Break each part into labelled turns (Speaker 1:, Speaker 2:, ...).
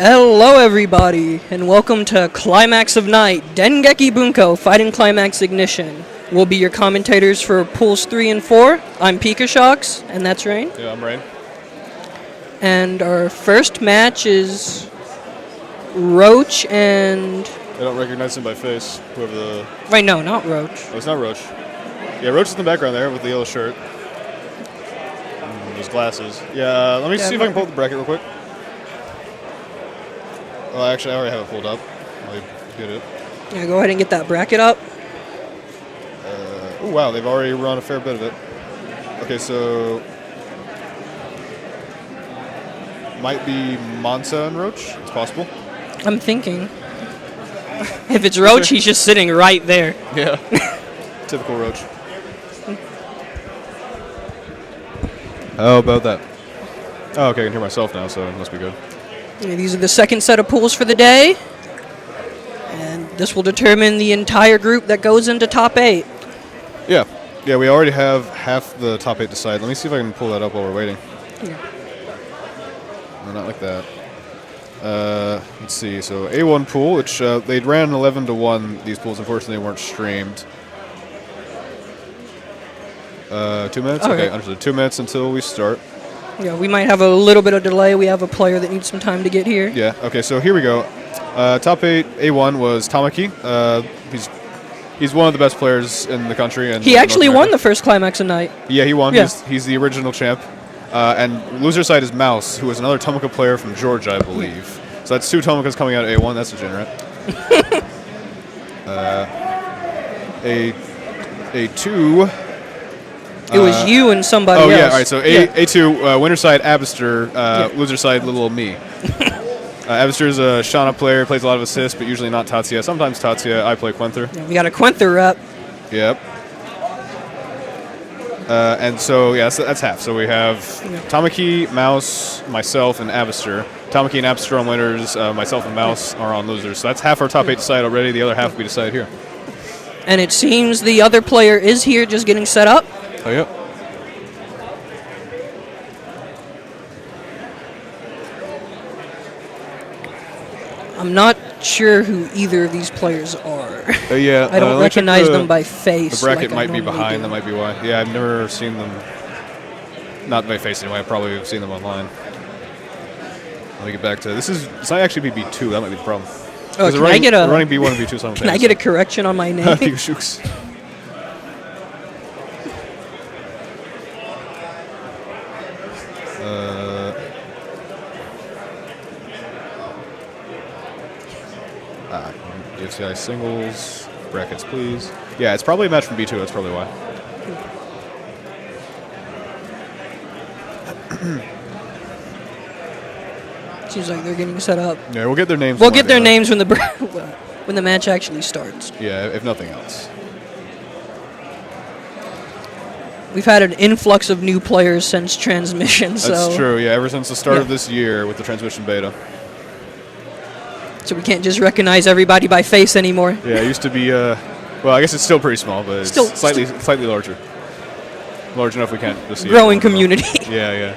Speaker 1: Hello everybody, and welcome to Climax of Night, Dengeki Bunko Fighting Climax Ignition. We'll be your commentators for Pools 3 and 4. I'm Pika Shocks, and that's Rain.
Speaker 2: Yeah, I'm Rain.
Speaker 1: And our first match is Roach and...
Speaker 2: I don't recognize him by face, whoever the...
Speaker 1: Wait, no, not Roach.
Speaker 2: Oh, it's not Roach. Yeah, Roach is in the background there with the yellow shirt. Those glasses. Yeah, let me see if I can pull up the bracket real quick. Well, actually, I already have it pulled up. I'll get it.
Speaker 1: Yeah, go ahead and get that bracket up.
Speaker 2: Oh, wow, they've already run a fair bit of it. Okay, so... Might be Mansa and Roach. It's possible.
Speaker 1: I'm thinking. If it's Roach, he's just sitting right there.
Speaker 2: Yeah. Typical Roach. How about that? Oh, okay, I can hear myself now, so it must be good.
Speaker 1: Yeah, these are the second set of pools for the day. And this will determine the entire group that goes into top 8.
Speaker 2: Yeah. Yeah, we already have half the top 8 decided. Let me see if I can pull that up while we're waiting.
Speaker 1: Yeah.
Speaker 2: No, not like that. Let's see. So A1 pool, which they ran 11-1. These pools, unfortunately, weren't streamed. 2 minutes? Okay, understood. 2 minutes until we start.
Speaker 1: Yeah, we might have a little bit of delay. We have a player that needs some time to get here.
Speaker 2: Yeah, okay, so here we go. Top 8, A1 was Tamaki. He's one of the best players in the country. And
Speaker 1: he actually won the first Climax of Night.
Speaker 2: Yeah, he won.
Speaker 1: Yeah.
Speaker 2: He's the original champ. And loser side is Mouse, who is another Tomoka player from Georgia, I believe. So that's 2 Tomokas coming out of A1. That's degenerate. A2...
Speaker 1: It was you and somebody else.
Speaker 2: Oh, yeah, all right, so A2, winner side, Abister, loser side, little me. Abister is a Shauna player, plays a lot of assists, but usually not Tatsuya. Sometimes Tatsuya, I play Quenther.
Speaker 1: Yeah, we got a Quenther rep.
Speaker 2: Yep. And so, yeah, that's half. So we have Tamaki, Mouse, myself, and Abister. Tamaki and Abister on winners, myself and Mouse are on losers. So that's half our top 8 decided already. The other half we decided here.
Speaker 1: And it seems the other player is here just getting set up.
Speaker 2: Oh, yep.
Speaker 1: I'm not sure who either of these players are.
Speaker 2: Yeah.
Speaker 1: I don't recognize them by face.
Speaker 2: The bracket
Speaker 1: like
Speaker 2: might be behind. That might be why. Yeah, I've never seen them. Not by face anyway. I've probably seen them online. Let me get back to this. It's not actually B2. That might be the problem.
Speaker 1: Oh, can I get a
Speaker 2: running B1 and B2 simultaneously?
Speaker 1: Can I get a correction on my name?
Speaker 2: Shooks. DFCI singles, brackets please. Yeah, it's probably a match from B2, that's probably why.
Speaker 1: Seems like they're getting set up.
Speaker 2: Yeah, we'll get their names.
Speaker 1: We'll get their names when the match actually starts.
Speaker 2: Yeah, if nothing else.
Speaker 1: We've had an influx of new players since transmission.
Speaker 2: That's true, yeah, ever since the start of this year with the transmission beta.
Speaker 1: So we can't just recognize everybody by face anymore.
Speaker 2: Yeah, it used to be, well, I guess it's still pretty small, but it's slightly larger. Large enough we can't just see it.
Speaker 1: Growing community.
Speaker 2: Yeah, yeah.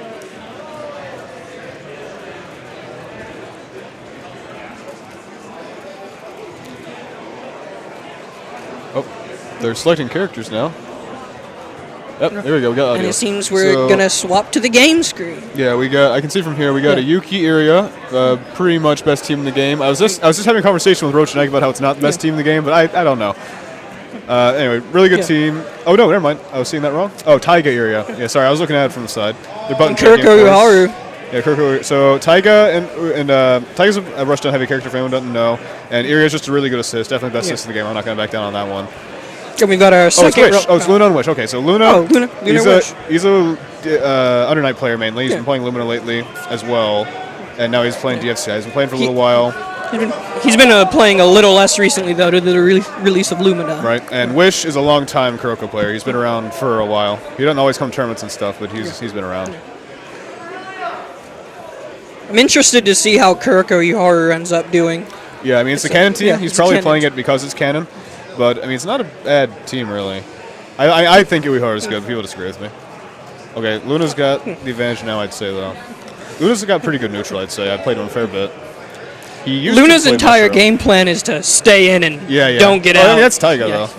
Speaker 2: Oh, they're selecting characters now. Yep, there we go. We got audio.
Speaker 1: And it seems we're gonna swap to the game screen.
Speaker 2: Yeah, I can see from here we got a Yuki area, pretty much best team in the game. I was just having a conversation with Roach and Ike about how it's not the best team in the game, but I don't know. Anyway, really good team. Oh no, never mind. I was seeing that wrong. Oh, Taiga area. Yeah, sorry, I was looking at it from the side. They're button checking.
Speaker 1: Kuroko Uharu.
Speaker 2: Yeah, Kuroko. So Taiga and Taiga's a rush down heavy character for anyone who doesn't know, and Iria's just a really good assist, definitely best assist in the game. I'm not gonna back down on that one.
Speaker 1: And we've got our second.
Speaker 2: It's Luna and Wish. Okay, so Luna.
Speaker 1: Oh, Luna Wish.
Speaker 2: He's a Undernight player mainly. He's been playing Lumina lately as well, and now he's playing DFCI. He's been playing for a little while.
Speaker 1: He's been playing a little less recently though, to the release of Lumina.
Speaker 2: Right, and Wish is a long-time Kuroko player. He's been around for a while. He doesn't always come to tournaments and stuff, but he's been around.
Speaker 1: I'm interested to see how Kuroko Uharu ends up doing.
Speaker 2: Yeah, I mean it's a canon team. He's probably playing it because it's canon. But, I mean, it's not a bad team, really. I think Uehara is good. People disagree with me. Okay, Luna's got the advantage now, I'd say, though. Luna's got pretty good neutral, I'd say. I played him a fair bit. He used to
Speaker 1: Luna's
Speaker 2: play
Speaker 1: entire
Speaker 2: Mushroom.
Speaker 1: game plan is to stay in and don't get
Speaker 2: I
Speaker 1: out.
Speaker 2: mean, that's Taiga,
Speaker 1: Yeah.
Speaker 2: though.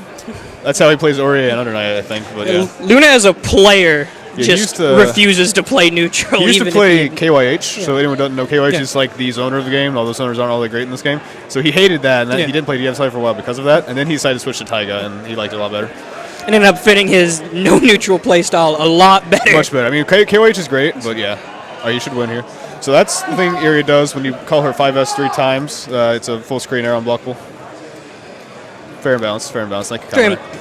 Speaker 2: That's how he plays Ori and Under Night, I think. But yeah.
Speaker 1: Luna as a player
Speaker 2: he
Speaker 1: just
Speaker 2: used to-
Speaker 1: refuses to play neutral.
Speaker 2: He used to
Speaker 1: even
Speaker 2: play
Speaker 1: if he,
Speaker 2: KYH, so anyone who doesn't know, KYH
Speaker 1: Yeah.
Speaker 2: is like the zoner of the game. All those zoners aren't all that great in this game. So he hated that, and then
Speaker 1: Yeah.
Speaker 2: he didn't play DFCI for a while because of that. And then he decided to switch to Taiga, and he liked it a lot better.
Speaker 1: and ended up fitting his no neutral playstyle a lot better.
Speaker 2: Much better. I mean, KYH is great, but yeah. Oh, you should win here. So that's the thing Iria does when you call her 5S 3 times. It's a full screen air unblockable. Fair and balanced, fair and balanced. Thank you,
Speaker 1: Fair
Speaker 2: Conrad.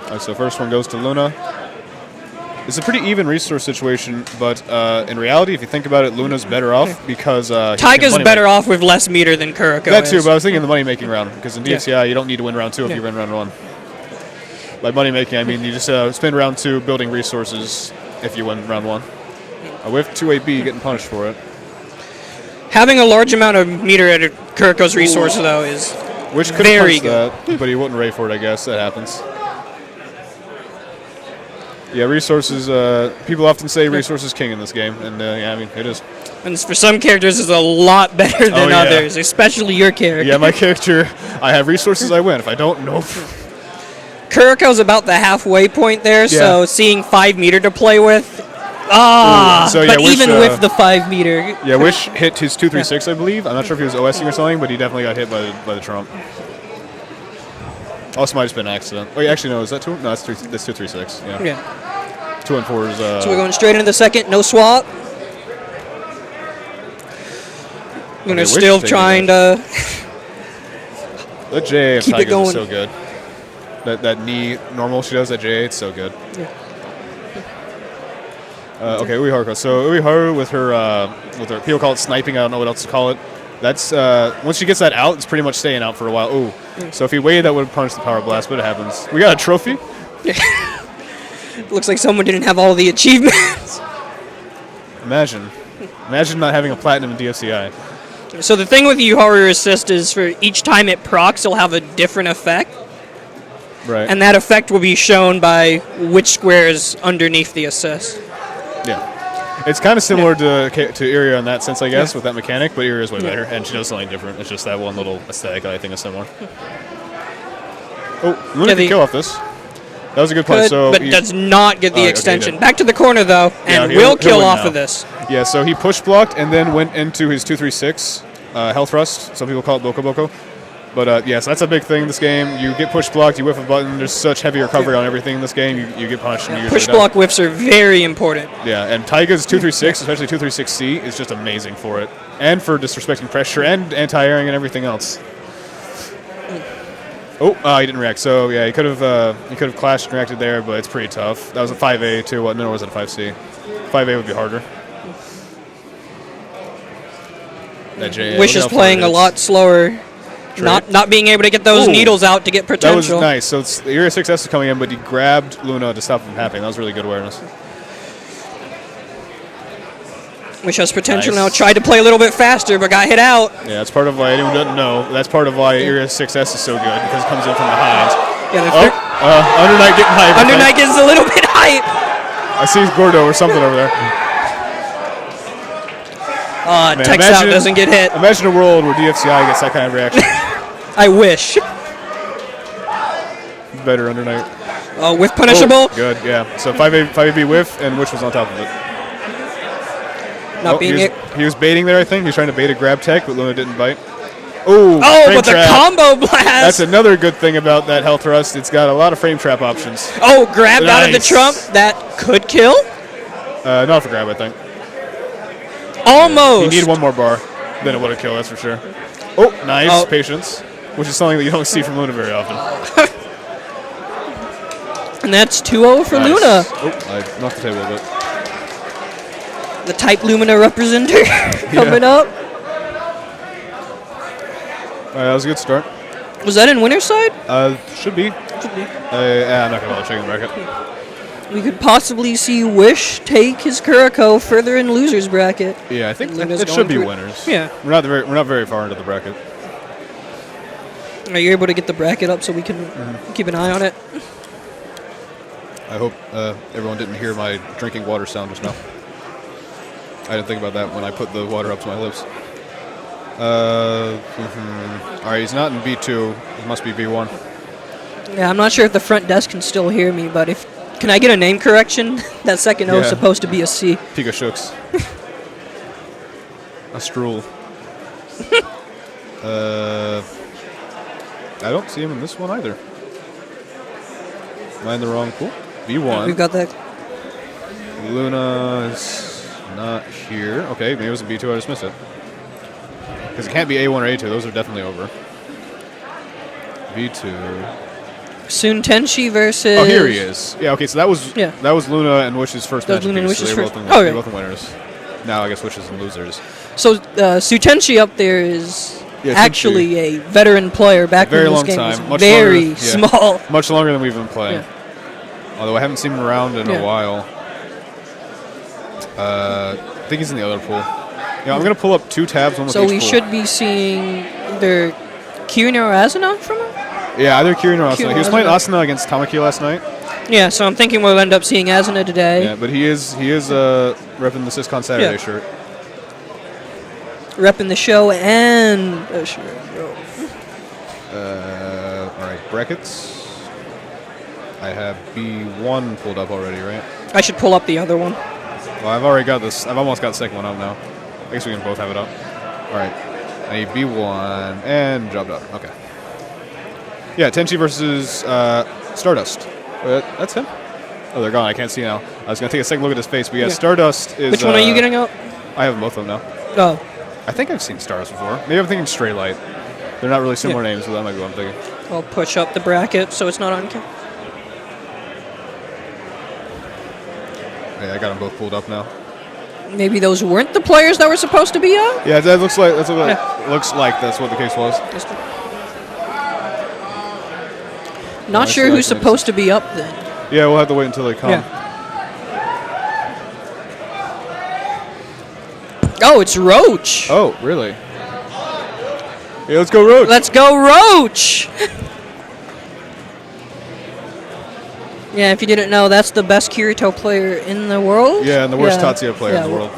Speaker 2: All right, so first one goes to Luna. It's a pretty even resource situation, but in reality, if you think about it, Luna's better off because
Speaker 1: Taiga's better off with less meter than Kuroko
Speaker 2: That too,
Speaker 1: is.
Speaker 2: but I was thinking the money-making round because in DFCI you don't need to win round 2 if
Speaker 1: Yeah.
Speaker 2: you win round 1. By money-making, I mean you just spend round 2 building resources if you win round 1. With 2AB getting punished for it.
Speaker 1: Having a large amount of meter at Kuroko's resource, though, is
Speaker 2: Which could
Speaker 1: very
Speaker 2: have punished that, but he wouldn't ray for it, I guess. That happens. Yeah, resources, people often say resources king in this game, and yeah, I mean, it is.
Speaker 1: and for some characters is a lot better than
Speaker 2: yeah.
Speaker 1: others, especially your character.
Speaker 2: Yeah, my character, I have resources, I win. If I don't, nope.
Speaker 1: Kuroko's about the halfway point there, so seeing 5 meter to play with.
Speaker 2: So, yeah,
Speaker 1: but
Speaker 2: Wish,
Speaker 1: even with the 5 meter.
Speaker 2: Yeah, Wish hit his 236, I believe. I'm not sure if he was OSing or something, but he definitely got hit by the Trump. Also, might have been an accident. Oh, yeah, actually, no, is that 2? No, that's 236. Yeah.
Speaker 1: Yeah.
Speaker 2: 2 and 4 is.
Speaker 1: So we're going straight into the second, no swap. Luna's
Speaker 2: Wish
Speaker 1: still
Speaker 2: taking
Speaker 1: trying
Speaker 2: that.
Speaker 1: to.
Speaker 2: That J of
Speaker 1: Keep it
Speaker 2: Tigers
Speaker 1: going.
Speaker 2: is so good. That knee normal she does, that J, it's so good.
Speaker 1: Yeah.
Speaker 2: Okay, Uiharu. So Uiharu with her people call it sniping. I don't know what else to call it. That's once she gets that out, it's pretty much staying out for a while. Ooh. So if he waited, that would have punished the power blast, but it happens. We got a trophy.
Speaker 1: Looks like someone didn't have all the achievements.
Speaker 2: Imagine not having a platinum in DFCI.
Speaker 1: So the thing with Uharu Assist is for each time it procs, it'll have a different effect.
Speaker 2: Right.
Speaker 1: And that effect will be shown by which square is underneath the assist.
Speaker 2: Yeah. It's kind of similar to Iria in that sense, I guess, with that mechanic, but Iria is way better, and she does something different. It's just that one little aesthetic that I think is similar. Oh, Luna can kill off this. That was a good play. So
Speaker 1: but does not get the
Speaker 2: okay,
Speaker 1: extension.
Speaker 2: he did.
Speaker 1: Back to the corner, though, and
Speaker 2: he'll
Speaker 1: will kill
Speaker 2: win
Speaker 1: off
Speaker 2: now.
Speaker 1: of this.
Speaker 2: Yeah, so he push blocked and then went into his 236 health thrust. Some people call it Boko Boko. But yes, that's a big thing in this game. You get push blocked, you whiff a button. There's such heavy recovery on everything in this game. You get punched. And you
Speaker 1: Push block whiffs are very important.
Speaker 2: Yeah, and Taiga's 236, especially 236C, is just amazing for it, and for disrespecting pressure and anti-airing and everything else. Oh, he didn't react. So yeah, he could have clashed and reacted there, but it's pretty tough. That was a 5A too. What? No, it was it a 5C? 5A would be harder. That J.
Speaker 1: Wish is playing a lot slower. Not being able to get those needles out to get potential.
Speaker 2: That was nice. So it's the Area 6S is coming in, but he grabbed Luna to stop it from happening. That was really good awareness.
Speaker 1: Wish has potential
Speaker 2: Nice.
Speaker 1: now. Tried to play a little bit faster, but got hit out.
Speaker 2: Yeah, that's part of why anyone doesn't know. That's part of why Area 6S is so good, because it comes in from behind.
Speaker 1: Yeah,
Speaker 2: Under Night getting hype.
Speaker 1: Under Night gets a little bit hype.
Speaker 2: I see Gordo or something over there. Man,
Speaker 1: Text out doesn't get hit.
Speaker 2: Imagine a world where DFCI gets that kind of reaction.
Speaker 1: I wish.
Speaker 2: Better Under Night.
Speaker 1: With punishable.
Speaker 2: Good, yeah. So 5AB whiff, and Wish was on top of it.
Speaker 1: Not being it.
Speaker 2: He was baiting there, I think. He was trying to bait a grab tech, but Luna didn't bite.
Speaker 1: Oh, but the
Speaker 2: trap.
Speaker 1: combo blast.
Speaker 2: That's another good thing about that health thrust. It's got a lot of frame trap options.
Speaker 1: Oh, grabbed out of the
Speaker 2: Nice.
Speaker 1: trump. That could kill.
Speaker 2: Not for grab, I think.
Speaker 1: Almost.
Speaker 2: You need one more bar, then it would have killed, that's for sure. Oh, nice. Patience. Which is something that you don't see from Luna very often.
Speaker 1: And that's 2-0 for
Speaker 2: Nice.
Speaker 1: Luna.
Speaker 2: Oh, I knocked the table a bit.
Speaker 1: The Type Lumina representative coming up.
Speaker 2: That was a good start.
Speaker 1: Was that in winner's side?
Speaker 2: Should be.
Speaker 1: Should be.
Speaker 2: I'm not going to bother checking the bracket.
Speaker 1: We could possibly see Wish take his Kuroko further in loser's bracket.
Speaker 2: Yeah, I think
Speaker 1: Luna's
Speaker 2: it
Speaker 1: going
Speaker 2: should be
Speaker 1: through it.
Speaker 2: winners.
Speaker 1: Yeah.
Speaker 2: We're not very far into the bracket.
Speaker 1: Are you able to get the bracket up so we can keep an eye on it?
Speaker 2: I hope everyone didn't hear my drinking water sound just now. I didn't think about that when I put the water up to my lips. All right, he's not in B2. He must be B1.
Speaker 1: Yeah, I'm not sure if the front desk can still hear me, but can I get a name correction? That second O is
Speaker 2: Yeah.
Speaker 1: supposed to be a C.
Speaker 2: Pika Shooks. A Strool. I don't see him in this one either. Am I in the wrong pool? B1.
Speaker 1: We've got that.
Speaker 2: Luna is not here. Okay, maybe it was a B2. I just missed it. Because it can't be A1 or A2. Those are definitely over. B2.
Speaker 1: Soon Tenchi versus.
Speaker 2: Oh, here he is. Yeah. Okay. So that was
Speaker 1: Yeah.
Speaker 2: Luna and Wish's first match.
Speaker 1: Luna and
Speaker 2: apiece,
Speaker 1: Wish's
Speaker 2: so they're
Speaker 1: first-
Speaker 2: both
Speaker 1: oh,
Speaker 2: they're
Speaker 1: yeah.
Speaker 2: both winners. Now I guess Wish's and losers.
Speaker 1: So Sutenchi up there is
Speaker 2: Yeah,
Speaker 1: actually a veteran player back
Speaker 2: Very
Speaker 1: when this
Speaker 2: long
Speaker 1: game
Speaker 2: time.
Speaker 1: was
Speaker 2: Much
Speaker 1: very
Speaker 2: longer, yeah.
Speaker 1: small.
Speaker 2: Much longer than we've been playing.
Speaker 1: Yeah.
Speaker 2: Although I haven't seen him around in
Speaker 1: Yeah.
Speaker 2: a while. I think he's in the other pool. Yeah, I'm gonna pull up 2 tabs. One with
Speaker 1: So
Speaker 2: each
Speaker 1: we
Speaker 2: pool.
Speaker 1: should be seeing either Kirino or Asuna from him?
Speaker 2: Yeah, either Kirin or Asuna.
Speaker 1: Kirin
Speaker 2: He was
Speaker 1: or
Speaker 2: playing
Speaker 1: Asuna.
Speaker 2: Asuna against Tamaki last night.
Speaker 1: Yeah, so I'm thinking we'll end up seeing Asuna today.
Speaker 2: Yeah, but he is repping the Syscon Saturday
Speaker 1: Yeah.
Speaker 2: shirt.
Speaker 1: Repping the show and
Speaker 2: All right, brackets. I have B1 pulled up already, right?
Speaker 1: I should pull up the other one.
Speaker 2: Well, I've already got this. I've almost got the second one up now. I guess we can both have it up. All right. I need B1 and job done. Okay. Yeah, Tenchi versus Stardust. That's him. Oh, they're gone. I can't see now. I was going to take a second look at his face, but yeah,
Speaker 1: Yeah.
Speaker 2: Stardust is...
Speaker 1: Which one are you getting up?
Speaker 2: I have both of them now.
Speaker 1: Oh,
Speaker 2: I think I've seen Stardust before. Maybe I'm thinking Stray Light. They're not really similar names, but that might be what I'm thinking.
Speaker 1: I'll push up the bracket so it's not on camera.
Speaker 2: Yeah, I got them both pulled up now.
Speaker 1: Maybe those weren't the players that were supposed to be up?
Speaker 2: Yeah, that looks like looks
Speaker 1: Yeah.
Speaker 2: like that's what the case was.
Speaker 1: Not
Speaker 2: I
Speaker 1: sure
Speaker 2: see, I
Speaker 1: who's
Speaker 2: see.
Speaker 1: supposed to be up then.
Speaker 2: Yeah, we'll have to wait until they come.
Speaker 1: Yeah. Oh, it's Roach.
Speaker 2: Oh, really? Yeah, let's go Roach.
Speaker 1: Let's go, Roach! Yeah, if you didn't know, that's the best Kirito player in the world.
Speaker 2: Yeah, and the worst Tatsuya player
Speaker 1: Yeah,
Speaker 2: in the world.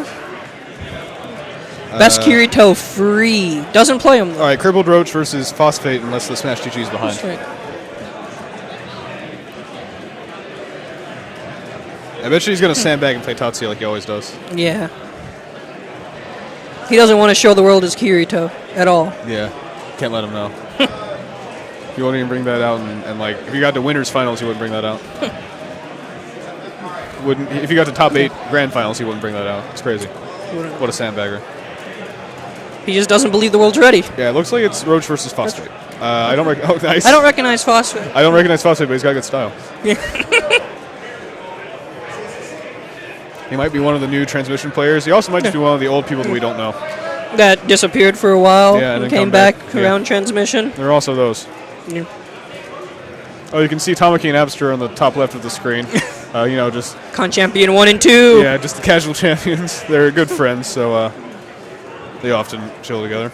Speaker 1: Best Kirito free. Doesn't play him
Speaker 2: All
Speaker 1: though.
Speaker 2: right, Crippled Roach versus Phosphate unless the Smash GG is behind.
Speaker 1: That's right.
Speaker 2: I bet you he's going to sandbag and play Tatsuya like he always does.
Speaker 1: Yeah. He doesn't want to show the world his Kirito at all.
Speaker 2: Yeah, can't let him know. He won't even bring that out, and like, if you got to winners finals, he wouldn't bring that out. Wouldn't if you got to top 8 grand finals, he wouldn't bring that out. It's crazy. What a sandbagger.
Speaker 1: He just doesn't believe the world's ready.
Speaker 2: Yeah, it looks like it's Roach versus Phosphate. I don't. Oh, nice.
Speaker 1: I don't recognize Phosphate.
Speaker 2: I don't recognize Phosphate, but he's got good style. He might be one of the new transmission players. He also might just be one of the old people that we don't know.
Speaker 1: That disappeared for a while
Speaker 2: Yeah, and
Speaker 1: and
Speaker 2: then
Speaker 1: came
Speaker 2: come
Speaker 1: back
Speaker 2: back.
Speaker 1: around
Speaker 2: Yeah.
Speaker 1: transmission.
Speaker 2: There are also those.
Speaker 1: Yeah.
Speaker 2: Oh, you can see Tamaki and Abster on the top left of the screen. You know, just
Speaker 1: Con Champion 1 and 2.
Speaker 2: yeah, just the casual champions. They're good friends, so they often chill together.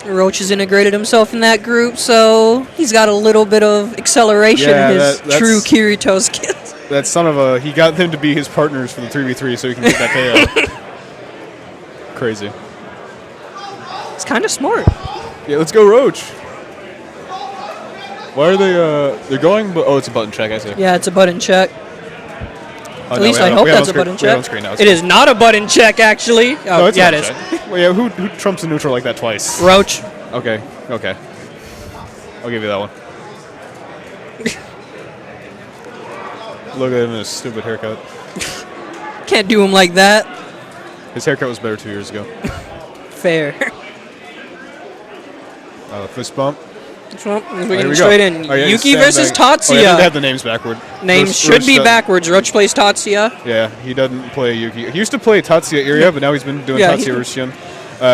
Speaker 1: Roach has integrated himself in that group, so he's got a little bit of acceleration
Speaker 2: Yeah,
Speaker 1: in his
Speaker 2: that's-
Speaker 1: true Kirito skills.
Speaker 2: That son of a, he got them to be his partners for the 3v3 so he can get that payout. Crazy.
Speaker 1: It's kind of smart.
Speaker 2: Yeah, let's go Roach. Why are they, they're going, but, oh, it's a button check, I see.
Speaker 1: Yeah, it's a button check.
Speaker 2: Oh,
Speaker 1: At
Speaker 2: no,
Speaker 1: least
Speaker 2: we
Speaker 1: I
Speaker 2: have
Speaker 1: hope
Speaker 2: we have
Speaker 1: that's a
Speaker 2: on screen-
Speaker 1: button
Speaker 2: we have
Speaker 1: check.
Speaker 2: on screen now.
Speaker 1: It is not a button check, actually.
Speaker 2: No,
Speaker 1: Oh,
Speaker 2: it's
Speaker 1: yeah,
Speaker 2: a
Speaker 1: it is.
Speaker 2: button check. Well, yeah, who trumps a neutral like that twice?
Speaker 1: Roach.
Speaker 2: Okay. I'll give you that one. Look at him in his stupid haircut.
Speaker 1: Can't do him like that.
Speaker 2: His haircut was better 2 years ago.
Speaker 1: Fair.
Speaker 2: Fist bump.
Speaker 1: We're
Speaker 2: Here
Speaker 1: getting
Speaker 2: we
Speaker 1: straight
Speaker 2: go.
Speaker 1: in.
Speaker 2: Oh, yeah,
Speaker 1: Yuki
Speaker 2: sandbag.
Speaker 1: versus
Speaker 2: Oh, yeah, I think they
Speaker 1: Tatsuya.
Speaker 2: have the names backward.
Speaker 1: Names
Speaker 2: Roach
Speaker 1: should be
Speaker 2: doesn't-
Speaker 1: backwards. Roach plays Tatsuya.
Speaker 2: Yeah, he doesn't play Yuki. He used to play Tatsuya Iria, but now he's been doing
Speaker 1: Yeah,
Speaker 2: Tatsuya Rushion.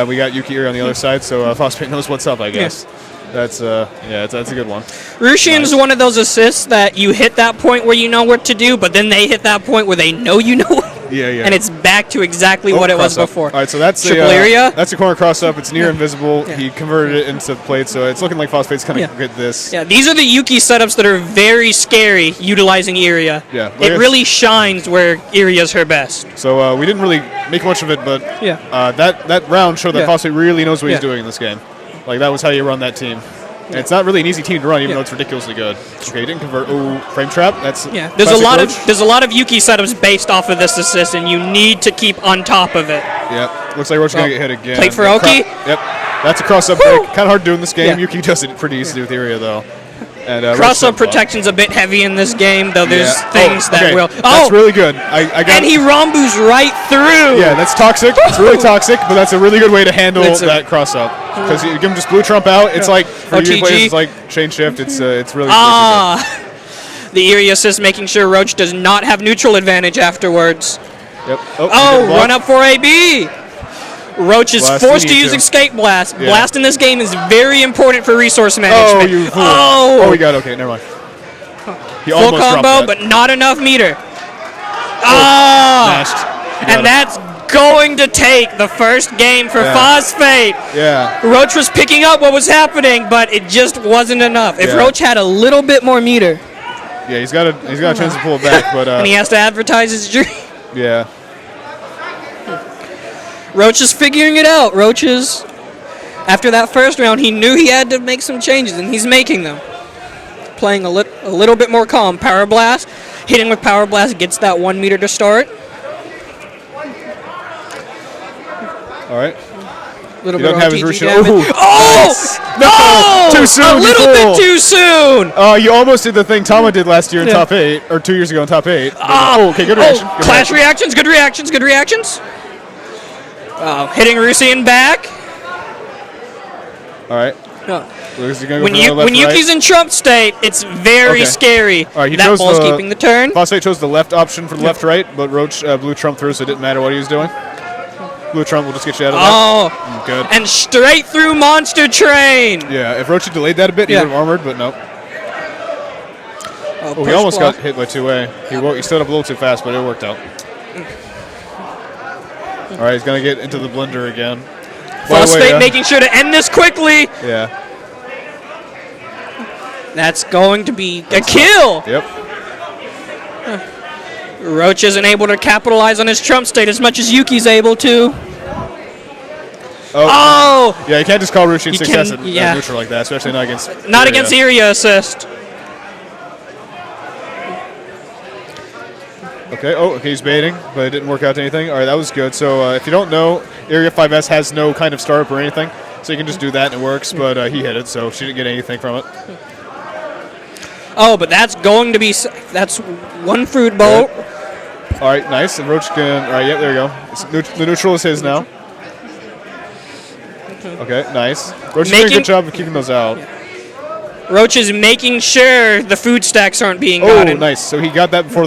Speaker 2: We got Yuki Iria on the other side, so Phosphate knows what's up, I guess. That's that's a good one.
Speaker 1: Rushian's
Speaker 2: Nice.
Speaker 1: one of those assists that you hit that point where you know what to do, but then they hit that point where they know you know what
Speaker 2: Yeah, yeah.
Speaker 1: And it's back to exactly what it was
Speaker 2: cross up.
Speaker 1: before.
Speaker 2: All right, so that's
Speaker 1: triple area.
Speaker 2: That's a corner cross up. It's near invisible.
Speaker 1: Yeah.
Speaker 2: He converted it into plate, so it's looking like Phosphate's going to get this.
Speaker 1: Yeah, these are the Yuki setups that are very scary utilizing area.
Speaker 2: Yeah.
Speaker 1: It really shines where area's her best.
Speaker 2: So we didn't really make much of it, but that round showed that Phosphate really knows what he's doing in this game. Like, that was how you run that team. And it's not really an easy team to run, even though it's ridiculously good. Okay, he didn't convert. Oh, frame trap. That's
Speaker 1: There's a lot of Yuki setups based off of this assist, and you need to keep on top of it.
Speaker 2: Yep. Looks like Roach is gonna get hit again.
Speaker 1: Plate for Oki.
Speaker 2: Yep. That's a cross-up break. Kind of hard to do in this game. Yuki does it pretty easy with area though. And
Speaker 1: cross-up protection's a bit heavy in this game, though. There's things that will.
Speaker 2: That's really good. I got.
Speaker 1: And he Rambu's right through.
Speaker 2: Yeah, that's toxic. It's really toxic, but that's a really good way to handle that cross-up. Because you give him just blue trump out. It's like for you players, it's like chain shift. It's really.
Speaker 1: The area assist making sure Roach does not have neutral advantage afterwards.
Speaker 2: Yep.
Speaker 1: Run up for AB. Roach is forced to use Escape Blast.
Speaker 2: Yeah.
Speaker 1: Blast in this game is very important for resource management.
Speaker 2: Oh, you fool. He got okay. Never mind. He
Speaker 1: full combo, but not enough meter. And that's going to take the first game for Phosphate.
Speaker 2: Yeah.
Speaker 1: Roach was picking up what was happening, but it just wasn't enough. If Roach had a little bit more meter.
Speaker 2: Yeah, he's got a chance to pull it back, but
Speaker 1: and he has to advertise his dream.
Speaker 2: Yeah.
Speaker 1: Roach is figuring it out. Roach is, after that first round, he knew he had to make some changes, and he's making them. Playing a little bit more calm. Power Blast. Hitting with Power Blast gets that 1 meter to start.
Speaker 2: All right.
Speaker 1: Little
Speaker 2: he
Speaker 1: bit
Speaker 2: doesn't have his Rishon.
Speaker 1: Oh!
Speaker 2: Too soon.
Speaker 1: A little bit too soon.
Speaker 2: You almost did the thing Tama did last year in top 8, or 2 years ago in top 8. Okay, good reaction.
Speaker 1: Clash reactions, good reactions, good reactions. Hitting Rusian back.
Speaker 2: All right.
Speaker 1: When Yuki's in Trump state, it's very scary.
Speaker 2: All right,
Speaker 1: that ball's keeping the turn.
Speaker 2: Phosphate chose the left option for the left-right, but Roach blue Trump through, so it didn't matter what he was doing. Blue Trump will just get you out of that. Good.
Speaker 1: And straight through Monster Train.
Speaker 2: Yeah, if Roach had delayed that a bit, he would have armored, but nope. He almost got hit by 2A. He stood up a little too fast, but it worked out. All right, he's going to get into the blender again.
Speaker 1: Phosphate making sure to end this quickly.
Speaker 2: Yeah.
Speaker 1: That's going to be a kill.
Speaker 2: Yep.
Speaker 1: Roach isn't able to capitalize on his Trump state as much as Yuki's able to.
Speaker 2: Yeah, you can't just call Rushi success at neutral like that, especially not against
Speaker 1: against area assist.
Speaker 2: Okay, he's baiting, but it didn't work out to anything. All right, that was good. So if you don't know, Area 5S has no kind of startup or anything, so you can just do that and it works, but he hit it, so she didn't get anything from it.
Speaker 1: But that's going to be, that's one fruit bowl.
Speaker 2: Good. All right, nice. And Roach can, all right, yep, there we go. The neutral is his now. Okay, nice. Roach is doing a good job of keeping those out.
Speaker 1: Roach is making sure the food stacks aren't being gotten.
Speaker 2: Oh, nice. So he got that before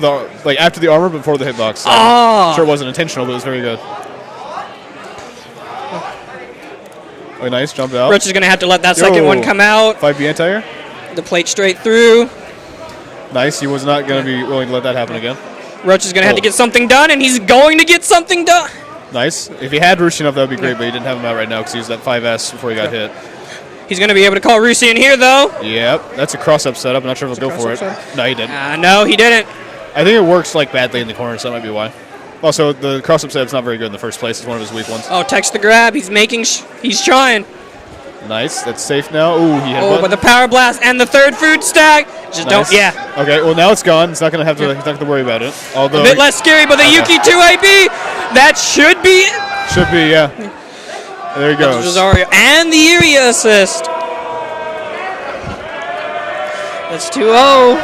Speaker 2: after the armor, before the hitbox. So sure it wasn't intentional, but it was very good. Oh, nice. Jumped out.
Speaker 1: Roach is going to have to let that second one come out.
Speaker 2: 5B anti-air.
Speaker 1: The plate straight through.
Speaker 2: Nice. He was not going to be willing to let that happen again.
Speaker 1: Roach is going to have to get something done, and he's going to get something done.
Speaker 2: Nice. If he had Rushi up, that would be great, but he didn't have him out right now because he used that 5S before he got hit.
Speaker 1: He's going to be able to call Rusi in here, though.
Speaker 2: Yep, that's a cross-up setup. I'm not sure if he'll go for it. No, he didn't.
Speaker 1: No, he didn't.
Speaker 2: I think it works badly in the corner, so that might be why. Also, the cross-up setup's not very good in the first place. It's one of his weak ones.
Speaker 1: Text the grab. He's making. He's trying.
Speaker 2: Nice. That's safe now. Ooh, he hit
Speaker 1: but the power blast and the third food stack. Just don't. Yeah.
Speaker 2: Okay. Well, now it's gone. It's not gonna have to. He's not gonna worry about it. Although
Speaker 1: a bit less scary, but the Yuki 2AB. That should be it.
Speaker 2: Should be. Yeah. There he goes.
Speaker 1: Rosario and the area assist. That's 2-0.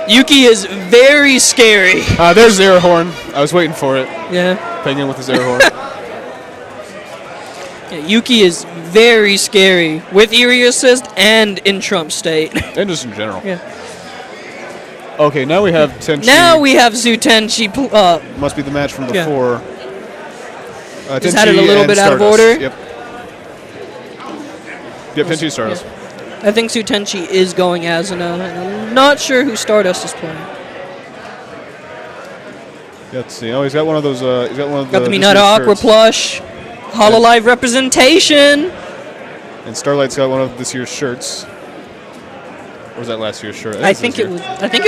Speaker 1: Yuki is very scary.
Speaker 2: There's Zero Horn. I was waiting for it.
Speaker 1: Yeah.
Speaker 2: Ping in with the Zero Horn.
Speaker 1: Yuki is very scary with area assist and in Trump state.
Speaker 2: And just in general.
Speaker 1: Yeah.
Speaker 2: Okay, now we have Tenchi.
Speaker 1: Now we have Zutenchi.
Speaker 2: Must be the match from before.
Speaker 1: Just had it a little bit out of order.
Speaker 2: Yep. Tenchi Stardust.
Speaker 1: I think Zutenchi is going Asuna, and I'm not sure who Stardust is playing.
Speaker 2: Let's see. Oh, he's got one of those. He's got one of
Speaker 1: Got the
Speaker 2: this
Speaker 1: Mineta
Speaker 2: year's
Speaker 1: Aqua
Speaker 2: shirts.
Speaker 1: Plush. Hololive representation.
Speaker 2: And Starlight's got one of this year's shirts. Or was that last year's shirt?
Speaker 1: I think it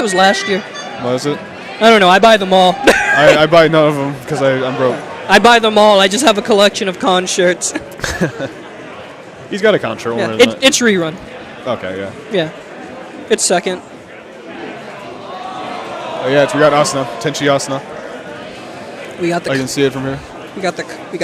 Speaker 1: was last year.
Speaker 2: Was it?
Speaker 1: I don't know. I buy them all.
Speaker 2: I buy none of them because I'm broke.
Speaker 1: I buy them all. I just have a collection of con shirts.
Speaker 2: He's got a con shirt.
Speaker 1: Yeah,
Speaker 2: One, isn't it?
Speaker 1: it's rerun.
Speaker 2: Okay, yeah.
Speaker 1: Yeah, it's second.
Speaker 2: Oh yeah, we got Asuna, Tenchi Asuna.
Speaker 1: We got the
Speaker 2: I can see it from here.
Speaker 1: we got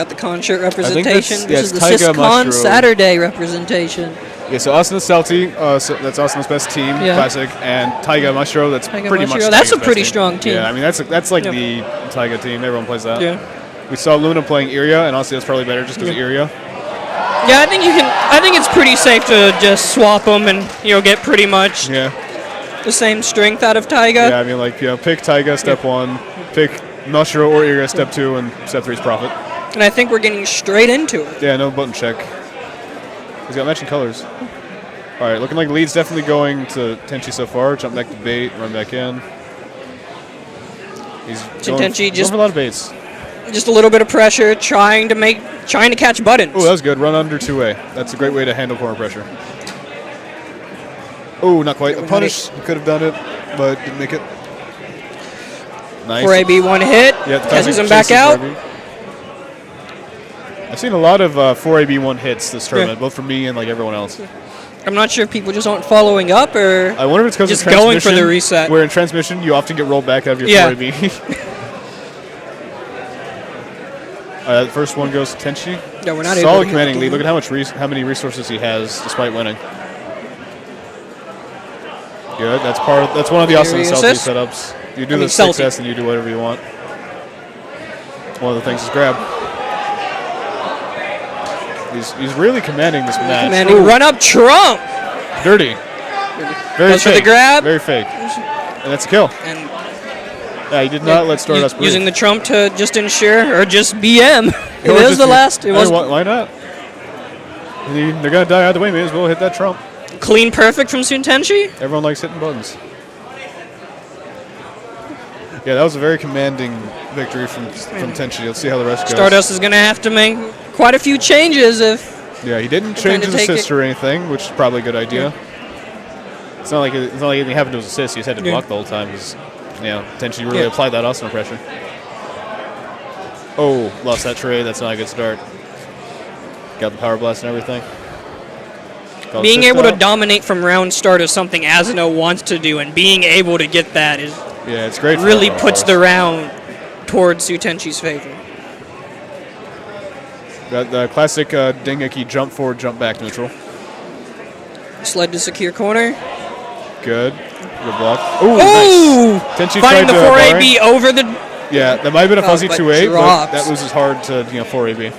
Speaker 1: the con shirt representation.
Speaker 2: yeah,
Speaker 1: This is
Speaker 2: it's
Speaker 1: the
Speaker 2: Taiga
Speaker 1: SysCon
Speaker 2: Mashiro.
Speaker 1: Saturday representation.
Speaker 2: Yeah, so Asuna's Celti, so that's Asuna's best team,
Speaker 1: Yeah.
Speaker 2: classic, and Taiga Mashiro, that's
Speaker 1: Taiga
Speaker 2: pretty
Speaker 1: Mashiro,
Speaker 2: much
Speaker 1: that's
Speaker 2: Taiga's
Speaker 1: a pretty
Speaker 2: best
Speaker 1: strong team.
Speaker 2: Yeah, I mean that's like
Speaker 1: Yeah.
Speaker 2: the Taiga team. Everyone plays that.
Speaker 1: Yeah.
Speaker 2: We saw Luna playing Iria, and honestly that's probably better just because Iria.
Speaker 1: Yeah, I think it's pretty safe to just swap them and get pretty much
Speaker 2: Yeah.
Speaker 1: the same strength out of Taiga.
Speaker 2: Yeah, I mean pick Taiga step 1, pick Mashiro or Iria step 2, and step 3 is Profit.
Speaker 1: And I think we're getting straight into it.
Speaker 2: Yeah, no button check. He's got matching colors. All right, looking like lead's definitely going to Tenchi so far. Jump back to bait, run back in. He's
Speaker 1: Tenchi
Speaker 2: going for a lot of baits.
Speaker 1: Just a little bit of pressure, trying to catch buttons.
Speaker 2: Oh, that was good. Run under 2A. That's a great way to handle corner pressure. Oh, not quite. A punish. He could have done it, but didn't make it. Nice.
Speaker 1: 4AB one hit.
Speaker 2: Yeah,
Speaker 1: catches him back out.
Speaker 2: 4AB. I've seen a lot of 4AB one hits this tournament, both from me and like everyone else.
Speaker 1: I'm not sure if people just aren't following up or
Speaker 2: I wonder if it's because
Speaker 1: just
Speaker 2: of
Speaker 1: going for the
Speaker 2: transmission,
Speaker 1: reset.
Speaker 2: Where in transmission you often get rolled back out of your
Speaker 1: Yeah.
Speaker 2: 4AB. The first one goes to Tenchi.
Speaker 1: Yeah, we're not able
Speaker 2: Solid
Speaker 1: to
Speaker 2: commanding
Speaker 1: hit
Speaker 2: lead.
Speaker 1: the-
Speaker 2: Look at how many resources he has despite winning. Good. That's one of the awesome
Speaker 1: Area
Speaker 2: Celti
Speaker 1: assist?
Speaker 2: setups. You do
Speaker 1: I mean,
Speaker 2: the 6S
Speaker 1: Celti.
Speaker 2: and you do whatever you want. One of the things is grab. He's really commanding this match.
Speaker 1: Commanding
Speaker 2: Ooh,
Speaker 1: run up Trump.
Speaker 2: dirty. Very
Speaker 1: Goes for the
Speaker 2: fake.
Speaker 1: grab.
Speaker 2: Very fake. And that's a kill.
Speaker 1: And
Speaker 2: Yeah, he did not let Stardust breathe.
Speaker 1: using the Trump to just ensure or just BM. It
Speaker 2: Or
Speaker 1: is
Speaker 2: just
Speaker 1: the
Speaker 2: be-
Speaker 1: last. It
Speaker 2: I
Speaker 1: was
Speaker 2: mean, why not? They're gonna die either way. May as well hit that Trump.
Speaker 1: clean perfect from Suntenshi.
Speaker 2: Everyone likes hitting buttons. Yeah, that was a very commanding victory from Tenchi. Let's see how the rest goes.
Speaker 1: Stardust is going to have to make quite a few changes if
Speaker 2: Yeah, he didn't
Speaker 1: trying
Speaker 2: change
Speaker 1: to
Speaker 2: his
Speaker 1: take
Speaker 2: assist
Speaker 1: it.
Speaker 2: or anything, which is probably a good idea. It's not like anything happened to his assist. He just had to block the whole time. Because, Tenchi really applied that Asuna pressure. Oh, lost that trade. That's not a good start. Got the power blast and everything. Got
Speaker 1: being
Speaker 2: assist
Speaker 1: able to
Speaker 2: out.
Speaker 1: dominate from round start is something Asuna wants to do, and being able to get that is
Speaker 2: Yeah, it's great. For
Speaker 1: really
Speaker 2: everyone,
Speaker 1: puts
Speaker 2: of
Speaker 1: the
Speaker 2: course.
Speaker 1: round towards Sutenshi's favor.
Speaker 2: Got the classic Dengeki jump forward, jump back neutral.
Speaker 1: Sled to secure corner.
Speaker 2: Good. Good block. Ooh,
Speaker 1: Ooh!
Speaker 2: nice. Tenchi
Speaker 1: Finding
Speaker 2: tried
Speaker 1: the
Speaker 2: to
Speaker 1: 4AB over the...
Speaker 2: Yeah, that might have been a fuzzy
Speaker 1: but
Speaker 2: 2-8, but
Speaker 1: drops.
Speaker 2: that was as hard to 4AB.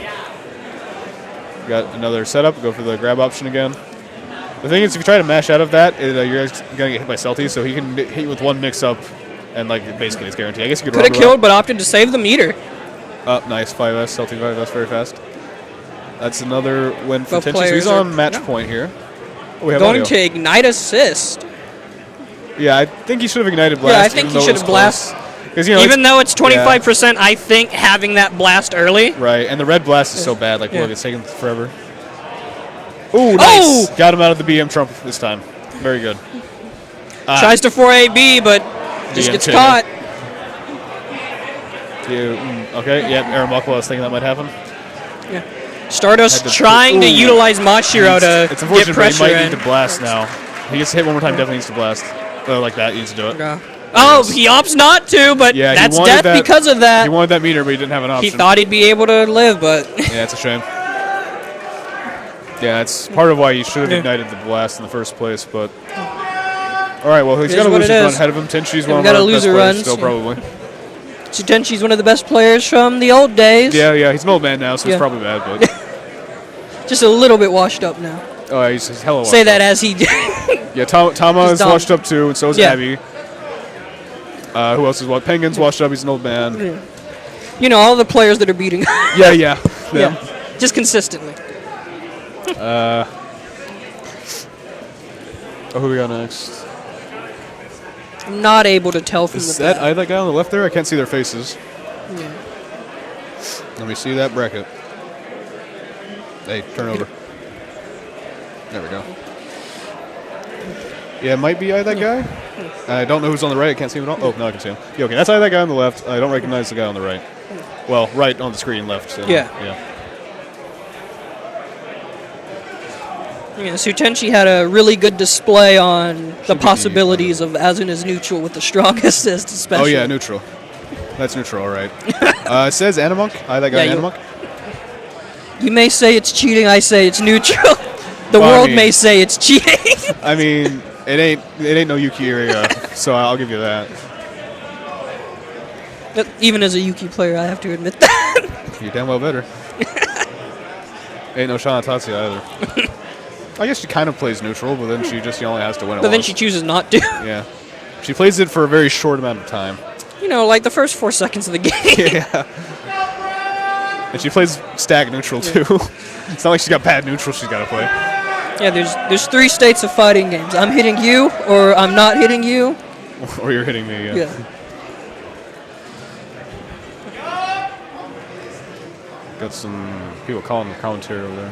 Speaker 2: Got another setup. Go for the grab option again. The thing is, if you try to mash out of that, you're guys gonna get hit by Celti, so he can hit you with one mix-up, and basically it's guaranteed. I guess you could
Speaker 1: Could have
Speaker 2: rubber
Speaker 1: killed, but opted to save the meter.
Speaker 2: up. Nice 5S, Celti 5S, very fast. That's another win for
Speaker 1: Both
Speaker 2: Tenchi. So
Speaker 1: players
Speaker 2: he's on
Speaker 1: are-
Speaker 2: match
Speaker 1: yeah.
Speaker 2: point here. Oh, we have
Speaker 1: Going
Speaker 2: audio.
Speaker 1: to ignite assist.
Speaker 2: Yeah, I think he should have ignited blast.
Speaker 1: Yeah, I think
Speaker 2: even
Speaker 1: he
Speaker 2: though it
Speaker 1: should
Speaker 2: was
Speaker 1: have blast.
Speaker 2: Because
Speaker 1: Even though it's 25%, I think having that blast early.
Speaker 2: right, and the red blast is so bad. Like,
Speaker 1: Yeah.
Speaker 2: look, it's taking forever. Ooh, nice. Got him out of the BM Trump this time. Very good.
Speaker 1: Tries to 4AB, but just
Speaker 2: BM
Speaker 1: gets
Speaker 2: check.
Speaker 1: caught.
Speaker 2: Okay, yeah, Aaron Buckle, I was thinking that might happen.
Speaker 1: Stardust
Speaker 2: Had to-
Speaker 1: trying to
Speaker 2: Ooh.
Speaker 1: utilize Machiro to
Speaker 2: It's
Speaker 1: get
Speaker 2: unfortunate, but he
Speaker 1: pressure
Speaker 2: might
Speaker 1: in.
Speaker 2: need to blast now. He gets hit one more time, definitely needs to blast. Like that, he needs to do it.
Speaker 1: Oh, he opts not to, but
Speaker 2: Yeah, he
Speaker 1: that's
Speaker 2: wanted
Speaker 1: death
Speaker 2: that-
Speaker 1: because of that.
Speaker 2: He wanted that meter, but he didn't have an option.
Speaker 1: He thought he'd be able to live, but
Speaker 2: Yeah, it's a shame. Yeah, it's part of why you should have
Speaker 1: Yeah.
Speaker 2: ignited the blast in the first place, but... Alright, well, he's
Speaker 1: It
Speaker 2: got
Speaker 1: is
Speaker 2: a
Speaker 1: what
Speaker 2: loser
Speaker 1: it
Speaker 2: run
Speaker 1: is.
Speaker 2: ahead of him. Tenchi's
Speaker 1: Yeah,
Speaker 2: one
Speaker 1: we
Speaker 2: of
Speaker 1: got
Speaker 2: our
Speaker 1: a
Speaker 2: best
Speaker 1: loser
Speaker 2: players
Speaker 1: run,
Speaker 2: still,
Speaker 1: so-
Speaker 2: probably.
Speaker 1: Sutenshi's one of the best players from the old days.
Speaker 2: Yeah, he's an old man now, so
Speaker 1: Yeah.
Speaker 2: it's probably bad, but...
Speaker 1: Just a little bit washed up now.
Speaker 2: Oh, he's hella washed
Speaker 1: Say
Speaker 2: up.
Speaker 1: that as he
Speaker 2: Yeah, Tama
Speaker 1: He's
Speaker 2: is
Speaker 1: dumb.
Speaker 2: washed up too, and so is
Speaker 1: Yeah.
Speaker 2: Abby. Who else is what? Penguin's washed up, he's an old man.
Speaker 1: You know, all the players that are beating.
Speaker 2: Yeah.
Speaker 1: yeah.
Speaker 2: Them.
Speaker 1: Just consistently.
Speaker 2: Oh, who we got next?
Speaker 1: I'm not able to tell from
Speaker 2: Is
Speaker 1: the
Speaker 2: that
Speaker 1: back.
Speaker 2: that guy on the left there? I can't see their faces. Let me see that bracket. Hey, turn over. There we go. Yeah, it might be that guy. I don't know who's on the right. I can't see him at all. Oh, no, I can see him. Yeah, okay, that's that guy on the left. I don't recognize the guy on the right. Well, right on the screen, left. So,
Speaker 1: Yeah. Sutenchi had a really good display on the possibilities of Azuna's neutral with the strong assist, especially.
Speaker 2: Oh, yeah, neutral. That's neutral, all right. It says Animonk. That guy Animonk.
Speaker 1: You may say it's cheating. I say it's neutral. The world may say it's cheating.
Speaker 2: I mean, it ain't no Yuki area, so I'll give you that.
Speaker 1: Even as a Yuki player, I have to admit that.
Speaker 2: You damn well better. Ain't no Shana Tatsuya either. I guess she kind of plays neutral, but then she only has to win it
Speaker 1: But then
Speaker 2: once.
Speaker 1: she chooses not to.
Speaker 2: Yeah. She plays it for a very short amount of time.
Speaker 1: Like the first 4 seconds of the game.
Speaker 2: Yeah. And she plays stack neutral, too. It's not like she's got bad neutral she's got to play.
Speaker 1: Yeah, there's 3 states of fighting games. I'm hitting you, or I'm not hitting you.
Speaker 2: Or you're hitting me, yeah. Got some people calling the commentary over there.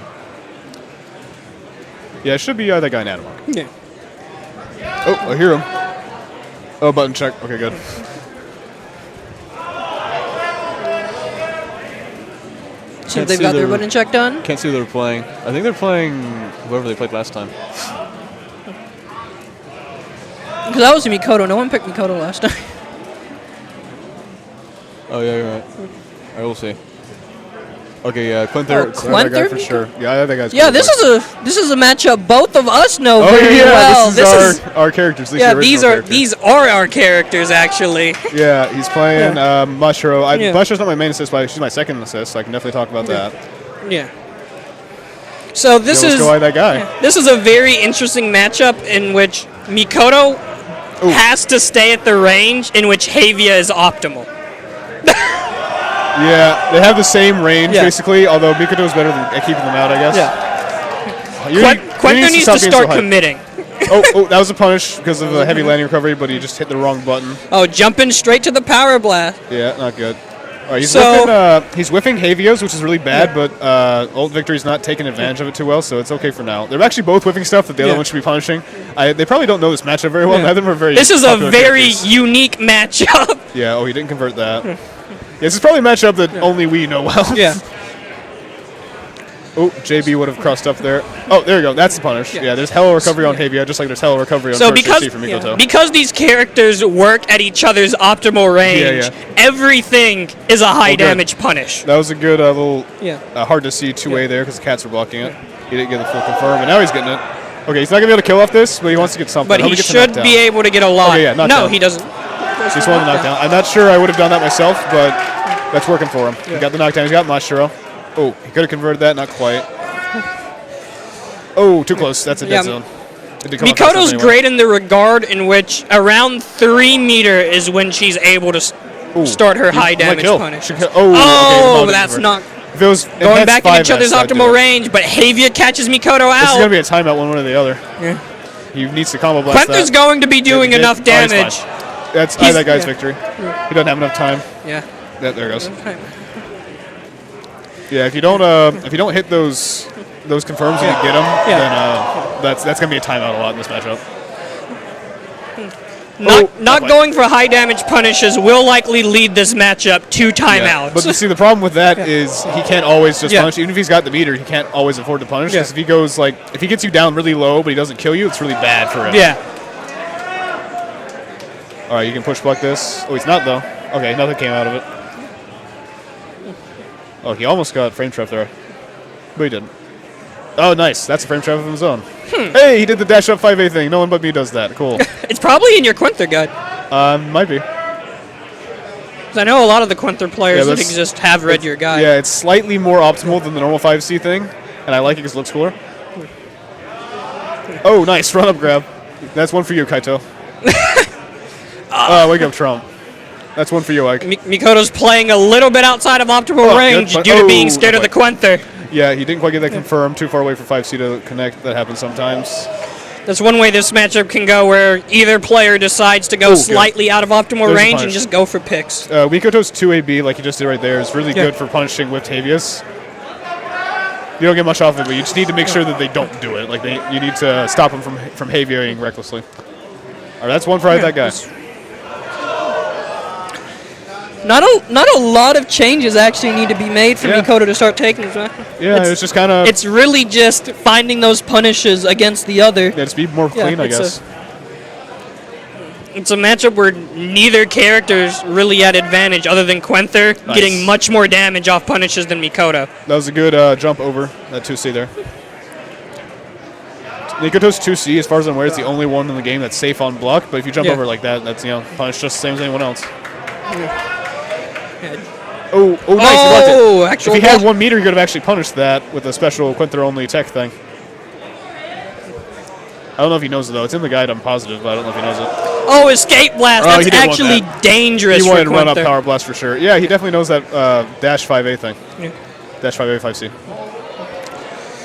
Speaker 2: Yeah, it should be that guy in Animal.
Speaker 1: Yeah.
Speaker 2: Oh, I hear him. Oh, button check. Okay, good.
Speaker 1: So they've got their button check done?
Speaker 2: Can't see who they're playing. I think they're playing whoever they played last time.
Speaker 1: Because that was Mikoto. No one picked Mikoto last time.
Speaker 2: Oh, yeah, you're right. I will see. Okay, yeah, Quinther.
Speaker 1: Quinther?
Speaker 2: That guy for sure. Yeah, that guy's.
Speaker 1: Yeah, this is a matchup both of us know very
Speaker 2: yeah,
Speaker 1: well.
Speaker 2: This is our characters.
Speaker 1: These are our characters actually.
Speaker 2: Yeah, he's playing Mashiro. Mashiro's not my main assist, but she's my second assist, so I can definitely talk about that.
Speaker 1: Yeah. So this
Speaker 2: let's go that guy.
Speaker 1: This is a very interesting matchup in which Mikoto has to stay at the range in which Havia is optimal.
Speaker 2: Yeah, they have the same range, basically, although Mikoto's better than keeping them out, I guess.
Speaker 1: Yeah. Quinther needs to start committing.
Speaker 2: Oh, that was a punish because of a heavy landing recovery, but he just hit the wrong button.
Speaker 1: Oh, jumping straight to the power blast.
Speaker 2: Yeah, not good. All right, he's whiffing Havios, which is really bad, but Ult Victory's not taking advantage of it too well, so it's okay for now. They're actually both whiffing stuff that the other one should be punishing. They probably don't know this matchup very well. Neither of them are very
Speaker 1: This is a very
Speaker 2: characters.
Speaker 1: unique matchup.
Speaker 2: Yeah, he didn't convert that. This is probably a matchup that only we know well.
Speaker 1: Yeah.
Speaker 2: Oh, JB would have crossed up there. Oh, there you go. That's the punish. Yeah, there's hella recovery on Havia, just like there's hella recovery on first AC for Mikoto.
Speaker 1: Because these characters work at each other's optimal range, everything is a high damage punish.
Speaker 2: That was a good little hard to see two-way there because the cats were blocking it. He didn't get the full confirm, and now he's getting it. Okay, he's not going to be able to kill off this, but he wants to get something.
Speaker 1: But he should be able to get a lot.
Speaker 2: Okay,
Speaker 1: no, he doesn't.
Speaker 2: Just wanted the knockdown. I'm not sure I would have done that myself, but that's working for him. He got the knockdown. He's got Mashiro. Oh, he could have converted that. Not quite. Oh, too close. That's a dead zone.
Speaker 1: Mikoto's great in the regard in which around 3 meter is when she's able to start her high damage punish.
Speaker 2: Okay,
Speaker 1: that's not...
Speaker 2: If it was
Speaker 1: going back in each other's optimal range, but Havia catches Mikoto out.
Speaker 2: This is going to be a timeout one or the other. Yeah. He needs to combo blast
Speaker 1: Quinther's going to be doing enough damage.
Speaker 2: That's that guy's victory. He doesn't have enough time.
Speaker 1: Yeah.
Speaker 2: There it goes. Yeah, if you don't hit those confirms and you get them, then that's going to be a timeout a lot in this matchup.
Speaker 1: Not going for high damage punishes will likely lead this matchup to timeouts.
Speaker 2: But see, the problem with that is he can't always just punish. Even if he's got the meter, he can't always afford to punish. Because if he goes if he gets you down really low but he doesn't kill you, it's really bad for him.
Speaker 1: Yeah.
Speaker 2: All right, you can push block this. Oh, he's not though. Okay, nothing came out of it. Oh, he almost got frame trap there, but he didn't. Oh, nice. That's a frame trap of his own. Hey, he did the dash up 5A thing. No one but me does that. Cool.
Speaker 1: It's probably in your Quinther guide.
Speaker 2: Might be.
Speaker 1: Because I know a lot of the Quinther players that exist have read your guide.
Speaker 2: Yeah, it's slightly more optimal than the normal 5C thing, and I like it because it looks cooler. Oh, nice. Run up grab. That's one for you, Kaito. Wake up, Trump. That's one for you, Ike.
Speaker 1: Mikoto's playing a little bit outside of optimal range due to being scared of the Quinther.
Speaker 2: Yeah, he didn't quite get that confirmed. Too far away for 5C to connect. That happens sometimes.
Speaker 1: That's one way this matchup can go, where either player decides to go slightly out of optimal
Speaker 2: There's
Speaker 1: range and just go for picks.
Speaker 2: Mikoto's 2AB, like you just did right there, is really good for punishing with Tavius. You don't get much off of it, but you just need to make sure that they don't do it. Like you need to stop them from Havioing recklessly. All right, that's one for that guy.
Speaker 1: Not a lot of changes actually need to be made for Mikoto to start taking this match.
Speaker 2: Yeah, it's just kind of...
Speaker 1: It's really just finding those punishes against the other.
Speaker 2: Yeah, just be more clean, I guess.
Speaker 1: It's a matchup where neither character's really at advantage other than Quenther getting much more damage off punishes than Mikoto.
Speaker 2: That was a good jump over that 2C there. Mikoto's 2C, as far as I'm aware, is the only one in the game that's safe on block, but if you jump over like that, that's, punished just the same as anyone else. Oh, nice. If he had 1 meter, he could have actually punished that with a special Quenther-only tech thing. I don't know if he knows it, though. It's in the guide, I'm positive, but I don't know if he knows it.
Speaker 1: Oh, Escape Blast. That's actually dangerous.
Speaker 2: He wanted to run up Power Blast for sure. Yeah, he definitely knows that Dash 5A thing. Yeah. Dash 5A, 5C.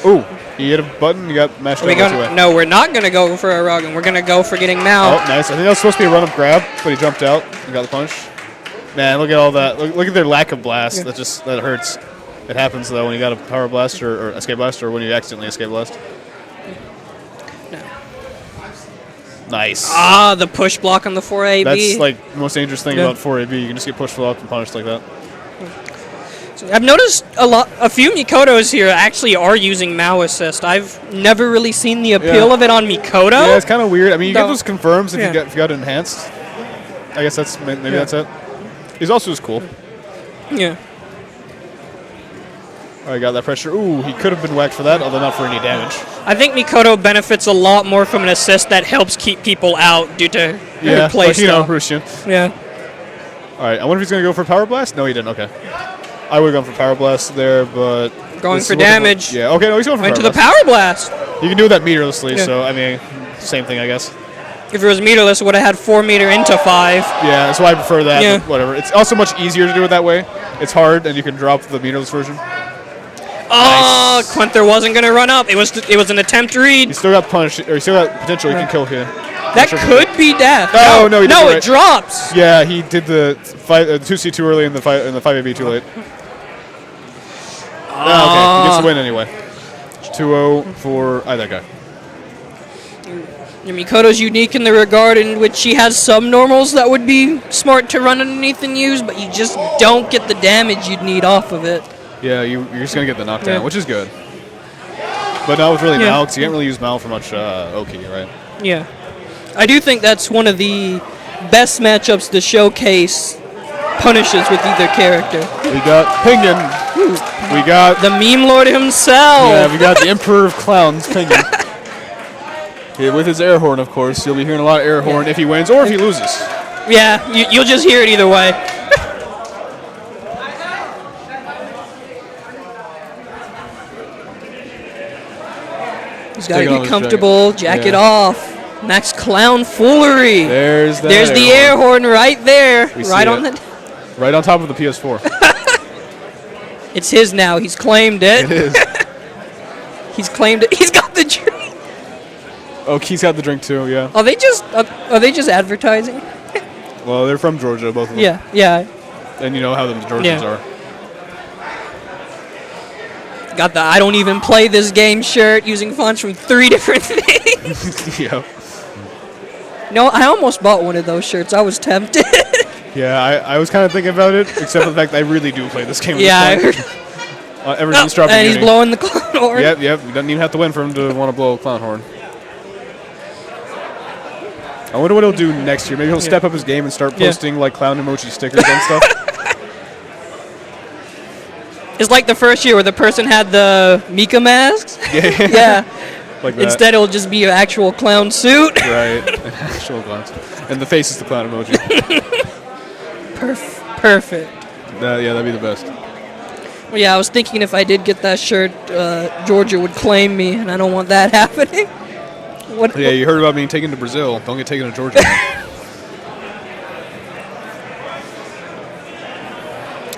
Speaker 2: Oh, he hit a button, you got mashed up.
Speaker 1: No, we're not going to go for a Rogan. We're going to go for getting Mao.
Speaker 2: Oh, nice. I think that was supposed to be a run-up grab, but he jumped out and got the punch. Man, look at all that. Look at their lack of blast. That hurts. It happens, though, when you got a Power Blast or Escape Blast or when you accidentally Escape Blast.
Speaker 1: No.
Speaker 2: Nice.
Speaker 1: The push block on the 4AB.
Speaker 2: That's like the most dangerous thing about 4AB. You can just get pushed blocked and punished like that.
Speaker 1: So I've noticed a few Mikotos here actually are using Mao Assist. I've never really seen the appeal of it on Mikoto.
Speaker 2: Yeah, it's kind of weird. I mean, you get those confirms if you got enhanced. I guess that's maybe that's it. He's also just cool.
Speaker 1: Yeah.
Speaker 2: All right, got that pressure. Ooh, he could have been whacked for that, although not for any damage.
Speaker 1: I think Mikoto benefits a lot more from an assist that helps keep people out due to her play style.
Speaker 2: Rushian.
Speaker 1: Yeah.
Speaker 2: All right, I wonder if he's going to go for Power Blast? No, he didn't. Okay. I would have gone for Power Blast there, but...
Speaker 1: Going for damage.
Speaker 2: Yeah, okay, no, he's going for Power Blast.
Speaker 1: Went to the Power Blast.
Speaker 2: You can do that meterlessly, so, I mean, same thing, I guess.
Speaker 1: If it was meterless, it would have had 4 meter into 5.
Speaker 2: Yeah, that's why I prefer that, but whatever. It's also much easier to do it that way. It's hard, and you can drop the meterless version.
Speaker 1: Oh, nice. Quenther wasn't going to run up. It was an attempt read.
Speaker 2: He still got punished, or he still got potential he can kill here.
Speaker 1: That could be death.
Speaker 2: No, he didn't.
Speaker 1: No, it drops.
Speaker 2: Yeah, he did the 2C too early and the 5AB too late. Okay, he gets the win anyway. 2-0 for that guy.
Speaker 1: Mikoto's unique in the regard in which she has some normals that would be smart to run underneath and use, but you just don't get the damage you'd need off of it.
Speaker 2: Yeah, you're just going to get the knockdown, which is good. But not with really Mal, because you can't really use Mal for much Oki, right?
Speaker 1: Yeah. I do think that's one of the best matchups to showcase punishes with either character.
Speaker 2: We got Pingen. We got...
Speaker 1: the meme lord himself.
Speaker 2: Yeah, we got the Emperor of Clowns, Pingen. Yeah, with his air horn, of course. You'll be hearing a lot of air horn if he wins or if he loses.
Speaker 1: Yeah, you'll just hear it either way. He's got to get comfortable, jacket off. Max Clown Foolery.
Speaker 2: There's
Speaker 1: the air horn right there. Right on
Speaker 2: top of the PS4.
Speaker 1: It's his now. He's claimed it.
Speaker 2: It is.
Speaker 1: He's claimed it. He's got the drink.
Speaker 2: Oh, Key's got the drink too, yeah.
Speaker 1: Are they just advertising?
Speaker 2: Well, they're from Georgia, both of them.
Speaker 1: Yeah.
Speaker 2: And you know how the Georgians are.
Speaker 1: Got the I don't even play this game shirt using fonts from 3 different things.
Speaker 2: Yeah.
Speaker 1: No, I almost bought one of those shirts. I was tempted.
Speaker 2: Yeah, I was kind of thinking about it, except for the fact that I really do play this game.
Speaker 1: Yeah, I heard.
Speaker 2: Ever since dropping
Speaker 1: and he's blowing the clown horn.
Speaker 2: Yep. You don't even have to win for him to want to blow a clown horn. I wonder what he'll do next year. Maybe he'll step up his game and start posting like clown emoji stickers and stuff.
Speaker 1: It's like the first year where the person had the Mika masks. Yeah.
Speaker 2: Like that.
Speaker 1: Instead, it'll just be an actual clown suit.
Speaker 2: Right. An actual clown suit. And the face is the clown emoji.
Speaker 1: Perfect.
Speaker 2: Yeah, that'd be the best.
Speaker 1: Well, yeah, I was thinking if I did get that shirt, Georgia would claim me, and I don't want that happening.
Speaker 2: Yeah, you heard about being taken to Brazil. Don't get taken to Georgia.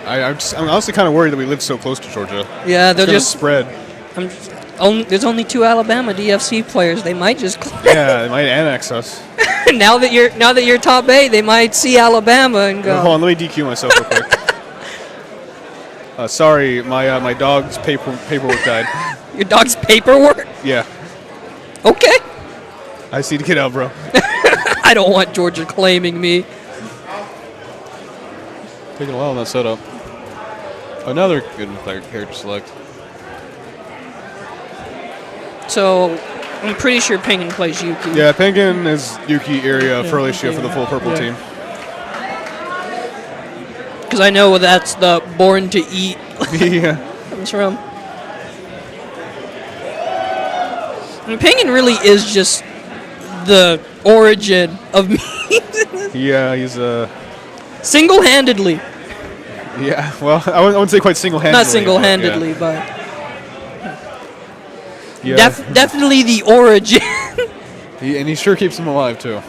Speaker 2: I'm honestly kind of worried that we live so close to Georgia.
Speaker 1: Yeah, they'll
Speaker 2: just spread.
Speaker 1: There's only 2 Alabama DFC players. They might just
Speaker 2: Yeah, they might annex us.
Speaker 1: now that you're top 8, they might see Alabama and go.
Speaker 2: Hold on, let me DQ myself real quick. Sorry, my dog's paperwork died.
Speaker 1: Your dog's paperwork?
Speaker 2: Yeah.
Speaker 1: Okay.
Speaker 2: I see to get out, bro.
Speaker 1: I don't want Georgia claiming me.
Speaker 2: Taking a while on that setup. Another good character select.
Speaker 1: So, I'm pretty sure Penguin plays Yuki.
Speaker 2: Yeah, Penguin is Yuki area Furley-Shia for the full purple team.
Speaker 1: Because I know that's the Born to Eat
Speaker 2: Yeah.
Speaker 1: comes from. I mean, Penguin really is just the origin of me.
Speaker 2: Yeah, he's
Speaker 1: Single-handedly.
Speaker 2: Yeah, well, I wouldn't say quite single-handedly.
Speaker 1: Not single-handedly, but
Speaker 2: Yeah.
Speaker 1: definitely the origin.
Speaker 2: And he sure keeps him alive, too.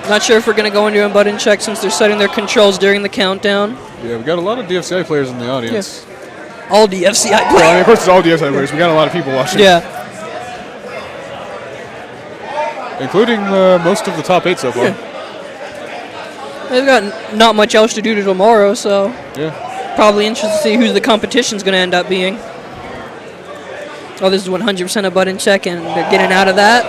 Speaker 1: Not sure if we're going to go into a button check since they're setting their controls during the countdown.
Speaker 2: Yeah, we got a lot of DFCI players in the audience.
Speaker 1: All DFCI
Speaker 2: Well, I
Speaker 1: players.
Speaker 2: mean, of course, it's all DFCI players. We got a lot of people watching.
Speaker 1: Yeah.
Speaker 2: Including most of the top 8 so far.
Speaker 1: Yeah. They've got not much else to do tomorrow, so
Speaker 2: Yeah.
Speaker 1: probably interested to see who the competition's going to end up being. Oh, this is 100% a button check, and they're getting out of that.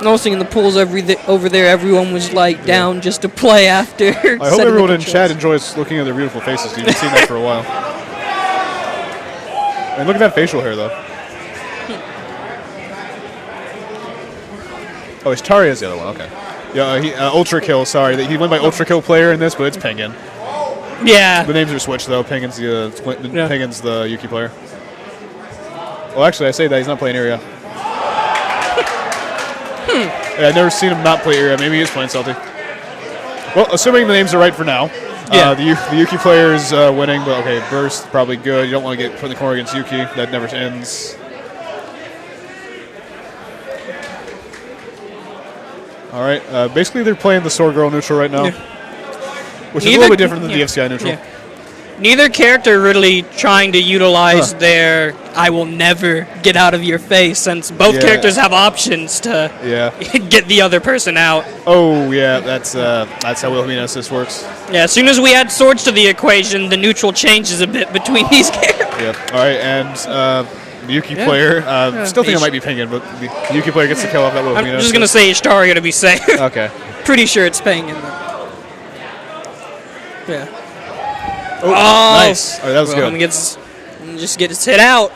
Speaker 1: Noticing in the pools over there, everyone was like down just to play after.
Speaker 2: I hope everyone in chat enjoys looking at their beautiful faces. You've been seeing that for a while. And look at that facial hair, though. Oh, it's Taria's the other one. Okay. Yeah, Ultra Kill. Sorry, he went by Ultra Kill player in this, but it's Penguin.
Speaker 1: Yeah.
Speaker 2: The names are switched though. Penguin's Penguin's the Yuki player. Well, actually, I say that he's not playing area. Yeah, I've never seen him not play area. Maybe he is playing Salty. Well, assuming the names are right for now.
Speaker 1: Yeah.
Speaker 2: The Yuki player is winning, but okay, Burst probably good. You don't want to get put in the corner against Yuki. That never ends. All right. Basically, they're playing the Sword Girl neutral right now, which is a little bit different than the DFCI neutral.
Speaker 1: Yeah. Neither character really trying to utilize their "I will never get out of your face," since both characters have options to get the other person out.
Speaker 2: Oh yeah, that's how Wilhelmina Assist works.
Speaker 1: Yeah, as soon as we add swords to the equation, the neutral changes a bit between these characters.
Speaker 2: Yeah. All right, and the Yuki player, still think it might be Penguin, but the Yuki player gets the kill off that Wilhelmina.
Speaker 1: I'm just gonna say Ishtari to be safe.
Speaker 2: Okay.
Speaker 1: Pretty sure it's Penguin though. Yeah.
Speaker 2: Oh, nice. All right, that was good.
Speaker 1: Just gets hit out.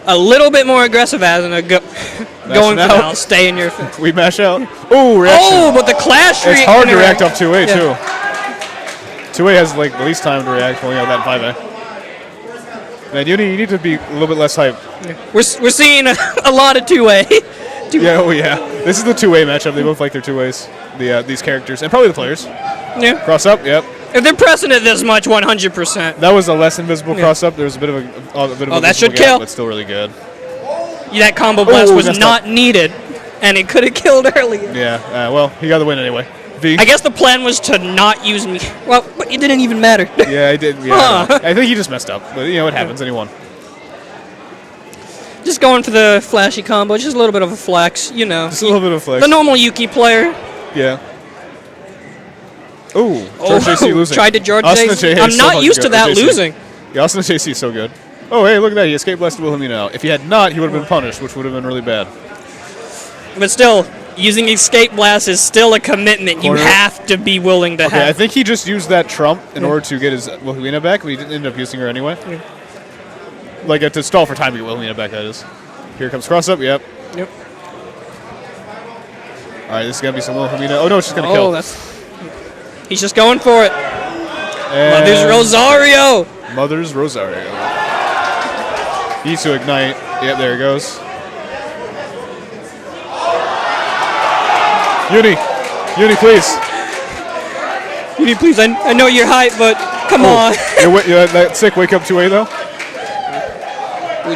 Speaker 1: A little bit more aggressive as in going foul, stay in your face.
Speaker 2: We mash out. Oh, reaction.
Speaker 1: Oh, but the clash
Speaker 2: It's hard to react off 2A, too. 2A has like the least time to react when you have that 5A. Man, you need to be a little bit less hype.
Speaker 1: Yeah. We're seeing a lot of 2A.
Speaker 2: Yeah, oh yeah. This is the 2A matchup. They both like their 2As. These characters. And probably the players.
Speaker 1: Yeah.
Speaker 2: Cross up, yep.
Speaker 1: If they're pressing it this much, 100%.
Speaker 2: That was a less invisible cross up. There was a bit of a
Speaker 1: that should
Speaker 2: gap,
Speaker 1: kill.
Speaker 2: but still really good.
Speaker 1: That combo blast was not needed, and it could have killed earlier.
Speaker 2: Yeah, well, he got the win anyway.
Speaker 1: I guess the plan was to not use me. Well, but it didn't even matter.
Speaker 2: Yeah, it did. Yeah, I think he just messed up, but it happens, and he won.
Speaker 1: Just going for the flashy combo, just a little bit of a flex,
Speaker 2: Just a little bit of flex.
Speaker 1: The normal Yuki player.
Speaker 2: Yeah. Ooh, George JC losing.
Speaker 1: Tried to George JC. I'm not used to that losing.
Speaker 2: Yeah, Austin JC is so good. Oh, hey, look at that. He escape blasted Wilhelmina now. If he had not, he would have been punished, which would have been really bad.
Speaker 1: But still, using escape blast is still a commitment you have to be willing to have.
Speaker 2: I think he just used that trump in order to get his Wilhelmina back, but he didn't end up using her anyway. Yeah. Like to stall for time to get Wilhelmina back, that is. Here comes cross up, yep.
Speaker 1: Yep.
Speaker 2: All right, this is going to be some Wilhelmina. Oh, no, it's just going to kill.
Speaker 1: He's just going for it.
Speaker 2: And
Speaker 1: Mother's Rosario.
Speaker 2: Mother's Rosario. Needs to ignite. Yep, there it goes. Uni, please.
Speaker 1: Uni, please. I know you're hype, but come on.
Speaker 2: That sick wake up 2A, though.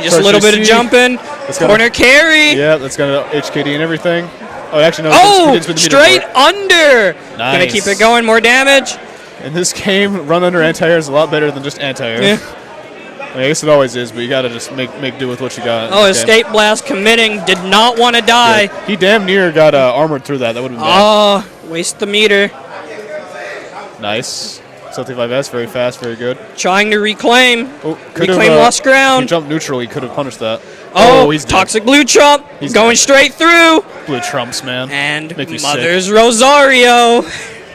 Speaker 1: Just a little bit of jumping. Corner carry.
Speaker 2: Yeah, that's going to HKD and everything. Oh, actually, no.
Speaker 1: Oh, straight under.
Speaker 2: Nice.
Speaker 1: Gonna keep it going. More damage.
Speaker 2: In this game, run under anti-air is a lot better than just anti-air.
Speaker 1: Yeah.
Speaker 2: I mean, I guess it always is, but you gotta just make do with what you got.
Speaker 1: Oh, Escape Blast committing, did not want to die.
Speaker 2: Yeah. He damn near got armored through that. That would have been bad.
Speaker 1: Oh, waste the meter.
Speaker 2: Nice. 75S, very fast, very good.
Speaker 1: Trying to reclaim.
Speaker 2: Oh,
Speaker 1: Reclaim lost ground.
Speaker 2: He jumped neutral, he could have punished that.
Speaker 1: Oh,
Speaker 2: he's dead.
Speaker 1: Toxic Blue Trump.
Speaker 2: He's
Speaker 1: going
Speaker 2: dead.
Speaker 1: straight through.
Speaker 2: Blue Trumps, man.
Speaker 1: And
Speaker 2: Make me
Speaker 1: Mother's
Speaker 2: sick.
Speaker 1: Rosario.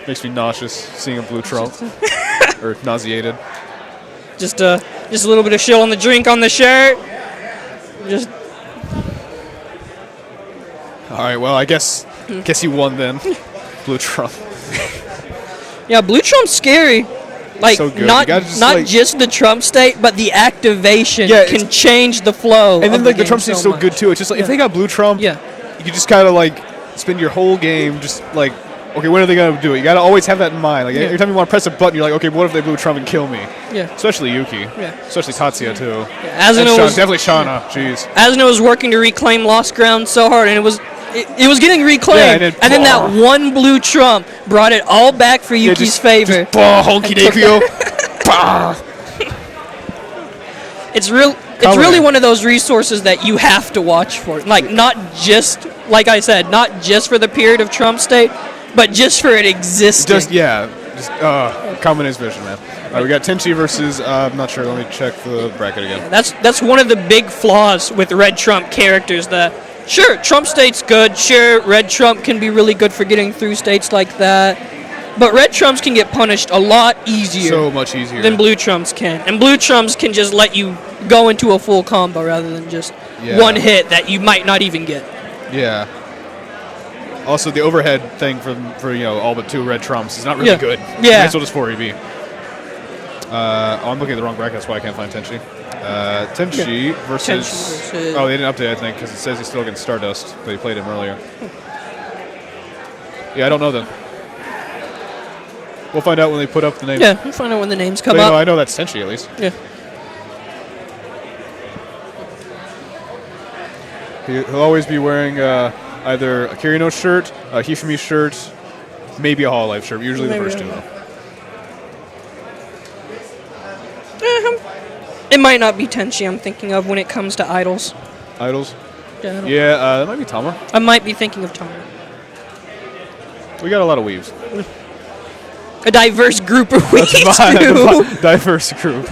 Speaker 2: Makes me nauseous seeing a blue Trump. Or nauseated.
Speaker 1: Just a little bit of shill on the drink on the shirt. Just
Speaker 2: All right, well, I guess he won then. Blue Trump.
Speaker 1: yeah, Blue Trump's scary. Like
Speaker 2: So good.
Speaker 1: not
Speaker 2: You gotta just,
Speaker 1: not
Speaker 2: like-
Speaker 1: just the Trump state, but the activation
Speaker 2: Yeah,
Speaker 1: can change the flow.
Speaker 2: And then
Speaker 1: of
Speaker 2: like the
Speaker 1: game
Speaker 2: Trump state's so
Speaker 1: much.
Speaker 2: good too. It's just like if they got blue Trump,
Speaker 1: Yeah.
Speaker 2: you just kind of like spend your whole game just like, okay, when are they gonna do it? You gotta always have that in mind. Like
Speaker 1: Yeah.
Speaker 2: every time you want to press a button, you're like, okay, what if they blue Trump and kill me?
Speaker 1: Yeah.
Speaker 2: Especially Yuki.
Speaker 1: Yeah.
Speaker 2: Especially Tatsuya too.
Speaker 1: Asuna
Speaker 2: And
Speaker 1: was
Speaker 2: definitely Shauna. Jeez.
Speaker 1: Asuna was working to reclaim lost ground so hard, and it was getting reclaimed.
Speaker 2: Yeah,
Speaker 1: and then that one blue Trump brought it all back for Yuki's favor.
Speaker 2: Honky
Speaker 1: And took
Speaker 2: Dekyo. Bah.
Speaker 1: It's really one of those resources that you have to watch for. Like not just like I said, not just for the period of Trump state, but just for it existing.
Speaker 2: Combination vision, man. All right, we got Tenchi versus. I'm not sure. Let me check the bracket again.
Speaker 1: That's one of the big flaws with Red Trump characters. That sure, Trump state's good. Sure, Red Trump can be really good for getting through states like that. But Red Trumps can get punished a lot easier.
Speaker 2: So much easier
Speaker 1: than Blue Trumps can. And Blue Trumps can just let you go into a full combo rather than just
Speaker 2: Yeah.
Speaker 1: one hit that you might not even get.
Speaker 2: Yeah. Also, the overhead thing for all but two red Trumps is not really good.
Speaker 1: Yeah.
Speaker 2: Might as well just 4EB. I'm looking at the wrong bracket. That's why I can't find Tenchi. Tenchi versus.
Speaker 1: Tenchi versus-
Speaker 2: Oh, they didn't update, I think, because it says he's still against Stardust, but he played him earlier. Yeah, I don't know then. We'll find out when they put up the names.
Speaker 1: Yeah, we'll find out when the names come
Speaker 2: But,
Speaker 1: up.
Speaker 2: I know that's Tenchi at least.
Speaker 1: Yeah.
Speaker 2: He'll always be wearing either a Kirino shirt, a Hifumi shirt, maybe a Hololive shirt. Usually
Speaker 1: Maybe
Speaker 2: the first
Speaker 1: a-
Speaker 2: two, though.
Speaker 1: It might not be Tenchi I'm thinking of when it comes to idols.
Speaker 2: Idols.
Speaker 1: Yeah, I don't-
Speaker 2: Yeah, that might be Tama.
Speaker 1: I might be thinking of Tom.
Speaker 2: We got a lot of weaves.
Speaker 1: A diverse group of weaves,
Speaker 2: That's
Speaker 1: too.
Speaker 2: a diverse group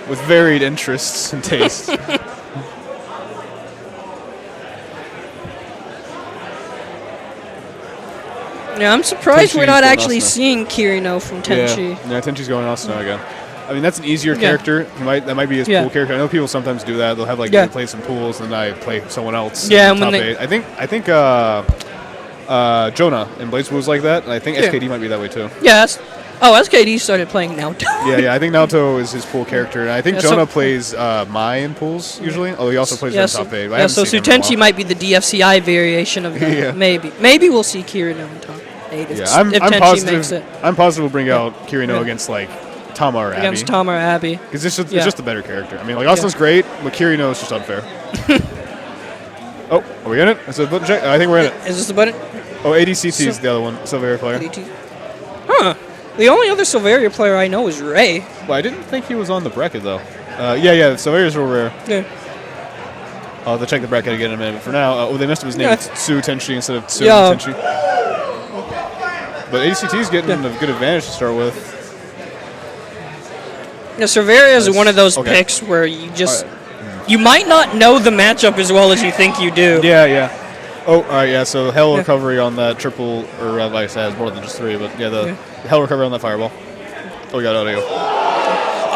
Speaker 2: with varied interests and tastes.
Speaker 1: Yeah, I'm surprised we're
Speaker 2: Tenchi's
Speaker 1: not
Speaker 2: going
Speaker 1: actually
Speaker 2: Asuna.
Speaker 1: seeing Kirino from Tenchi.
Speaker 2: Yeah, Tenchi's going Asuna again. I mean, that's an easier
Speaker 1: Yeah.
Speaker 2: character. That might be his
Speaker 1: Yeah.
Speaker 2: pool character. I know people sometimes do that. They'll have
Speaker 1: Yeah.
Speaker 2: they play some pools, and then I play someone else.
Speaker 1: Yeah,
Speaker 2: in
Speaker 1: and when
Speaker 2: top
Speaker 1: they-
Speaker 2: eight. I think Jonah in Blaze was like that, and I think
Speaker 1: Yeah.
Speaker 2: SKD might be that way too.
Speaker 1: Yeah, SKD started playing Naoto.
Speaker 2: Yeah, I think Naoto is his pool character, and I think
Speaker 1: Yeah, so-
Speaker 2: Jonah plays Mai in pools usually. Although he also plays in top 8. I
Speaker 1: yeah,
Speaker 2: haven't
Speaker 1: so
Speaker 2: seen him in a
Speaker 1: Sutenchi
Speaker 2: while.
Speaker 1: might be the DFCI variation of that.
Speaker 2: Yeah.
Speaker 1: Maybe we'll see Kirino in top 8 if,
Speaker 2: Yeah, I'm
Speaker 1: Tenchi
Speaker 2: positive.
Speaker 1: makes it
Speaker 2: I'm positive we'll bring out Kirino
Speaker 1: Yeah.
Speaker 2: against like Tama or Abby.
Speaker 1: against Tom or Abby.
Speaker 2: Because it's
Speaker 1: Yeah.
Speaker 2: just a better character. I mean, like Asuna's great, but Kirino is just unfair. Oh, are we in it? Is it a button check? I think we're in it.
Speaker 1: Is this the button?
Speaker 2: Oh, ADCT is the other one. Silveria player.
Speaker 1: Huh. The only other Silveria player I know is Ray.
Speaker 2: Well, I didn't think he was on the bracket though. Yeah, Silveria's real rare.
Speaker 1: Yeah.
Speaker 2: I'll have to check the bracket again in a minute. But for now, they messed up his name.
Speaker 1: Yeah.
Speaker 2: It's Tsu Tenchi instead of Tsu
Speaker 1: Yeah.
Speaker 2: Tenchi. But ADCT's getting a good advantage to start with.
Speaker 1: Yeah, Silveria is
Speaker 2: Nice.
Speaker 1: one of those
Speaker 2: Okay.
Speaker 1: picks where you just you might not know the matchup as well as you think you do.
Speaker 2: Yeah. Oh, all right, yeah. So hell
Speaker 1: Yeah.
Speaker 2: recovery on that triple, or I guess it has more than just 3, but yeah, the hell recovery on that fireball. Oh, we got audio.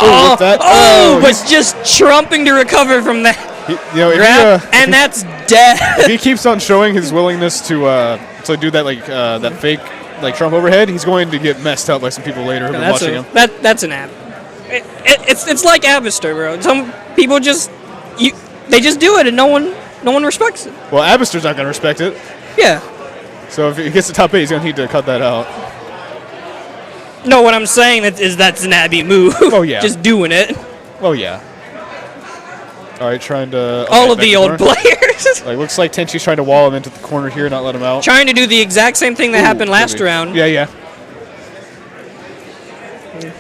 Speaker 1: Oh,
Speaker 2: with that.
Speaker 1: but
Speaker 2: he's-
Speaker 1: just trumping to recover from that
Speaker 2: if
Speaker 1: grab, and that's death.
Speaker 2: if he keeps on showing his willingness to do that that fake Trump overhead, he's going to get messed up by some people later who've been watching him.
Speaker 1: That's an ab. It's like Abister, bro. Some people they just do it and no one respects it.
Speaker 2: Well, Abister's not going to respect it,
Speaker 1: Yeah.
Speaker 2: so if he gets to top 8, he's going to need to cut that out.
Speaker 1: No, what I'm saying is that's an Abby move.
Speaker 2: Oh, yeah.
Speaker 1: Just doing it.
Speaker 2: Oh yeah. All right, trying to
Speaker 1: All of
Speaker 2: back
Speaker 1: the
Speaker 2: to
Speaker 1: old
Speaker 2: corner.
Speaker 1: players.
Speaker 2: Looks like Tenchi's trying to wall him into the corner here, not let him out.
Speaker 1: Trying to do the exact same thing that happened last
Speaker 2: Maybe.
Speaker 1: round.
Speaker 2: Yeah.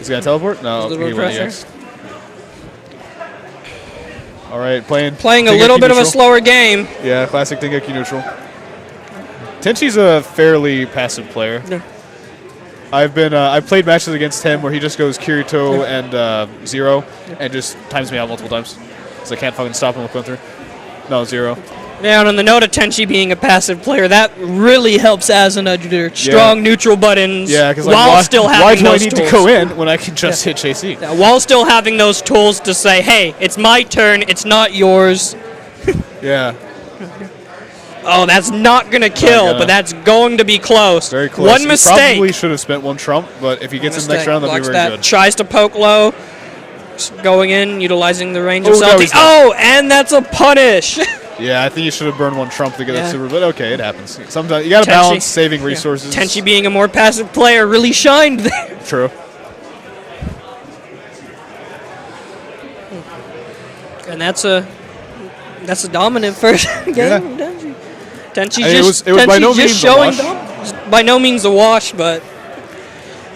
Speaker 2: Is he gonna teleport? No,
Speaker 1: A little
Speaker 2: he went
Speaker 1: pressure.
Speaker 2: EX. All right, playing
Speaker 1: Playing a
Speaker 2: Dengeki
Speaker 1: little bit of a
Speaker 2: neutral.
Speaker 1: slower game.
Speaker 2: Yeah, classic Dengeki neutral. Tenchi's a fairly passive player.
Speaker 1: Yeah.
Speaker 2: I've played matches against him where he just goes Kirito and 0 and just times me out multiple times. So I can't fucking stop him with counter. No, 0.
Speaker 1: Yeah, and on the note of Tenchi being a passive player, that really helps Asuna do their strong neutral buttons
Speaker 2: Yeah, because
Speaker 1: while still having
Speaker 2: why do I
Speaker 1: those
Speaker 2: need
Speaker 1: tools.
Speaker 2: to go in when I can just hit JC?
Speaker 1: Yeah, while still having those tools to say, hey, it's my turn, it's not yours.
Speaker 2: Yeah,
Speaker 1: Oh, that's not going to kill,
Speaker 2: gonna.
Speaker 1: but that's going to be close.
Speaker 2: very close.
Speaker 1: One
Speaker 2: He
Speaker 1: mistake.
Speaker 2: probably should have spent 1 trump, but if he gets in the next round, that'll be
Speaker 1: Blocks
Speaker 2: very
Speaker 1: that,
Speaker 2: good.
Speaker 1: tries to poke low, going in, utilizing the range of
Speaker 2: Oh, no,
Speaker 1: salty.
Speaker 2: he's not.
Speaker 1: Oh, and that's a punish.
Speaker 2: Yeah, I think you should have burned 1 trump to get
Speaker 1: Yeah.
Speaker 2: that super, but okay, it happens. Sometimes you got to
Speaker 1: Tenchi.
Speaker 2: balance saving resources.
Speaker 1: Tenchi being a more passive player really shined there.
Speaker 2: True.
Speaker 1: And that's a dominant first game.
Speaker 2: Yeah.
Speaker 1: from Tenchi. Tenchi's
Speaker 2: I mean,
Speaker 1: just,
Speaker 2: it was by
Speaker 1: Tenchi's
Speaker 2: no
Speaker 1: just
Speaker 2: means a
Speaker 1: showing
Speaker 2: wash.
Speaker 1: by no means a wash, but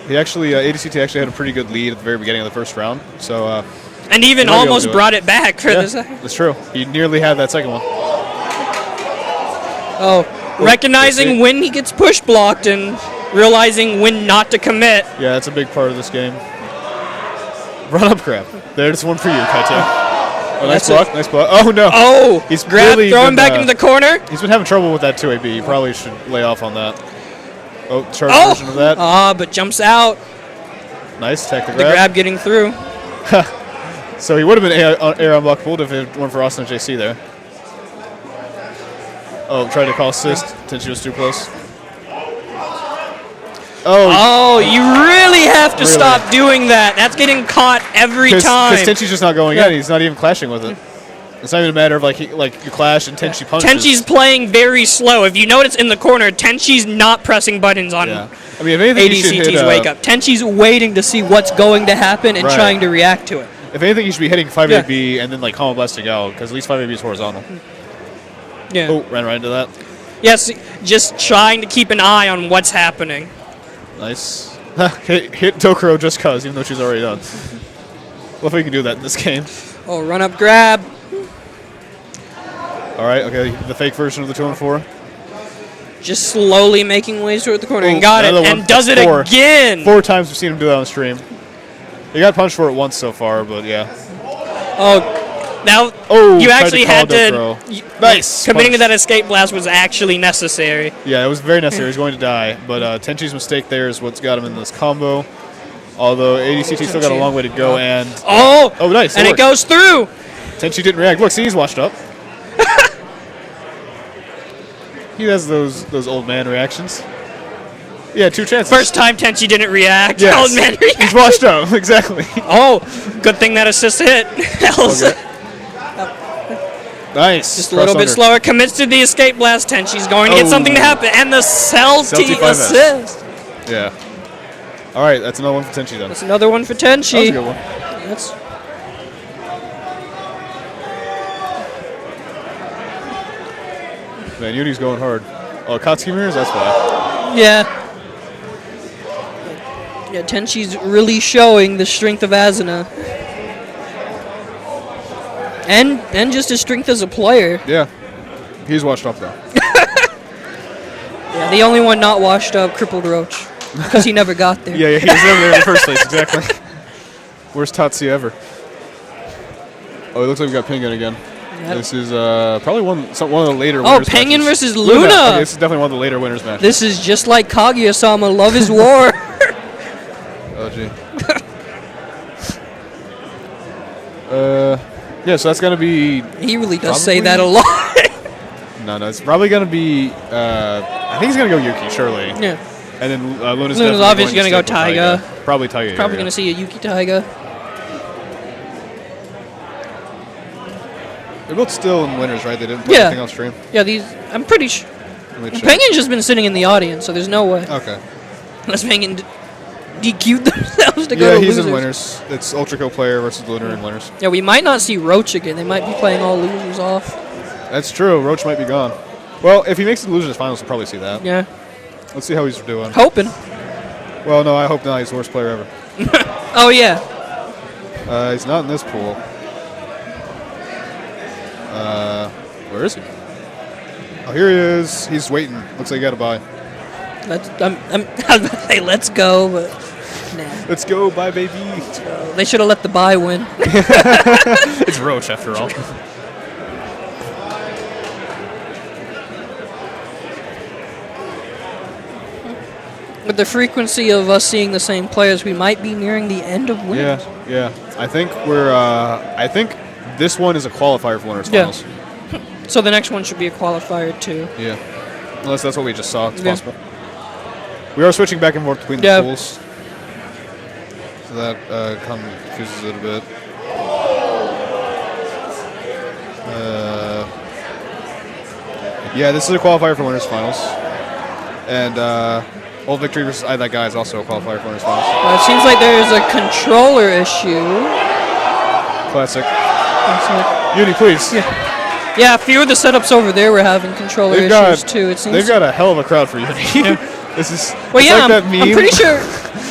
Speaker 2: He actually, ADCT actually had a pretty good lead at the very beginning of the first round. So,
Speaker 1: and even
Speaker 2: He might be able to
Speaker 1: almost
Speaker 2: do it.
Speaker 1: brought it back for
Speaker 2: yeah,
Speaker 1: the second.
Speaker 2: that's true. He nearly had that second one.
Speaker 1: Oh, recognizing
Speaker 2: see.
Speaker 1: when he gets push blocked and realizing when not to commit.
Speaker 2: Yeah, that's a big part of this game. Run up grab. There's one for you, Kaito. Oh, nice
Speaker 1: That's
Speaker 2: block, nice block. Oh, no.
Speaker 1: Oh,
Speaker 2: He's
Speaker 1: grab,
Speaker 2: really
Speaker 1: throw him
Speaker 2: been,
Speaker 1: back into the corner.
Speaker 2: He's been having trouble with that 2AB. You probably should lay off on that. Oh, charge
Speaker 1: Oh,
Speaker 2: version of that.
Speaker 1: but jumps out.
Speaker 2: Nice, tech the
Speaker 1: The
Speaker 2: grab.
Speaker 1: grab getting through.
Speaker 2: So he would have been air unblockable if it weren't for Austin and JC there. Oh, tried to call assist. Tenchi was too close.
Speaker 1: Oh, you really have to
Speaker 2: Really.
Speaker 1: stop doing that. That's getting caught every time.
Speaker 2: Because Tenchi's just not going
Speaker 1: Yeah.
Speaker 2: in. He's not even clashing with it. It's not even a matter of like you clash and Tenchi punches.
Speaker 1: Tenchi's playing very slow. If you notice in the corner, Tenchi's not pressing buttons on
Speaker 2: Yeah. I mean, if anything, he should
Speaker 1: ADCT's
Speaker 2: hit,
Speaker 1: wake up. Tenchi's waiting to see what's going to happen and
Speaker 2: Right.
Speaker 1: trying to react to it.
Speaker 2: If anything, he should be hitting 5AB and then like combo blasting out because at least 5AB is horizontal.
Speaker 1: Yeah.
Speaker 2: Oh, ran right into that.
Speaker 1: Yes, just trying to keep an eye on what's happening.
Speaker 2: Nice. hit Tokuro just cause, even though she's already done. Well, if we can do that in this game.
Speaker 1: Oh, run up grab.
Speaker 2: All right, okay, the fake version of the 2-4.
Speaker 1: Just slowly making ways toward the corner.
Speaker 2: Oh,
Speaker 1: And got it.
Speaker 2: another one.
Speaker 1: And does it
Speaker 2: Four.
Speaker 1: again.
Speaker 2: 4 times we've seen him do that on stream. He got punched for it once so far, but yeah.
Speaker 1: Oh, now
Speaker 2: Oh,
Speaker 1: you
Speaker 2: tried
Speaker 1: actually
Speaker 2: call
Speaker 1: had to.
Speaker 2: Dokuro. Nice.
Speaker 1: Committing to
Speaker 2: punch.
Speaker 1: that escape blast was actually necessary.
Speaker 2: Yeah, it was very necessary. He's going to die, but Tenchi's mistake there is what's got him in this combo. Although ADCT still got a long way to go, and
Speaker 1: Oh,
Speaker 2: nice,
Speaker 1: and it
Speaker 2: worked.
Speaker 1: goes through.
Speaker 2: Tenchi didn't react. Look, see, he's washed up. He has those old man reactions. Yeah, 2 chances.
Speaker 1: First time Tenchi didn't react.
Speaker 2: Yes.
Speaker 1: Old man
Speaker 2: He's
Speaker 1: react.
Speaker 2: washed up. Exactly.
Speaker 1: Oh, good thing that assist hit. Else,
Speaker 2: Okay. Nice.
Speaker 1: just a little bit
Speaker 2: Cross
Speaker 1: slower. Commits to the escape blast. Tenchi's going to get
Speaker 2: Oh.
Speaker 1: something to happen. And the Celti
Speaker 2: 5S.
Speaker 1: assist.
Speaker 2: under. Yeah. All right, that's another one for Tenchi then.
Speaker 1: That's another one for
Speaker 2: That was a
Speaker 1: Tenchi.
Speaker 2: good one.
Speaker 1: That's
Speaker 2: Man, Uni's going hard. Oh, Katsuki mirrors? That's why.
Speaker 1: Yeah. Yeah, Tenchi's really showing the strength of Asuna. And just his strength as a player.
Speaker 2: Yeah. He's washed up though.
Speaker 1: Yeah, the only one not washed up, Crippled Roach. Because he never got there.
Speaker 2: Yeah, he was never there in the first place, exactly. Worst Tatsu ever. Oh, it looks like we got Penguin again.
Speaker 1: Yep.
Speaker 2: This is probably one of the later
Speaker 1: Oh,
Speaker 2: winners
Speaker 1: Penguin
Speaker 2: matches.
Speaker 1: versus Luna.
Speaker 2: Okay, this is definitely one of the later winners matches.
Speaker 1: This is just like Kaguya-sama, Love is War.
Speaker 2: Oh, gee. Yeah, so that's going to be...
Speaker 1: He really does say
Speaker 2: Probably.
Speaker 1: that a lot.
Speaker 2: No, it's probably going to be... I think he's going to go Yuki, surely.
Speaker 1: Yeah.
Speaker 2: And then Luna's
Speaker 1: Luna's
Speaker 2: definitely
Speaker 1: obviously
Speaker 2: going
Speaker 1: gonna
Speaker 2: to
Speaker 1: go
Speaker 2: stick with
Speaker 1: Taiga.
Speaker 2: Probably Taiga.
Speaker 1: Probably
Speaker 2: yeah.
Speaker 1: going to see a Yuki Taiga.
Speaker 2: They're both still in winners, right? They didn't play
Speaker 1: Yeah.
Speaker 2: anything on stream.
Speaker 1: Yeah, I'm pretty sure.
Speaker 2: Let me check.
Speaker 1: Penguin's just been sitting in the audience, so there's no way.
Speaker 2: Okay.
Speaker 1: Unless Penguin DQ'd themselves to go
Speaker 2: Yeah,
Speaker 1: to
Speaker 2: he's
Speaker 1: losers.
Speaker 2: in winners. It's Ultra Co player versus Lunar in winners.
Speaker 1: Yeah, we might not see Roach again. They might be playing all losers off.
Speaker 2: That's true. Roach might be gone. Well, if he makes it to the losers finals, we'll probably see that.
Speaker 1: Yeah.
Speaker 2: Let's see how he's doing.
Speaker 1: Hoping.
Speaker 2: Well, no, I hope not. He's the worst player ever.
Speaker 1: Oh, yeah.
Speaker 2: He's not in this pool. Where is he? Oh, here he is. He's waiting. Looks like he got a bye.
Speaker 1: I was about to say let's go, but nah.
Speaker 2: Let's go, bye, baby.
Speaker 1: They should have let the bye win.
Speaker 2: It's Roach, after all.
Speaker 1: With the frequency of us seeing the same players, we might be nearing the end of wins.
Speaker 2: Yeah. I think we're. I think this one is a qualifier for winners finals.
Speaker 1: So the next one should be a qualifier too.
Speaker 2: Yeah. Unless that's what we just saw. It's possible. We are switching back and forth between the pools. So that confuses it a bit. Yeah, this is a qualifier for winners finals. And Old Victory versus I That Guy is also a qualifier for winners finals.
Speaker 1: It seems like there is a controller issue.
Speaker 2: Classic. Uni, please.
Speaker 1: Yeah, a few of the setups over there were having controller issues too. It seems
Speaker 2: they've got a hell of a crowd for Uni. This is
Speaker 1: well, yeah,
Speaker 2: like that meme
Speaker 1: I'm pretty sure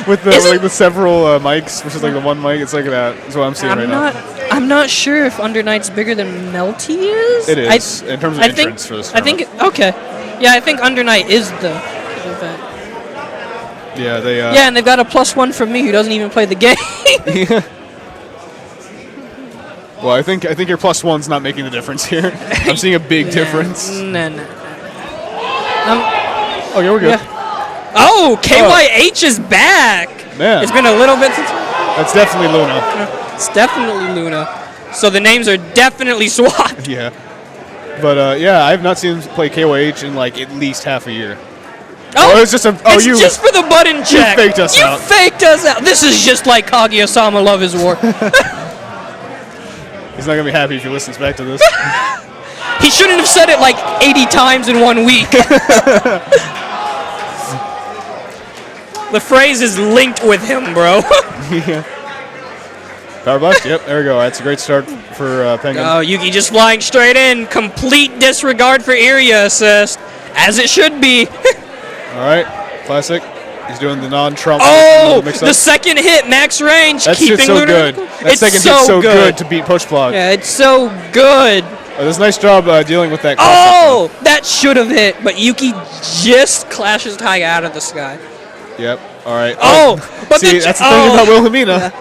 Speaker 2: with the several mics versus like the one mic. It's like that. That's what I'm seeing right now.
Speaker 1: I'm not sure if Under Night's bigger than Melty is.
Speaker 2: It is in terms of entrance for this.
Speaker 1: I think okay. Yeah, I think Under Night is the event.
Speaker 2: Yeah, they.
Speaker 1: Yeah, and they've got a +1 from me who doesn't even play the game.
Speaker 2: Well, I think your +1's not making the difference here. I'm seeing a big difference.
Speaker 1: No.
Speaker 2: Okay, we're good.
Speaker 1: Yeah. Oh, KYH is back.
Speaker 2: Man.
Speaker 1: It's been a little bit since.
Speaker 2: That's definitely Luna.
Speaker 1: It's definitely Luna. So the names are definitely swapped.
Speaker 2: Yeah. But yeah, I have not seen him play KYH in like at least half a year.
Speaker 1: Oh,
Speaker 2: it's just
Speaker 1: it's just for the button check.
Speaker 2: You faked us out.
Speaker 1: You faked us out. This is just like Kaguya-sama Love is War.
Speaker 2: He's not gonna be happy if he listens back to this.
Speaker 1: He shouldn't have said it like 80 times in 1 week. The phrase is linked with him, bro.
Speaker 2: Yeah. Power Blast, yep, there we go. That's a great start for Penguin.
Speaker 1: Oh, Yuki just flying straight in. Complete disregard for area assist, as it should be.
Speaker 2: All right, classic. He's doing the non-Trump.
Speaker 1: Oh, the second hit, max range.
Speaker 2: That's
Speaker 1: keeping
Speaker 2: so
Speaker 1: Luna.
Speaker 2: good. That second hit's so good to beat push block.
Speaker 1: Yeah, it's so good.
Speaker 2: Oh, that's a nice job dealing with that.
Speaker 1: Oh, that should have hit, but Yuki just clashes Taiga out of the sky.
Speaker 2: Yep. All right.
Speaker 1: Oh, but
Speaker 2: see, that's the thing about Wilhelmina.
Speaker 1: Yeah.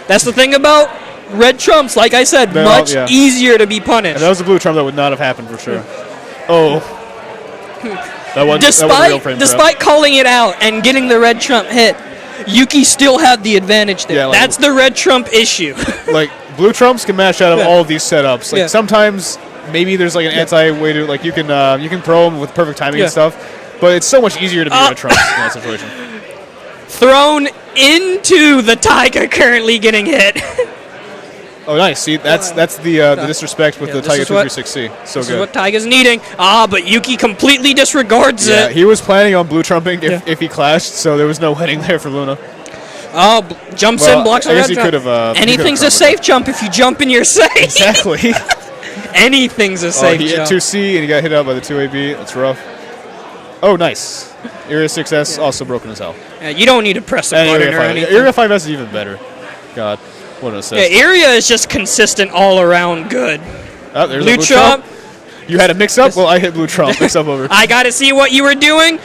Speaker 1: That's the thing about red trumps. Like I said, much easier to be punished.
Speaker 2: And that was a blue trump that would not have happened for sure. Oh. That wasn't a real frame
Speaker 1: despite calling it out and getting the red trump hit, Yuki still had the advantage there. Yeah, like, that's the red trump issue.
Speaker 2: Like, blue trumps can mash out of all of these setups. Like sometimes maybe there's like an anti-way to like you can throw them with perfect timing and stuff, but it's so much easier to be red trumps in that situation.
Speaker 1: Thrown into the Taiga currently getting hit.
Speaker 2: Oh, nice. See, that's the disrespect with the Taiga 236C. So
Speaker 1: this
Speaker 2: good.
Speaker 1: Is what Taiga's needing. But Yuki completely disregards it.
Speaker 2: Yeah, he was planning on blue trumping if he clashed, so there was no heading there for Luna.
Speaker 1: Oh, jumps in, blocks.
Speaker 2: I guess he could have.
Speaker 1: Anything's a safe jump if you jump in your safe.
Speaker 2: Exactly.
Speaker 1: Anything's a safe jump.
Speaker 2: He hit 2C and he got hit up by the 2AB. That's rough. Oh, nice. Area 6S also broken as hell.
Speaker 1: Yeah, you don't need to press a button or anything.
Speaker 2: Area 5S is even better. God, what an assist.
Speaker 1: Yeah, Area is just consistent all around good.
Speaker 2: Oh, there's
Speaker 1: blue trump.
Speaker 2: You had a mix up? Well, I hit blue trump. Mix up over.
Speaker 1: I got to see what you were doing.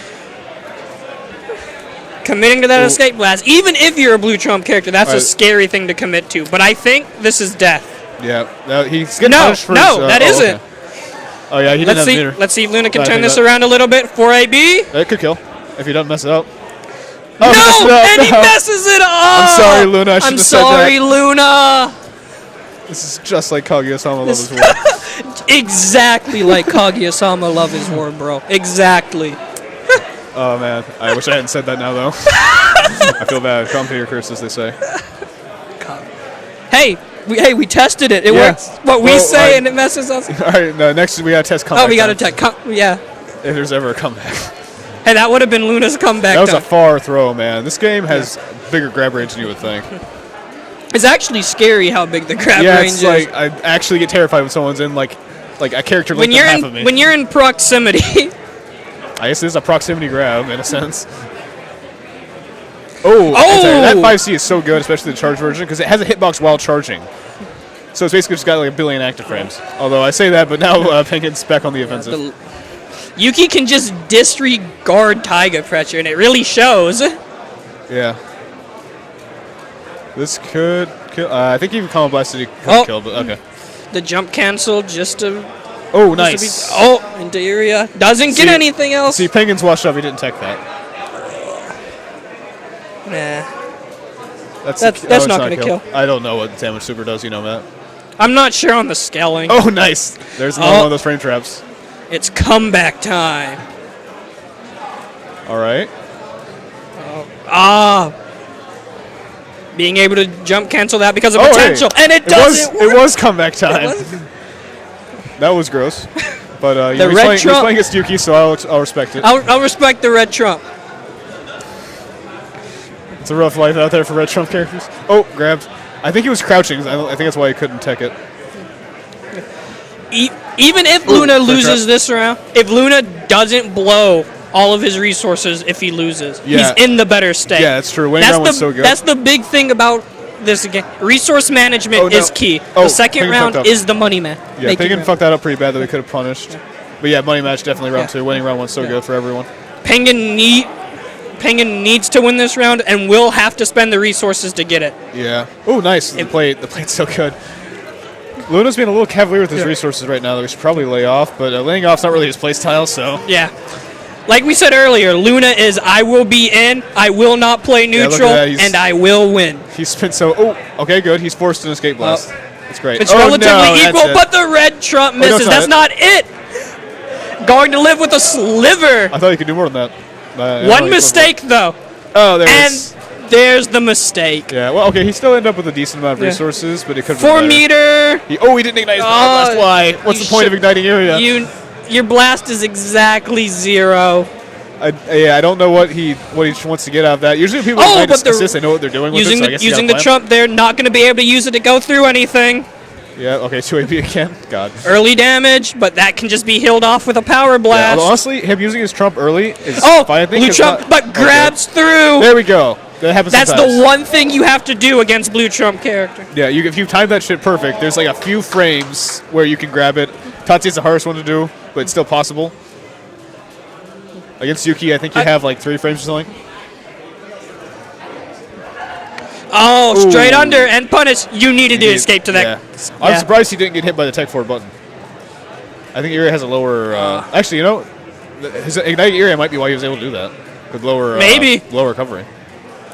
Speaker 1: Committing to that escape blast. Even if you're a blue trump character, that's a scary thing to commit to. But I think this is death.
Speaker 2: Yeah. He's getting punished for
Speaker 1: that isn't.
Speaker 2: Okay. Oh, yeah, he didn't have meter.
Speaker 1: Let's see if Luna can turn this around a little bit for AB.
Speaker 2: That could kill if he doesn't mess it up.
Speaker 1: Oh, and he messes it up.
Speaker 2: I'm sorry, Luna. I should have said that.
Speaker 1: I'm sorry, Luna.
Speaker 2: This is just like Kaguya-sama Love is War.
Speaker 1: Exactly like Kaguya-sama Love is War, bro. Exactly.
Speaker 2: Oh, man. I wish I hadn't said that now, though. I feel bad. Commentator curse, as they say.
Speaker 1: Hey, we tested it. It works. What we say, and it messes us.
Speaker 2: All right, next we got to test comeback.
Speaker 1: Oh, we got to test. Yeah.
Speaker 2: If there's ever a comeback.
Speaker 1: Hey, that would have been Luna's comeback.
Speaker 2: That was a far throw, man. This game has bigger grab range than you would think.
Speaker 1: It's actually scary how big the grab range is.
Speaker 2: Yeah, it's like I actually get terrified when someone's in like a character like half of me.
Speaker 1: When you're in proximity.
Speaker 2: I guess this is a proximity grab in a sense. Oh! That 5C is so good, especially the charge version, because it has a hitbox while charging. So it's basically just got like a billion active frames. Although I say that, but now Penguin's back on the offensive.
Speaker 1: Yuki can just disregard Taiga pressure, and it really shows.
Speaker 2: Yeah. This could kill. I think even Combo Blast could kill, but okay.
Speaker 1: The jump cancel just to...
Speaker 2: Oh, nice.
Speaker 1: Into area. Doesn't get anything else.
Speaker 2: See, Penguin's washed up. He didn't tech that.
Speaker 1: Nah. That's not going to kill.
Speaker 2: I don't know what damage super does, you know, Matt.
Speaker 1: I'm not sure on the scaling.
Speaker 2: Oh, nice. There's another one of those frame traps.
Speaker 1: It's comeback time.
Speaker 2: All right.
Speaker 1: Being able to jump cancel that because of potential. Hey. And it doesn't work.
Speaker 2: It was comeback time. That was gross. But
Speaker 1: he's
Speaker 2: playing against Yuki, so I'll respect it.
Speaker 1: I'll respect the red trump.
Speaker 2: It's a rough life out there for red trump characters. Oh, grabbed. I think he was crouching. I think that's why he couldn't tech it.
Speaker 1: Even if Luna loses this round, if Luna doesn't blow all of his resources if he loses, he's in the better state.
Speaker 2: Yeah, that's true. Winning round was so good.
Speaker 1: That's the big thing about this game. Resource management is key. The second round is the money man.
Speaker 2: Yeah, Penguin fucked that up pretty bad that we could have punished. But yeah, money match definitely round 2. Winning round 1's so good for everyone.
Speaker 1: Penguin needs to win this round and will have to spend the resources to get it.
Speaker 2: Yeah. Oh, nice. The plate's so good. Luna's being a little cavalier with his resources right now that we should probably lay off, but laying off's not really his play style, so.
Speaker 1: Yeah. Like we said earlier, Luna is I will be in, I will not play neutral, and I will win.
Speaker 2: He's been so. Oh, okay, good. He's forced an escape blast. That's great.
Speaker 1: It's relatively equal, but the red trump misses. That's not it. Going to live with a sliver.
Speaker 2: I thought you could do more than that.
Speaker 1: One mistake, though.
Speaker 2: Oh,
Speaker 1: there's the mistake.
Speaker 2: Yeah, well, okay, he still ended up with a decent amount of resources, but it could have
Speaker 1: 4 meter.
Speaker 2: He didn't ignite his blast. Why? What's the point of igniting area?
Speaker 1: Your blast is exactly 0.
Speaker 2: I don't know what he wants to get out of that. Usually people ignite assist, they know what they're doing with it, so
Speaker 1: using the trump, they're not going to be able to use it to go through anything.
Speaker 2: Yeah, okay, 2AP again. God.
Speaker 1: Early damage, but that can just be healed off with a power blast.
Speaker 2: Yeah, honestly, him using his trump early is fine. I think
Speaker 1: blue trump, but grabs through.
Speaker 2: There we go. That happens
Speaker 1: That's
Speaker 2: sometimes.
Speaker 1: the one thing you have to do against blue trump character.
Speaker 2: Yeah, if you time that shit perfect, there's like a few frames where you can grab it. Tatsu's the hardest one to do, but it's still possible. Against Yuki, I think you have like 3 frames or something.
Speaker 1: Oh, straight under and punish. You needed to escape to that.
Speaker 2: Yeah. I'm surprised he didn't get hit by the Tech 4 button. I think Area has a lower... actually, you know, his Ignite Area might be why he was able to do that. With lower lower recovery.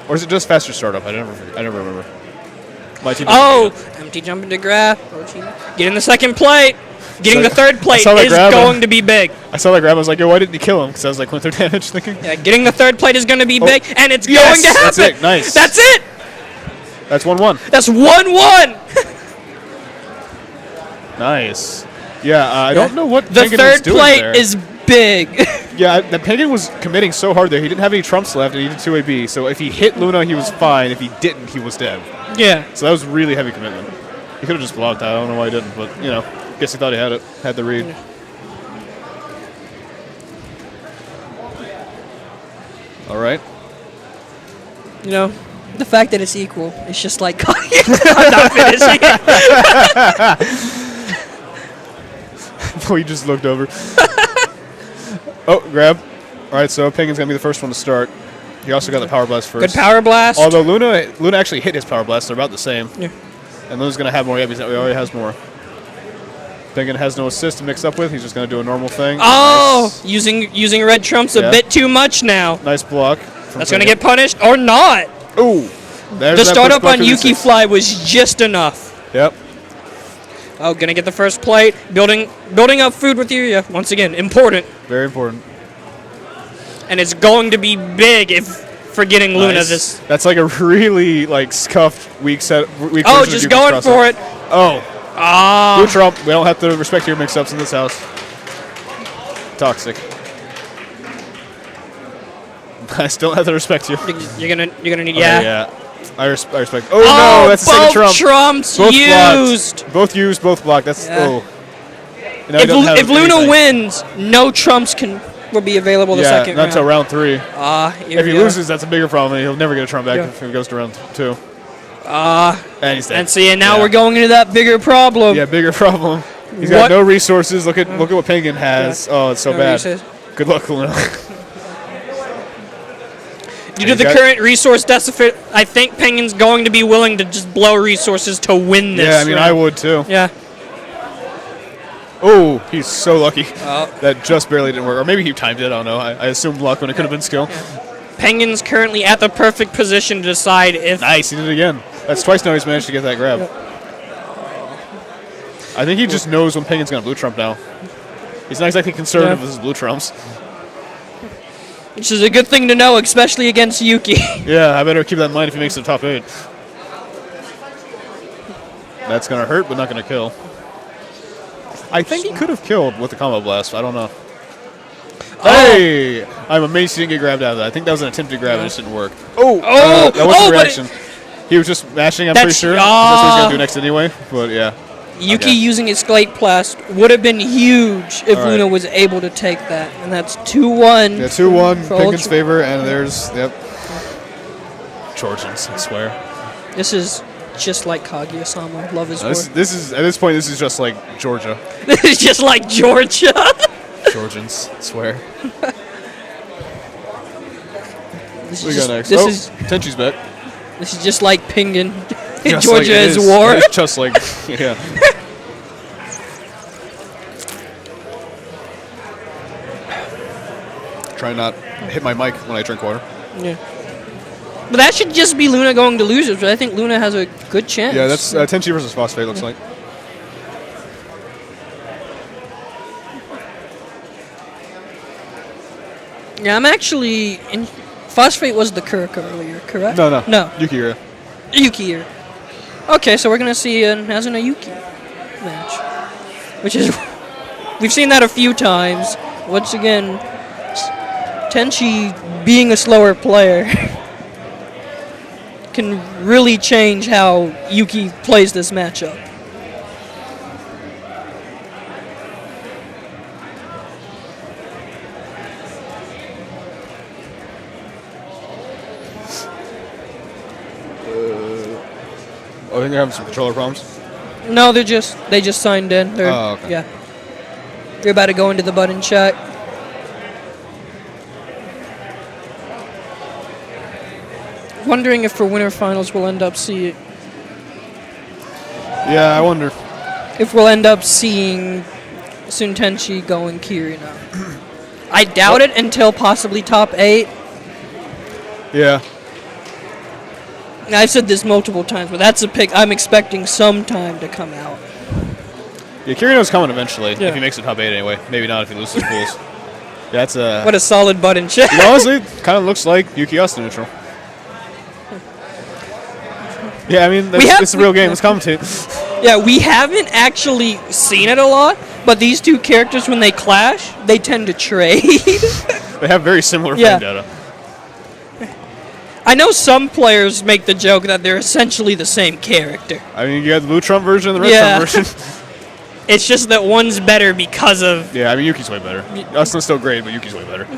Speaker 2: Or is it just faster startup? I never remember. My team
Speaker 1: empty jump into grab. Get in the second plate. Getting the third plate is going to be big.
Speaker 2: I saw that grab. I was like, yo, why didn't he kill him? Because I was like, went through damage thinking.
Speaker 1: Yeah, getting the third plate is going to be big, and it's going to happen.
Speaker 2: That's it. Nice.
Speaker 1: That's it.
Speaker 2: That's 1-1.
Speaker 1: That's 1-1.
Speaker 2: Nice. Yeah, I don't know what
Speaker 1: the third plate is big.
Speaker 2: Yeah, the Penguin was committing so hard there. He didn't have any trumps left, and he did 2AB. So if he hit Luna, he was fine. If he didn't, he was dead.
Speaker 1: Yeah.
Speaker 2: So that was really heavy commitment. He could have just blocked that. I don't know why he didn't, but, you know, guess he thought he had the read. All right.
Speaker 1: You know, the fact that it's equal, it's just like, I'm not finishing it.
Speaker 2: Boy, you just looked over. Grab. All right, so Penguin's going to be the first one to start. He also got the Power Blast first.
Speaker 1: Good Power Blast.
Speaker 2: Although Luna actually hit his Power Blast. They're about the same.
Speaker 1: Yeah.
Speaker 2: And Luna's going to have more yabbies. He already has more. Penguin has no assist to mix up with. He's just going to do a normal thing.
Speaker 1: Oh! Nice. Using red trumps a bit too much now.
Speaker 2: Nice block.
Speaker 1: That's going to get punished or not.
Speaker 2: Ooh.
Speaker 1: The startup on Yuki Fly was just enough.
Speaker 2: Yep.
Speaker 1: Oh, going to get the first plate. Building up food with Yuria. Once again, important.
Speaker 2: Very important.
Speaker 1: And it's going to be big for getting Luna this.
Speaker 2: That's like a really scuffed weak version
Speaker 1: just going for it.
Speaker 2: Blue trump. We don't have to respect your mix-ups in this house. Toxic. I still have to respect you.
Speaker 1: You're gonna need
Speaker 2: yeah. I respect. Oh no, that's the second trump.
Speaker 1: Trumps both used.
Speaker 2: Blocked. Both used, both blocked. That's
Speaker 1: If Luna wins, no trumps can will be available the
Speaker 2: Yeah,
Speaker 1: second
Speaker 2: not
Speaker 1: round.
Speaker 2: until round 3.
Speaker 1: Here
Speaker 2: If he
Speaker 1: we are.
Speaker 2: loses, that's a bigger problem. He'll never get a turn back
Speaker 1: Yeah.
Speaker 2: if he goes to round 2.
Speaker 1: And
Speaker 2: And he's dead.
Speaker 1: see, and now
Speaker 2: Yeah.
Speaker 1: we're going into that bigger problem.
Speaker 2: Yeah, bigger problem. He's got
Speaker 1: What-
Speaker 2: no resources. Look at what Penguin has. Oh, it's so
Speaker 1: No
Speaker 2: bad.
Speaker 1: resources.
Speaker 2: Good luck, Luna.
Speaker 1: Due to the current resource deficit, I think Penguin's going to be willing to just blow resources to win this.
Speaker 2: Yeah, I mean, I would too.
Speaker 1: Yeah.
Speaker 2: Oh, he's so lucky.
Speaker 1: Oh.
Speaker 2: That just barely didn't work. Or maybe he timed it. I don't know. I assumed luck when it could have been skill.
Speaker 1: Penguin's currently at the perfect position to decide if.
Speaker 2: Nice, he did it again. That's twice now he's managed to get that grab. I think he just knows when Penguin's going to blue trump now. He's not exactly conservative with his blue trumps.
Speaker 1: Which is a good thing to know, especially against Yuki.
Speaker 2: Yeah, I better keep that in mind if he makes the top 8. That's going to hurt, but not going to kill. I think he could have killed with the combo blast. I don't know. Hey! I'm amazed he didn't get grabbed out of that. I think that was an attempted grab and it just didn't work. That wasn't a reaction. He was just mashing, I'm pretty sure. That's what he's going to do next anyway. But yeah.
Speaker 1: Yuki using his Slate Blast would have been huge if
Speaker 2: All right.
Speaker 1: Luna was able to take that. And that's 2-1.
Speaker 2: Yeah, 2-1,
Speaker 1: for
Speaker 2: Penguin's
Speaker 1: Ultra.
Speaker 2: favor, and there's, yep. Georgians, I swear.
Speaker 1: This is just like Kaguya-sama. Love his
Speaker 2: This,
Speaker 1: work.
Speaker 2: this is, at this point, this is just like Georgia.
Speaker 1: This is just like Georgia.
Speaker 2: Georgians, I swear.
Speaker 1: This
Speaker 2: We
Speaker 1: is
Speaker 2: got
Speaker 1: just,
Speaker 2: next.
Speaker 1: this is
Speaker 2: Tenchi's back.
Speaker 1: this is just like Penguin.
Speaker 2: Just
Speaker 1: Georgia
Speaker 2: like it
Speaker 1: is war.
Speaker 2: It's just like, yeah. Try not hit my mic when I drink water.
Speaker 1: Yeah. But that should just be Luna going to losers, but I think Luna has a good chance.
Speaker 2: Yeah, that's Tenchi versus Phosphate, looks like.
Speaker 1: Yeah, I'm actually in. Phosphate was the Kirk earlier, correct?
Speaker 2: No.
Speaker 1: No.
Speaker 2: Yuki-ira.
Speaker 1: Yuki here. Okay, so we're gonna see an Azuna Yuki match, which is we've seen that a few times. Once again, Tenchi being a slower player can really change how Yuki plays this matchup.
Speaker 2: I think they're having some controller problems.
Speaker 1: No, they just signed in. They're,
Speaker 2: Oh, okay.
Speaker 1: Yeah. They're about to go into the button check. Wondering if for winter finals we'll end up seeing
Speaker 2: Yeah, I wonder.
Speaker 1: if we'll end up seeing Suntenchi going Kirina. I doubt it until possibly top 8.
Speaker 2: Yeah.
Speaker 1: I've said this multiple times, but that's a pick I'm expecting sometime to come out.
Speaker 2: Yeah, Kirino's coming eventually,
Speaker 1: Yeah.
Speaker 2: if he makes the top 8 anyway. Maybe not if he loses pools. Yeah, that's a...
Speaker 1: What a solid button check.
Speaker 2: You know, honestly, kind of looks like Yuki Asta neutral. Yeah, I mean, it's a real game. Let's commentate.
Speaker 1: Yeah, we haven't actually seen it a lot, but these two characters, when they clash, they tend to trade.
Speaker 2: They have very similar
Speaker 1: Yeah.
Speaker 2: frame data.
Speaker 1: I know some players make the joke that they're essentially the same character.
Speaker 2: I mean, you got the blue trump version and the red
Speaker 1: Yeah.
Speaker 2: trump version.
Speaker 1: It's just that one's better because of...
Speaker 2: Yeah, I mean, Yuki's way better. Asta's still great, but Yuki's way better.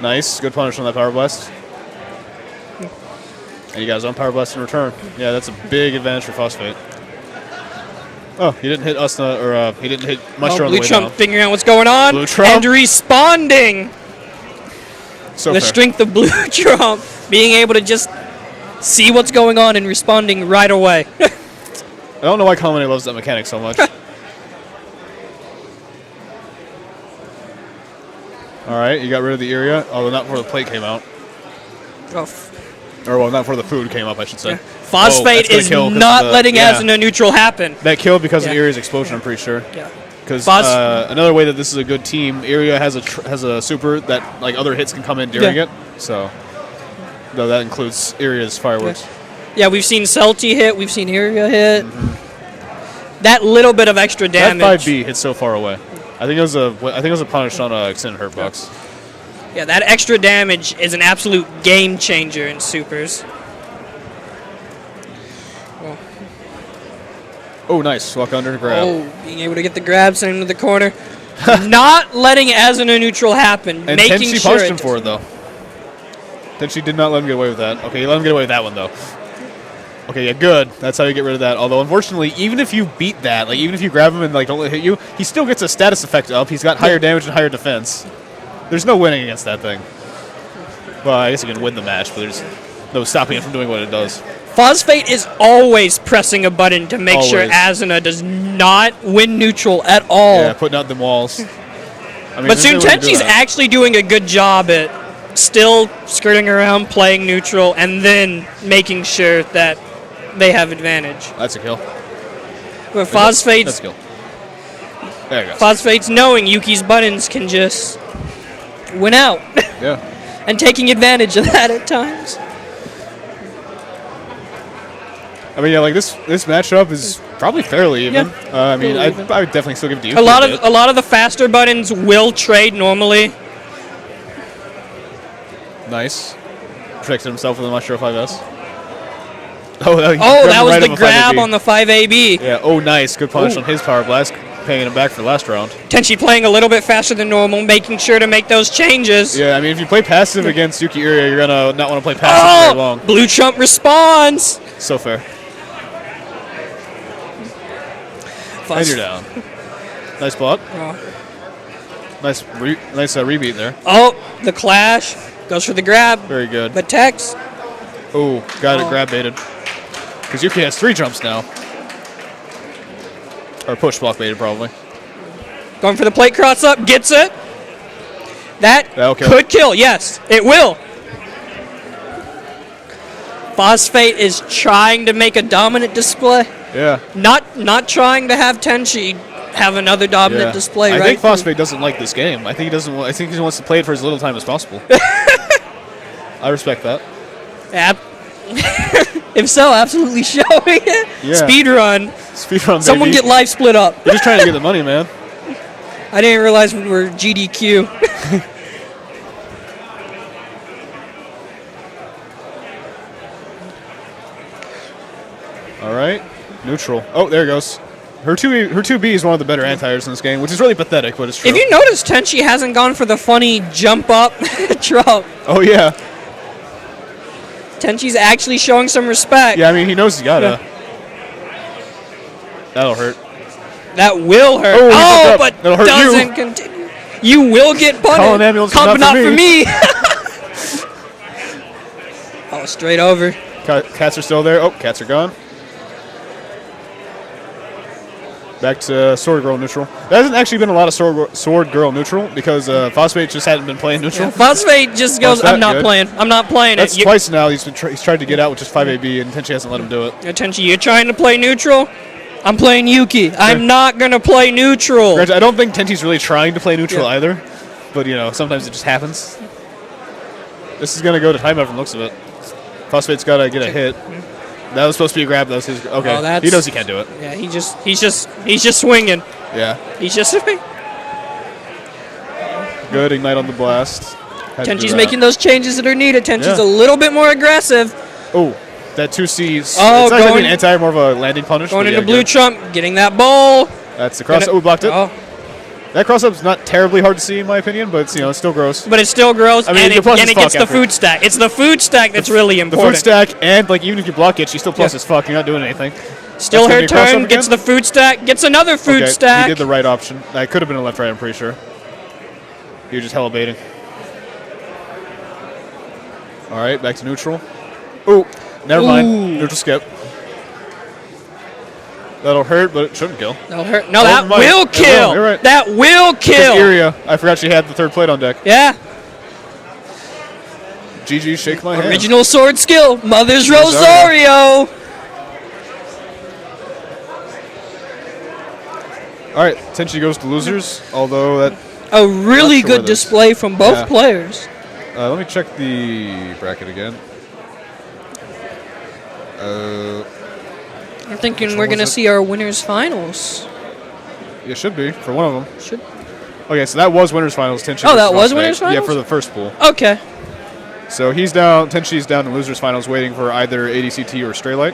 Speaker 2: Nice. Good punish on that Power Blast. And you got his own Power Blast in return. Yeah, that's a big advantage for Phosphate. Oh, he didn't hit Asta, or he didn't hit Mushroom on the
Speaker 1: Blue
Speaker 2: way
Speaker 1: Trump
Speaker 2: down.
Speaker 1: figuring out what's going on.
Speaker 2: Blue Trump.
Speaker 1: And responding.
Speaker 2: So
Speaker 1: The
Speaker 2: fair.
Speaker 1: strength of Blue Trump. Being able to just see what's going on and responding right away.
Speaker 2: I don't know why Kamine loves that mechanic so much. Alright, you got rid of the area, although not before the plate came out. Or, well, not before the food came up, I should say.
Speaker 1: Phosphate
Speaker 2: that's
Speaker 1: is
Speaker 2: gonna kill 'cause
Speaker 1: not
Speaker 2: of the-
Speaker 1: letting
Speaker 2: yeah.
Speaker 1: Azuna neutral happen.
Speaker 2: That killed because of
Speaker 1: Yeah.
Speaker 2: Aria's explosion, I'm pretty sure.
Speaker 1: Yeah.
Speaker 2: Because
Speaker 1: Phos-
Speaker 2: another way that this is a good team, Aria has a super that like other hits can come in during
Speaker 1: Yeah.
Speaker 2: it. So, though that includes Aria's fireworks.
Speaker 1: Yeah, we've seen Celti hit, we've seen Iria hit. That little bit of extra damage.
Speaker 2: That 5B hits so far away. I think it was a punish on a extended hurt box.
Speaker 1: Yeah, that extra damage is an absolute game changer in supers.
Speaker 2: Oh, nice. Walk under, grab.
Speaker 1: Oh, being able to get the grab, send him to the corner. Not letting Asuna neutral happen.
Speaker 2: And
Speaker 1: making
Speaker 2: Tenchi
Speaker 1: sure
Speaker 2: punished him for it, though. Tenchi did not let him get away with that. Okay, he let him get away with that one, though. Okay, yeah, good. That's how you get rid of that. Although, unfortunately, even if you beat that, like even if you grab him and like don't let it hit you, he still gets a status effect up. He's got higher damage and higher defense. There's no winning against that thing. Well, I guess you can win the match, but there's no stopping it from doing what it does.
Speaker 1: Phosphate is always pressing a button to make sure
Speaker 2: Always.
Speaker 1: Asuna does not win neutral at all.
Speaker 2: Yeah, putting out them walls. I mean,
Speaker 1: But
Speaker 2: there's no way to do
Speaker 1: Tenchi's
Speaker 2: that.
Speaker 1: actually doing a good job at still skirting around, playing neutral, and then making sure that they have advantage.
Speaker 2: That's a kill.
Speaker 1: But
Speaker 2: That's
Speaker 1: Phosphate's
Speaker 2: a kill. There you go.
Speaker 1: Phosphate's knowing Yuki's buttons can just win out.
Speaker 2: Yeah.
Speaker 1: And taking advantage of that at times.
Speaker 2: I mean, yeah, like this matchup is probably fairly even.
Speaker 1: Yeah,
Speaker 2: I mean,
Speaker 1: fairly even.
Speaker 2: I would definitely still give it to you.
Speaker 1: A lot of the faster buttons will trade normally.
Speaker 2: Nice. Protected himself with a Maestro 5S. Oh,
Speaker 1: That was the grab on the 5AB.
Speaker 2: Yeah. Oh, nice. Good punish
Speaker 1: Ooh.
Speaker 2: on his power blast, paying him back for last round.
Speaker 1: Tenchi playing a little bit faster than normal, making sure to make those changes.
Speaker 2: Yeah, I mean, if you play passive against Yuki Iria, you're gonna not want to play passive very long.
Speaker 1: Blue Trump responds.
Speaker 2: So fair. And you're down. Nice block. Nice rebeat there.
Speaker 1: Oh, the clash. Goes for the grab.
Speaker 2: Very good.
Speaker 1: But Tex.
Speaker 2: Oh, got it grab baited. Because Yuki has 3 jumps now. Or push block baited, probably.
Speaker 1: Going for the plate cross up. Gets it.
Speaker 2: That'll kill.
Speaker 1: Could kill. Yes, it will. Phosphate is trying to make a dominant display.
Speaker 2: Yeah.
Speaker 1: Not trying to have Tenchi have another dominant display.
Speaker 2: I
Speaker 1: right?
Speaker 2: think Phosphate doesn't like this game. I think he doesn't. I think he wants to play it for as little time as possible. I respect that.
Speaker 1: If so, absolutely showing it.
Speaker 2: Yeah.
Speaker 1: Speedrun.
Speaker 2: Speedrun,
Speaker 1: Someone
Speaker 2: baby.
Speaker 1: get life split up.
Speaker 2: You're just trying to get the money, man.
Speaker 1: I didn't realize we were GDQ.
Speaker 2: All right, neutral. Oh, there it goes. Her 2B is one of the better anti-airs in this game, which is really pathetic, but it's true.
Speaker 1: If you notice, Tenchi hasn't gone for the funny jump up drop.
Speaker 2: Oh yeah.
Speaker 1: Tenchi's actually showing some respect.
Speaker 2: Yeah, I mean he knows he's gotta.
Speaker 1: Yeah.
Speaker 2: That'll hurt.
Speaker 1: That will hurt.
Speaker 2: Oh, he fucked up.
Speaker 1: But
Speaker 2: That'll hurt
Speaker 1: doesn't
Speaker 2: you.
Speaker 1: continue. You will get punished.
Speaker 2: Call an ambulance,
Speaker 1: But
Speaker 2: not
Speaker 1: not
Speaker 2: for
Speaker 1: for
Speaker 2: me.
Speaker 1: me. Oh, straight over.
Speaker 2: Cats are still there. Oh, cats are gone. Back to Sword Girl neutral. There hasn't actually been a lot of Sword Girl neutral because Phosphate just hadn't been playing neutral.
Speaker 1: Yeah, Phosphate just goes, I'm not playing. I'm not playing
Speaker 2: That's
Speaker 1: it.
Speaker 2: twice now he's tried to get out with just 5AB and Tenchi hasn't let him do it.
Speaker 1: Tenchi, you're trying to play neutral? I'm playing Yuki. I'm not going to play neutral.
Speaker 2: Granted, I don't think Tenchi's really trying to play neutral either, but you know, sometimes it just happens. This is going to go to timeout from the looks of it. Phosphate's got to get a hit. That was supposed to be a grab. That was his. Okay, he knows he can't do it.
Speaker 1: Yeah, he's just swinging.
Speaker 2: Yeah.
Speaker 1: He's just swinging.
Speaker 2: Good ignite on the blast.
Speaker 1: Tenchi's making those changes that are needed. Tenchi's a little bit more aggressive.
Speaker 2: Oh, that 2C's.
Speaker 1: Oh,
Speaker 2: it's not exactly an anti, more of a landing punish.
Speaker 1: Going into blue trump, getting that bowl.
Speaker 2: That's the cross. Oh, blocked it.
Speaker 1: Oh.
Speaker 2: That cross-up's not terribly hard to see in my opinion, but it's, it's still gross.
Speaker 1: But it's still gross,
Speaker 2: I mean,
Speaker 1: and it gets the
Speaker 2: after.
Speaker 1: food stack. It's the food stack that's really important.
Speaker 2: The food stack, and like even if you block it, she's still plus as fuck. You're not doing anything.
Speaker 1: Still her turn, gets the food stack, gets another food stack.
Speaker 2: He did the right option. That could have been a left-right, I'm pretty sure. He was just hella baiting. All right, back to neutral. Ooh, never mind. Neutral skip. That'll hurt, but it shouldn't kill.
Speaker 1: That'll hurt. No, that will kill.
Speaker 2: You're right.
Speaker 1: That will kill.
Speaker 2: Iria. I forgot she had the third plate on deck.
Speaker 1: Yeah.
Speaker 2: GG, shake my hand.
Speaker 1: Original sword skill. Mother's Rosario.
Speaker 2: All right, Tenchi goes to losers, although that...
Speaker 1: A really good display from both players.
Speaker 2: Let me check the bracket again.
Speaker 1: I'm thinking we're going to see our winners finals.
Speaker 2: It should be, for one of them.
Speaker 1: Should.
Speaker 2: Okay, so that was winners finals. Tenchi
Speaker 1: Oh, that was winners finals?
Speaker 2: Yeah, for the first pool.
Speaker 1: Okay.
Speaker 2: So he's down, Tenchi's down in losers finals waiting for either ADCT or Straylight.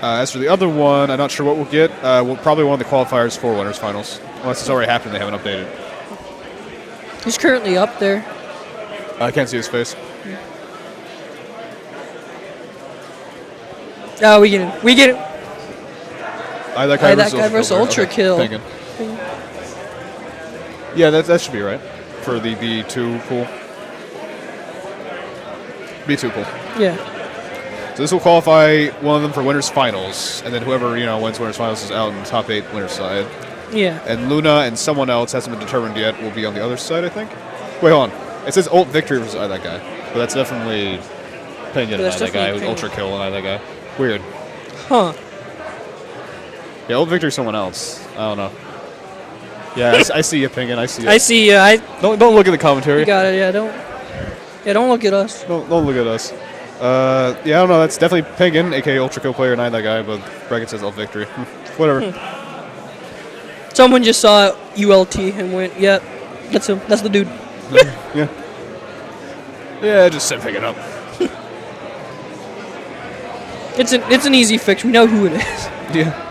Speaker 2: As for the other one, I'm not sure what we'll get. We'll probably one of the qualifiers for winners finals. Unless it's already happened, they haven't updated.
Speaker 1: He's currently up there.
Speaker 2: I can't see his face.
Speaker 1: Oh, we get it. We get it.
Speaker 2: That guy versus
Speaker 1: Ultra Kill.
Speaker 2: Penguin. Yeah, that should be right for the B2 pool. B2 pool.
Speaker 1: Yeah.
Speaker 2: So this will qualify one of them for winners finals, and then whoever wins winners finals is out in the top 8 winners side.
Speaker 1: Yeah.
Speaker 2: And Luna and someone else hasn't been determined yet will be on the other side, I think. Wait, hold on. It says Ult Victory versus that guy, but that's definitely Penguin and that guy with Ultra Kill and that guy. Weird.
Speaker 1: Huh.
Speaker 2: Yeah, Ult Victory someone else. I don't know. Yeah, I see you, Penguin. I see you.
Speaker 1: I see you.
Speaker 2: Don't look at the commentary.
Speaker 1: You got it. Yeah, don't look at us.
Speaker 2: Don't look at us. Yeah, I don't know. That's definitely Penguin, aka Ultra Kill player, and that guy, but bracket says Ult Victory. Whatever.
Speaker 1: Someone just saw ULT and went, "Yep, that's him. That's the dude."
Speaker 2: Yeah. Yeah, just set Penguin up.
Speaker 1: It's an easy fix. We know who it is.
Speaker 2: Yeah.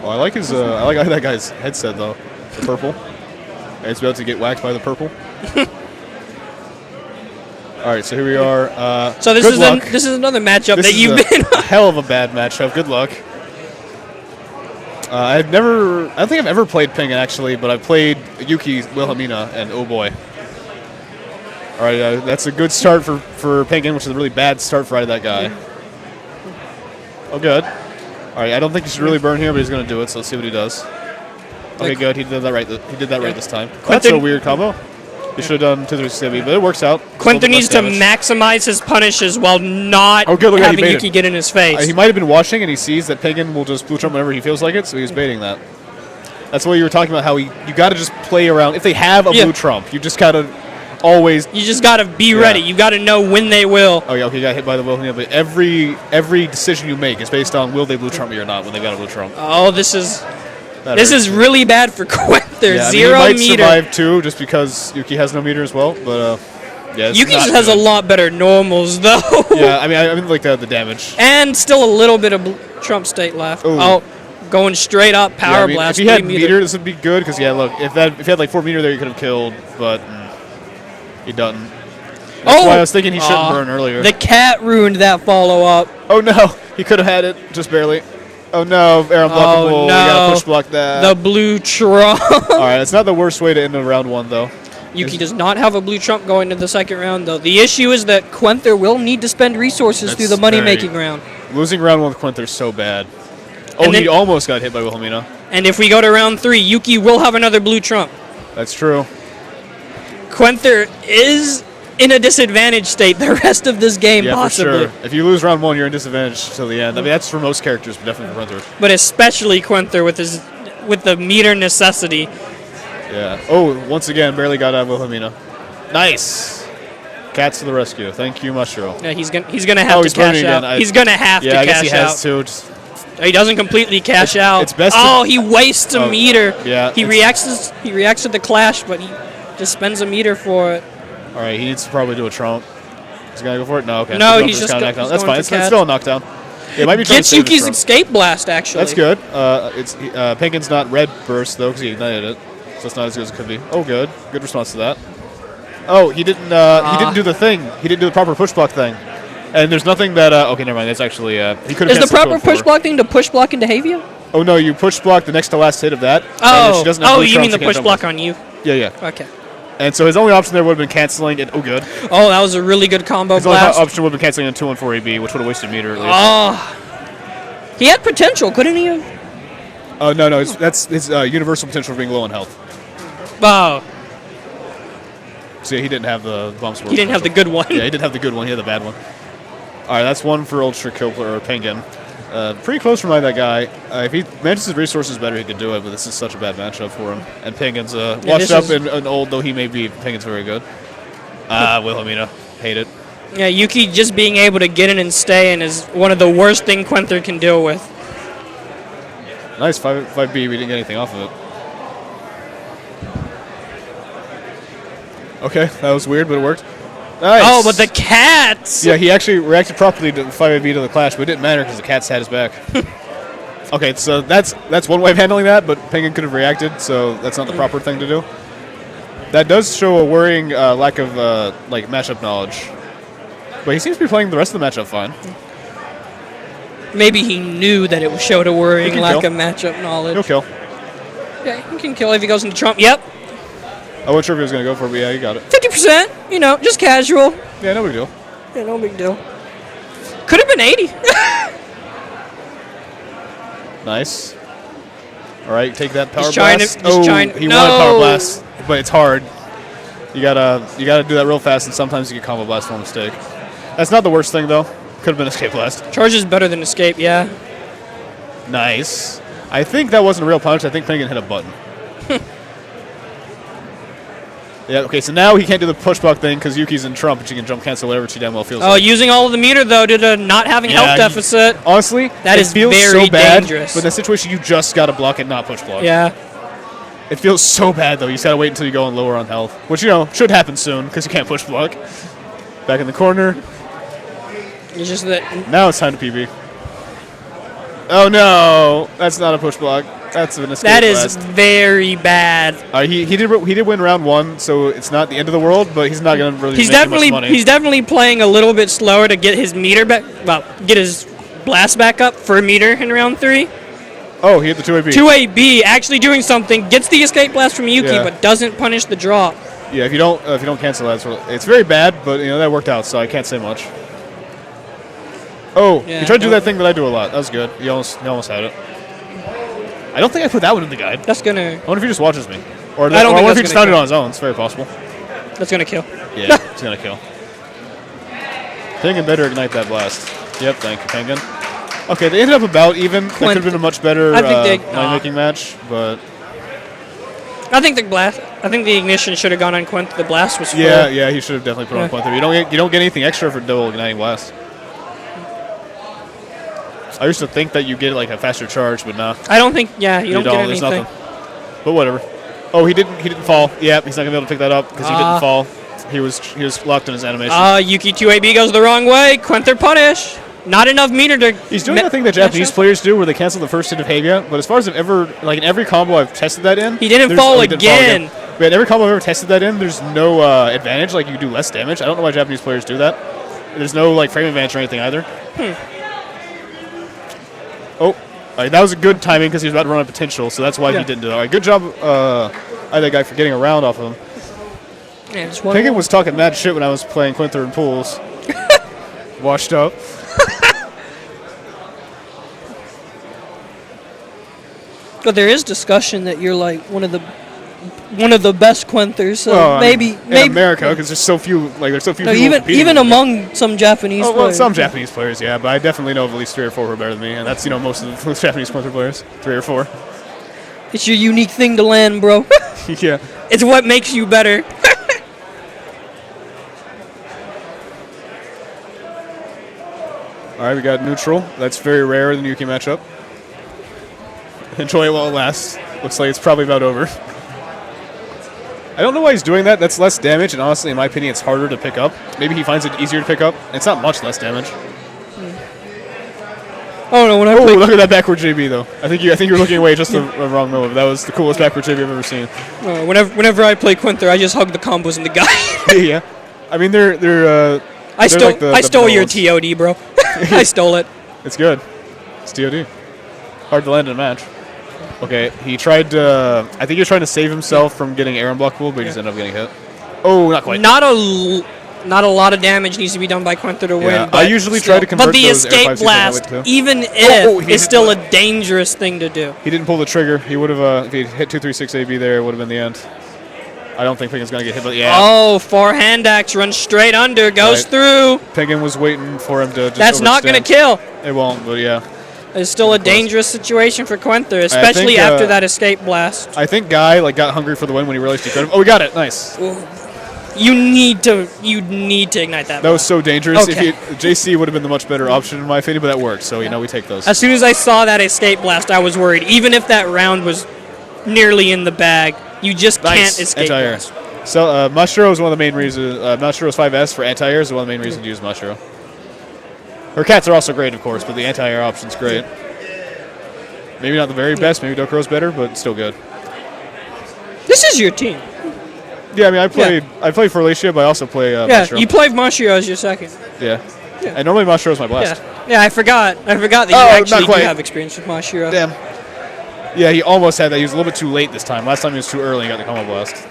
Speaker 2: Oh, I like his. I like that guy's headset though. The purple. It's about to get whacked by the purple. All right, so here we are.
Speaker 1: So this is another matchup that you've been.
Speaker 2: A hell of a bad matchup. Good luck. I don't think I've ever played Penguin actually, but I've played Yuki, Wilhelmina, and oh boy. All right, that's a good start for Penguin, which is a really bad start for that guy. Oh, good. All right, I don't think he should really burn here, but he's going to do it, so let's see what he does. Okay, good. He did that right. He did that right this time. That's a weird combo. He should have done 2-3-6, but it works out.
Speaker 1: Quinter needs to maximize his punishes while not having Yuki get in his face.
Speaker 2: He might have been watching, and he sees that Penguin will just blue trump whenever he feels like it, so he was baiting that. That's what you were talking about, how you got to just play around. If they have a blue trump, you just got to always...
Speaker 1: You just got to be ready. You got to know when they will.
Speaker 2: Oh, yeah, okay, you got hit by the Wilhelmina, but every decision you make is based on will they blue trump me or not when they got a blue trump.
Speaker 1: Oh, this is really bad for Quinter.
Speaker 2: Yeah,
Speaker 1: 0
Speaker 2: I mean,
Speaker 1: meter.
Speaker 2: he might survive too, just because Yuki has no meter as well. But yeah,
Speaker 1: Yuki just has a lot better normals though.
Speaker 2: Yeah, I mean like the damage.
Speaker 1: And still a little bit of Trump state left.
Speaker 2: Ooh.
Speaker 1: Oh, going straight up power blast.
Speaker 2: If he had meter, this would be good because look, if he had like 4 meter there, you could have killed, but he doesn't. That's why I was thinking he shouldn't burn earlier.
Speaker 1: The cat ruined that follow up.
Speaker 2: Oh no, he could have had it just barely. Oh no, air unblockable.
Speaker 1: Oh, no.
Speaker 2: We gotta push block that.
Speaker 1: The blue trump.
Speaker 2: All right, it's not the worst way to end round 1 though.
Speaker 1: Yuki does not have a blue trump going to the second round though. The issue is that Quinter will need to spend resources through the money-making round.
Speaker 2: Losing round 1 with Quinter is so bad. Oh, he almost got hit by Wilhelmina.
Speaker 1: And if we go to round 3, Yuki will have another blue trump.
Speaker 2: That's true.
Speaker 1: Quinter is in a disadvantaged state the rest of this game, possibly.
Speaker 2: For sure. If you lose round 1, you're in disadvantage till the end. I mean, that's for most characters, but definitely for Quinter.
Speaker 1: But especially Quinter with the meter necessity.
Speaker 2: Yeah. Oh, once again, barely got out of Wilhelmina. Nice. Cats to the rescue. Thank you, Mushroom.
Speaker 1: Yeah, he's gonna have to cash out. He's gonna have to cash out.
Speaker 2: Yeah, I guess he has to.
Speaker 1: He doesn't completely cash out.
Speaker 2: It's best.
Speaker 1: He wastes a meter.
Speaker 2: Yeah.
Speaker 1: He reacts to the clash, but he just spends a meter for it.
Speaker 2: All right, he needs to probably do a trump. He's gonna go for it. No, okay.
Speaker 1: No, he's just going
Speaker 2: That's fine. It's still a knockdown. Yeah, it might be
Speaker 1: gets Yuki's escape blast actually.
Speaker 2: That's good. Penguin's not red burst though because he ignited it, so it's not as good as it could be. Oh, good. Good response to that. Oh, he didn't. He didn't do the thing. He didn't do the proper push block thing. And there's nothing that. Okay, never mind. That's actually. He could have.
Speaker 1: Is the proper push block thing to push block into Havia?
Speaker 2: Oh no, you push block the next to last hit of that.
Speaker 1: Oh, you mean the push block on you?
Speaker 2: Yeah.
Speaker 1: Okay.
Speaker 2: And so his only option there would have been canceling it. Oh, good.
Speaker 1: Oh, that was a really good combo
Speaker 2: his
Speaker 1: blast.
Speaker 2: His only option would have been canceling a 2-1-4 AB, which would have wasted meter at least.
Speaker 1: Oh. He had potential, couldn't he have?
Speaker 2: Oh, no. That's his universal potential for being low in health.
Speaker 1: Oh.
Speaker 2: So yeah, he didn't have the bumps.
Speaker 1: He didn't have the good one.
Speaker 2: Yeah, he didn't have the good one. He had the bad one. All right, that's one for Ultra Kill or Penguin. Pretty close from that guy. If he manages his resources better, he could do it, but this is such a bad matchup for him. And Penguin's washed up and old, though he may be. Penguin's very good. Wilhelmina. Hate it.
Speaker 1: Yeah, Yuki just being able to get in and stay in is one of the worst things Quinter can deal with.
Speaker 2: Nice 5B. We didn't get anything off of it. Okay, that was weird, but it worked. Nice.
Speaker 1: Oh, but the cats!
Speaker 2: Yeah, he actually reacted properly to the 5AB to the clash, but it didn't matter because the cats had his back. Okay, so that's one way of handling that, but Penguin could have reacted, so that's not the proper thing to do. That does show a worrying lack of matchup knowledge. But he seems to be playing the rest of the matchup fine.
Speaker 1: Maybe he knew that it showed a worrying lack
Speaker 2: kill.
Speaker 1: of matchup knowledge.
Speaker 2: He'll kill.
Speaker 1: Yeah, he can kill if he goes into Trump. Yep.
Speaker 2: I wasn't sure if he was going to go for it, but yeah, he got it.
Speaker 1: 50%, you know, just casual.
Speaker 2: Yeah, no big deal.
Speaker 1: Yeah, no big deal. Could have been 80.
Speaker 2: Nice. All right, take that power
Speaker 1: He's trying
Speaker 2: blast.
Speaker 1: to- he's trying-
Speaker 2: He
Speaker 1: no.
Speaker 2: wanted power blast, but it's hard. You gotta do that real fast, and sometimes you get combo blast for a mistake. That's not the worst thing though. Could have been escape blast.
Speaker 1: Charge is better than escape, yeah.
Speaker 2: Nice. I think that wasn't a real punch. I think Penguin hit a button. Yeah. Okay. So now he can't do the push block thing because Yuki's in Trump, and she can jump cancel whatever she damn well feels.
Speaker 1: Oh,
Speaker 2: like.
Speaker 1: using all of the meter though due to not having health deficit.
Speaker 2: Honestly,
Speaker 1: That
Speaker 2: it
Speaker 1: is
Speaker 2: feels
Speaker 1: very
Speaker 2: so bad,
Speaker 1: dangerous.
Speaker 2: But in that situation, you just gotta block it, not push block.
Speaker 1: Yeah.
Speaker 2: It feels so bad though. You just gotta wait until you go on lower on health, which should happen soon because you can't push block. Back in the corner.
Speaker 1: It's just that.
Speaker 2: Now it's time to PB. Oh no, that's not a push block. That's an escape
Speaker 1: That is
Speaker 2: blast.
Speaker 1: very bad.
Speaker 2: He did win round 1, so it's not the end of the world, but he's not gonna really
Speaker 1: He's
Speaker 2: make too much
Speaker 1: definitely
Speaker 2: money.
Speaker 1: he's definitely playing a little bit slower to get his meter back. Well, get his blast back up for a meter in round 3.
Speaker 2: Oh, he hit the 2AB.
Speaker 1: 2AB actually doing something, gets the escape blast from Yuki,
Speaker 2: Yeah.
Speaker 1: but doesn't punish the drop.
Speaker 2: Yeah, if you don't cancel that, it's very bad, but that worked out, so I can't say much. Oh,
Speaker 1: Yeah,
Speaker 2: he tried to do that thing that I do a lot. That was good. He almost had it. I don't think I put that one in the guide.
Speaker 1: That's gonna
Speaker 2: I wonder if he just watches me, or
Speaker 1: I don't
Speaker 2: or
Speaker 1: think
Speaker 2: what if
Speaker 1: that's
Speaker 2: he just
Speaker 1: gonna
Speaker 2: found it
Speaker 1: kill.
Speaker 2: on his own. It's very possible.
Speaker 1: kill.
Speaker 2: Yeah, it's gonna kill. Penguin better ignite that blast. Yep, thank you, Penguin. Okay, they ended up about even. That could have been a much better
Speaker 1: I think
Speaker 2: line-making match, but
Speaker 1: I think the ignition should have gone on Quint. The blast was full.
Speaker 2: yeah, he should have definitely put on
Speaker 1: Yeah.
Speaker 2: point there. You don't get anything extra for double igniting blast. I used to think that you get like a faster charge, but nah.
Speaker 1: I don't think. Yeah, you don't get
Speaker 2: There's
Speaker 1: anything.
Speaker 2: nothing. But whatever. Oh, he didn't fall. Yep, he's not gonna be able to pick that up because he didn't fall. He was locked in his animation.
Speaker 1: Yuki 2AB goes the wrong way. Quinther punish. Not enough meter to.
Speaker 2: He's doing that thing that Japanese players do where they cancel the first hit of Haga, but as far as I've ever, like in every combo I've tested that in,
Speaker 1: He didn't fall again.
Speaker 2: But in every combo I've ever tested that in, there's no advantage, like you do less damage. I don't know why Japanese players do that. There's no like frame advantage or anything either. Oh, that was a good timing because he was about to run out of potential, so that's why he didn't do that. All right, good job, that guy for getting around off of him.
Speaker 1: Yeah, just one
Speaker 2: Penguin
Speaker 1: more.
Speaker 2: was talking mad shit when I was playing Quinther in pools. Washed up.
Speaker 1: But there is discussion that you're like one of the best Quinthers. So
Speaker 2: Well,
Speaker 1: maybe
Speaker 2: in America, because there's so few, there's so few
Speaker 1: No,
Speaker 2: people competing
Speaker 1: even
Speaker 2: with me.
Speaker 1: among some Japanese
Speaker 2: Oh, well,
Speaker 1: players.
Speaker 2: some Japanese players, yeah, but I definitely know of at least 3 or 4 who are better than me, and that's most of the Japanese Quinther players, 3 or 4.
Speaker 1: It's your unique thing to land, bro.
Speaker 2: Yeah.
Speaker 1: It's what makes you better.
Speaker 2: All right, we got neutral. That's very rare in the Yuki matchup. Enjoy it while it lasts. Looks like it's probably about over. I don't know why he's doing that. That's less damage, and honestly, in my opinion, it's harder to pick up. Maybe he finds it easier to pick up. It's not much less damage.
Speaker 1: Oh no! When I
Speaker 2: Oh,
Speaker 1: play,
Speaker 2: look at that backward JB though. I think you're looking away just the wrong move. That was the coolest backward JB I've ever seen.
Speaker 1: whenever I play Quinther, I just hug the combos in the guy.
Speaker 2: Yeah, I mean they're.
Speaker 1: I
Speaker 2: they're
Speaker 1: stole
Speaker 2: like
Speaker 1: I stole your
Speaker 2: vanillas.
Speaker 1: TOD, bro. I stole it.
Speaker 2: It's good. It's TOD. Hard to land in a match. Okay, he tried to. I think he was trying to save himself from getting air unblockable, but he just ended up getting hit. Oh, not quite.
Speaker 1: Not a lot of damage needs to be done by Quinther to win.
Speaker 2: Yeah,
Speaker 1: But
Speaker 2: I usually try to convert
Speaker 1: But the
Speaker 2: those air
Speaker 1: escape
Speaker 2: 5Cs
Speaker 1: blast,
Speaker 2: that way, too.
Speaker 1: even if,
Speaker 2: he didn't
Speaker 1: is still
Speaker 2: do
Speaker 1: a dangerous thing to do.
Speaker 2: He didn't pull the trigger. He would have, if he hit 236 AB there, it would have been the end. I don't think Penguin's going to get hit, but yeah.
Speaker 1: Oh, forehand axe runs straight under, goes
Speaker 2: Right.
Speaker 1: through.
Speaker 2: Penguin was waiting for him to just
Speaker 1: That's not going to
Speaker 2: overstand.
Speaker 1: kill.
Speaker 2: It won't, but yeah.
Speaker 1: It's still a dangerous situation for Quinther, especially
Speaker 2: think,
Speaker 1: after that escape blast.
Speaker 2: I think Guy got hungry for the win when he realized he could have. Oh, we got it. Nice.
Speaker 1: You need to ignite that.
Speaker 2: That was so dangerous.
Speaker 1: Okay.
Speaker 2: If JC would have been the much better option in my opinion, but that worked. So, we take those.
Speaker 1: As soon as I saw that escape blast, I was worried. Even if that round was nearly in the bag, you just can't escape
Speaker 2: Anti-air.
Speaker 1: blast.
Speaker 2: So Mushrow is one of the main reasons. Mushrow is 5S for anti-air is one of the main reasons to use Mushrow. Her cats are also great, of course, but the anti-air option's great. Maybe not the very best. Maybe Dokoro's better, but still good.
Speaker 1: This is your team.
Speaker 2: Yeah, I mean, I play for Alicia, but I also play Mushrow.
Speaker 1: You play Mashiro as your second.
Speaker 2: Yeah. And normally Mushrow is my blast.
Speaker 1: Yeah, I forgot that you actually do have experience with Mashiro.
Speaker 2: Damn. Yeah, he almost had that. He was a little bit too late this time. Last time he was too early and got the combo blast.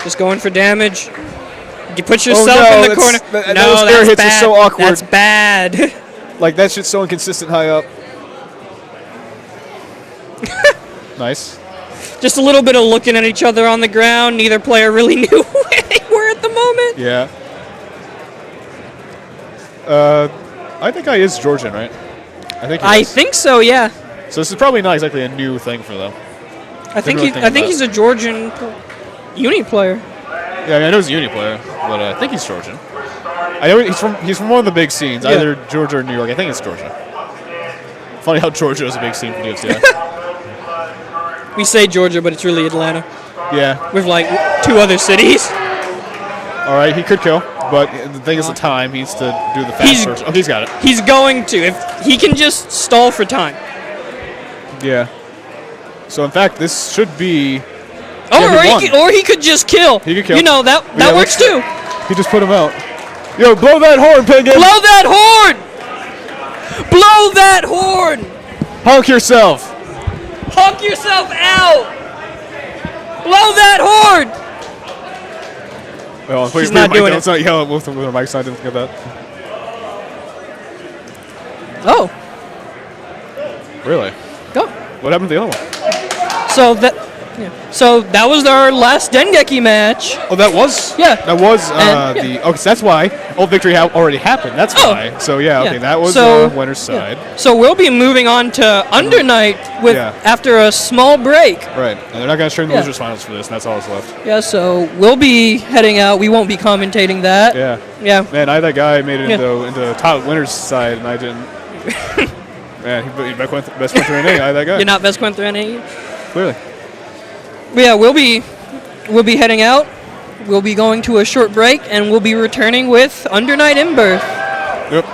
Speaker 1: Just going for damage. You put yourself in the corner.
Speaker 2: Those air hits are so awkward.
Speaker 1: That's bad.
Speaker 2: Like, that shit's so inconsistent high up. Nice.
Speaker 1: Just a little bit of looking at each other on the ground. Neither player really knew where they were at the moment.
Speaker 2: Yeah. I think I is Georgian, right? I
Speaker 1: think so, yeah.
Speaker 2: So this is probably not exactly a new thing for them.
Speaker 1: I think he's a Georgian uni player.
Speaker 2: Yeah, I mean, I know he's a uni player, but I think he's Georgian. I know he's from one of the big scenes, either Georgia or New York. I think it's Georgia. Funny how Georgia is a big scene for DFCI.
Speaker 1: We say Georgia, but it's really Atlanta.
Speaker 2: Yeah.
Speaker 1: With like 2 other cities.
Speaker 2: All right, he could kill, but the thing is the time. He needs to do the fast search. Oh, he's got it.
Speaker 1: He's going to. If he can just stall for time.
Speaker 2: Yeah. So in fact, this should be.
Speaker 1: Or he could just kill.
Speaker 2: He could kill.
Speaker 1: You know that works too.
Speaker 2: He just put him out. Yo, blow that horn, Penguin!
Speaker 1: Blow that horn! Blow that horn!
Speaker 2: Honk yourself!
Speaker 1: Honk yourself out! Blow that horn!
Speaker 2: Well,
Speaker 1: he's not doing it.
Speaker 2: Let's not yell with our mics. I didn't get that.
Speaker 1: Oh.
Speaker 2: Really?
Speaker 1: Go.
Speaker 2: What happened to the other one?
Speaker 1: So that was our last Dengeki match.
Speaker 2: Oh, that was?
Speaker 1: Yeah.
Speaker 2: That was the. Okay, so that's why. Oh, victory already happened. That's why. So yeah, okay, that was winner's side.
Speaker 1: So we'll be moving on to Under Night after a small break.
Speaker 2: Right, and they're not going to stream the losers finals for this, and that's all that's left.
Speaker 1: Yeah, so we'll be heading out. We won't be commentating that.
Speaker 2: Yeah.
Speaker 1: Yeah.
Speaker 2: Man, I had that guy made it into top winner's side, and I didn't. Man, he best went through NA. I had that guy.
Speaker 1: You're not best went through NA?
Speaker 2: Clearly.
Speaker 1: But yeah, we'll be heading out. We'll be going to a short break, and we'll be returning with Under Night in Birth.
Speaker 2: Yep.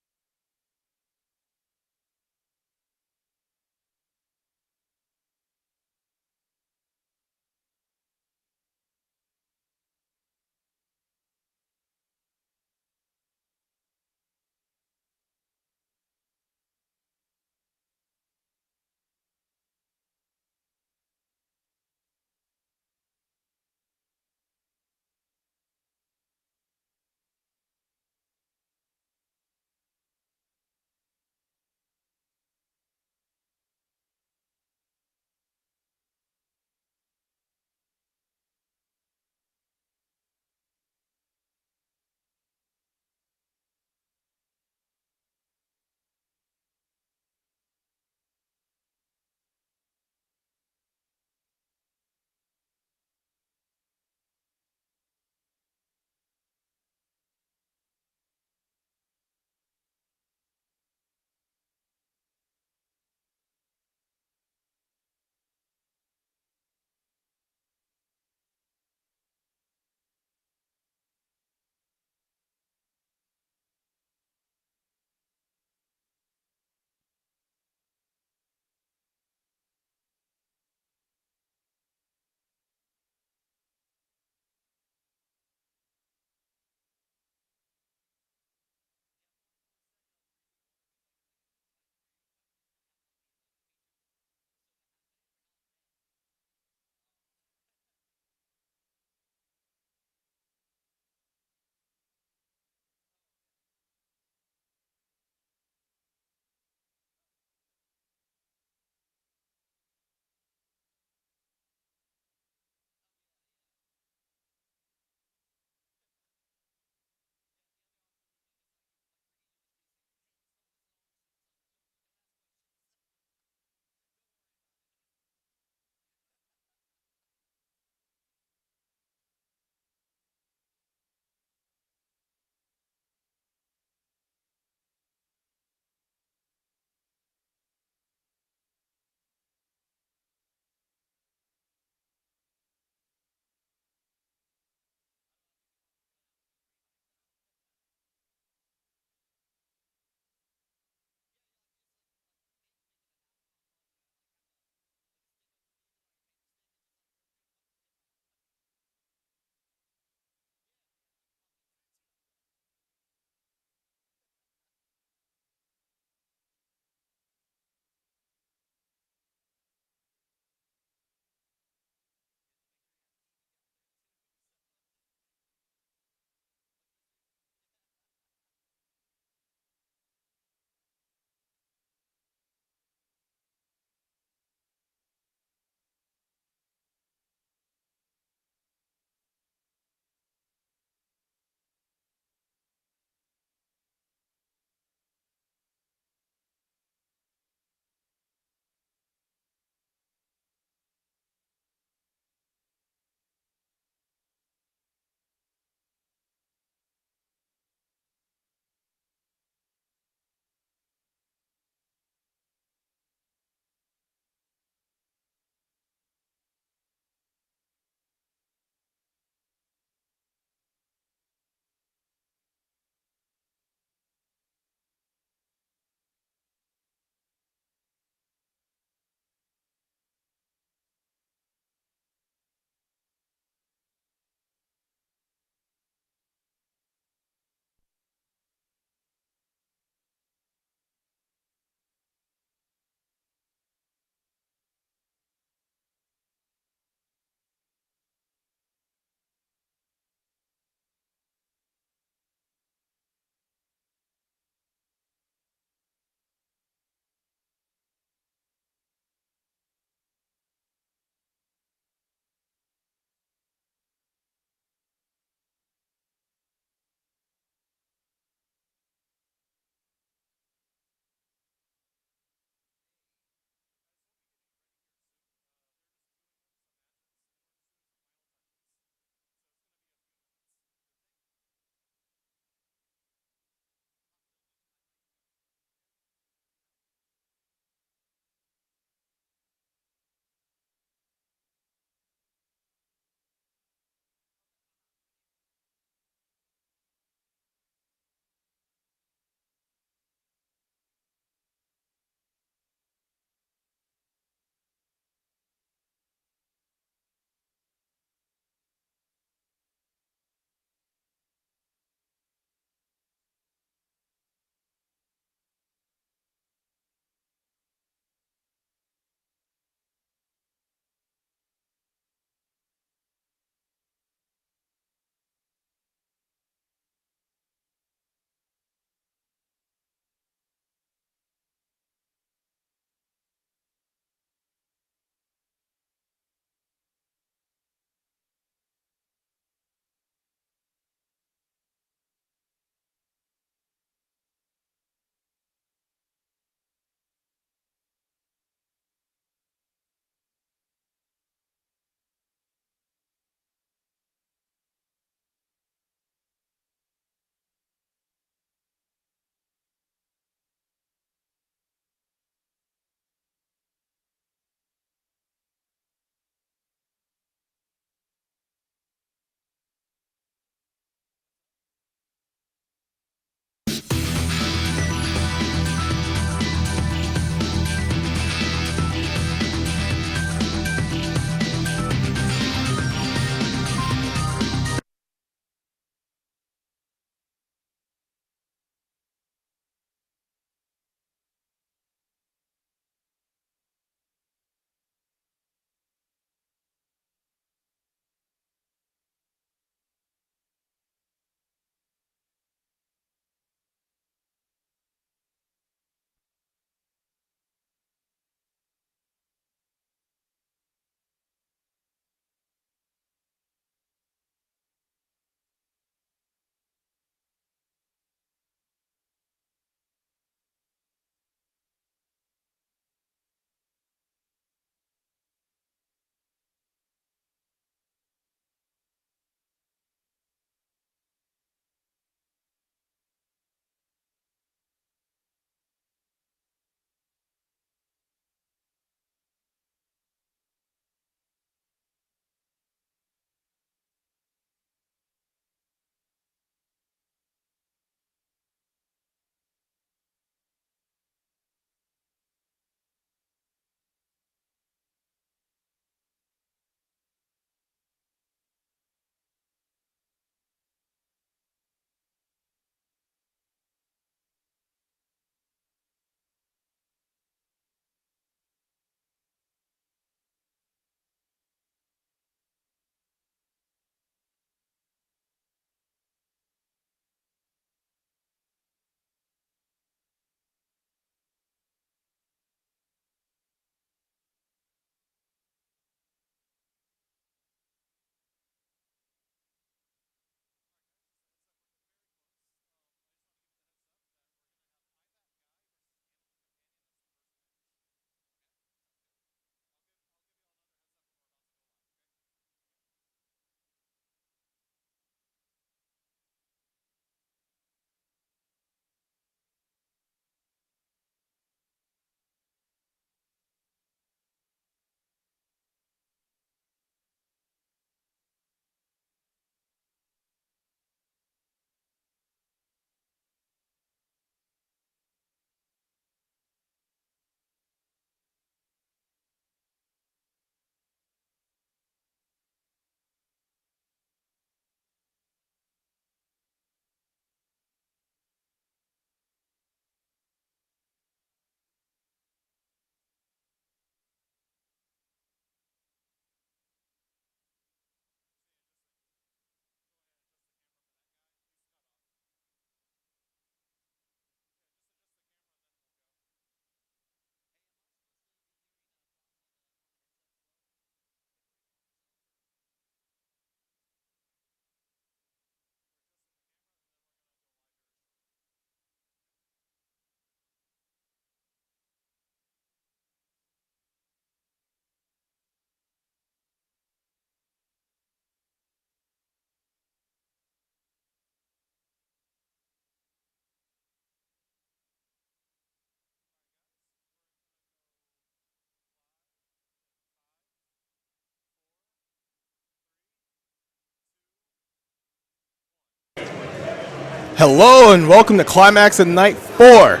Speaker 3: Hello and welcome to Climax at Night 4.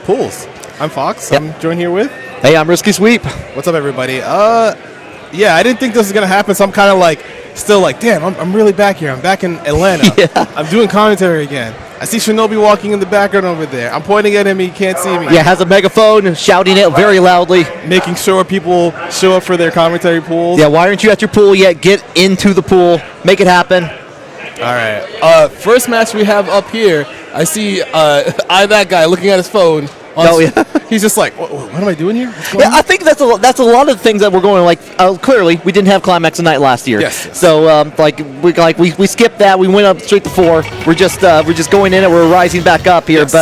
Speaker 3: Pools. I'm Fox.
Speaker 4: Yep.
Speaker 3: I'm joined here with.
Speaker 4: Hey, I'm Risky Sweep.
Speaker 3: What's up, everybody? Yeah, I didn't think this was gonna happen, so I'm kind of like, still like, damn, I'm really back here. I'm back in Atlanta.
Speaker 4: Yeah.
Speaker 3: I'm doing commentary again. I see Shinobi walking in the background over there. I'm pointing at him. He can't see me.
Speaker 4: Yeah, has a megaphone, shouting it very loudly.
Speaker 3: Making sure people show up for their commentary pools.
Speaker 4: Yeah, why aren't you at your pool yet? Get into the pool. Make it happen.
Speaker 3: All right. First match we have up here. I see that guy looking at his phone.
Speaker 4: Yeah.
Speaker 3: He's just like, what am I doing here? What's going on?
Speaker 4: I think that's a lot of the things that we're going like. Clearly, we didn't have Climax tonight last year.
Speaker 3: Yes.
Speaker 4: So we skipped that. We went up straight to 4. We're just going in and we're rising back up here.
Speaker 3: Yes.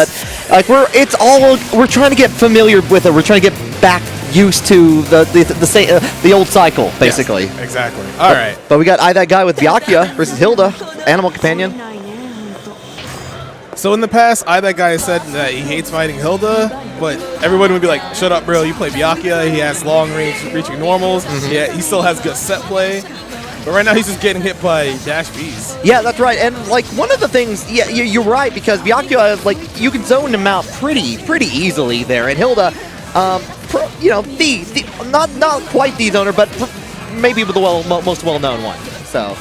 Speaker 4: But we're trying to get familiar with it. We're trying to get back used to the old cycle, basically.
Speaker 3: Yes, exactly. All right.
Speaker 4: But we got that guy with Byakuya versus Hilda, animal companion.
Speaker 3: So in the past, that guy said that he hates fighting Hilda, but everyone would be like, shut up, bro. You play Byakuya. He has long range reaching normals.
Speaker 4: Mm-hmm.
Speaker 3: Yeah, he still has good set play. But right now he's just getting hit by dash Bs.
Speaker 4: Yeah, that's right. And like one of the things, yeah, you're right, because Byakuya, like you can zone him out pretty easily there, and Hilda, not quite the zoner, but maybe the most well-known one. So.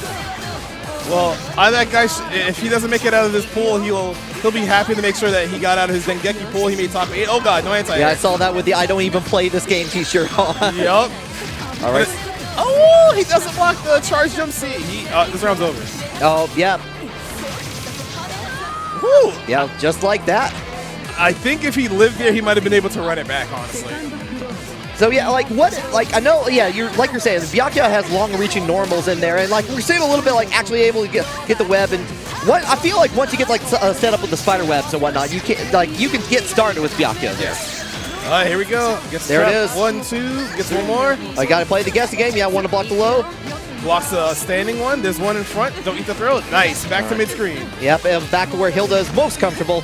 Speaker 3: Well, that guy, if he doesn't make it out of this pool, he'll be happy to make sure that he got out of his Dengeki pool. He made top 8. Oh god, no anti-air.
Speaker 4: Yeah, I saw that with the "I don't even play this game" T-shirt on.
Speaker 3: Yup.
Speaker 4: All right.
Speaker 3: Oh, he doesn't block the charge jump C. This round's over.
Speaker 4: Oh yeah.
Speaker 3: Woo.
Speaker 4: Yeah, just like that.
Speaker 3: I think if he lived there, he might have been able to run it back, honestly.
Speaker 4: So yeah, I know, yeah, you're saying, Byakuya has long-reaching normals in there, and like we're seeing a little bit like actually able to get the web, and what I feel like once you get like set up with the spider webs and whatnot, you can get started with Byakuya there.
Speaker 3: Here we go.
Speaker 4: There it is.
Speaker 3: 1, 2. Gets one more.
Speaker 4: I got to play the guessing game. Yeah, one to block the low.
Speaker 3: Blocks the standing one. There's one in front. Don't eat the throw. Nice. Back to mid-screen.
Speaker 4: Yep, and back to where Hilda is most comfortable.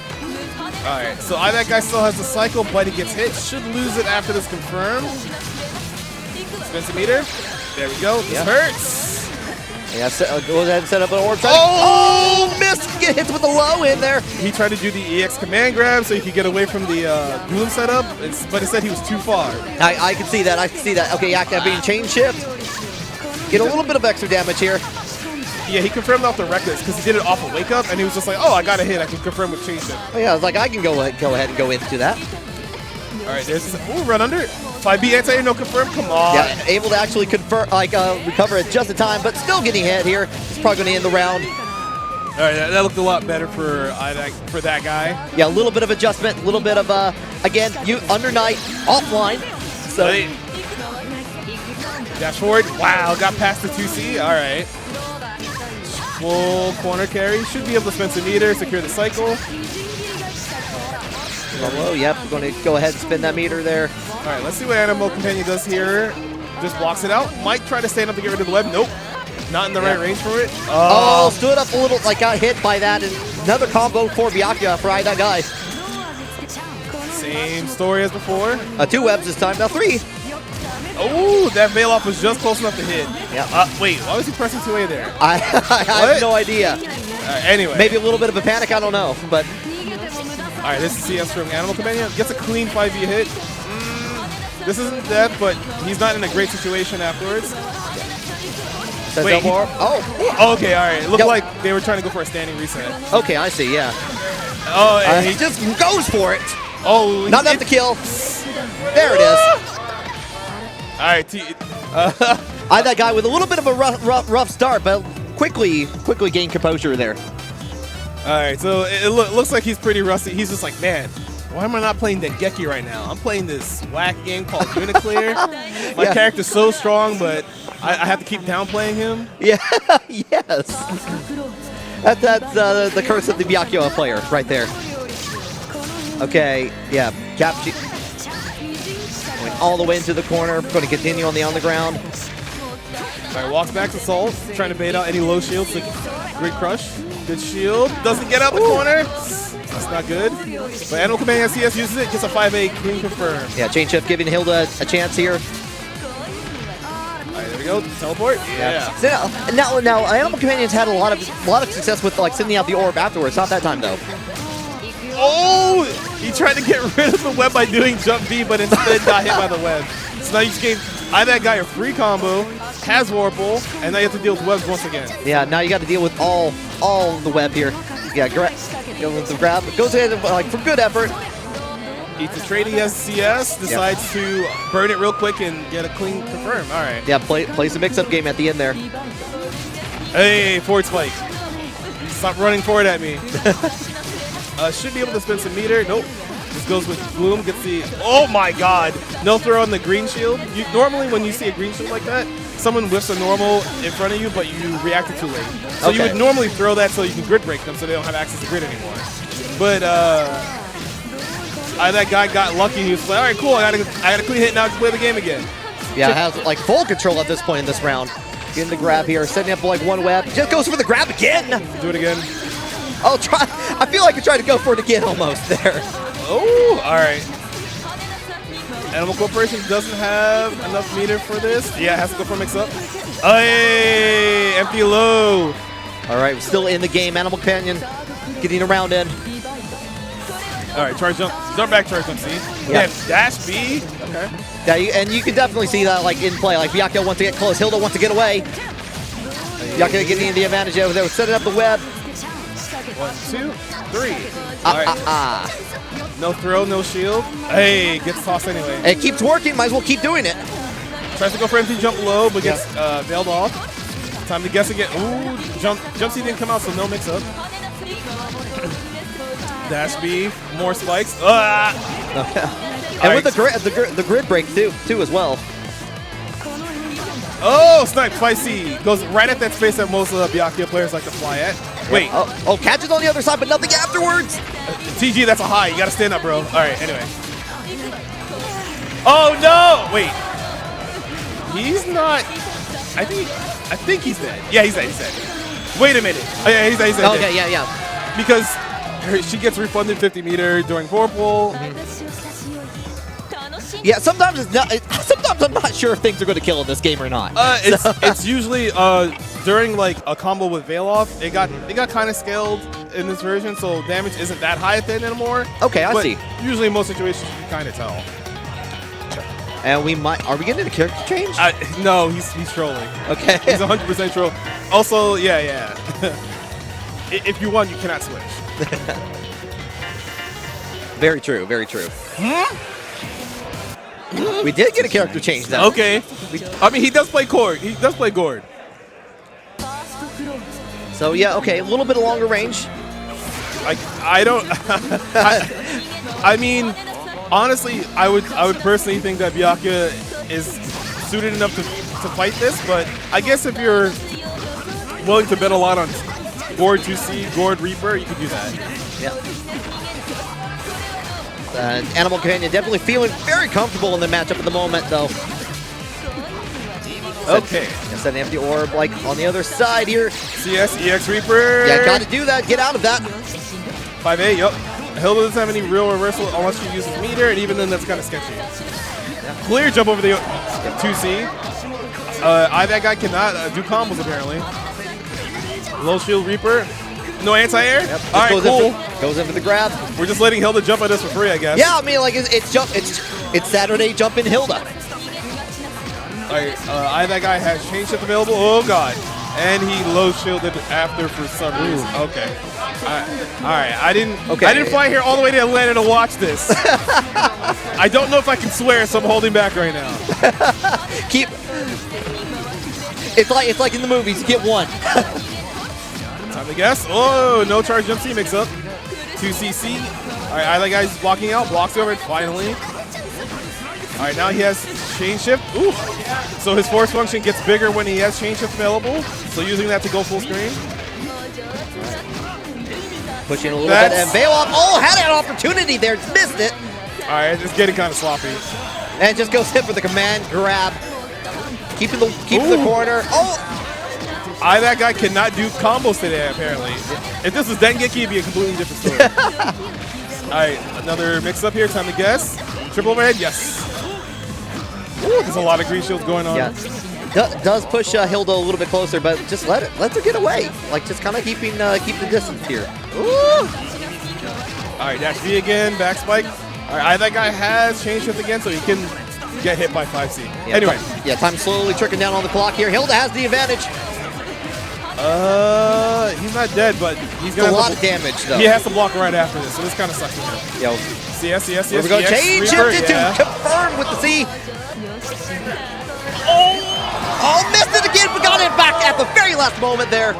Speaker 3: All right, so that guy still has the cycle, but he gets hit. Should lose it after this confirmed. Spin meter. There we go. This hurts.
Speaker 4: Yeah, go ahead and set up an orb.
Speaker 3: Oh,
Speaker 4: missed! Get hit with the low in there.
Speaker 3: He tried to do the EX command grab so he could get away from the Doom setup, but instead he was too far.
Speaker 4: I can see that. Okay, activating chain shift. Get a little bit of extra damage here.
Speaker 3: Yeah, he confirmed off the records because he did it off a wake up, and he was just like, "Oh, I got a hit. I can confirm with chain shift."
Speaker 4: Oh, yeah, I was like, I can go ahead and go into that.
Speaker 3: All right, there's run under. 5B anti-air, no confirm. Come on.
Speaker 4: Yeah, able to actually recover it just in time, but still getting hit here. He's probably going to end the round.
Speaker 3: All right, that looked a lot better for that guy.
Speaker 4: Yeah, a little bit of adjustment, a little bit of again, you under night offline. So
Speaker 3: dash forward. Wow, got past the 2C. All right. Full corner carry. Should be able to spend some meter, secure the cycle.
Speaker 4: Hello, yep, we're going to go ahead and spin that meter there.
Speaker 3: All right, let's see what Animal Companion does here. Just blocks it out. Might try to stand up to get rid of the web. Nope. Not in the right range for it.
Speaker 4: Oh, stood up a little, got hit by that. And another combo for Byakuya for that guy.
Speaker 3: Same story as before.
Speaker 4: 2 webs this time, now 3.
Speaker 3: Oh, that veil off was just close enough to hit.
Speaker 4: Yeah.
Speaker 3: Wait, why was he pressing 2A there?
Speaker 4: I have no idea.
Speaker 3: Anyway.
Speaker 4: Maybe a little bit of a panic, I don't know. But
Speaker 3: all right, this is CS from Animal Companion. Gets a clean 5V hit. This isn't death, but he's not in a great situation afterwards. Wait, oh, okay, all right. It looked like they were trying to go for a standing reset.
Speaker 4: Okay, I see, yeah.
Speaker 3: Oh, and
Speaker 4: he just goes for it.
Speaker 3: Oh,
Speaker 4: not enough to kill. There it is.
Speaker 3: All right,
Speaker 4: that guy with a little bit of a rough start, but quickly gained composure there.
Speaker 3: All right, so it looks like he's pretty rusty. He's just like, man, why am I not playing Dengeki right now? I'm playing this whack game called UNICLR. My character's so strong, but I have to keep downplaying him.
Speaker 4: Yeah, yes. That's the curse of the Byakuya player right there. Okay, yeah, going all the way into the corner. Going to continue on the ground.
Speaker 3: All right, walks back to Salt, trying to bait out any low shields. Great crush. Good shield. Doesn't get out the corner. That's not good. But Animal Companion CS uses it. Gets a 5A clean confirm.
Speaker 4: Yeah, chain shift giving Hilda a chance here.
Speaker 3: All right, there we we go. Teleport. Yeah.
Speaker 4: So now, Animal Companion's had a lot of success with like sending out the orb afterwards. Not that time though.
Speaker 3: Oh! He tried to get rid of the web by doing jump B, but instead got hit by the web. So now you just gave that guy a free combo, has Warple, and now you have to deal with webs once again.
Speaker 4: Yeah, now you got to deal with all the web here. Yeah, go with the grab. Goes ahead like for good effort.
Speaker 3: Eats a trade, he has CS, decides to burn it real quick and get a clean confirm. All right.
Speaker 4: Yeah, plays a mix-up game at the end there.
Speaker 3: Hey, forward spike. Stop running forward at me. Should be able to spin some meter. Nope. Just goes with Bloom, gets the... Oh my god! No throw on the green shield. Normally when you see a green shield like that, someone whiffs a normal in front of you, but you reacted too late. So you would normally throw that so you can grid break them so they don't have access to grid anymore. But that guy got lucky. He was like, all right, cool, I got a clean hit, now I can play the game again.
Speaker 4: Yeah, it has like full control at this point in this round. Getting the grab here, setting up like one web. Just goes for the grab again.
Speaker 3: Do it again.
Speaker 4: Oh, I feel like I tried to go for it again almost there.
Speaker 3: Oh, all right. Animal Corporation doesn't have enough meter for this. Yeah, it has to go for a mix-up. Hey, empty low.
Speaker 4: All right, still in the game. Animal Companion getting around in.
Speaker 3: All right, charge jump back, charge jump C. Yeah, dash B. Okay.
Speaker 4: Yeah, and you can definitely see that like in play. Like Byakuya wants to get close, Hilda wants to get away. Byakuya getting the advantage over there, setting up the web.
Speaker 3: 1, 2, 3. All right. No throw, no shield. Hey, gets tossed anyway.
Speaker 4: It keeps working. Might as well keep doing it.
Speaker 3: Tries to go for empty jump low, but gets veiled off. Time to guess again. Ooh, jump C didn't come out, so no mix-up. Dash B, more spikes.
Speaker 4: And with the grid break too as well.
Speaker 3: Oh, snipe, spicy. Goes right at that space that most Byakuya players like to fly at. Wait.
Speaker 4: Oh, catches on the other side, but nothing afterwards.
Speaker 3: TG, that's a high. You got to stand up, bro. All right, anyway. Oh, no. Wait. He's not. I think he's dead. Yeah, he's dead. Wait a minute. Oh, yeah, he's dead.
Speaker 4: Okay, yeah.
Speaker 3: Because she gets refunded 50 meter during Vorpal.
Speaker 4: Yeah, sometimes it's not. Sometimes I'm not sure if things are going to kill in this game or not.
Speaker 3: It's usually during like a combo with Veil Off. It got kind of scaled in this version, so damage isn't that high at the end anymore.
Speaker 4: Okay, I see.
Speaker 3: Usually, in most situations, you can kind of tell.
Speaker 4: And we might. Are we getting a character change?
Speaker 3: No, he's trolling.
Speaker 4: Okay.
Speaker 3: He's 100% troll. Also, yeah. If you want, you cannot switch.
Speaker 4: Very true. Very true. We did get a character change though.
Speaker 3: Okay. I mean, he does play Gord.
Speaker 4: So yeah, okay, a little bit of longer range.
Speaker 3: I don't. I mean, honestly, I would personally think that Byakuya is suited enough to fight this, but I guess if you're willing to bet a lot on Gord 2C, Gord Reaper, you could do that.
Speaker 4: Yeah. Animal Companion definitely feeling very comfortable in the matchup at the moment, though.
Speaker 3: Okay.
Speaker 4: Set an empty orb, like, on the other side here.
Speaker 3: CS, EX Reaper.
Speaker 4: Yeah, got to do that. Get out of that.
Speaker 3: 5A, yup. Hilda doesn't have any real reversal unless she uses meter, and even then, that's kind of sketchy. Yeah. Clear jump over the 2C. That guy cannot do combos, apparently. Low shield Reaper. No anti-air?
Speaker 4: Yep.
Speaker 3: All right, cool.
Speaker 4: Goes in for the grab.
Speaker 3: We're just letting Hilda jump at us for free, I guess.
Speaker 4: Yeah, I mean, like, it's Saturday jumping Hilda.
Speaker 3: All right, that guy has chain shift available. Oh, God. And he low shielded after for some reason. Okay. All right. I didn't fly here all the way to Atlanta to watch this. I don't know if I can swear, so I'm holding back right now.
Speaker 4: It's like in the movies. You get one.
Speaker 3: Time to guess. Oh, no charge jump C mix up. 2CC. All right, that guy's blocking out. Blocks over it finally. All right, now he has chain shift. Ooh. So his force function gets bigger when he has chain shift available. So using that to go full screen.
Speaker 4: Pushing a little bit and Veil Off. Oh, had an opportunity there. Missed it.
Speaker 3: All right, it's getting kind of sloppy.
Speaker 4: And just goes in for the command grab. Keeping the corner. Oh.
Speaker 3: That guy cannot do combos today, apparently. If this was Dengeki, it'd be a completely different story. All right, another mix-up here. Time to guess. Triple overhead, yes. Ooh, there's a lot of green shields going on.
Speaker 4: Yeah. does push Hilda a little bit closer, but just let her get away. Like just kind of keep the distance here. Ooh.
Speaker 3: All right, dash B again, back spike. All right, that guy has chain shift again, so he can get hit by 5C.
Speaker 4: Yeah,
Speaker 3: anyway.
Speaker 4: Time slowly trickling down on the clock here. Hilda has the advantage.
Speaker 3: He's not dead, but he's got
Speaker 4: a lot of damage, though.
Speaker 3: He has to block right after this, so this kind of sucks for him.
Speaker 4: Yo.
Speaker 3: CS.
Speaker 4: Here we go. Chain shifted to confirm with the C. Oh, missed it again, but got it back at the very last moment there.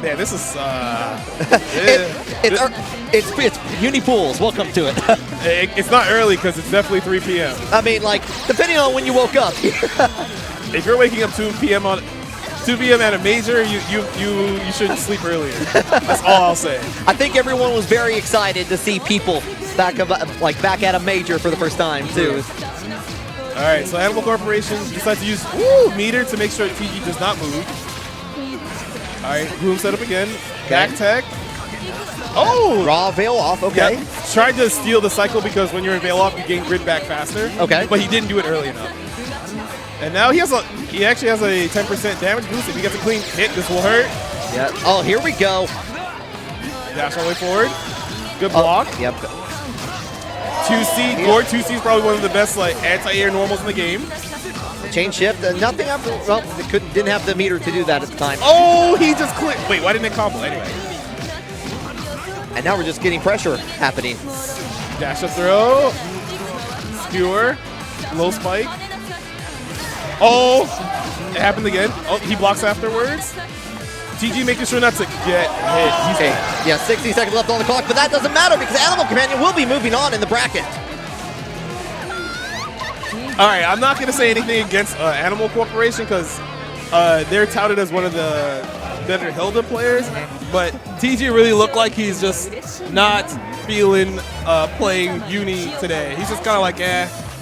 Speaker 3: Man, this is
Speaker 4: it's Unipools. Welcome to it.
Speaker 3: It's not early because it's definitely 3 p.m.
Speaker 4: I mean, like, depending on when you woke up.
Speaker 3: If you're waking up 2 p.m. at a major, you should sleep earlier. That's all I'll say.
Speaker 4: I think everyone was very excited to see people back at a major for the first time too.
Speaker 3: All right, so Animal Corporation decides to use meter to make sure TG does not move. All right, boom setup again. Back tech. Oh!
Speaker 4: Raw veil off, okay.
Speaker 3: Yeah, tried to steal the cycle because when you're in veil off, you gain grid back faster.
Speaker 4: Okay.
Speaker 3: But he didn't do it early enough. And now he actually has a 10% damage boost. If he gets a clean hit, this will hurt.
Speaker 4: Yeah. Oh, here we go.
Speaker 3: Dash all the way forward. Good block.
Speaker 4: Yep.
Speaker 3: 2C. Gord 2C is probably one of the best anti-air normals in the game.
Speaker 4: Chain shift. Nothing after. Well, didn't have the meter to do that at the time.
Speaker 3: Oh, he just clicked. Wait, why didn't it combo anyway?
Speaker 4: And now we're just getting pressure happening.
Speaker 3: Dash up throw. Skewer. Low spike. Oh, it happened again. Oh, he blocks afterwards. TG making sure not to get hit.
Speaker 4: Okay. Yeah, 60 seconds left on the clock, but that doesn't matter because Animal Companion will be moving on in the bracket.
Speaker 3: All right, I'm not going to say anything against Animal Corporation because they're touted as one of the better Hilda players, but TG really looked like he's just not feeling playing Uni today. He's just kind of like,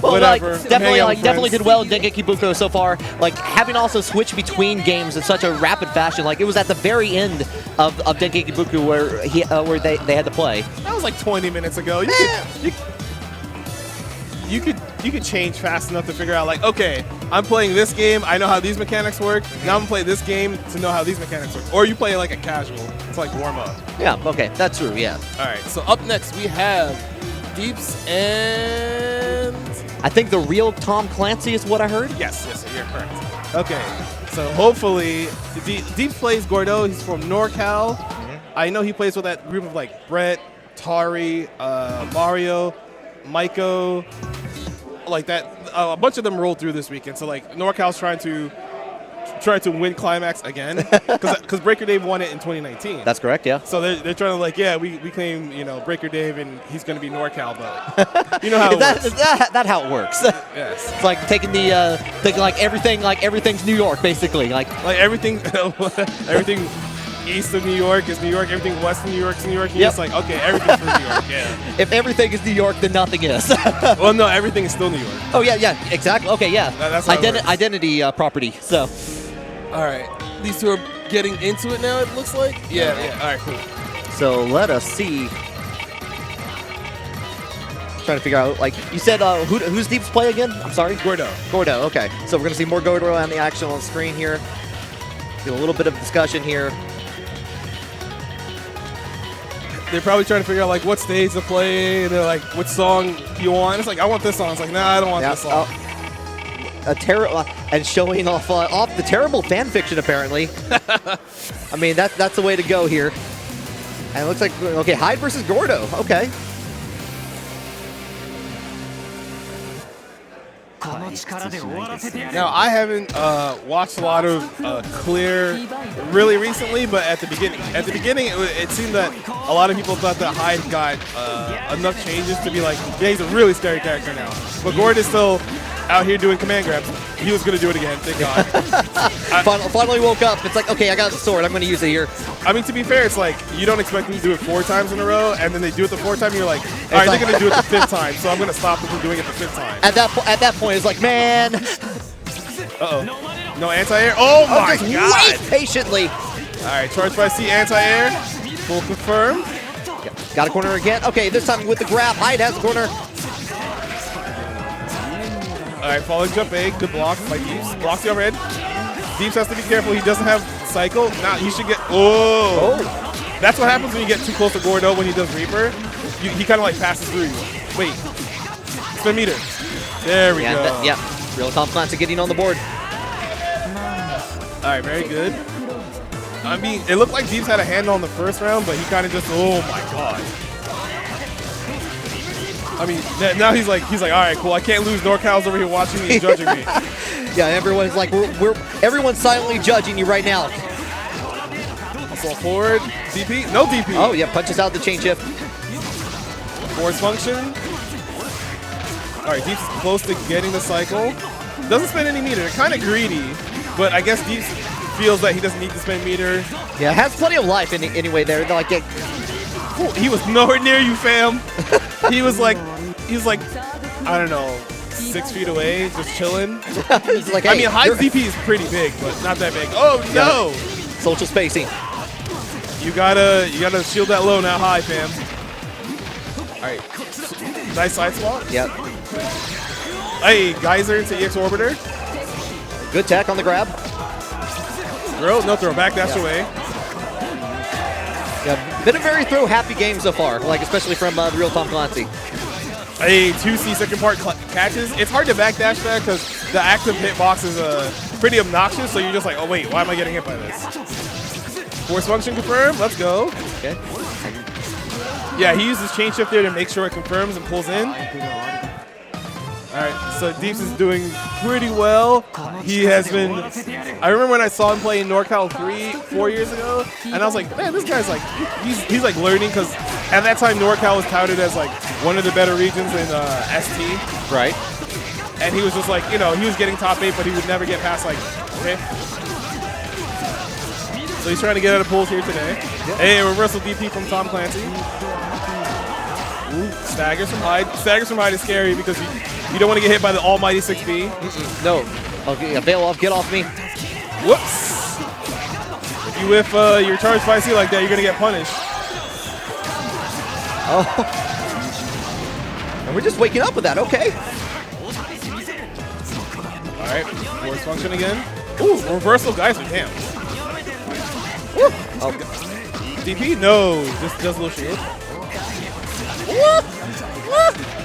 Speaker 4: well,
Speaker 3: whatever.
Speaker 4: Definitely did well in Dengeki Buko so far. Like, having also switched between games in such a rapid fashion. Like, it was at the very end of Dengeki Buko where they had to play.
Speaker 3: That was like 20 minutes ago. You could change fast enough to figure out, like, okay, I'm playing this game, I know how these mechanics work, now I'm gonna play this game to know how these mechanics work. Or you play like a casual to like warm up.
Speaker 4: Yeah, okay, that's true, yeah.
Speaker 3: Alright, so up next we have Deeps and...
Speaker 4: I think the real Tom Clancy is what I heard?
Speaker 3: Yes, you're correct. Okay, so hopefully, Deeps plays Gordo, he's from NorCal. I know he plays with that group of like Brett, Tari, Mario, Maiko, like that. A bunch of them rolled through this weekend. So like NorCal's trying to win Climax again because Breaker Dave won it in 2019.
Speaker 4: That's correct, yeah.
Speaker 3: So they're trying to like, yeah, we claim Breaker Dave and he's going to be NorCal, but you know how it works.
Speaker 4: Is that how it works?
Speaker 3: Yes.
Speaker 4: It's like taking everything's New York basically, like
Speaker 3: everything east of New York is New York. Everything west of New York is New York. It's like, okay, everything's from New York. Yeah.
Speaker 4: If everything is New York, then nothing is.
Speaker 3: Well, no, everything is still New York.
Speaker 4: Oh yeah, exactly. Okay, yeah.
Speaker 3: That's how it works.
Speaker 4: Identity property. So.
Speaker 3: All right, these two are getting into it now. It looks like. Yeah. All right, cool.
Speaker 4: So let us see. Trying to figure out, like you said, who's Deep's play again? I'm sorry.
Speaker 3: Gordo.
Speaker 4: Okay. So we're gonna see more Gordo on the action on the screen here. Get a little bit of discussion here.
Speaker 3: They're probably trying to figure out like what stage to play. They're like, what song you want? It's like, I want this song. It's like, nah, I don't want this song.
Speaker 4: And showing off the terrible fan fiction apparently. I mean that's the way to go here. And it looks like okay, Hyde versus Gordo. Okay.
Speaker 3: Now I haven't watched a lot of Clear really recently, but at the beginning, it seemed that a lot of people thought that Hyde got enough changes to be like, yeah, he's a really scary character now. But Gord is still out here doing command grabs. He was going to do it again, thank God.
Speaker 4: Finally woke up. It's like, okay, I got the sword. I'm going to use it here.
Speaker 3: I mean, to be fair, it's like you don't expect them to do it 4 times in a row, and then they do it the 4th time, and you're like, all right, they're going to do it the 5th time, so I'm going to stop them from doing it the 5th time.
Speaker 4: At that point, it's like, man.
Speaker 3: Uh-oh. No anti-air? Oh, my God.
Speaker 4: Wait patiently.
Speaker 3: All right, charge by C, anti-air. Full confirm.
Speaker 4: Got a corner again. Okay, this time with the grab. Hyde has the corner.
Speaker 3: Alright, following jump A. Good block by Deeps. Blocks the overhead. Deeps has to be careful. He doesn't have cycle. Now he should get. Oh! That's what happens when you get too close to Gordo when he does Reaper. He kind of like passes through you. Wait. Spin meter. There we go.
Speaker 4: Yeah. Real Tom Clancy getting on the board.
Speaker 3: Alright, very good. I mean, it looked like Deeps had a handle on the first round, but he kind of just, oh my god. I mean, now he's like, all right, cool. I can't lose. NorCal's over here watching me and judging me.
Speaker 4: Yeah, everyone's like, everyone's silently judging you right now.
Speaker 3: Fall forward, DP, no DP.
Speaker 4: Oh yeah, punches out the chain shift.
Speaker 3: Force function. All right, Deeps is close to getting the cycle. Doesn't spend any meter. Kind of greedy, but I guess Deeps feels that he doesn't need to spend meter.
Speaker 4: Yeah, has plenty of life anyway there. They're like,
Speaker 3: he was nowhere near you, fam. he was like, I don't know, 6 feet away, just chilling.
Speaker 4: Like, hey,
Speaker 3: I mean, high DP is pretty big, but not that big. Oh no!
Speaker 4: Social spacing.
Speaker 3: You gotta shield that low, not high, fam. All right, nice side swap.
Speaker 4: Yep.
Speaker 3: Hey, Geyser to EX Orbiter.
Speaker 4: Good tech on the grab.
Speaker 3: Throw, no throw, back dash away.
Speaker 4: Yeah, been a very throw happy game so far, like especially from the real Tom Clancy.
Speaker 3: A 2C second part catches. It's hard to backdash that because the active hitbox is pretty obnoxious, so you're just like, oh wait, why am I getting hit by this? Force function confirmed, let's go.
Speaker 4: Okay.
Speaker 3: Yeah, he uses chain shift there to make sure it confirms and pulls in. Alright, so Deeps is doing pretty well. He has been, I remember when I saw him play in NorCal 4 years ago, and I was like, man, this guy's like, he's like learning, because at that time NorCal was touted as like one of the better regions in ST.
Speaker 4: Right.
Speaker 3: And he was just like, you know, he was getting top 8, but he would never get past like 5th. So he's trying to get out of pulls here today. Yep. Hey, reversal DP from Tom Clancy. Ooh, staggers from hide. Staggers from hide is scary because you don't want to get hit by the almighty 6B.
Speaker 4: No. Okay, bail off, get off me.
Speaker 3: Whoops. If you whiff your charge spicy like that, you're going to get punished.
Speaker 4: Oh. And we're just waking up with that, okay.
Speaker 3: All right, force function again. Ooh, reversal Geyser, damn.
Speaker 4: Oh.
Speaker 3: DP? No, just does a little shield.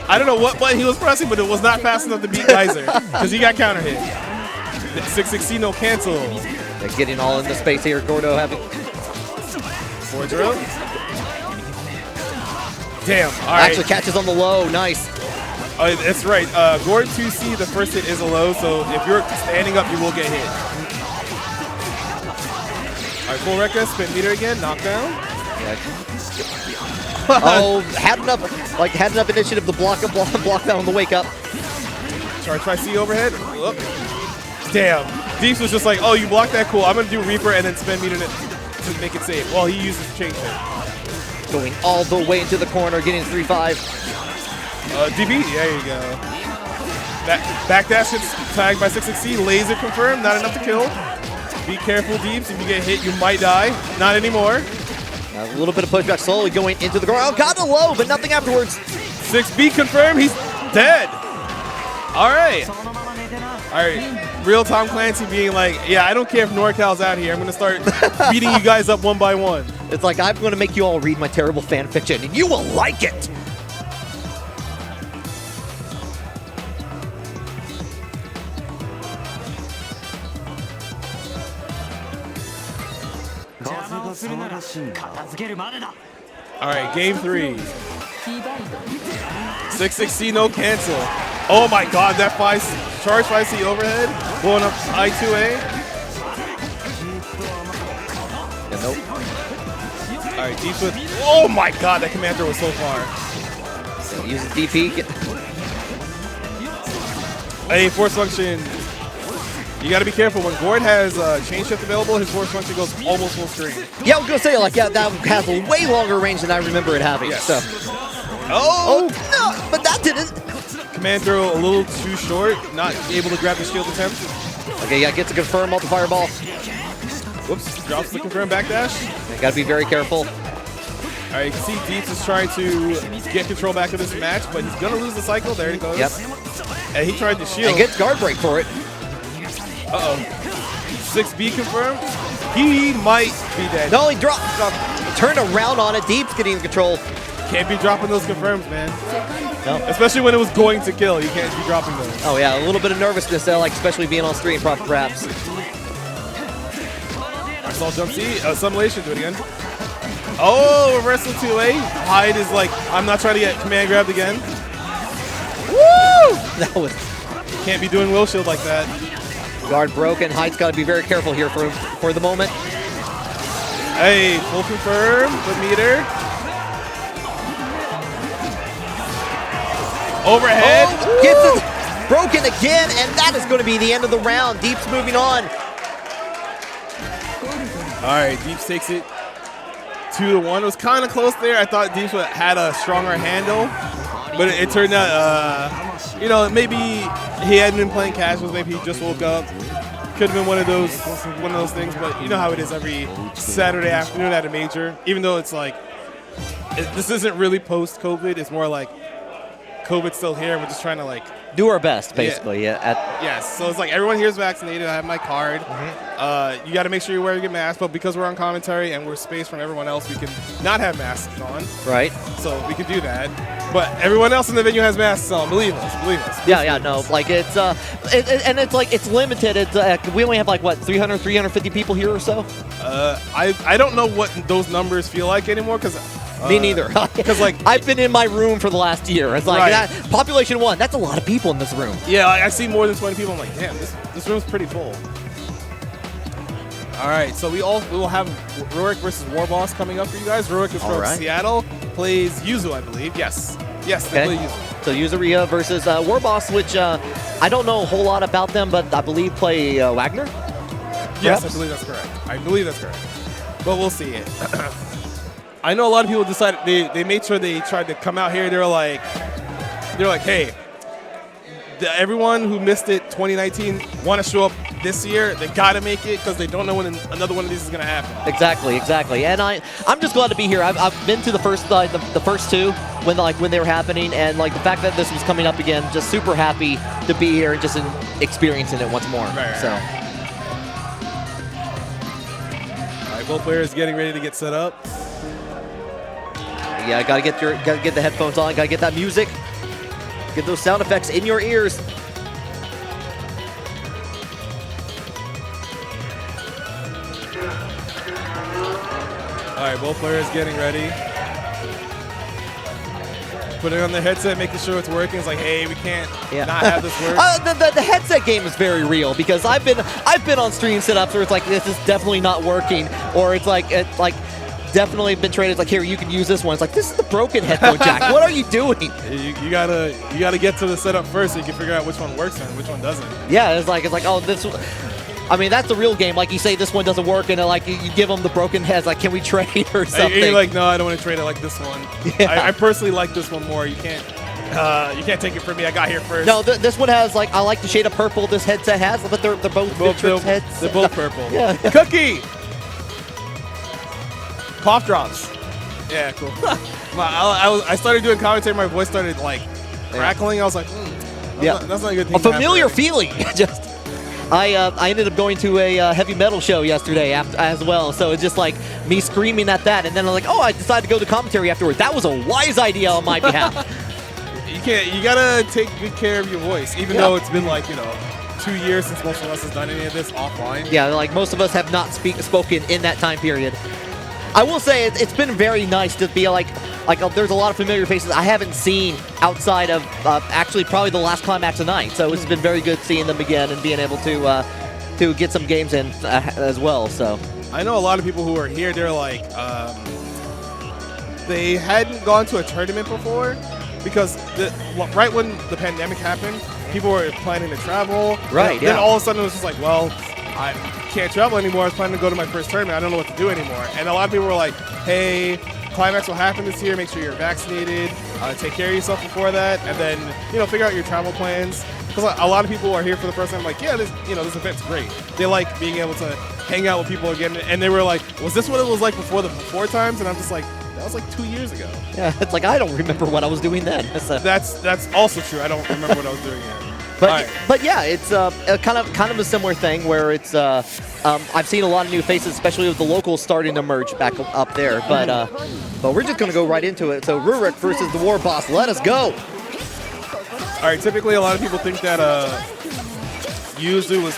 Speaker 3: I don't know what button he was pressing, but it was not fast enough to beat Geyser because he got counter hit. 660 no cancel.
Speaker 4: They're getting all into space here. Gordo having.
Speaker 3: Forward drill. Damn. All right.
Speaker 4: Actually catches on the low. Nice.
Speaker 3: That's right. Gord 2C, the first hit is a low, so if you're standing up, you will get hit. All right, full Rekka, spin meter again, knockdown.
Speaker 4: Yeah. Oh, had enough initiative to block that on the wake up.
Speaker 3: Charge by C overhead. Whoop. Damn. Deeps was just like, oh, you blocked that, cool. I'm gonna do Reaper and then spin meter to make it safe. Well, he uses change hit.
Speaker 4: Going all the way into the corner, getting 3-5.
Speaker 3: DB, there you go. Backdash hits tagged by 660, laser confirmed, not enough to kill. Be careful, Deeps. If you get hit, you might die. Not anymore.
Speaker 4: A little bit of pushback, slowly going into the ground. Oh, got a low, but nothing afterwards.
Speaker 3: 6B confirmed. He's dead. All right. All right. Real Tom Clancy being like, yeah, I don't care if NorCal's out here. I'm going to start beating you guys up one by one.
Speaker 4: It's like, I'm going to make you all read my terrible fan fiction, and you will like it.
Speaker 3: All right, game 3. 660 no cancel. Oh my god, that charge 5C overhead. Blowing up I2A.
Speaker 4: Yeah, nope.
Speaker 3: All right, deep with. Oh my god, that commander was so far.
Speaker 4: So uses DP.
Speaker 3: Hey, force function. You got to be careful. When Gord has chain shift available, his force function goes almost full screen.
Speaker 4: Yeah, I was going to say, like, yeah, that has a way longer range than I remember it having.
Speaker 3: Yes.
Speaker 4: So.
Speaker 3: Oh!
Speaker 4: No, but that didn't.
Speaker 3: Command throw a little too short, not able to grab the shield attempt.
Speaker 4: Okay, yeah, gets a confirm multi fireball.
Speaker 3: Whoops, drops the confirm backdash.
Speaker 4: Got to be very careful.
Speaker 3: All right, you can see Deeps is trying to get control back of this match, but he's going to lose the cycle. There it goes.
Speaker 4: Yep.
Speaker 3: And he tried to shield.
Speaker 4: And gets guard break for it.
Speaker 3: Uh-oh. 6B confirmed. He might be dead.
Speaker 4: No, he dropped. Turned around on it. Deep's getting control.
Speaker 3: Can't be dropping those confirms, man.
Speaker 4: No.
Speaker 3: Especially when it was going to kill. You can't be dropping those.
Speaker 4: Oh, yeah, a little bit of nervousness there, like especially being on screen, perhaps.
Speaker 3: Saw jump C. Assimilation, do it again. Oh, reversal 2A. Hyde is like, I'm not trying to get command grabbed again.
Speaker 4: Woo! That was.
Speaker 3: Can't be doing will shield like that.
Speaker 4: Guard broken. Hyde's got to be very careful here for the moment.
Speaker 3: Hey, full confirm, the meter. Overhead.
Speaker 4: Oh, gets it broken again, and that is going to be the end of the round. Deep's moving on.
Speaker 3: All right, Deeps takes it 2-1. It was kind of close there. I thought Deeps had a stronger handle, but it turned out, you know, maybe he hadn't been playing casuals. Maybe he just woke up. Could have been one of those things. But you know how it is every Saturday afternoon at a major. Even though it's like this isn't really post-COVID. It's more like COVID's still here. We're just trying to like
Speaker 4: do our best, basically. Yeah.
Speaker 3: Yes. So it's like everyone here is vaccinated. I have my card. You got to make sure you're wearing a mask. But because we're on commentary and we're spaced from everyone else, we can not have masks on.
Speaker 4: Right.
Speaker 3: So we can do that. But everyone else in the venue has masks on. Believe us. Believe us.
Speaker 4: Yeah. No. Like it's and it's like it's limited. It's we only have like what 300, 350 people here or so.
Speaker 3: I don't know what those numbers feel like anymore because.
Speaker 4: Me neither.
Speaker 3: Because like
Speaker 4: I've been in my room for the last year. It's like that, population 1. That's a lot of people in this room.
Speaker 3: Yeah, I see more than 20 people. I'm like, damn, this room's pretty full. All right, so we will have Rurik versus Warboss coming up for you guys. Rurik is from Seattle, plays Yuzu, I believe. Yes, they play Yuzu.
Speaker 4: So Yuzuria versus Warboss, which I don't know a whole lot about them, but I believe play Wagner.
Speaker 3: Yes, I believe that's correct. But we'll see it. I know a lot of people decided they made sure they tried to come out here. They're like, hey, everyone who missed it 2019 want to show up this year. They got to make it because they don't know when another one of these is going to happen.
Speaker 4: Exactly. And I'm just glad to be here. I've been to the first two when they were happening, and like the fact that this was coming up again, just super happy to be here and just experiencing it once more.
Speaker 3: Right.
Speaker 4: So.
Speaker 3: All right, both players getting ready to get set up.
Speaker 4: Yeah, gotta get the headphones on, gotta get that music, get those sound effects in your ears.
Speaker 3: All right, both players getting ready. Putting on the headset, making sure it's working. It's like, hey, we can't not have this work.
Speaker 4: The headset game is very real because I've been on stream setups where it's like this is definitely not working, or it's like definitely been traded. It's like, here, you can use this one. It's like, this is the broken headphone jack. What are you doing?
Speaker 3: You gotta get to the setup first so you can figure out which one works and which one doesn't.
Speaker 4: Yeah, it's like oh, this. I mean, that's the real game. Like you say, this one doesn't work, and then, like you give them the broken heads. Like, can we trade or something?
Speaker 3: And you're like, no, I don't want to trade it like this one.
Speaker 4: Yeah.
Speaker 3: I personally like this one more. You can't take it from me. I got here first.
Speaker 4: No, this one has I like the shade of purple this headset has, but they're both heads.
Speaker 3: They're both purple.
Speaker 4: Yeah.
Speaker 3: Cookie. Cough drops. Yeah, cool. I started doing commentary. My voice started like crackling. I was like, that's not a good thing.
Speaker 4: A familiar feeling. Just, I ended up going to a heavy metal show yesterday as well. So it's just like me screaming at that, and then I'm like, oh, I decided to go to commentary afterward. That was a wise idea on my behalf.
Speaker 3: You gotta take good care of your voice, even though it's been 2 years since most of us has done any of this offline.
Speaker 4: Yeah, like most of us have not spoken in that time period. I will say it's been very nice to be like there's a lot of familiar faces I haven't seen outside of actually probably the last Climax tonight. So it's been very good seeing them again and being able to get some games in as well. So
Speaker 3: I know a lot of people who are here. They're like they hadn't gone to a tournament before because right when the pandemic happened, people were planning to travel.
Speaker 4: Right.
Speaker 3: Then all of a sudden it was just like, well, I can't travel anymore. I was planning to go to my first tournament. I don't know what to do anymore. And a lot of people were like, hey, Climax will happen this year. Make sure you're vaccinated. Take care of yourself before that. And then, figure out your travel plans. Because a lot of people are here for the first time like, yeah, this event's great. They like being able to hang out with people again. And they were like, was this what it was like before times? And I'm just like, That was like 2 years ago.
Speaker 4: Yeah, it's like I don't remember what I was doing then.
Speaker 3: That's also true. I don't remember what I was doing yet.
Speaker 4: But yeah, it's kind of a similar thing where it's I've seen a lot of new faces, especially with the locals starting to merge back up there. But we're just gonna go right into it. So Rurik versus the War Boss. Let us go.
Speaker 3: All right. Typically, a lot of people think that Yuzu was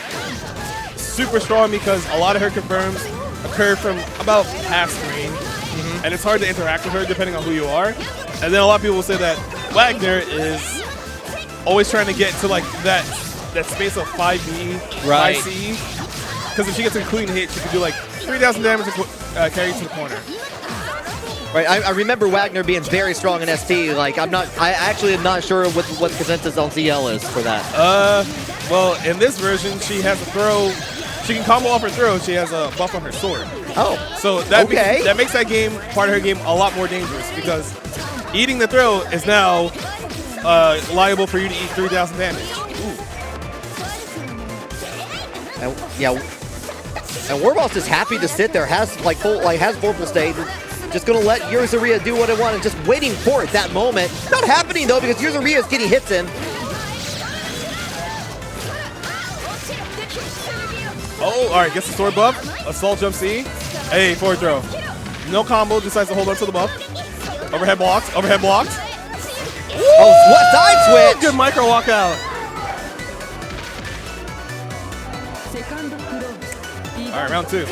Speaker 3: super strong because a lot of her confirms occur from about half screen, and it's hard to interact with her depending on who you are. And then a lot of people will say that Wagner is always trying to get to like that space of 5B, 5C, because if she gets a clean hit, she can do like 3,000 damage and carry to the corner.
Speaker 4: Right, I remember Wagner being very strong in ST. Like I actually am not sure what the consensus on ZL is for that.
Speaker 3: Well, in this version, she has a throw. She can combo off her throw. She has a buff on her sword.
Speaker 4: Oh,
Speaker 3: so that makes that game, part of her game, a lot more dangerous because eating the throw is now liable for you to eat 3,000 damage.
Speaker 4: And Warboss is happy to sit there. Has Vorpal state. Just gonna let Yurizaria do what it wants, and just waiting for it that moment. Not happening though because Yurizaria is getting hits in.
Speaker 3: Oh, all right, gets the sword buff. Assault jump C. Hey, forward throw. No combo. Decides to hold on to the buff. Overhead blocked. Overhead blocked.
Speaker 4: Oh, what side switch?
Speaker 3: Good micro walk out. All right, round 2.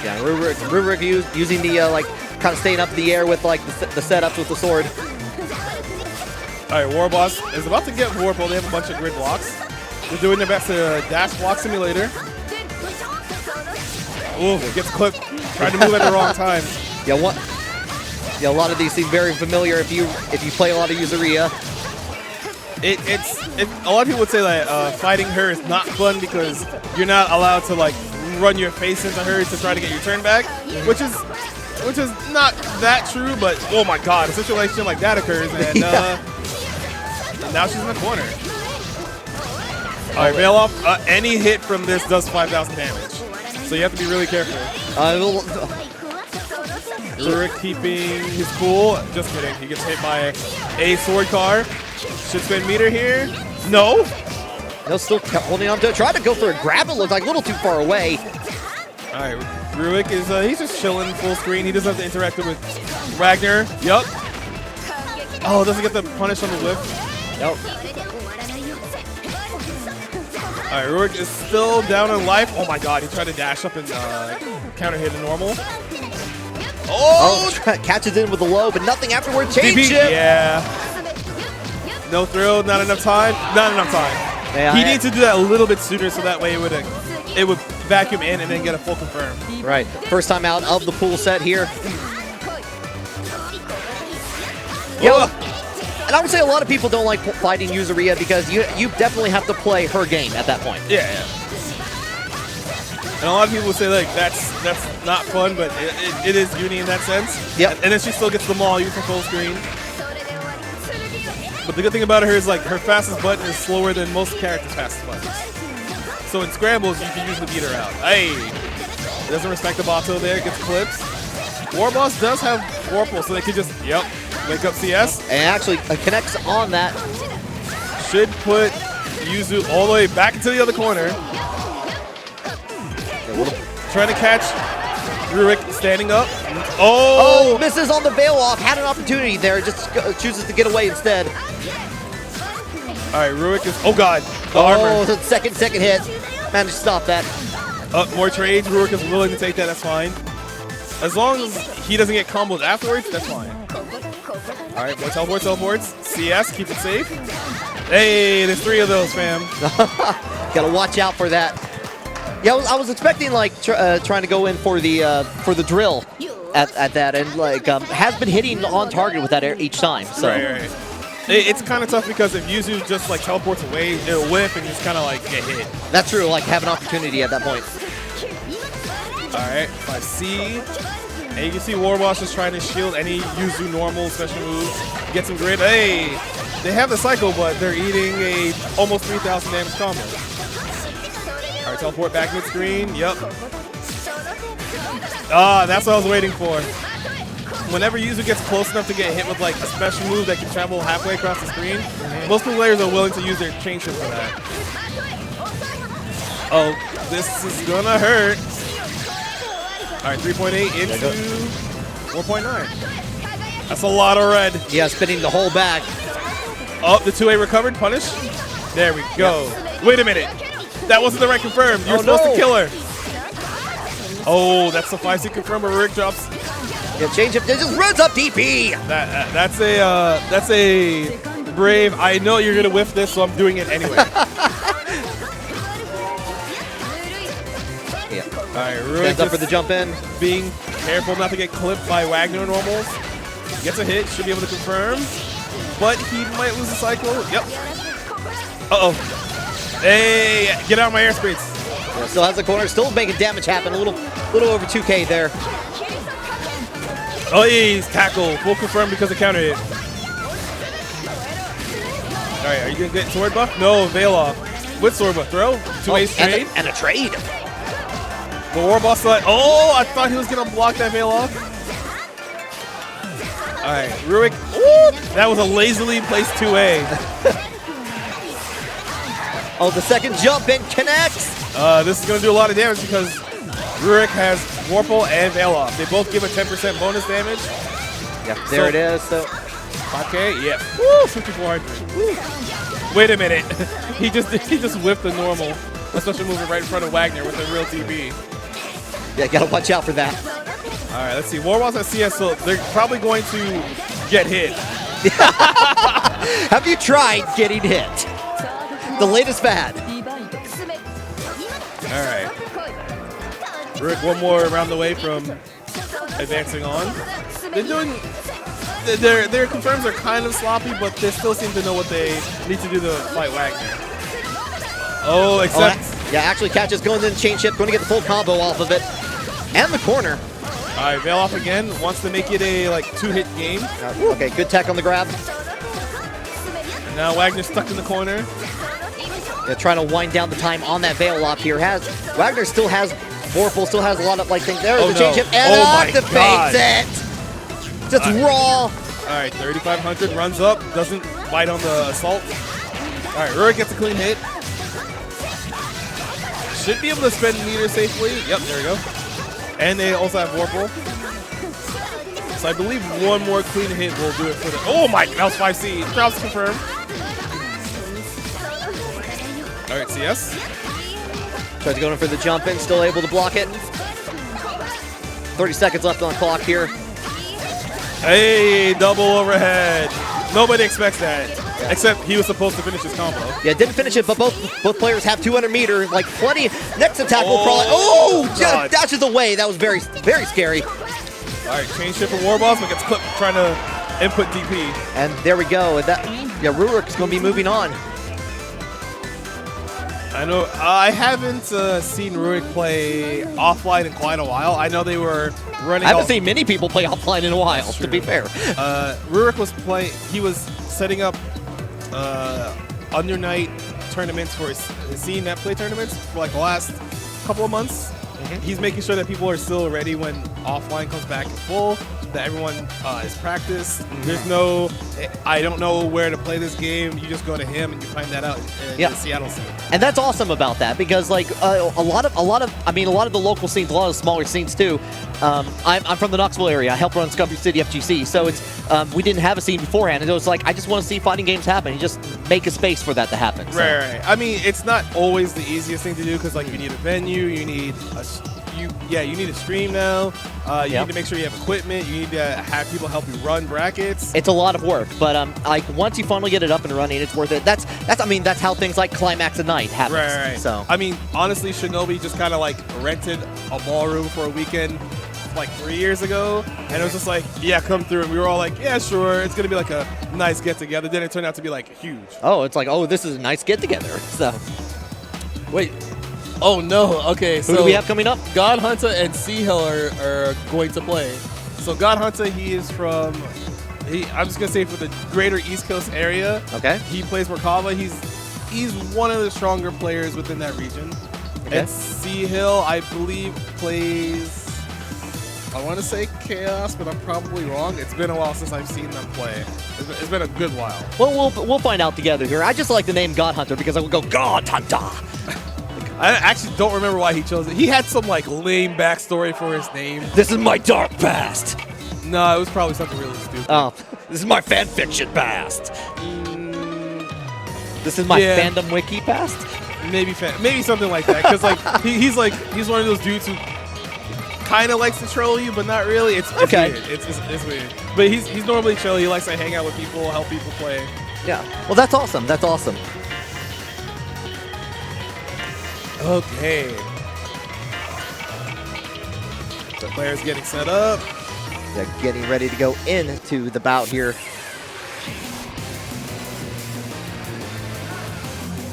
Speaker 4: Yeah, Rurik using the kind of staying up in the air with like the setups with the sword.
Speaker 3: All right, Warboss is about to get Vorpal. They have a bunch of grid blocks. They're doing their best to dash block simulator. Ooh, gets clipped. Trying to move at the wrong time.
Speaker 4: Yeah, a lot of these seem very familiar if you play a lot of Yurizaria.
Speaker 3: A lot of people would say that fighting her is not fun because you're not allowed to like run your face into her to try to get your turn back, which is not that true. But oh my God, a situation like that occurs, and now she's in the corner. All right, veil off. Any hit from this does 5,000 damage, so you have to be really careful. Rurik keeping his cool. Just kidding. He gets hit by a sword car. Should spend meter here. No.
Speaker 4: No, still holding on to it. Trying to go for a grab. It looks like a little too far away.
Speaker 3: All right, Rurik is he's just chilling full screen. He doesn't have to interact with Wagner. Yup. Oh, doesn't get the punish on the whiff.
Speaker 4: Nope.
Speaker 3: All right, Rurik is still down on life. Oh my God, he tried to dash up and counter hit a normal. Oh!
Speaker 4: Catches in with the low, but nothing afterward. Change him.
Speaker 3: Yeah. No throw, not enough time. Not enough time.
Speaker 4: Yeah,
Speaker 3: he needs to do that a little bit sooner so that way it would vacuum in and then get a full confirm.
Speaker 4: Right. First time out of the pool set here. Yeah. And I would say a lot of people don't like fighting Yurizaria because you definitely have to play her game at that point.
Speaker 3: Yeah. And a lot of people would say like that's not fun, but it is uni in that sense.
Speaker 4: Yep.
Speaker 3: And then she still gets the maul using full screen. But the good thing about her is like her fastest button is slower than most characters' fastest buttons. So in scrambles you can usually beat her out. Hey, doesn't respect the Bato there, gets clips. Warboss does have Vorpal, so they could just wake up CS.
Speaker 4: And actually connects on that.
Speaker 3: Should put Yuzu all the way back into the other corner. Trying to catch Rurik standing up. Oh!
Speaker 4: Misses on the veil off. Had an opportunity there. Just chooses to get away instead.
Speaker 3: All right, Rurik is. Oh God! The armor.
Speaker 4: The second hit. Managed to stop that.
Speaker 3: More trades. Rurik is willing to take that. That's fine. As long as he doesn't get combos afterwards, that's fine. All right, more teleports. CS, keep it safe. Hey, there's 3 of those, fam.
Speaker 4: Gotta watch out for that. Yeah, I was expecting like trying to go in for the drill at that, and like has been hitting on target with that each time. So.
Speaker 3: Right. It's kind of tough because if Yuzu just like teleports away, it'll whiff and just kind of like get hit.
Speaker 4: That's true. Like have an opportunity at that point.
Speaker 3: All right, 5C. And you can see Warboss is trying to shield any Yuzu normal special moves. Get some grid. Hey, they have the cycle, but they're eating a almost 3,000 damage combo. All right, teleport back mid-screen. Yep. Ah, that's what I was waiting for. Whenever user gets close enough to get hit with like a special move that can travel halfway across the screen, most players are willing to use their chain shift for that. Oh, this is gonna hurt. All right, 3.8 into 4.9. That's a lot of red.
Speaker 4: Yeah, spinning the whole bag.
Speaker 3: Oh, the 2A recovered, punish. There we go. Yep. Wait a minute. That wasn't the right confirm. You're supposed to kill her. Oh, that's the 5C confirm where Rick drops.
Speaker 4: Yeah, change it. It just runs up DP.
Speaker 3: That's a brave. I know you're gonna whiff this, so I'm doing it anyway.
Speaker 4: Yeah.
Speaker 3: All right, Rurik
Speaker 4: Stands up for the jump in.
Speaker 3: Being careful not to get clipped by Wagner normals. Gets a hit, should be able to confirm, but he might lose the cycle. Yep. Uh-oh. Hey, get out of my airspace.
Speaker 4: Yeah, still has the corner, still making damage happen. A little over 2K there.
Speaker 3: Oh, he's tackle. Full confirm because of counter hit. All right, are you going to get sword buff? No, veil off. With sword buff, throw. 2A trade.
Speaker 4: And a trade.
Speaker 3: The war boss thought, oh, I thought he was going to block that veil off. All right, Rurik. Ooh, that was a lazily placed 2A.
Speaker 4: Oh, the second jump in connects.
Speaker 3: This is going to do a lot of damage because Rurik has Warple and Veil Off. They both give a 10% bonus damage.
Speaker 4: Yep, there it is. So
Speaker 3: 5K, yep. Woo, 5400. Woo. Wait a minute. he just whipped the normal, especially moving right in front of Wagner with a real DB.
Speaker 4: Yeah, gotta watch out for that.
Speaker 3: All right, let's see. Warballs at CS, so they're probably going to get hit.
Speaker 4: Have you tried getting hit? The latest fad.
Speaker 3: All right. Rick, one more around the way from advancing on. They're doing their confirms are kind of sloppy, but they still seem to know what they need to do to fight Wagner. Oh, except
Speaker 4: yeah, actually catches going in chain shift, going to get the full combo off of it, and the corner.
Speaker 3: All right, Veil Off again. Wants to make it a like 2-hit game.
Speaker 4: Okay, good tech on the grab.
Speaker 3: And now Wagner's stuck in the corner.
Speaker 4: Yeah, trying to wind down the time on that Veil Off here. Wagner still has Vorpal, still has a lot of like things. There's the change shift, and activates it. Just raw.
Speaker 3: All right, 3,500 runs up, doesn't bite on the assault. All right, Rurik gets a clean hit. Should be able to spend meter safely. Yep, there we go. And they also have Warple. So I believe one more clean hit will do it for the. Oh my, that was 5C. Drops confirmed. All right, CS.
Speaker 4: Tries to go in for the jump in, still able to block it. 30 seconds left on the clock here.
Speaker 3: Hey, double overhead. Nobody expects that, except he was supposed to finish his combo.
Speaker 4: Yeah, didn't finish it, but both players have 200 meter, like plenty. Next attack will probably. Oh, just dashes away. That was very, very scary.
Speaker 3: All right, change shift for Warboss, but gets clipped trying to input DP.
Speaker 4: And there we go. And that, yeah, Rurik's going to be moving on.
Speaker 3: I know. I haven't seen Rurik play offline in quite a while. I know they were running.
Speaker 4: I haven't seen many people play offline in a while, to be fair.
Speaker 3: Rurik was playing. He was setting up undernight tournaments for his scene net play tournaments for like the last couple of months. He's making sure that people are still ready when offline comes back in full, that everyone is practiced. There's no, I don't know where to play this game. You just go to him and you find that out in the Seattle scene.
Speaker 4: And that's awesome about that, because like a lot of the local scenes, a lot of the smaller scenes too. I'm from the Knoxville area. I help run Scumby City FGC, so it's we didn't have a scene beforehand, and it was like I just want to see fighting games happen. You just make a space for that to happen. So.
Speaker 3: Right. I mean, it's not always the easiest thing to do because like you need a venue, you need you need a stream now. You need to make sure you have equipment. You need to have people help you run brackets.
Speaker 4: It's a lot of work, but like once you finally get it up and running, it's worth it. That's how things like Climax at night happen.
Speaker 3: Right.
Speaker 4: So
Speaker 3: I mean, honestly, Shinobi just kind of like rented a ballroom for a weekend like 3 years ago, and it was just like, yeah, come through, and we were all like, yeah, sure, it's gonna be like a nice get together. Then it turned out to be like huge.
Speaker 4: Oh, it's like, oh, this is a nice get together. So
Speaker 5: wait. Oh no, okay, so
Speaker 4: who do we have coming up?
Speaker 5: God Hunter and Sea Hill are going to play.
Speaker 3: So God Hunter, he is from, I'm just gonna say for the greater East Coast area.
Speaker 4: Okay.
Speaker 3: He plays Merkava. He's one of the stronger players within that region.
Speaker 4: Okay.
Speaker 3: And Sea Hill, I believe, plays I want to say Chaos, but I'm probably wrong. It's been a while since I've seen them play. It's been a good while.
Speaker 4: Well, we'll find out together here. I just like the name God Hunter because I would go God Hunter.
Speaker 3: I actually don't remember why he chose it. He had some like lame backstory for his name.
Speaker 4: This is my dark past.
Speaker 3: No, it was probably something really stupid.
Speaker 4: Oh, this is my fan fiction past. This is my fandom wiki past.
Speaker 3: Maybe something like that. Because like he's one of those dudes who kind of likes to troll you, but not really. It's
Speaker 4: okay.
Speaker 3: Weird. It's weird. But he's normally chill. He likes to hang out with people, help people play.
Speaker 4: Yeah. Well, that's awesome. That's awesome.
Speaker 3: Okay. The player's getting set up.
Speaker 4: They're getting ready to go into the bout here.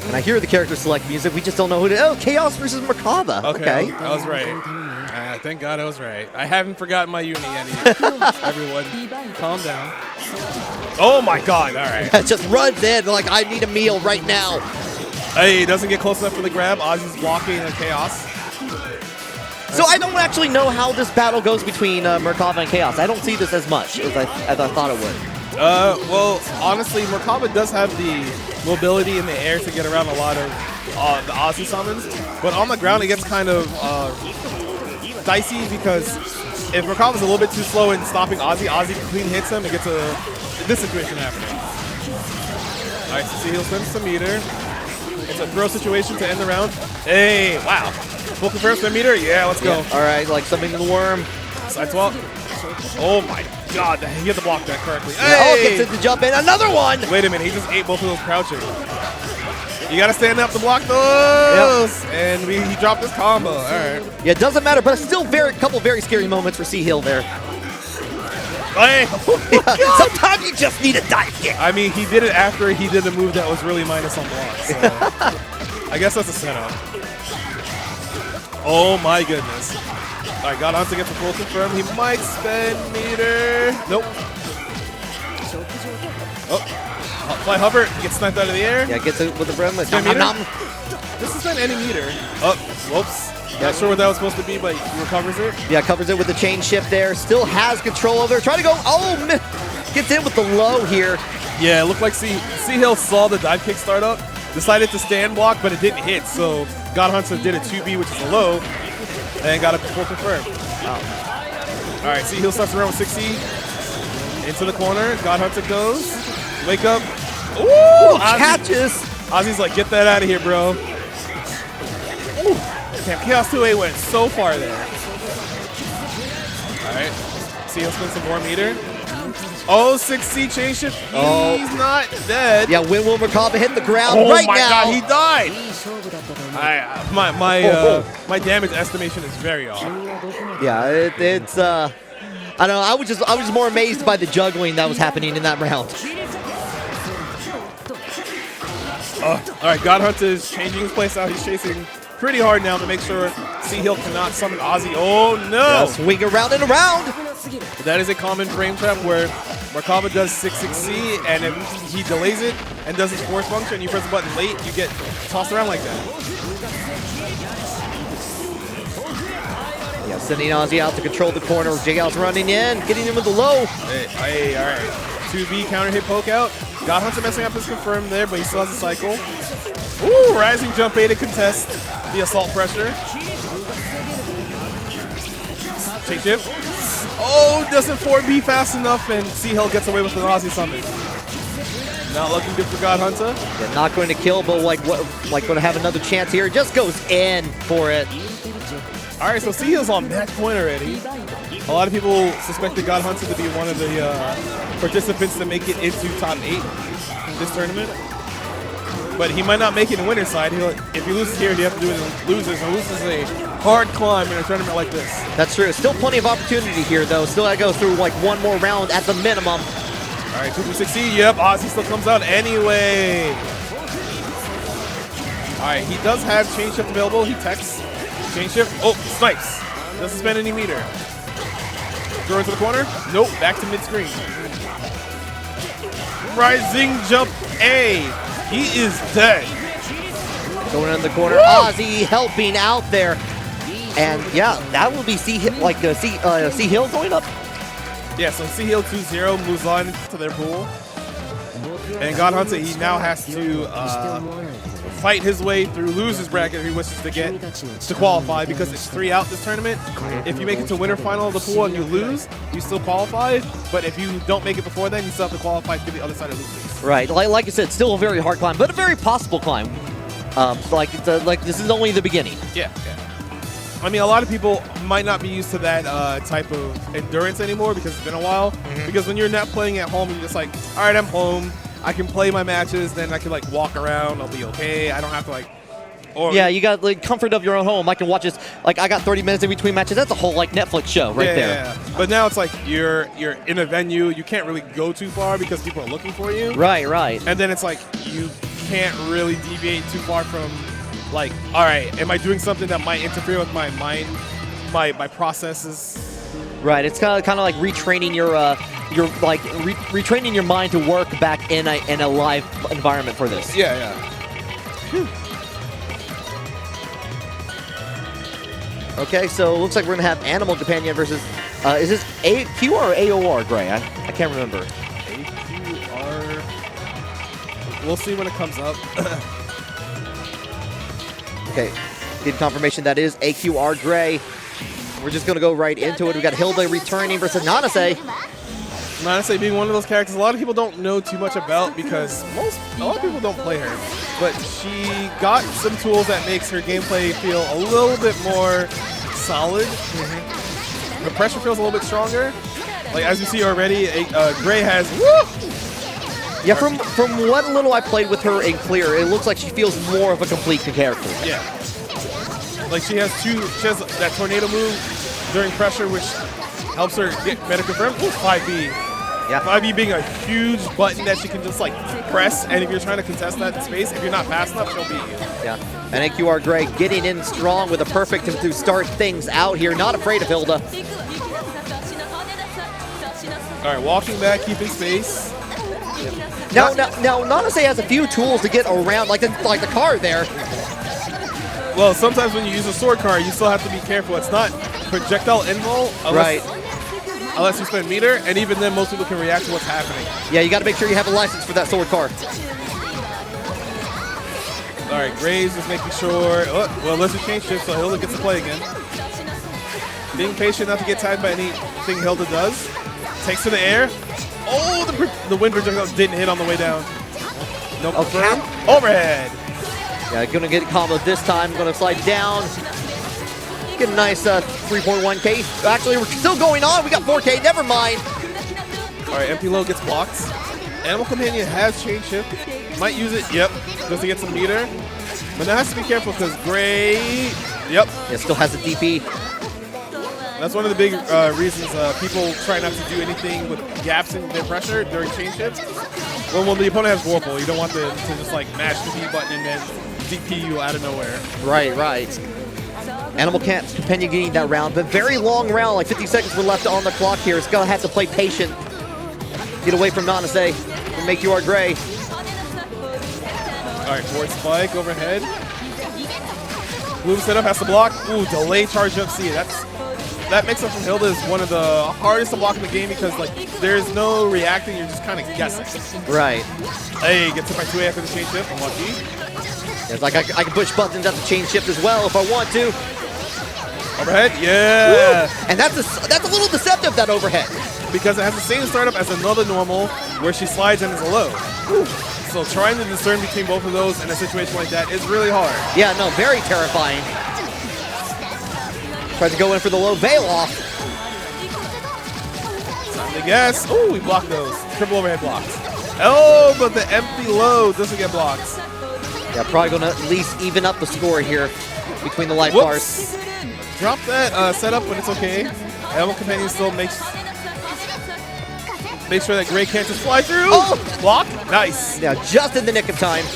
Speaker 4: And I hear the character select music. We just don't know who to. Oh, Chaos versus Merkaba. Okay.
Speaker 3: I was right. Thank God I was right. I haven't forgotten my uni yet. Everyone, calm down. Oh my God! All right.
Speaker 4: It just runs in like I need a meal right now.
Speaker 3: Hey, doesn't get close enough for the grab. Ozzy's blocking the Chaos.
Speaker 4: So I don't actually know how this battle goes between Merkaba and Chaos. I don't see this as much as I thought it would.
Speaker 3: Well, honestly, Merkaba does have the mobility in the air to get around a lot of the Ozzy summons, but on the ground it gets kind of dicey because if Merkaba's a little bit too slow in stopping Ozzy clean hits him and gets this situation happening. All right, so he'll spend some meter. It's a throw situation to end the round. Hey, wow. Full confirm spin meter? Yeah, let's go.
Speaker 4: Yeah. All right, like something to the worm.
Speaker 3: Side swap. Oh my God, he had to block that correctly.
Speaker 4: Hey! Oh, gets it to jump in. Another one!
Speaker 3: Wait a minute, he just ate both of those crouching. You gotta stand up to block those! Yep. And he dropped his combo, all right.
Speaker 4: Yeah, it doesn't matter, but still couple very scary moments for C-Hill there.
Speaker 3: Hey.
Speaker 4: Yeah, sometimes you just need a dive kick.
Speaker 3: I mean, he did it after he did a move that was really minus on block, so I guess that's a setup. Oh my goodness. All right, got on to get the full confirm. He might spend meter. Nope. Oh, fly hover. He gets sniped out of the air.
Speaker 4: Yeah, gets it with the brim.
Speaker 3: Spend meter. This is not any meter. Oh, whoops. Not sure what that was supposed to be, but he recovers it.
Speaker 4: Yeah, covers it with the chain shift there. Still has control over it. Trying to go. Oh, gets in with the low here.
Speaker 3: Yeah, it looked like C-Hill saw the dive kick start up, decided to stand block, but it didn't hit. So God Hunter did a 2B, which is a low, and got a full confirm. Wow. All right, C-Hill starts around with 60. Into the corner. God Hunter goes. Wake up. Ooh!
Speaker 4: Catches.
Speaker 3: Ozzy's like, get that out of here, bro. Ooh. Damn, Chaos 2A went so far there. All right. C-Hill spins some more meter. Oh, 6C chain shift. He's not dead.
Speaker 4: Yeah, when will Merkaba hit the ground
Speaker 3: right
Speaker 4: now?
Speaker 3: Oh my God, he died. My damage estimation is very off.
Speaker 4: Yeah, it's I don't know. I was just more amazed by the juggling that was happening in that round.
Speaker 3: All right, God Hunter is changing his place out. He's chasing pretty hard now to make sure C-Hill cannot summon Ozzy. Oh no!
Speaker 4: Yeah, swing around and around.
Speaker 3: That is a common frame trap where Merkaba does 6-6C, and if he delays it and does his force function, you press the button late, you get tossed around like that.
Speaker 4: Yeah, sending Ozzy out to control the corner. J-Gal's running in, getting him with the low.
Speaker 3: Hey, all right. 2B counter hit poke out. God Hunter messing up his confirm there, but he still has a cycle. Ooh, rising jump A to contest the assault pressure. Take shift. Oh, doesn't 4B fast enough, and C-Hill gets away with an Ozzy summon. Not looking good for God Hunter.
Speaker 4: Yeah, not going to kill, but like going to have another chance here. Just goes in for it.
Speaker 3: All right, so C-Hill's on match point already. A lot of people suspected God Hunter to be one of the participants to make it into top 8 in this tournament. But he might not make it in winner's side. If he loses here, he'd have to do it in losers. And losers is a hard climb in a tournament like this.
Speaker 4: That's true. Still plenty of opportunity here, though. Still got to go through like one more round at the minimum.
Speaker 3: All right, 2-6C. Yep, Ozzy still comes out anyway. All right, he does have chain shift available. He techs. Chain shift. Oh, snipes. Doesn't spend any meter. Throw into the corner. Nope, back to mid-screen. Rising jump A. He is dead.
Speaker 4: Going in the corner. Woo! Ozzy helping out there. And yeah, that will be C Hill going up.
Speaker 3: Yeah, so C-Hill 2-0 moves on to their pool. And God Hunter, he now has to fight his way through losers bracket if he wishes to get to qualify, because it's 3 out this tournament. If you make it to winner final of the pool and you lose, you still qualify. But if you don't make it before then, you still have to qualify to the other side of losers.
Speaker 4: Right, like I said, still a very hard climb, but a very possible climb. Like this is only the beginning.
Speaker 3: Yeah. I mean, a lot of people might not be used to that type of endurance anymore because it's been a while. Because when you're not playing at home, you're just like, all right, I'm home. I can play my matches, then I can like walk around. I'll be okay. I don't have to like. Or
Speaker 4: Yeah, you got like comfort of your own home. I can watch this. Like I got 30 minutes in between matches. That's a whole like Netflix show right there.
Speaker 3: Yeah. But now it's like you're in a venue. You can't really go too far because people are looking for you.
Speaker 4: Right.
Speaker 3: And then it's like you can't really deviate too far from like, all right, am I doing something that might interfere with my mind, my processes?
Speaker 4: Right. It's kind of like retraining your retraining your mind to work back in a live environment for this.
Speaker 3: Yeah.
Speaker 4: Okay, so it looks like we're gonna have Animal Companion versus. Is this AQ or AOR, Gray? I can't remember.
Speaker 3: AQR. We'll see when it comes up.
Speaker 4: Okay, get confirmation that is AQR Gray. We're just gonna go right into it. We got Hilda returning versus Nanase.
Speaker 3: Nanase being one of those characters a lot of people don't know too much about because a lot of people don't play her. But she got some tools that makes her gameplay feel a little bit more solid. The pressure feels a little bit stronger. Like as you see already, Gray has. Woo!
Speaker 4: Yeah, from what little I played with her in Clear, it looks like she feels more of a complete character.
Speaker 3: Yeah. Like she has that tornado move during pressure, which helps her get better confirmed. Ooh, 5B.
Speaker 4: Yeah.
Speaker 3: 5B being a huge button that she can just like press, and if you're trying to contest that space, if you're not fast enough, she'll beat you.
Speaker 4: Yeah. And AQR Gray getting in strong with a perfect to start things out here. Not afraid of Hilda.
Speaker 3: All right, walking back, keeping space.
Speaker 4: Now Nanase has a few tools to get around, like the car there.
Speaker 3: Well, sometimes when you use a sword card, you still have to be careful. It's not projectile invul unless you spend meter, and even then, most people can react to what's happening.
Speaker 4: Yeah, you got to make sure you have a license for that sword card.
Speaker 3: All right, Gray's just making sure. Oh, well, let's just change shift so Hilda gets to play again. Being patient not to get tied by anything Hilda does. Takes to the air. Oh, the wind projectile didn't hit on the way down. Nope.
Speaker 4: Okay.
Speaker 3: Overhead.
Speaker 4: Yeah, gonna get combos this time. Gonna slide down. Get a nice 3.1K. Actually, we're still going on. We got 4K. Never mind.
Speaker 3: All right, MP low gets blocked. Animal Companion has chain shift. Might use it. Yep. Just to get some meter. But now has to be careful because Gray. Yep.
Speaker 4: It still has a DP.
Speaker 3: That's one of the big reasons people try not to do anything with gaps in their pressure during chain shift. When the opponent has Vorpal, you don't want to just like mash the B button and then DP you out of nowhere.
Speaker 4: Right. Animal Companion getting that round, but very long round, like 50 seconds were left on the clock here. It's gonna have to play patient. Get away from Nanase and make you our Gray.
Speaker 3: All right, forward spike overhead. Bloom setup has to block. Ooh, delay charge up C. That mix up from Hilda is one of the hardest to block in the game because like there's no reacting, you're just kind of guessing.
Speaker 4: Right.
Speaker 3: Hey, gets hit by 2A after the chain shift. Unlucky.
Speaker 4: It's like I can push buttons at the chain shift as well if I want to.
Speaker 3: Overhead, yeah.
Speaker 4: Woo! And that's a little deceptive, that overhead.
Speaker 3: Because it has the same startup as another normal where she slides and is a low.
Speaker 4: Ooh.
Speaker 3: So trying to discern between both of those in a situation like that is really hard.
Speaker 4: Yeah, no, very terrifying. Tries to go in for the low veil off.
Speaker 3: Time to guess. Ooh, we blocked those. Triple overhead blocks. Oh, but the empty low doesn't get blocked.
Speaker 4: Yeah, probably going to at least even up the score here between the life bars.
Speaker 3: Drop that setup, but it's okay. Animal Companion still makes sure that Gray can't just fly through.
Speaker 4: Oh!
Speaker 3: Block. Nice.
Speaker 4: Yeah, just in the nick of time.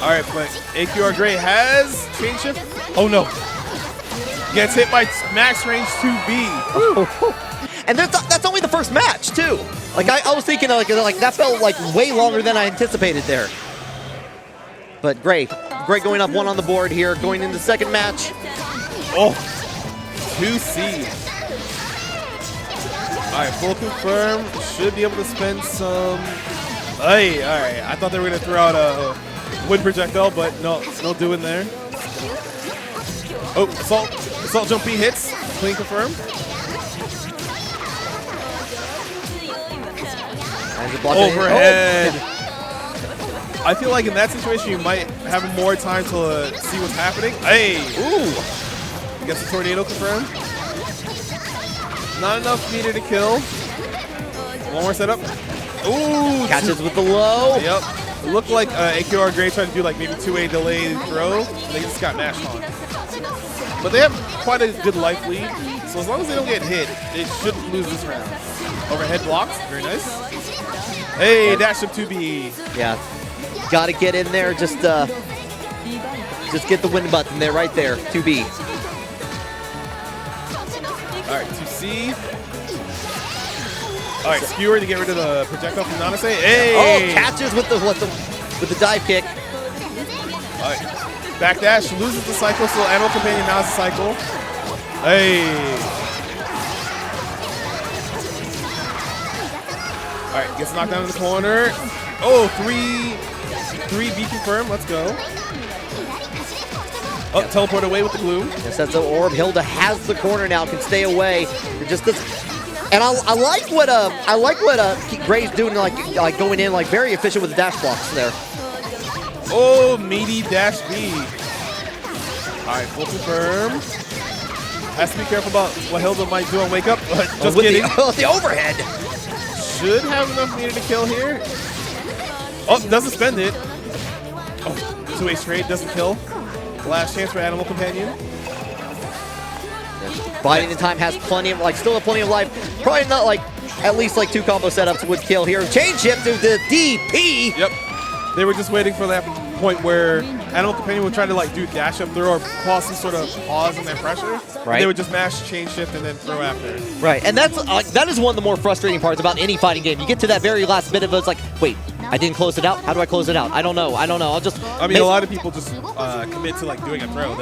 Speaker 3: All right, but AQR Gray has chain shift. Oh, no. Gets hit by max range 2B.
Speaker 4: And that's only the first match, too. Like, I was thinking, like that felt like way longer than I anticipated there. But Gray going up one on the board here, going into the second match.
Speaker 3: Oh, 2C. All right, full confirm. Should be able to spend some. Hey, all right. I thought they were going to throw out a wind projectile, but no doing there. Oh, assault jump B hits. Clean confirm. Overhead. Oh. I feel like in that situation you might have more time to see what's happening. Hey, ooh. Gets the tornado confirmed. Not enough meter to kill. One more setup. Ooh.
Speaker 4: Catches with the low.
Speaker 3: Yep. It looked like AQR Gray tried to do like maybe 2A delayed throw. They just got mashed on. But they have quite a good life lead. So as long as they don't get hit, they shouldn't lose this round. Overhead blocks. Very nice. Hey, dash up 2B.
Speaker 4: Yeah. Got to get in there. Just get the win button there, right there. 2B.
Speaker 3: All right, 2C. All right, skewer to get rid of the projectile from Nanase. Hey!
Speaker 4: Oh, catches with the dive kick.
Speaker 3: All right, backdash, loses the cycle, so Animal Companion now has the cycle. Hey! All right, gets knocked down in the corner. Oh, 3B confirmed, let's go. Oh, teleport away with the glue.
Speaker 4: Yes, that's the orb. Hilda has the corner now, can stay away. It just does. And I like what Gray's doing, like going in, like very efficient with the dash blocks there.
Speaker 3: Oh, meaty dash B. All right, full confirm. Has to be careful about what Hilda might do on wake up. Just kidding.
Speaker 4: The overhead.
Speaker 3: Should have enough meter to kill here. Oh, doesn't spend it. Oh, 2A straight, doesn't kill. Last chance for Animal Companion.
Speaker 4: Biding the time, has plenty of, still have plenty of life. Probably not at least 2 combo setups would kill here. Chain shift to the DP.
Speaker 3: Yep. They were just waiting for that point where Animal Companion would try to do dash up throw or cause some sort of pause in their pressure.
Speaker 4: Right.
Speaker 3: They would just mash chain shift and then throw after.
Speaker 4: Right, and that is one of the more frustrating parts about any fighting game. You get to that very last bit of it, it's like, wait, I didn't close it out. How do I close it out? I don't know. I'll just.
Speaker 3: I mean, a lot of people just commit to doing a throw.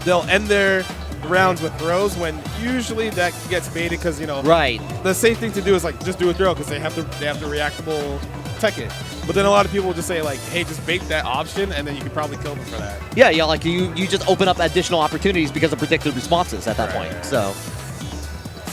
Speaker 3: They'll end their rounds with throws when usually that gets baited because
Speaker 4: Right.
Speaker 3: The safe thing to do is just do a throw because they have to reactable tech it. But then a lot of people will just say hey, just bait that option and then you can probably kill them for that.
Speaker 4: Yeah, you just open up additional opportunities because of predicted responses at that point.
Speaker 3: Right.
Speaker 4: So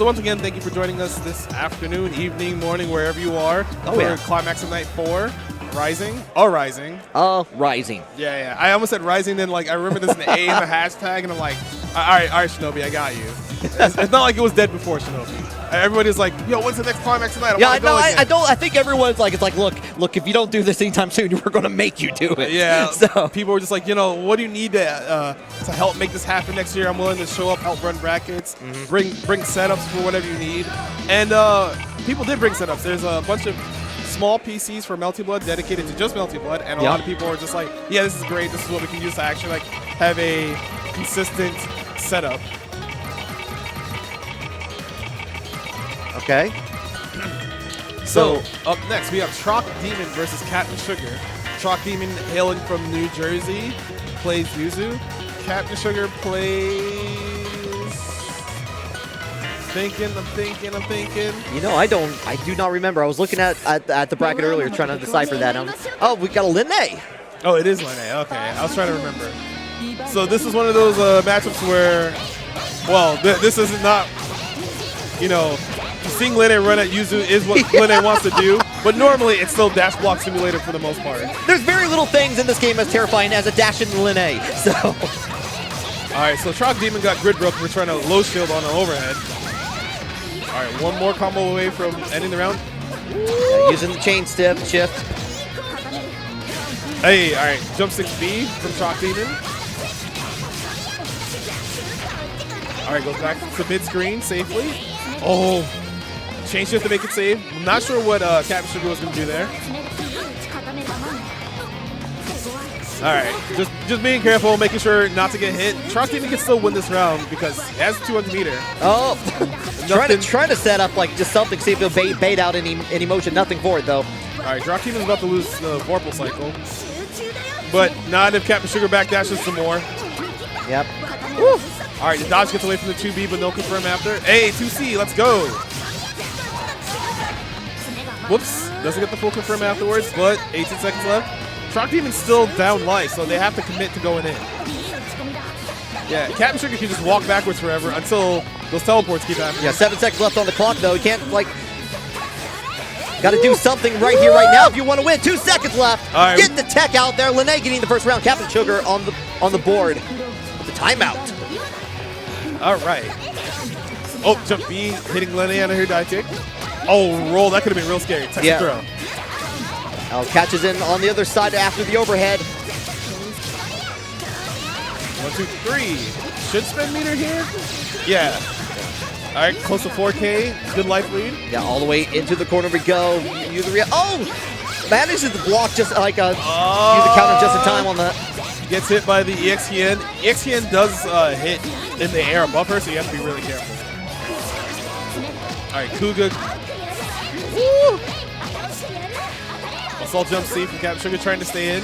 Speaker 3: once again, thank you for joining us this afternoon, evening, morning, wherever you are
Speaker 4: yeah.
Speaker 3: Climax of Night 4. Rising. Oh, Rising.
Speaker 4: Rising.
Speaker 3: Yeah. I almost said Rising, then I remember there's an A in the hashtag, and I'm like, all right, Shinobi, I got you. It's not like it was dead before Shinobi. Everybody's like, yo, when's the next Climax of Night?
Speaker 4: I think everyone's it's look, if you don't do this anytime soon, we're going to make you do it.
Speaker 3: Yeah.
Speaker 4: So
Speaker 3: people were just like, what do you need to help make this happen next year? I'm willing to show up, help run brackets, bring setups for whatever you need. And people did bring setups. There's a bunch of small PCs for Melty Blood dedicated to just Melty Blood, and a lot of people are just like, yeah, this is great. This is what we can use to actually have a consistent setup.
Speaker 4: okay.
Speaker 3: So up next, we have Trock Demon versus Captain Sugar. Trock Demon, hailing from New Jersey, plays Yuzu. Captain Sugar plays... I'm thinking.
Speaker 4: I do not remember. I was looking at the bracket earlier trying to decipher that. Oh, we got a Linne.
Speaker 3: Oh, it is Linne. Okay, I was trying to remember. So this is one of those matchups where, well, this is not, seeing Linne run at Yuzu is what Linne wants to do, but normally it's still dash block simulator for the most part.
Speaker 4: There's very little things in this game as terrifying as a dash in Linne. So.
Speaker 3: All right, so Trock Demon got grid broke. We're trying to low shield on an overhead. All right, one more combo away from ending the round.
Speaker 4: Yeah, using the chain shift.
Speaker 3: Hey, all right, jump 6B from Trock Demon. All right, goes back to mid screen safely. Oh, chain shift to make it save. I'm not sure what Captain Sugar was going to do there. All right, just being careful, making sure not to get hit. Trock Demon can still win this round because he has 200 meter.
Speaker 4: Oh, trying to set up just something, see if he'll bait out any motion. Nothing for it though.
Speaker 3: All right, Trock Demon's about to lose the Vorpal cycle, but not if Captain Sugar backdashes some more.
Speaker 4: Yep. Woo.
Speaker 3: All right, the dodge gets away from the 2B, but no confirm after. Hey, 2C, let's go. Whoops, doesn't get the full confirm afterwards, but 18 seconds left. Shock Demon's still down light, so they have to commit to going in. Yeah, Captain Sugar can just walk backwards forever until those teleports keep happening.
Speaker 4: Yeah, 7 seconds left on the clock, though. You can't, like... Got to do something right here, right now, if you want to win. 2 seconds left.
Speaker 3: All right.
Speaker 4: Get the tech out there. Lene getting the first round. Captain Sugar on the board with the timeout.
Speaker 3: All right. Oh, jump B, hitting Lene on her dive kick. Oh, roll. That could have been real scary. Texas throw.
Speaker 4: Now catches in on the other side after the overhead.
Speaker 3: 1, 2, 3. Should spend meter here? Yeah. All right, close to 4K. Good life lead.
Speaker 4: Yeah, all the way into the corner we go. Oh! Manages to block just like use the counter just in time on that.
Speaker 3: Gets hit by the EXTN. EXTN does hit in the air above her, so you have to be really careful. All right, Kuga. Woo! Assault jump C from Captain Sugar trying to stay in.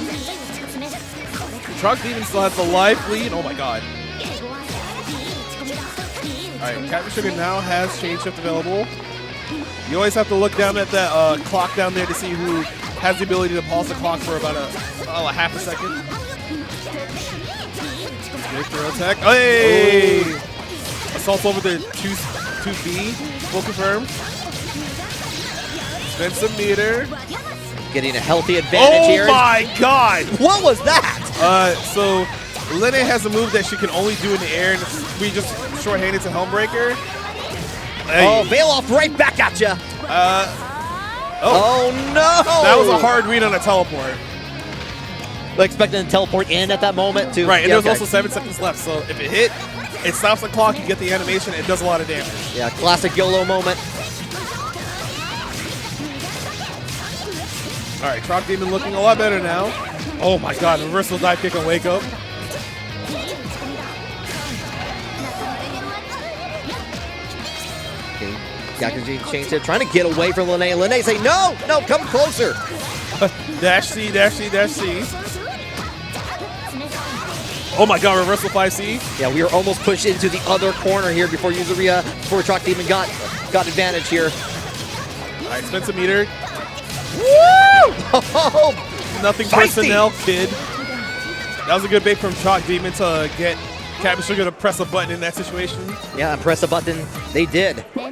Speaker 3: Truck Demon still has the life lead. Oh my god. Alright, Captain Sugar now has chain shift available. You always have to look down at that clock down there to see who has the ability to pause the clock for about a half a second. Big throw attack. Hey! Assault over the 2B. Full confirm. Spend some meter.
Speaker 4: Getting a healthy advantage here.
Speaker 3: Oh my god!
Speaker 4: What was that?
Speaker 3: So Lene has a move that she can only do in the air, and we just short-handed to Helmbreaker. Hey.
Speaker 4: Oh, Veil off right back at you. Oh no!
Speaker 3: That was a hard read on a teleport.
Speaker 4: Expecting to teleport in at that moment too.
Speaker 3: Right, and there was also 7 seconds left, so if it hit, it stops the clock, you get the animation, it does a lot of damage.
Speaker 4: Yeah, classic YOLO moment.
Speaker 3: All right, Troc Demon looking a lot better now. Oh my god, reversal dive kick and wake up.
Speaker 4: Okay, Yakuji changed it, trying to get away from Lene. Lene say, no, come closer.
Speaker 3: Dash C, dash C, dash C. Oh my god, reversal 5C.
Speaker 4: Yeah, we were almost pushed into the other corner here before Troc Demon got advantage here.
Speaker 3: All right, spend some meter.
Speaker 4: Woo! Oh,
Speaker 3: nothing personnel, kid. That was a good bait from Troc Demon to get Captain Sugar to press a button in that situation.
Speaker 4: Yeah, press a button. They did.
Speaker 3: All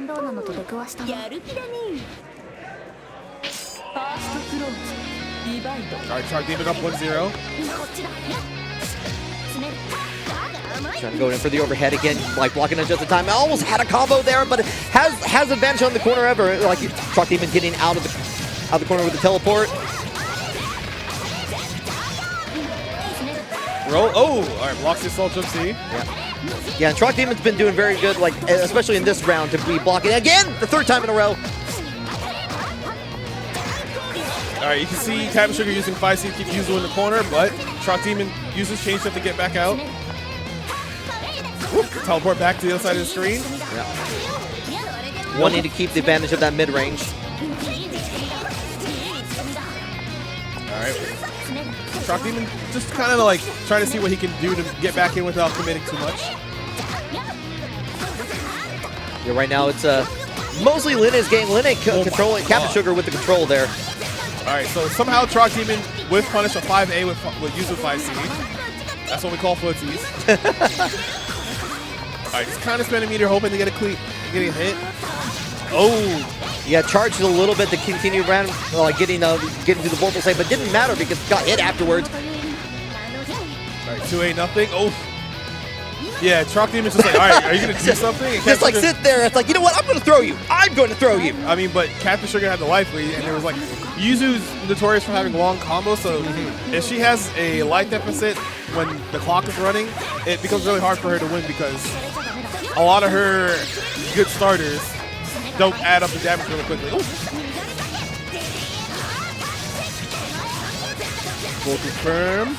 Speaker 3: right, Troc Demon up 1-0.
Speaker 4: Trying to go in for the overhead again, like blocking it just in time. I almost had a combo there, but it has advantage on the corner ever. Like Troc Demon getting out of the corner with the teleport.
Speaker 3: Roll. Oh, all right, blocks the assault jump C.
Speaker 4: Yeah, and Troc Demon's been doing very good, like especially in this round, to be blocking again the 3rd time in a row.
Speaker 3: All right, you can see Captain Sugar using 5C to keep Yuzu in the corner, but Troc Demon uses change shift to get back out. Whoop, teleport back to the other side of the screen.
Speaker 4: Yeah. Wanting to keep the advantage of that mid-range.
Speaker 3: All right. Troc Demon just kind of like trying to see what he can do to get back in without committing too much.
Speaker 4: Yeah, right now it's mostly Lene's game. Lene controlling Captain Sugar with the control there.
Speaker 3: All right, so somehow Troc Demon with punish a 5A with Yuzu 5C. That's what we call footsies. All right, just kind of spending meter, hoping to get a cleat, getting hit. Oh.
Speaker 4: Yeah, charged a little bit to continue around, like getting to the vorpal save, but didn't matter because it got hit afterwards.
Speaker 3: All right, 2A nothing. Oh. Yeah, Troc Demon's just like, all right, are you going to do something? And
Speaker 4: just like sit there. It's like, you know what? I'm going to throw you. I'm going to throw you.
Speaker 3: I mean, but Captain Sugar had the life lead, and there was like, Yuzu's notorious for having long combos, so if she has a life deficit when the clock is running, it becomes really hard for her to win because a lot of her good starters don't add up the damage really quickly. Ooh. Full confirm.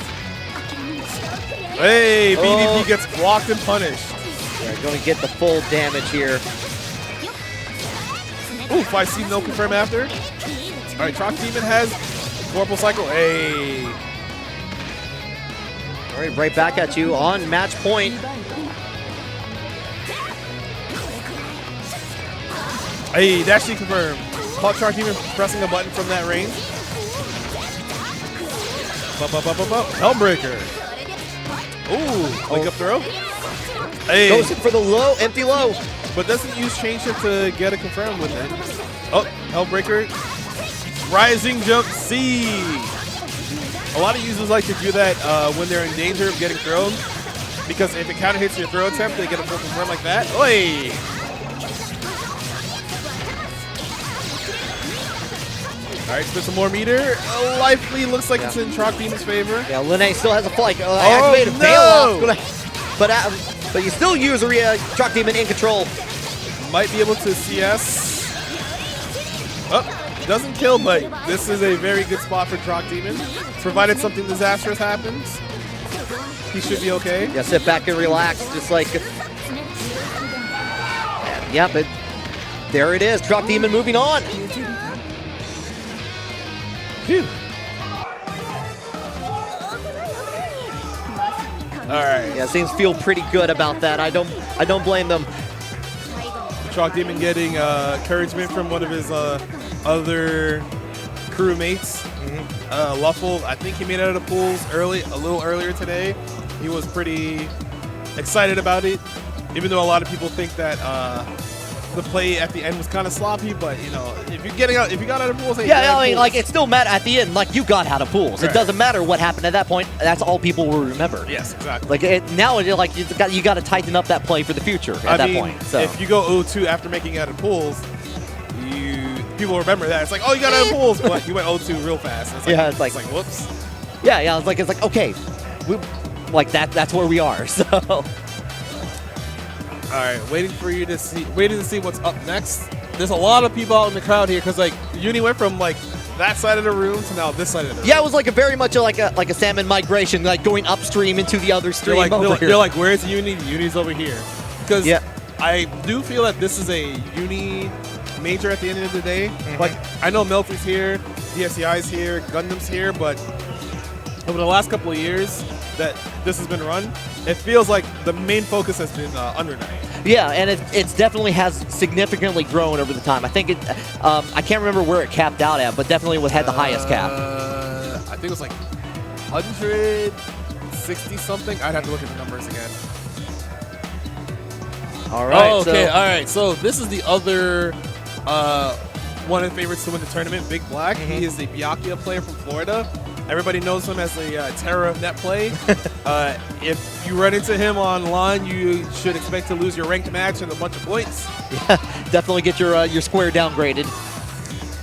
Speaker 3: Hey, BDP gets blocked and punished.
Speaker 4: They're going to get the full damage here.
Speaker 3: Ooh, 5C no confirm after. All right, Troc Demon has Vorpal Cycle. Hey.
Speaker 4: All right, right back at you on match point.
Speaker 3: Hey, dash D confirmed. Caught Shark Demon pressing a button from that range. Hellbreaker. Ooh, wake up throw. Hey.
Speaker 4: Goes in for the low, empty low.
Speaker 3: But doesn't use change shift to get it confirmed with it. Oh, Hellbreaker. Rising jump C. A lot of users like to do that when they're in danger of getting thrown. Because if it counter hits your throw attempt, they get a full confirm like that. Oi! All right, spit some more meter. Lively looks like it's in Shark Demon's favor.
Speaker 4: Yeah, Linne still has a flight. Activated bailout. But you still use Shark Demon in control.
Speaker 3: Might be able to CS. Oh, doesn't kill, but this is a very good spot for Shark Demon. Provided something disastrous happens, he should be okay.
Speaker 4: Yeah, sit back and relax, just like. Yeah, but there it is. Shark Demon moving on.
Speaker 3: Phew. All right.
Speaker 4: Yeah, seems feel pretty good about that. I don't blame them.
Speaker 3: Shark Demon getting encouragement from one of his other crewmates. Luffle, I think he made it out of the pools a little earlier today. He was pretty excited about it, even though a lot of people think that the play at the end was kind of sloppy. But you know, if you got out of pools,
Speaker 4: yeah, I mean, like it still matters at the end. Like you got out of pools. Right. It doesn't matter what happened at that point. That's all people will remember.
Speaker 3: Yes, exactly.
Speaker 4: Like now, like you got to tighten up that play for the future at that point. So
Speaker 3: if you go 0-2 after making it out of pools, people remember that. It's like, oh, you got out of pools, but you went 0-2 real fast. It's like,
Speaker 4: yeah, it's like
Speaker 3: whoops.
Speaker 4: Yeah, it's like okay, that's where we are. So.
Speaker 3: All right, waiting to see what's up next. There's a lot of people out in the crowd here because like Uni went from like that side of the room to now this side of the room.
Speaker 4: Yeah, it was like very much like a salmon migration, like going upstream into the other stream.
Speaker 3: They're like, where's Uni? Uni's over here. Because I do feel that this is a Uni major at the end of the day. Like I know Melfi's here, DFCI's here, Gundam's here, but over the last couple of years that this has been run, it feels like the main focus has been Under Night.
Speaker 4: Yeah, and it definitely has significantly grown over the time. I think I can't remember where it capped out at, but definitely had the highest cap.
Speaker 3: I think it was like 160 something. I'd have to look at the numbers again.
Speaker 4: All right.
Speaker 5: Oh, okay. All right. So this is the other
Speaker 3: one of the favorites to win the tournament, Big Black. He is a Byakuya player from Florida. Everybody knows him as the terror of net play. If you run into him online, you should expect to lose your ranked match and a bunch of points.
Speaker 4: Yeah, definitely get your square downgraded.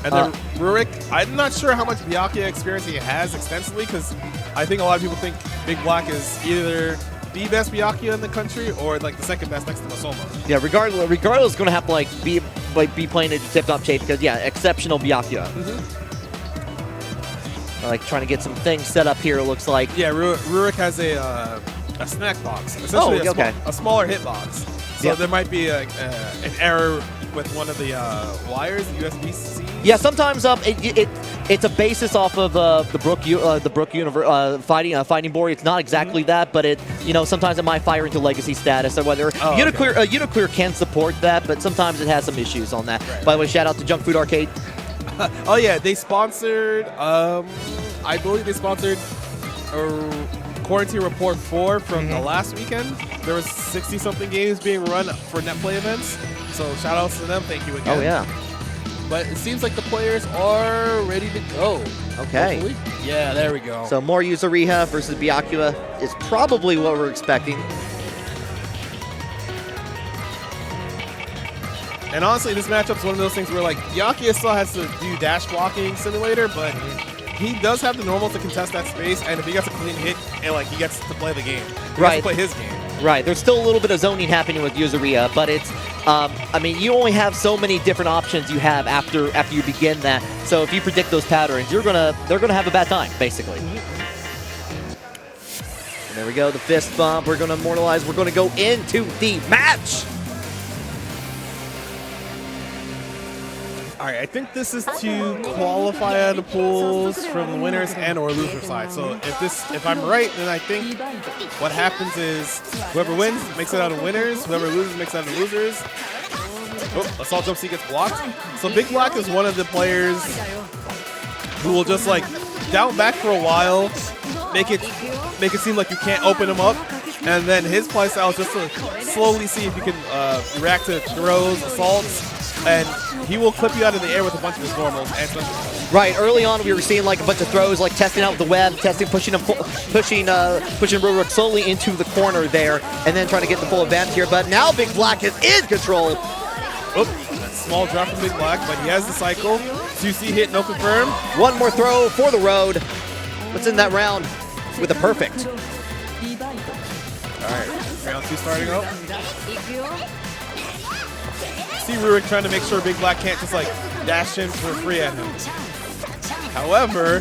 Speaker 3: And then Rurik, I'm not sure how much Byakuya experience he has extensively, because I think a lot of people think Big Black is either the best Byakuya in the country or like the second best next to Masoma.
Speaker 4: Yeah, regardless, going to have to be playing at tip-top shape because exceptional Byakuya. Like trying to get some things set up here, it looks like.
Speaker 3: Yeah, Rurik has a snack box, essentially a smaller hitbox. So there might be an error with one of the wires, USB-C.
Speaker 4: Yeah, sometimes it's a basis off of the Brook fighting board. It's not exactly that, but sometimes it might fire into legacy status or whether UNICLR can support that, but sometimes it has some issues on that. Right. By the way, shout out to Junk Food Arcade.
Speaker 3: Oh yeah, they sponsored. I believe they sponsored Quarantine Report 4 from the last weekend. There was 60-something games being run for net play events. So shout outs to them. Thank you again.
Speaker 4: Oh yeah.
Speaker 5: But it seems like the players are ready to go.
Speaker 4: Okay.
Speaker 5: Hopefully. Yeah, there we go.
Speaker 4: So more Yuzuriha versus Byakuya is probably what we're expecting.
Speaker 3: And honestly, this matchup's one of those things where like Byakuya still has to do dash blocking simulator, but he does have the normal to contest that space, and if he gets a clean hit, he gets to play the game. He gets to play his game.
Speaker 4: Right. There's still a little bit of zoning happening with Yuzuriha, but it's, I mean, you only have so many different options you have after you begin that. So if you predict those patterns, they're gonna have a bad time, basically. And there we go, the fist bump. We're gonna immortalize. We're gonna go into the match.
Speaker 3: All right, I think this is to qualify out of the pools from the winners and or loser side. So if I'm right, then I think what happens is whoever wins makes it out of winners, whoever loses makes it out of losers. Oh, assault jump C gets blocked. So Big Black is one of the players who will just like down back for a while, make it seem like you can't open him up, and then his playstyle is just to slowly see if you can react to throws, assaults, and he will clip you out of the air with a bunch of his normals and special.
Speaker 4: Right, early on we were seeing like a bunch of throws, like testing out the web, pushing Rurik slowly into the corner there, and then trying to get the full advantage here. But now Big Black is in control.
Speaker 3: Oh, small drop from Big Black, but he has the cycle. 2C hit, no confirm.
Speaker 4: One more throw for the road. What's in that round with a perfect?
Speaker 3: All right, round 2 starting up. See Rurik trying to make sure Big Black can't just like dash in for free at him. However,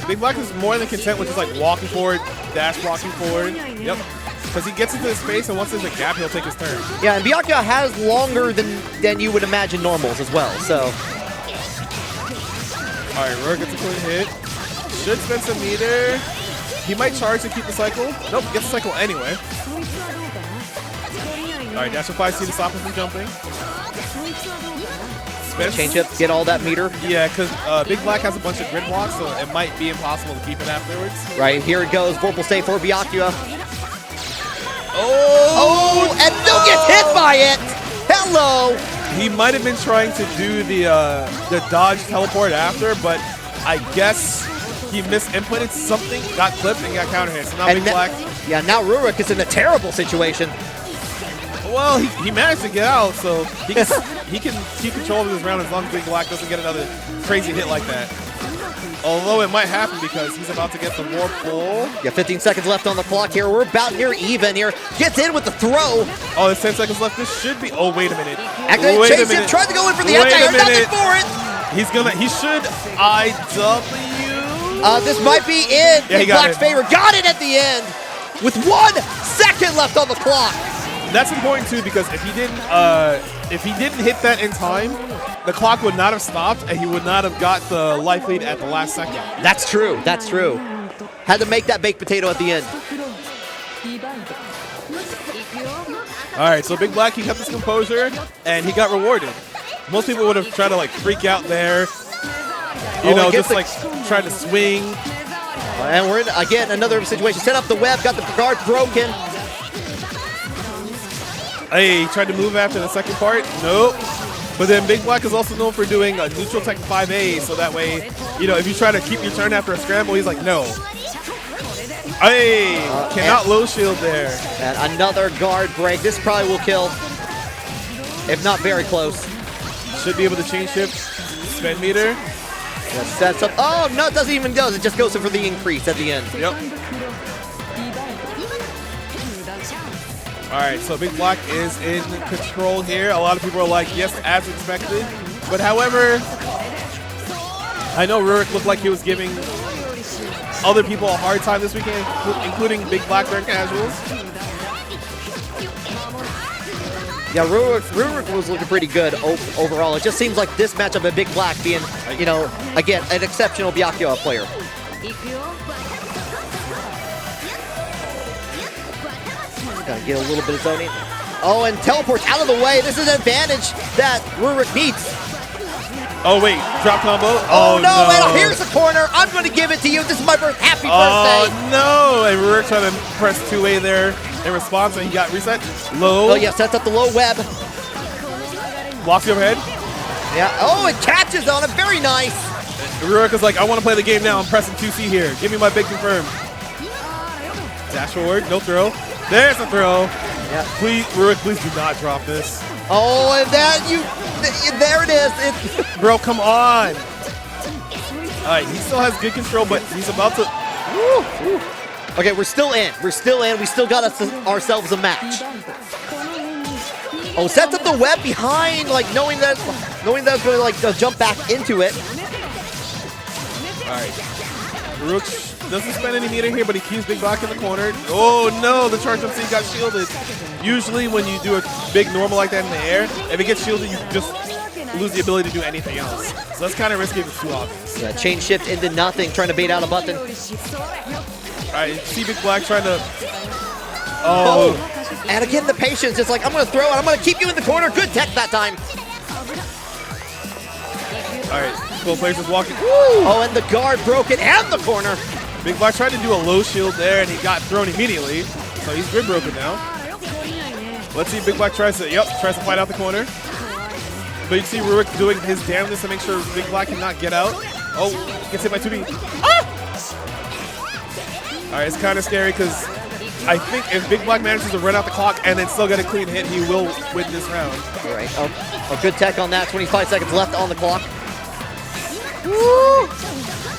Speaker 3: Big Black is more than content with just like walking forward, dash blocking forward. Yep. Because he gets into the space, and once there's a gap, he'll take his turn.
Speaker 4: Yeah, and Byakuya has longer than you would imagine normals as well, so.
Speaker 3: All right, Rurik gets a clean hit. Should spend some meter. He might charge to keep the cycle. Nope, gets the cycle anyway. All right, dash with 5C to stop him from jumping.
Speaker 4: Change up, get all that meter.
Speaker 3: Yeah, because Big Black has a bunch of grid blocks, so it might be impossible to keep it afterwards.
Speaker 4: Right, here it goes. Vorpal stay for Byakuya. Oh, and still gets hit by it. Hello.
Speaker 3: He might have been trying to do the dodge teleport after, but I guess he misinputted something, got clipped, and got counter hit. So now Big Black.
Speaker 4: Yeah, now Rurik is in a terrible situation.
Speaker 3: Well, he managed to get out, so he can keep control of this round as long as Big Black doesn't get another crazy hit like that. Although it might happen because he's about to get the warp pull.
Speaker 4: Yeah, 15 seconds left on the clock here. We're about near even here. Gets in with the throw.
Speaker 3: Oh, there's 10 seconds left. This should be. Oh, wait a minute.
Speaker 4: Actually, chase him. Tried to go in for the anti-air. Nothing for it.
Speaker 3: He should IW.
Speaker 4: This might be in
Speaker 3: Big
Speaker 4: Black's favor. Got it at the end with 1 second left on the clock.
Speaker 3: That's important too because if he didn't hit that in time, the clock would not have stopped and he would not have got the life lead at the last second.
Speaker 4: That's true. That's true. Had to make that baked potato at the end.
Speaker 3: All right, so Big Black, he kept his composure and he got rewarded. Most people would have tried to like freak out there, just like trying to swing.
Speaker 4: And we're in again another situation. Set up the web, got the guard broken.
Speaker 3: Hey, he tried to move after the second part. Nope. But then Big Black is also known for doing a neutral tech 5A, so that way, if you try to keep your turn after a scramble, he's like, no. Hey, cannot low shield there.
Speaker 4: And another guard break. This probably will kill, if not very close.
Speaker 3: Should be able to chain shift, spend meter.
Speaker 4: Yeah, sets up. Oh, no, it doesn't even go. It just goes in for the increase at the end.
Speaker 3: Yep. All right, so Big Black is in control here. A lot of people are like, yes, as expected. But however, I know Rurik looked like he was giving other people a hard time this weekend, including Big Black during casuals.
Speaker 4: Yeah, Rurik was looking pretty good overall. It just seems like this matchup of Big Black being, again, an exceptional Byakuya player. Gotta get a little bit of zoning. Oh, and teleports out of the way. This is an advantage that Rurik needs.
Speaker 3: Oh, wait. Drop combo.
Speaker 4: Oh, no. And here's the corner. I'm going to give it to you. This is my birthday. Happy birthday.
Speaker 3: Oh, no. And Rurik trying to press 2A there in response, and he got reset. Low.
Speaker 4: Oh, yeah. Sets up the low web.
Speaker 3: Blocks the overhead.
Speaker 4: Yeah. Oh, it catches on it. Very nice.
Speaker 3: Rurik is like, I want to play the game now. I'm pressing 2C here. Give me my big confirm. Dash forward. No throw. There's the throw.
Speaker 4: Yeah.
Speaker 3: Please, Rurik, please do not drop this.
Speaker 4: Oh, and there it is.
Speaker 3: Bro, come on. All right, he still has good control, but he's about to.
Speaker 4: Woo. Okay, we're still in. We still got ourselves a match. Oh, sets up the web behind, like knowing that it's going to jump back into it.
Speaker 3: All right. Rurik doesn't spend any meter here, but he keeps Big Black in the corner. Oh no, the charge up C got shielded. Usually when you do a big normal like that in the air, if it gets shielded, you just lose the ability to do anything else. So that's kind of risky if it's too obvious.
Speaker 4: Yeah, chain shift into nothing, trying to bait out a button.
Speaker 3: All right, see Big Black trying to... Oh.
Speaker 4: And again, the patience. It's like, I'm going to throw it. I'm going to keep you in the corner. Good tech that time.
Speaker 3: All right, cool players is walking.
Speaker 4: Oh, and the guard broken and the corner.
Speaker 3: Big Black tried to do a low shield there, and he got thrown immediately. So he's grid broken now. Let's see, Big Black tries to fight out the corner. But you see Rurik doing his damnedest to make sure Big Black cannot get out. Oh, gets hit by 2B. Ah! All right, it's kind of scary because I think if Big Black manages to run out the clock and then still get a clean hit, he will win this round.
Speaker 4: All right, a good tech on that. 25 seconds left on the clock. Woo!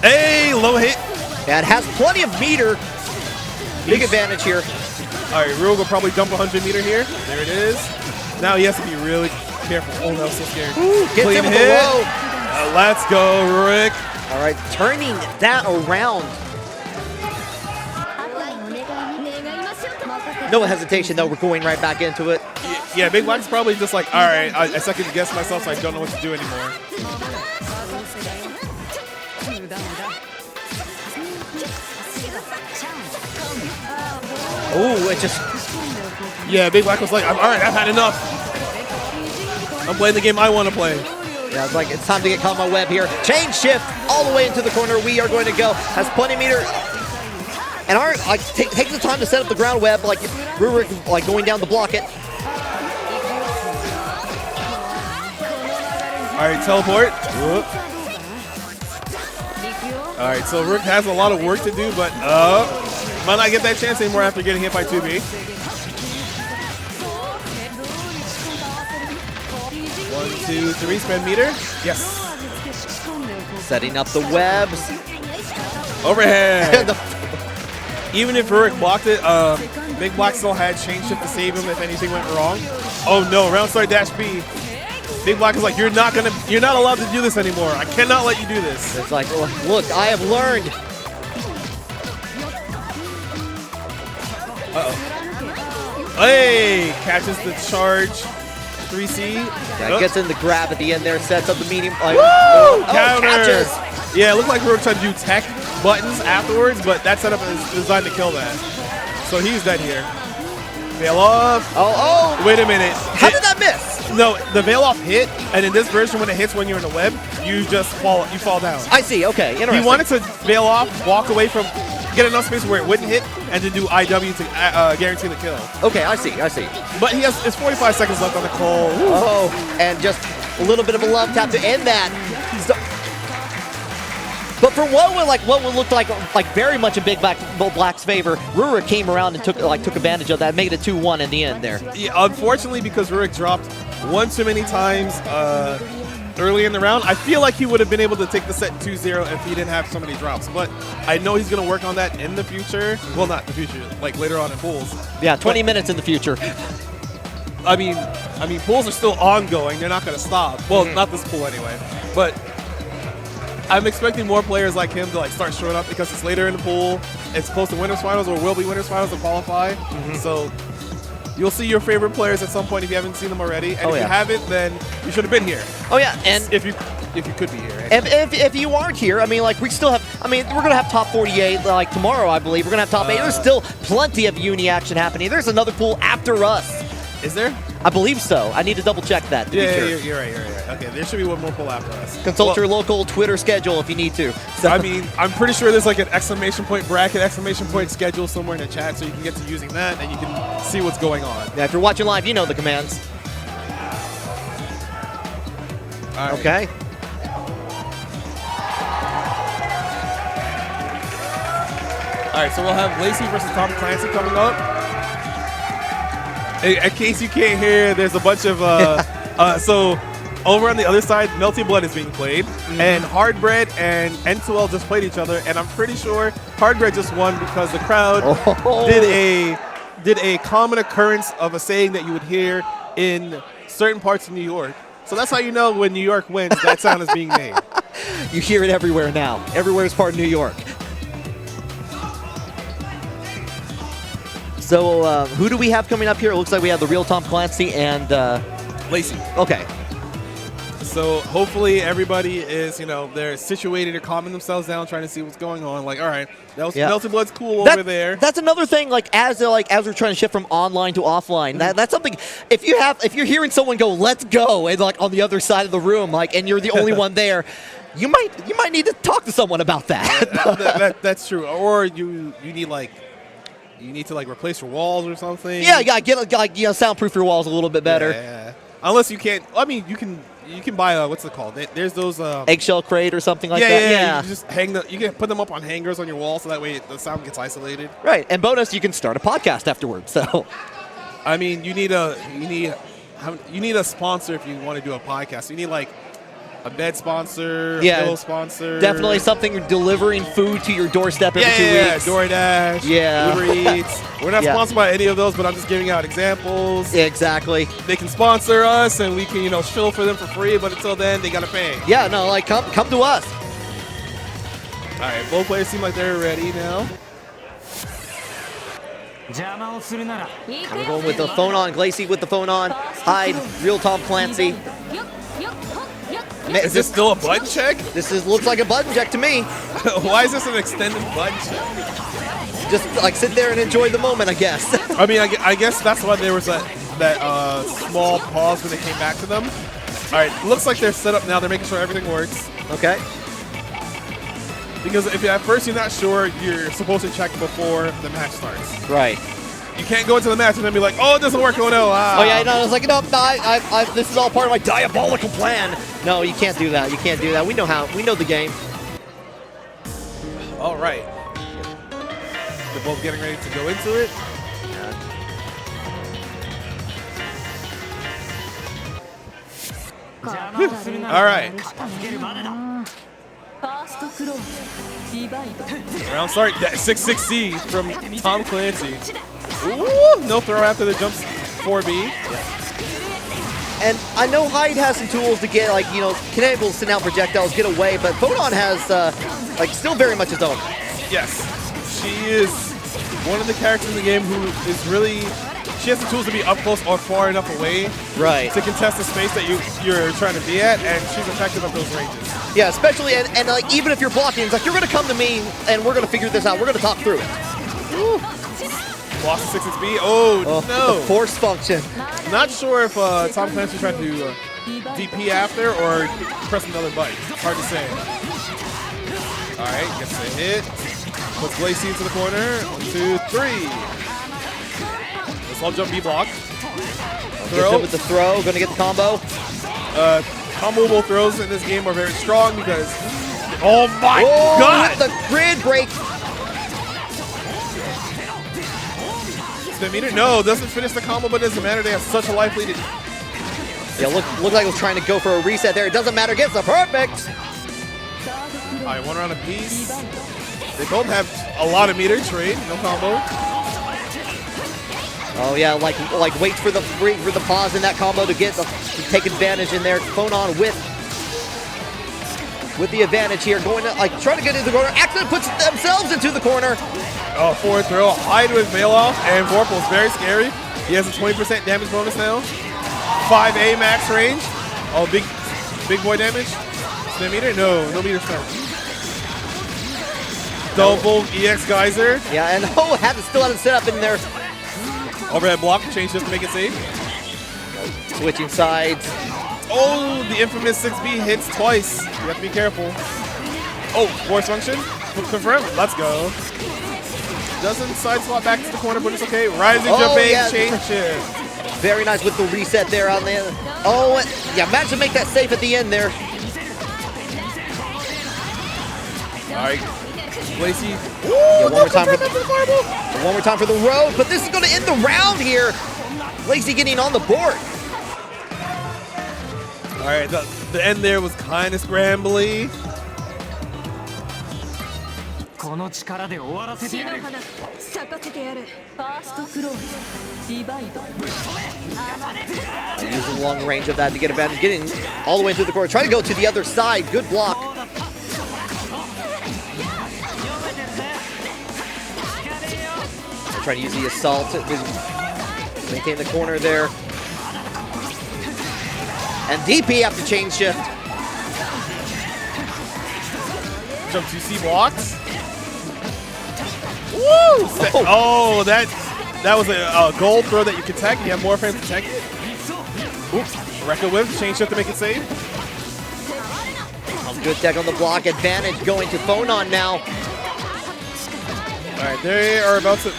Speaker 3: Hey, low hit.
Speaker 4: Yeah, it has plenty of meter. Big advantage here.
Speaker 3: All right, Rurik will probably dump 100 meter here. There it is. Now he has to be really careful. Oh, no, so scared.
Speaker 4: Gets
Speaker 3: clean
Speaker 4: him with
Speaker 3: hit.
Speaker 4: the low.
Speaker 3: Let's go, Rurik.
Speaker 4: All right, turning that around. No hesitation, though. We're going right back into it.
Speaker 3: Yeah, Big Black's probably just like, all right, I second guess myself, so I don't know what to do anymore.
Speaker 4: Oh, it just...
Speaker 3: Yeah, Big Black was like, all right, I've had enough. I'm playing the game I want to play.
Speaker 4: Yeah, it's like, it's time to get caught on my web here. Chain shift all the way into the corner. We are going to go. Has plenty of meter. And take the time to set up the ground web, like Rurik, like going down to block it.
Speaker 3: All right, teleport. Whoop. All right, so Rurik has a lot of work to do, but might not get that chance anymore after getting hit by 2B. 1, 2, 3, spend meter. Yes.
Speaker 4: Setting up the webs.
Speaker 3: Overhead. Even if Rurik blocked it, Big Black still had chain shift to save him if anything went wrong. Oh no, round start dash B. Big Black is like, you're not allowed to do this anymore. I cannot let you do this.
Speaker 4: It's like, look, I have learned.
Speaker 3: Uh-oh. Hey, catches the charge. 3C.
Speaker 4: Yeah, gets in the grab at the end there, sets up the medium.
Speaker 3: Woo! Counter.
Speaker 4: Catches.
Speaker 3: Yeah, it looked like Rurik tried to do tech buttons afterwards, but that setup is designed to kill that. So he's dead here. Veil off.
Speaker 4: Oh.
Speaker 3: Wait a minute.
Speaker 4: How did that miss?
Speaker 3: No, the veil off hit, and in this version, when it hits when you're in the web, you just fall down.
Speaker 4: I see, okay, interesting.
Speaker 3: He wanted to veil off, walk away from, get enough space where it wouldn't hit, and to do IW to guarantee the kill.
Speaker 4: Okay, I see.
Speaker 3: But he has 45 seconds left on the call.
Speaker 4: Oh, and just a little bit of a love tap to end that. But for what would look like very much in Big Black's favor, Rurik came around and took advantage of that, made it 2-1 in the end there.
Speaker 3: Yeah, unfortunately, because Rurik dropped one too many times early in the round, I feel like he would have been able to take the set 2-0 if he didn't have so many drops. But I know he's going to work on that in the future. Well, not the future, like later on in pools.
Speaker 4: Yeah, 20 minutes in the future.
Speaker 3: I mean, pools are still ongoing. They're not going to stop. Well, not this pool anyway. But I'm expecting more players like him to start showing up because it's later in the pool. It's close to winners finals or will be winners finals to qualify. So you'll see your favorite players at some point if you haven't seen them already. And if you haven't, then you should have been here.
Speaker 4: Oh yeah, and
Speaker 3: if you could be here.
Speaker 4: If you aren't here, we still have. We're gonna have top 48 tomorrow, I believe. We're gonna have top 8. There's still plenty of uni action happening. There's another pool after us.
Speaker 3: Is there?
Speaker 4: I believe so. I need to double check that.
Speaker 3: Yeah, you're right. Okay, there should be one more pool after us.
Speaker 4: Consult your local Twitter schedule if you need to. So.
Speaker 3: I'm pretty sure there's an exclamation point bracket, exclamation point schedule somewhere in the chat, so you can get to using that and you can see what's going on.
Speaker 4: Yeah, if you're watching live, you know the commands.
Speaker 3: All right.
Speaker 4: Okay.
Speaker 3: All right, so we'll have Lacey versus Tom Clancy coming up. In case you can't hear, there's a bunch of so over on the other side, Melty Blood is being played, and Hardbread and N2L just played each other, and I'm pretty sure Hardbread just won because the crowd did a common occurrence of a saying that you would hear in certain parts of New York. So that's how you know when New York wins, that sound is being made.
Speaker 4: You hear it everywhere now. Everywhere is part of New York. So who do we have coming up here? It looks like we have the real Tom Clancy and
Speaker 3: Lacey.
Speaker 4: Okay.
Speaker 3: So hopefully everybody is, they're situated or calming themselves down, trying to see what's going on. Like, all right, Melted Blood's cool over there.
Speaker 4: That's another thing. Like as we're trying to shift from online to offline, that's something. If you're hearing someone go, "Let's go," and like on the other side of the room, like, and you're the only one there, you might need to talk to someone about that.
Speaker 3: That's true. Or you need to replace your walls or something.
Speaker 4: Yeah, you gotta soundproof your walls a little bit better.
Speaker 3: Yeah. Unless you can't. I mean, you can buy what's it called? There's those
Speaker 4: eggshell crate or something like that.
Speaker 3: Yeah. You just you can put them up on hangers on your wall so that way the sound gets isolated.
Speaker 4: Right. And bonus, you can start a podcast afterwards. So,
Speaker 3: I mean, you need a sponsor if you want to do a podcast. You need like a bed sponsor, a pillow sponsor.
Speaker 4: Definitely something delivering food to your doorstep every 2 weeks.
Speaker 3: DoorDash, Uber Eats. We're not sponsored by any of those, but I'm just giving out examples.
Speaker 4: Yeah, exactly.
Speaker 3: They can sponsor us, and we can, shill for them for free, but until then, they got to pay.
Speaker 4: Yeah, no, like, come to us.
Speaker 3: All right, both players seem like they're ready now.
Speaker 4: We're going with the phone on. Glacy with the phone on. Hyde, real Tom Clancy.
Speaker 3: Is this still a button check?
Speaker 4: Looks like a button check to me.
Speaker 3: Why is this an extended button check?
Speaker 4: Just like sit there and enjoy the moment, I guess.
Speaker 3: I mean, I guess that's why there was that small pause when they came back to them. All right, looks like they're set up now. They're making sure everything works.
Speaker 4: Okay.
Speaker 3: Because if at first you're not sure, you're supposed to check before the match starts.
Speaker 4: Right.
Speaker 3: You can't go into the match and then be like, oh, it doesn't work. Oh, no.
Speaker 4: Oh, yeah, no, I was like, no, this is all part of my diabolical plan. No, you can't do that. You can't do that. We know the game.
Speaker 3: All right. They're both getting ready to go into it. All right. Round start, that 6-6C from Tom Clancy. Ooh, no throw after the jumps 4B.
Speaker 4: And I know Hyde has some tools to get, can able to send out projectiles, get away, but Photon has, still very much his own.
Speaker 3: Yes. She is one of the characters in the game who is really, she has the tools to be up close or far enough away to contest the space that you're trying to be at, and she's effective at those ranges.
Speaker 4: Yeah, especially, and even if you're blocking, it's like, you're going to come to me, and we're going to figure this out. We're going to talk through it.
Speaker 3: Woo. Lost to 6-6B. Oh, no.
Speaker 4: The force function.
Speaker 3: Not sure if Tom Clancy tried to DP after or press another button. Hard to say. All right, gets the hit. Puts Glacy into the corner. 1, 2, 3. Let's all jump B block.
Speaker 4: Throw. With the throw. Going to get the combo.
Speaker 3: Comboable throws in this game are very strong because... Oh, my God!
Speaker 4: With the grid break.
Speaker 3: Meter? No, doesn't finish the combo, but it doesn't matter. They have such a life lead.
Speaker 4: Yeah, look like it was trying to go for a reset there. It doesn't matter. Gets the perfect.
Speaker 3: All right, one round apiece. They both have a lot of meter trade. No combo.
Speaker 4: Oh yeah, like wait for the pause in that combo to take advantage in there. Phone on with the advantage here, going to trying to get into the corner. Accident puts themselves into the corner.
Speaker 3: Oh, forward throw. Hyde with bail off, and Vorpal's very scary. He has a 20% damage bonus now. 5A max range. Oh, big boy damage. Snap meter? No meter snap. Double EX geyser.
Speaker 4: Yeah, and still had it set up in there.
Speaker 3: Overhead block, change just to make it safe.
Speaker 4: Switching sides.
Speaker 3: Oh, the infamous 6B hits twice. You have to be careful. Oh, force function. Confirm. Let's go. Doesn't side swap back to the corner, but it's okay. Rising jump A, change shift.
Speaker 4: Very nice with the reset there on the end. Oh, yeah, managed to make that safe at the end there.
Speaker 3: All right. Glacy.
Speaker 4: Yeah, one more time for the road, but this is going to end the round here. Glacy getting on the board.
Speaker 3: All right, the end there was kind of scrambly.
Speaker 4: Using the long range of that to get advantage, getting all the way into the corner. Trying to go to the other side. Good block. Trying to use the assault to maintain the corner there. And DP after chain shift.
Speaker 3: Jump 2C blocks. Woo! Oh, that was a gold throw that you could tech. You have more frames to tech it. Oops. Rekka whip, chain shift to make it safe.
Speaker 4: Good tech on the block. Advantage going to Phonon now.
Speaker 3: All right, they are about to.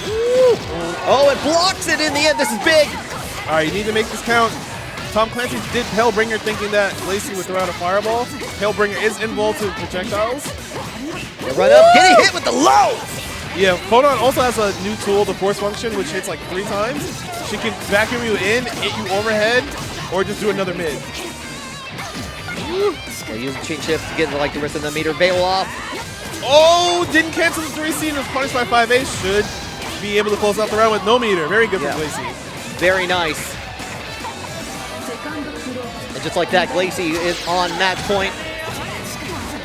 Speaker 4: Oh, it blocks it in the end. This is big.
Speaker 3: All right, you need to make this count. Tom Clancy did Hellbringer thinking that Lacey would throw out a fireball. Hellbringer is involved to projectiles.
Speaker 4: Run up, getting hit with the low.
Speaker 3: Yeah, Phonon also has a new tool, the Force Function, which hits like 3 times. She can vacuum you in, hit you overhead, or just do another mid.
Speaker 4: Use the chain shift to get like the rest of the meter veil off.
Speaker 3: Oh, didn't cancel the 3C and was punished by 5A. Should be able to close out the round with no meter. Very good for Glacy.
Speaker 4: Very nice. And just like that, Glacy is on match point.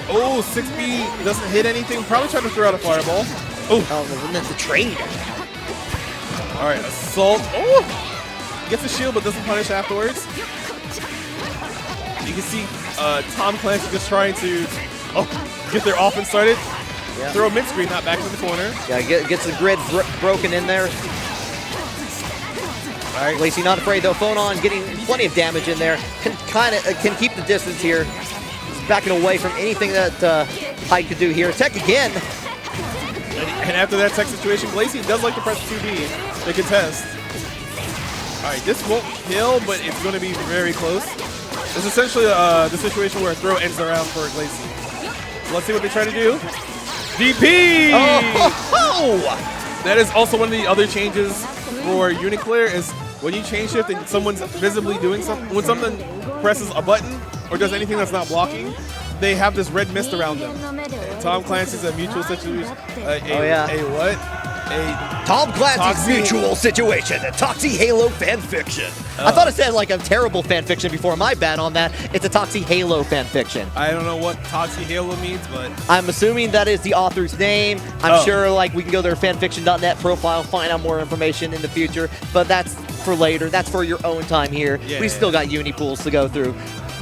Speaker 3: Oh, 6B doesn't hit anything. Probably trying to throw out a fireball. Oh,
Speaker 4: and that's the trade.
Speaker 3: All right, assault. Oh, gets a shield but doesn't punish afterwards. You can see Tom Clancy just trying to get their offense started.
Speaker 4: Yeah.
Speaker 3: Throw mid screen, not back to the corner.
Speaker 4: Yeah, gets the grid broken in there.
Speaker 3: All right,
Speaker 4: Glacy not afraid though. Phonon getting plenty of damage in there. Can keep the distance here. He's backing away from anything that Hyde could do here. Tech again.
Speaker 3: And after that tech situation, Glacy does like to press 2B. They contest. All right, this won't kill, but it's going to be very close. It's essentially the situation where a throw ends the round for Glacy. So let's see what they try to do. DP!
Speaker 4: Oh!
Speaker 3: That is also one of the other changes for UNICLR is when you chain shift and someone's visibly doing something, when someone presses a button or does anything that's not blocking, they have this red mist around them. Tom Clancy's a mutual situation.
Speaker 4: Tom Clancy's mutual situation. A Toxie Halo fanfiction. I thought it said like a terrible fanfiction before. My bad on that. It's a Toxie Halo fanfiction.
Speaker 3: I don't know what Toxie Halo means, but
Speaker 4: I'm assuming that is the author's name. I'm sure like we can go to their fanfiction.net profile, find out more information in the future. But that's for later. That's for your own time here. We still got uni pools to go through.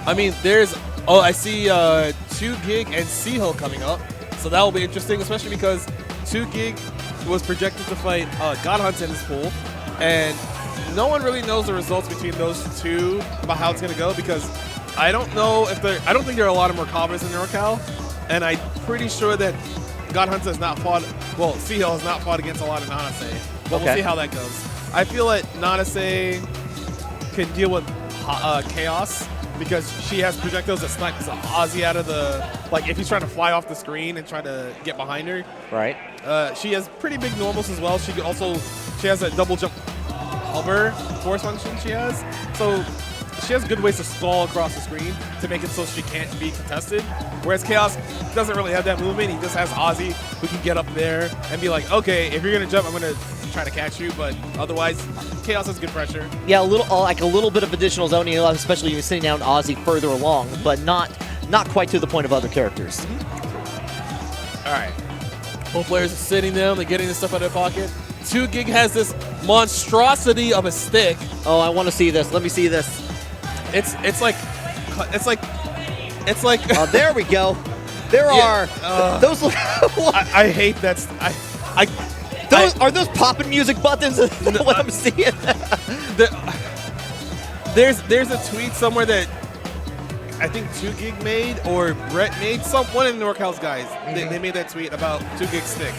Speaker 5: I mean, there's. Oh, I see 2GIG and Sea-Hill coming up. So that will be interesting, especially because 2GIG was projected to fight God Hunt in this pool. And no one really knows the results between those two about how it's going to go because I don't know if I don't think there are a lot of Merkabas in NorCal. And I'm pretty sure that God Hunt has not fought, well, Sea-Hill has not fought against a lot of Nanase. But we'll see how that goes. I feel like Nanase can deal with Chaos because she has projectiles that snipes Ozzy out of the, like if he's trying to fly off the screen and try to get behind her.
Speaker 4: Right.
Speaker 3: She has pretty big normals as well. She has a double jump hover force function she has. So she has good ways to stall across the screen to make it so she can't be contested. Whereas Chaos doesn't really have that movement. He just has Ozzy who can get up there and be like, okay, if you're going to jump, I'm going to try to catch you, but otherwise, Chaos has good pressure.
Speaker 4: Yeah, a little bit of additional zoning, especially when you're sitting down Ozzy further along, but not quite to the point of other characters.
Speaker 3: All right.
Speaker 5: Both players are sitting down, they're getting this stuff out of their pocket. 2GIG has this monstrosity of a stick.
Speaker 4: Oh, I want to see this. Let me see this.
Speaker 3: It's like.
Speaker 4: Oh, there we go. There are those.
Speaker 3: I hate that.
Speaker 4: Are those popping music buttons? What I'm seeing.
Speaker 3: There's a tweet somewhere that I think 2GIG made or Brett made. One of the NorCal's guys. They made that tweet about 2GIG stick.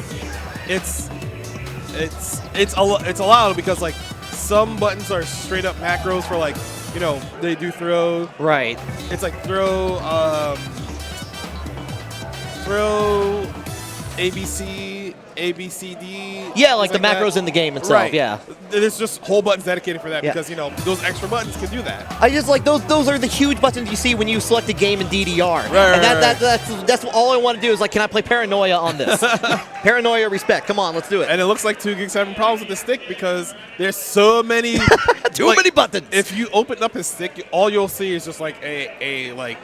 Speaker 3: It's allowed because like some buttons are straight up macros for like, you know, they do throw.
Speaker 4: Right.
Speaker 3: It's like throw ABC, ABCD.
Speaker 4: Yeah, like the macros in the game itself.
Speaker 3: Right.
Speaker 4: Yeah.
Speaker 3: There's just whole buttons dedicated for that because, you know, those extra buttons can do that.
Speaker 4: I just like those are the huge buttons you see when you select a game in DDR. That's all I want to do is like, can I play Paranoia on this? Paranoia respect. Come on, let's do it.
Speaker 3: And it looks like 2GIG's having problems with the stick because there's so many
Speaker 4: too many buttons.
Speaker 3: If you open up his stick, all you'll see is just like a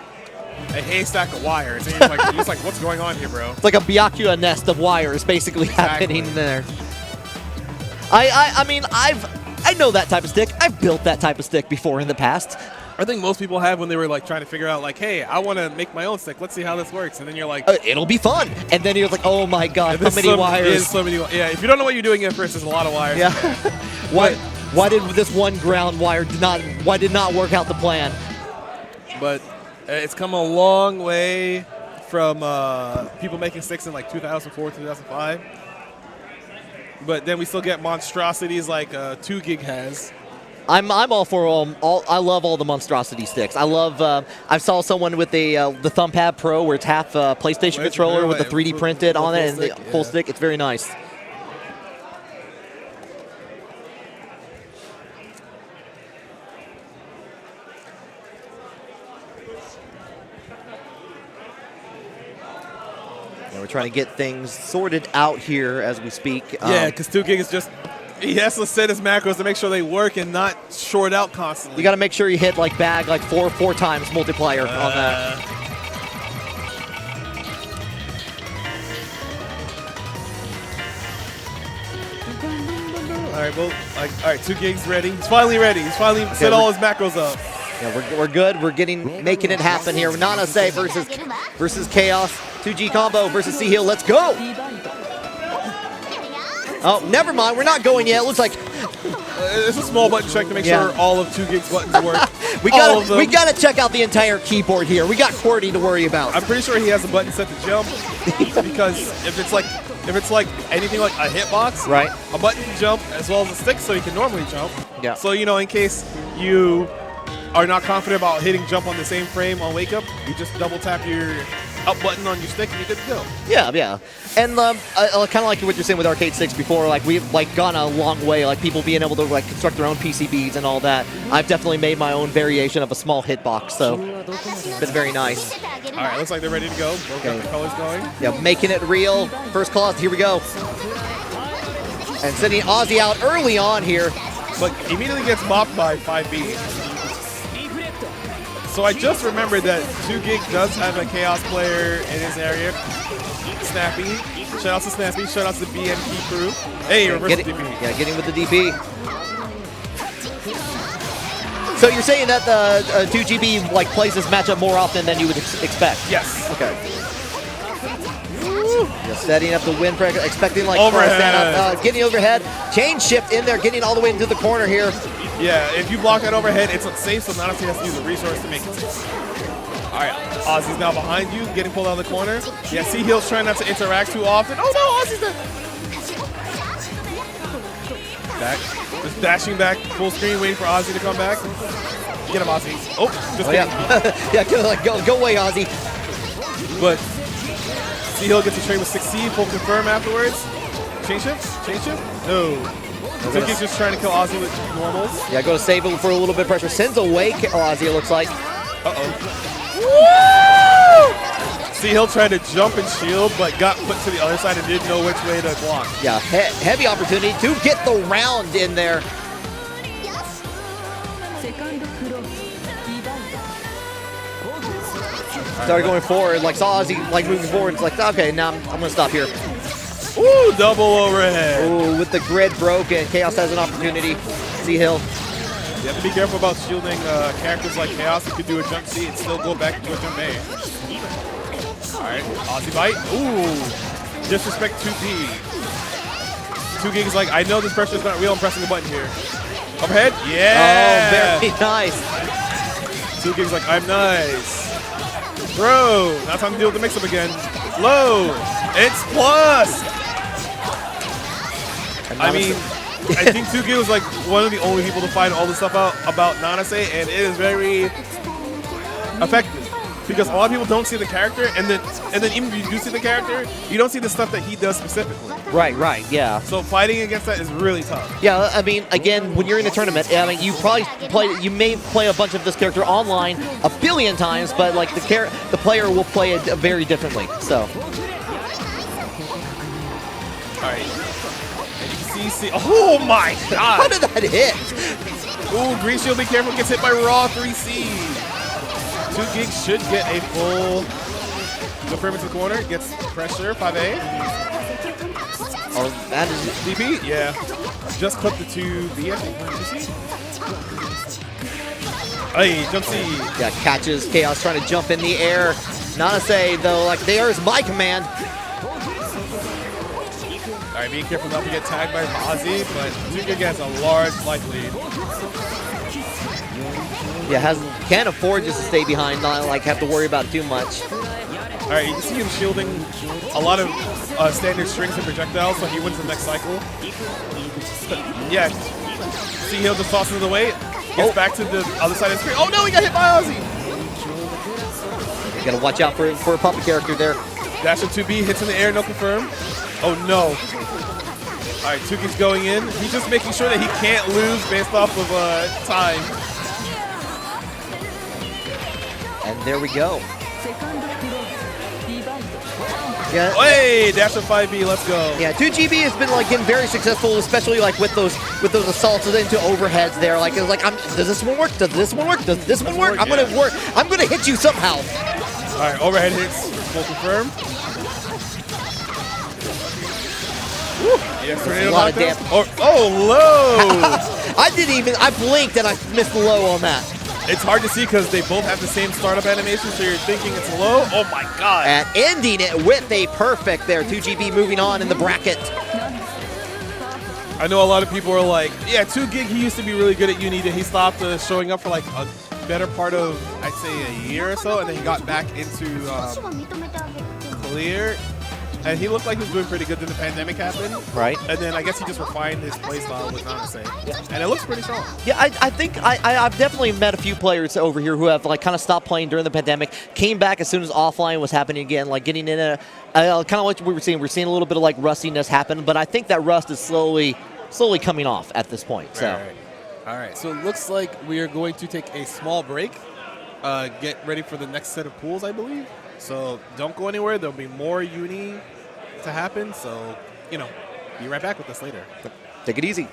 Speaker 3: haystack of wires. And you're just like, what's going on here, bro?
Speaker 4: It's like a Byakuya nest of wires basically happening there. I mean, I know that type of stick. I've built that type of stick before in the past.
Speaker 5: I think most people have when they were like trying to figure out like, hey, I want to make my own stick. Let's see how this works. And then you're like,
Speaker 4: It'll be fun. And then you're like, oh my god, how
Speaker 5: there's
Speaker 4: many wires?
Speaker 5: Yeah, if you don't know what you're doing at first, there's a lot of wires.
Speaker 4: Yeah. Why did this one ground wire did not work out the plan?
Speaker 5: But it's come a long way from people making sticks in like 2004, 2005. But then we still get monstrosities like 2 Gig has.
Speaker 4: I'm all for all. I love all the monstrosity sticks. I love. I saw someone with the ThumbPad Pro where it's half a PlayStation controller with the 3D printed on it and the full stick. It's very nice. Yeah, we're trying to get things sorted out here as we speak.
Speaker 5: Yeah, because 2 Gig is just. He has to set his macros to make sure they work and not short out constantly.
Speaker 4: You got to make sure you hit like bag like four times multiplier on that.
Speaker 5: All right, well, all right, 2 Gig's ready. He's finally ready. He's finally set all his macros up.
Speaker 4: Yeah, we're good. We're making it happen here. Nanase versus Chaos. 2G combo versus C-Hill. Let's go. Oh, never mind. We're not going yet. It looks like
Speaker 5: it's a small button check to make sure all of 2 Gig's buttons work.
Speaker 4: we gotta check out the entire keyboard here. We got QWERTY to worry about.
Speaker 5: I'm pretty sure he has a button set to jump because if it's like anything like a hitbox,
Speaker 4: right?
Speaker 5: A button can jump as well as a stick, so you can normally jump.
Speaker 4: Yeah.
Speaker 5: So in case you are not confident about hitting jump on the same frame on wake up, you just double tap your up button on your stick and you're good to go.
Speaker 4: Yeah. And kind of like what you're saying with Arcade 6 before, like we've like gone a long way, like people being able to like construct their own PCBs and all that. I've definitely made my own variation of a small hitbox, so it's been very nice.
Speaker 5: All right, looks like they're ready to go. Both got the colors going.
Speaker 4: Yeah, making it real. First clause, here we go. And sending Ozzy out early on here.
Speaker 5: But immediately gets mopped by 5B. So I just remembered that 2 Gig does have a Chaos player in his area. Snappy. Shout out to Snappy. Shout out to the BMP crew. Hey, reverse DP.
Speaker 4: Yeah, getting with the DP. So you're saying that the 2GB like plays this matchup more often than you would expect?
Speaker 5: Yes.
Speaker 4: Okay. Just setting up the wind pressure, expecting like
Speaker 5: overhead.
Speaker 4: Getting overhead. Chain shift in there, getting all the way into the corner here.
Speaker 5: Yeah, if you block that overhead, it's unsafe, so Nanase has to use a resource to make it safe. All right, Ozzy's now behind you, getting pulled out of the corner. Yeah, C-Hill's trying not to interact too often. Oh no, Ozzy's there. Back, just dashing back, full screen, waiting for Ozzy to come back. Get him, Ozzy. Oh, just
Speaker 4: yeah. Yeah, go away, Ozzy.
Speaker 5: But C-Hill gets a trade with 6C, full confirm afterwards. Chain shift? No. 2 Gig's just trying to kill Ozzy with normals.
Speaker 4: Yeah, go to save him for a little bit of pressure. Sends away Ozzy, it looks like.
Speaker 5: C-Hill tried to jump and shield, but got put to the other side and didn't know which way to block.
Speaker 4: Yeah, heavy opportunity to get the round in there. Started going forward, like saw Ozzy like moving forward. It's like, okay, now I'm gonna stop here.
Speaker 5: Ooh, double overhead.
Speaker 4: Ooh, with the grid broken, Chaos has an opportunity. C-Hill.
Speaker 5: You have to be careful about shielding characters like Chaos who could do a jump C and still go back into a jump A. All right, Ozzy bite. Ooh, disrespect 2P. 2 Gig is like, I know this pressure is not real. I'm pressing the button here. Overhead? Yeah.
Speaker 4: Oh, very nice.
Speaker 5: 2 Gig's like, I'm nice. Bro, now time to deal with the mix-up again. Low. It's plus. I mean, I think 2 Gig was like one of the only people to find all the stuff out about Nanase, and it is very effective because a lot of people don't see the character, and then even if you do see the character, you don't see the stuff that he does specifically.
Speaker 4: Right, yeah.
Speaker 5: So fighting against that is really tough.
Speaker 4: Yeah, I mean, again, when you're in a tournament, I mean, you may play a bunch of this character online a billion times, but like the player will play it very differently. So.
Speaker 5: All right. See, oh my god!
Speaker 4: How did that hit?
Speaker 5: Ooh, Green Shield, be careful, gets hit by Raw 3C. 2 Gig should get a full confirm into the corner, gets pressure, 5A.
Speaker 4: Oh, that is
Speaker 5: DP? Yeah. Just clip the 2B, I think.
Speaker 3: Hey, jump C.
Speaker 4: Yeah, catches Chaos trying to jump in the air. Nanase, though, like, there is my command.
Speaker 3: All right, being careful not to get tagged by Mozzie, but 2GIG has a large life lead.
Speaker 4: Yeah, can't afford just to stay behind, not like have to worry about it too much.
Speaker 3: All right, you can see him shielding a lot of standard strings and projectiles, so he wins the next cycle. Yeah, see he'll just toss it away, gets back to the other side of the screen. Oh no, he got hit by Ozzy!
Speaker 4: You gotta watch out for a puppet character there.
Speaker 3: Dash of 2B, hits in the air, no confirm. Oh no. All right, 2GIG's going in. He's just making sure that he can't lose based off of time.
Speaker 4: And there we go. Yeah.
Speaker 3: Hey, dash of 5B, let's go.
Speaker 4: Yeah, 2GB has been like getting very successful, especially like with those assaults into overheads there. Like it's like, does this one work? Does this one work? Does this one work? I'm gonna work. I'm gonna hit you somehow.
Speaker 3: All right, overhead hits, full confirm. Yes,
Speaker 4: a lot of damage.
Speaker 3: Oh, low!
Speaker 4: I blinked and I missed the low on that.
Speaker 3: It's hard to see because they both have the same startup animation, so you're thinking it's low. Oh my god.
Speaker 4: And ending it with a perfect there. 2GB moving on in the bracket.
Speaker 3: I know a lot of people are like, yeah, 2GIG, he used to be really good at Uni. He stopped showing up for like a better part of, I'd say, a year or so, and then he got back into Clear. And he looked like he was doing pretty good when the pandemic happened.
Speaker 4: Right.
Speaker 3: And then I guess he just refined his playstyle with Nanase. Yeah. And it looks pretty strong.
Speaker 4: Yeah, I think I've definitely met a few players over here who have like kind of stopped playing during the pandemic, came back as soon as offline was happening again, like getting in a kind of what we were seeing. We're seeing a little bit of like rustiness happen, but I think that rust is slowly coming off at this point. So.
Speaker 5: All right. So it looks like we are going to take a small break. Get ready for the next set of pools, I believe. So don't go anywhere. There'll be more Uni to happen. So, be right back with us later.
Speaker 4: Take it easy.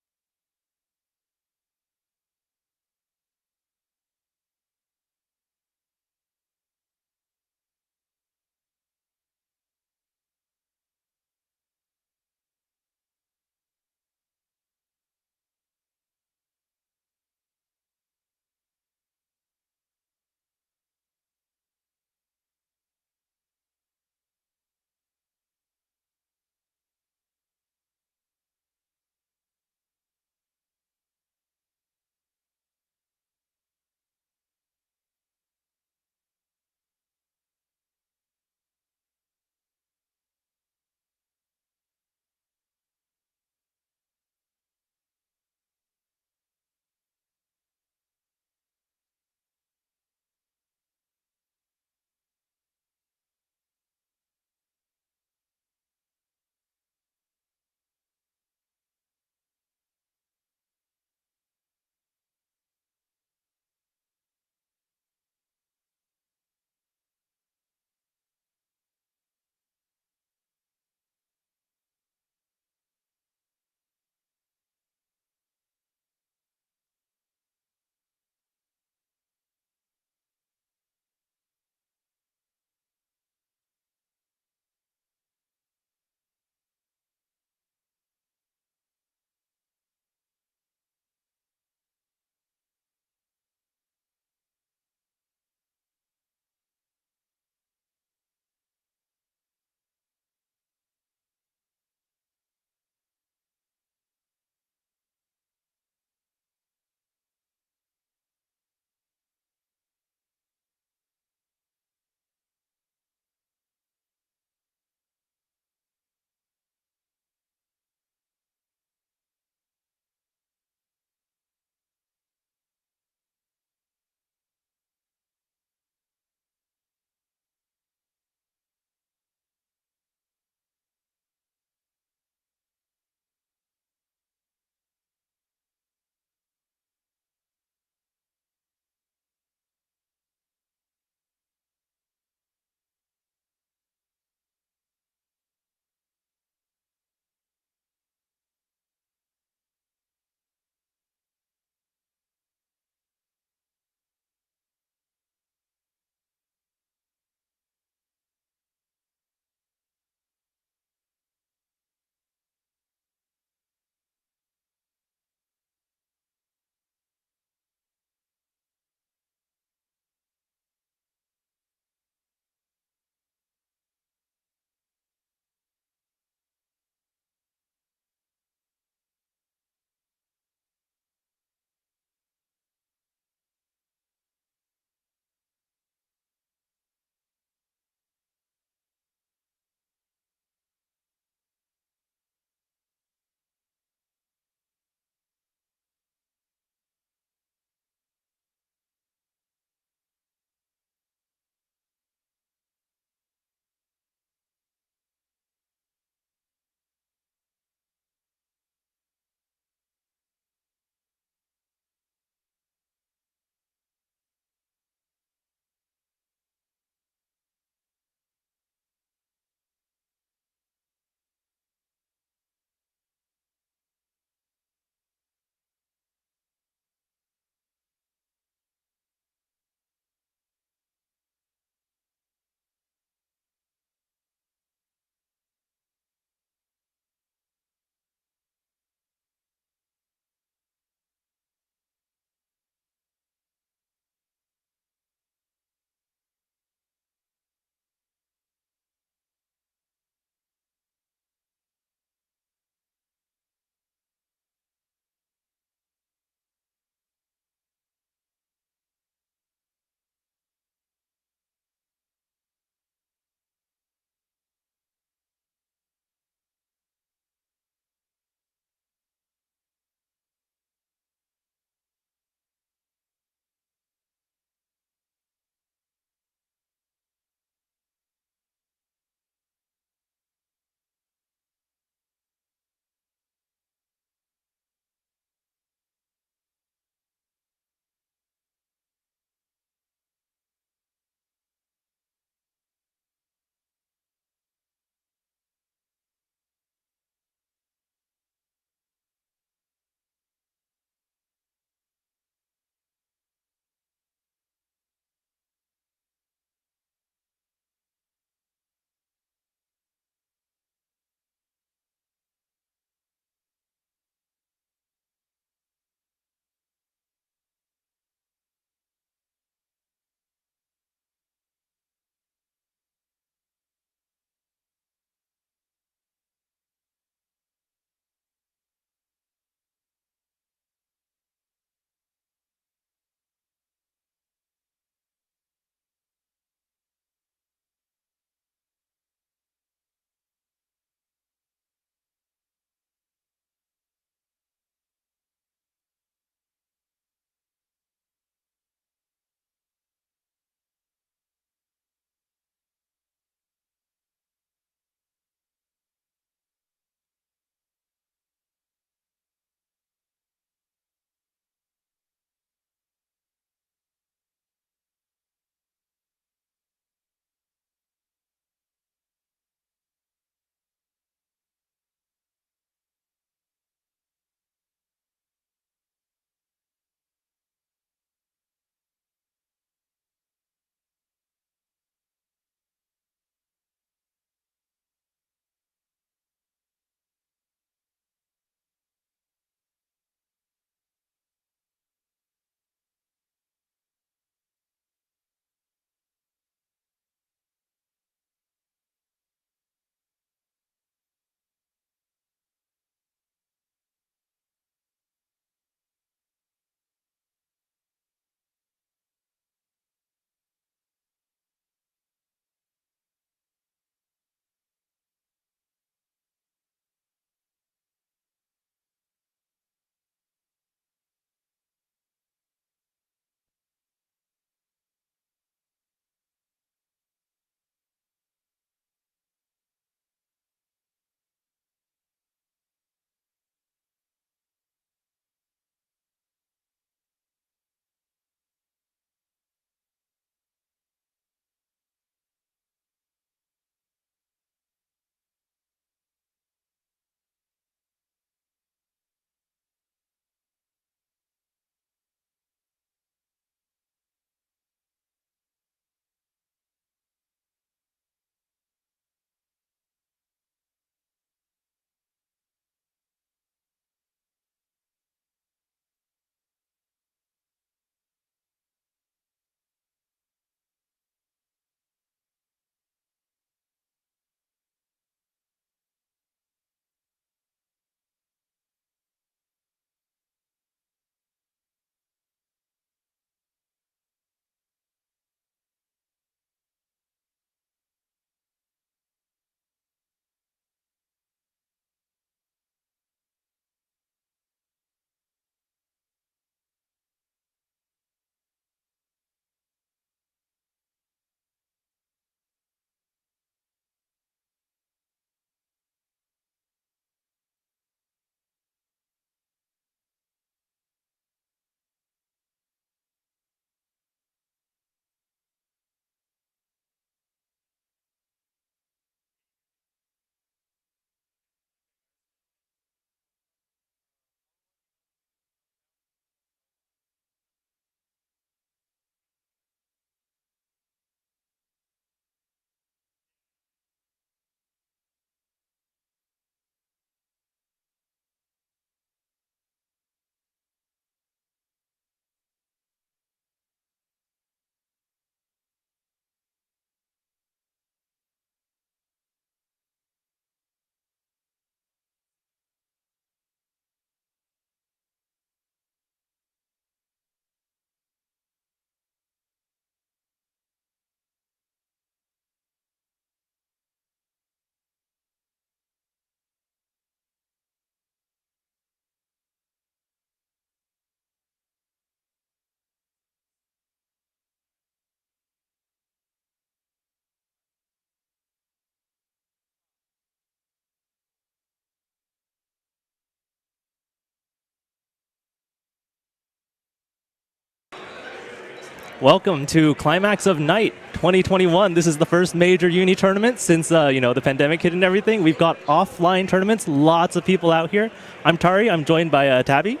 Speaker 6: Welcome to Climax of Night 2021. This is the first major uni tournament since the pandemic hit and everything. We've got offline tournaments, lots of people out here. I'm Tari. I'm joined by Tabby.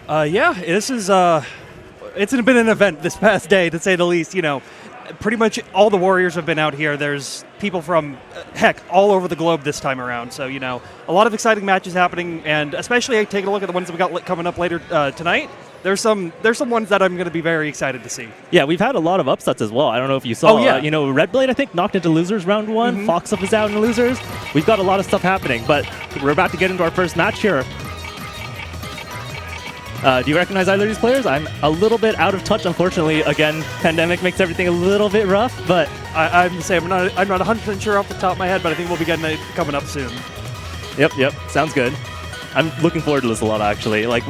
Speaker 7: Yeah, this is it's been an event this past day, to say the least. You know, pretty much all the Warriors have been out here. There's people from, heck, all over the globe this time around. So, you know, a lot of exciting matches happening, and especially taking a look at the ones that we got coming up later tonight. There's some ones that I'm going to be very excited to see.
Speaker 6: Yeah, we've had a lot of upsets as well. I don't know if you saw.
Speaker 7: Oh, yeah.
Speaker 6: Red Blade, I think, knocked into losers round 1. Fox Up is out in losers. We've got a lot of stuff happening, but we're about to get into our first match here. Do you recognize either of these players? I'm a little bit out of touch, unfortunately. Again, pandemic makes everything a little bit rough, but
Speaker 7: I'm the same. I'm not 100% sure off the top of my head, but I think we'll be getting it coming up soon.
Speaker 6: Yep. Sounds good. I'm looking forward to this a lot, actually. Like,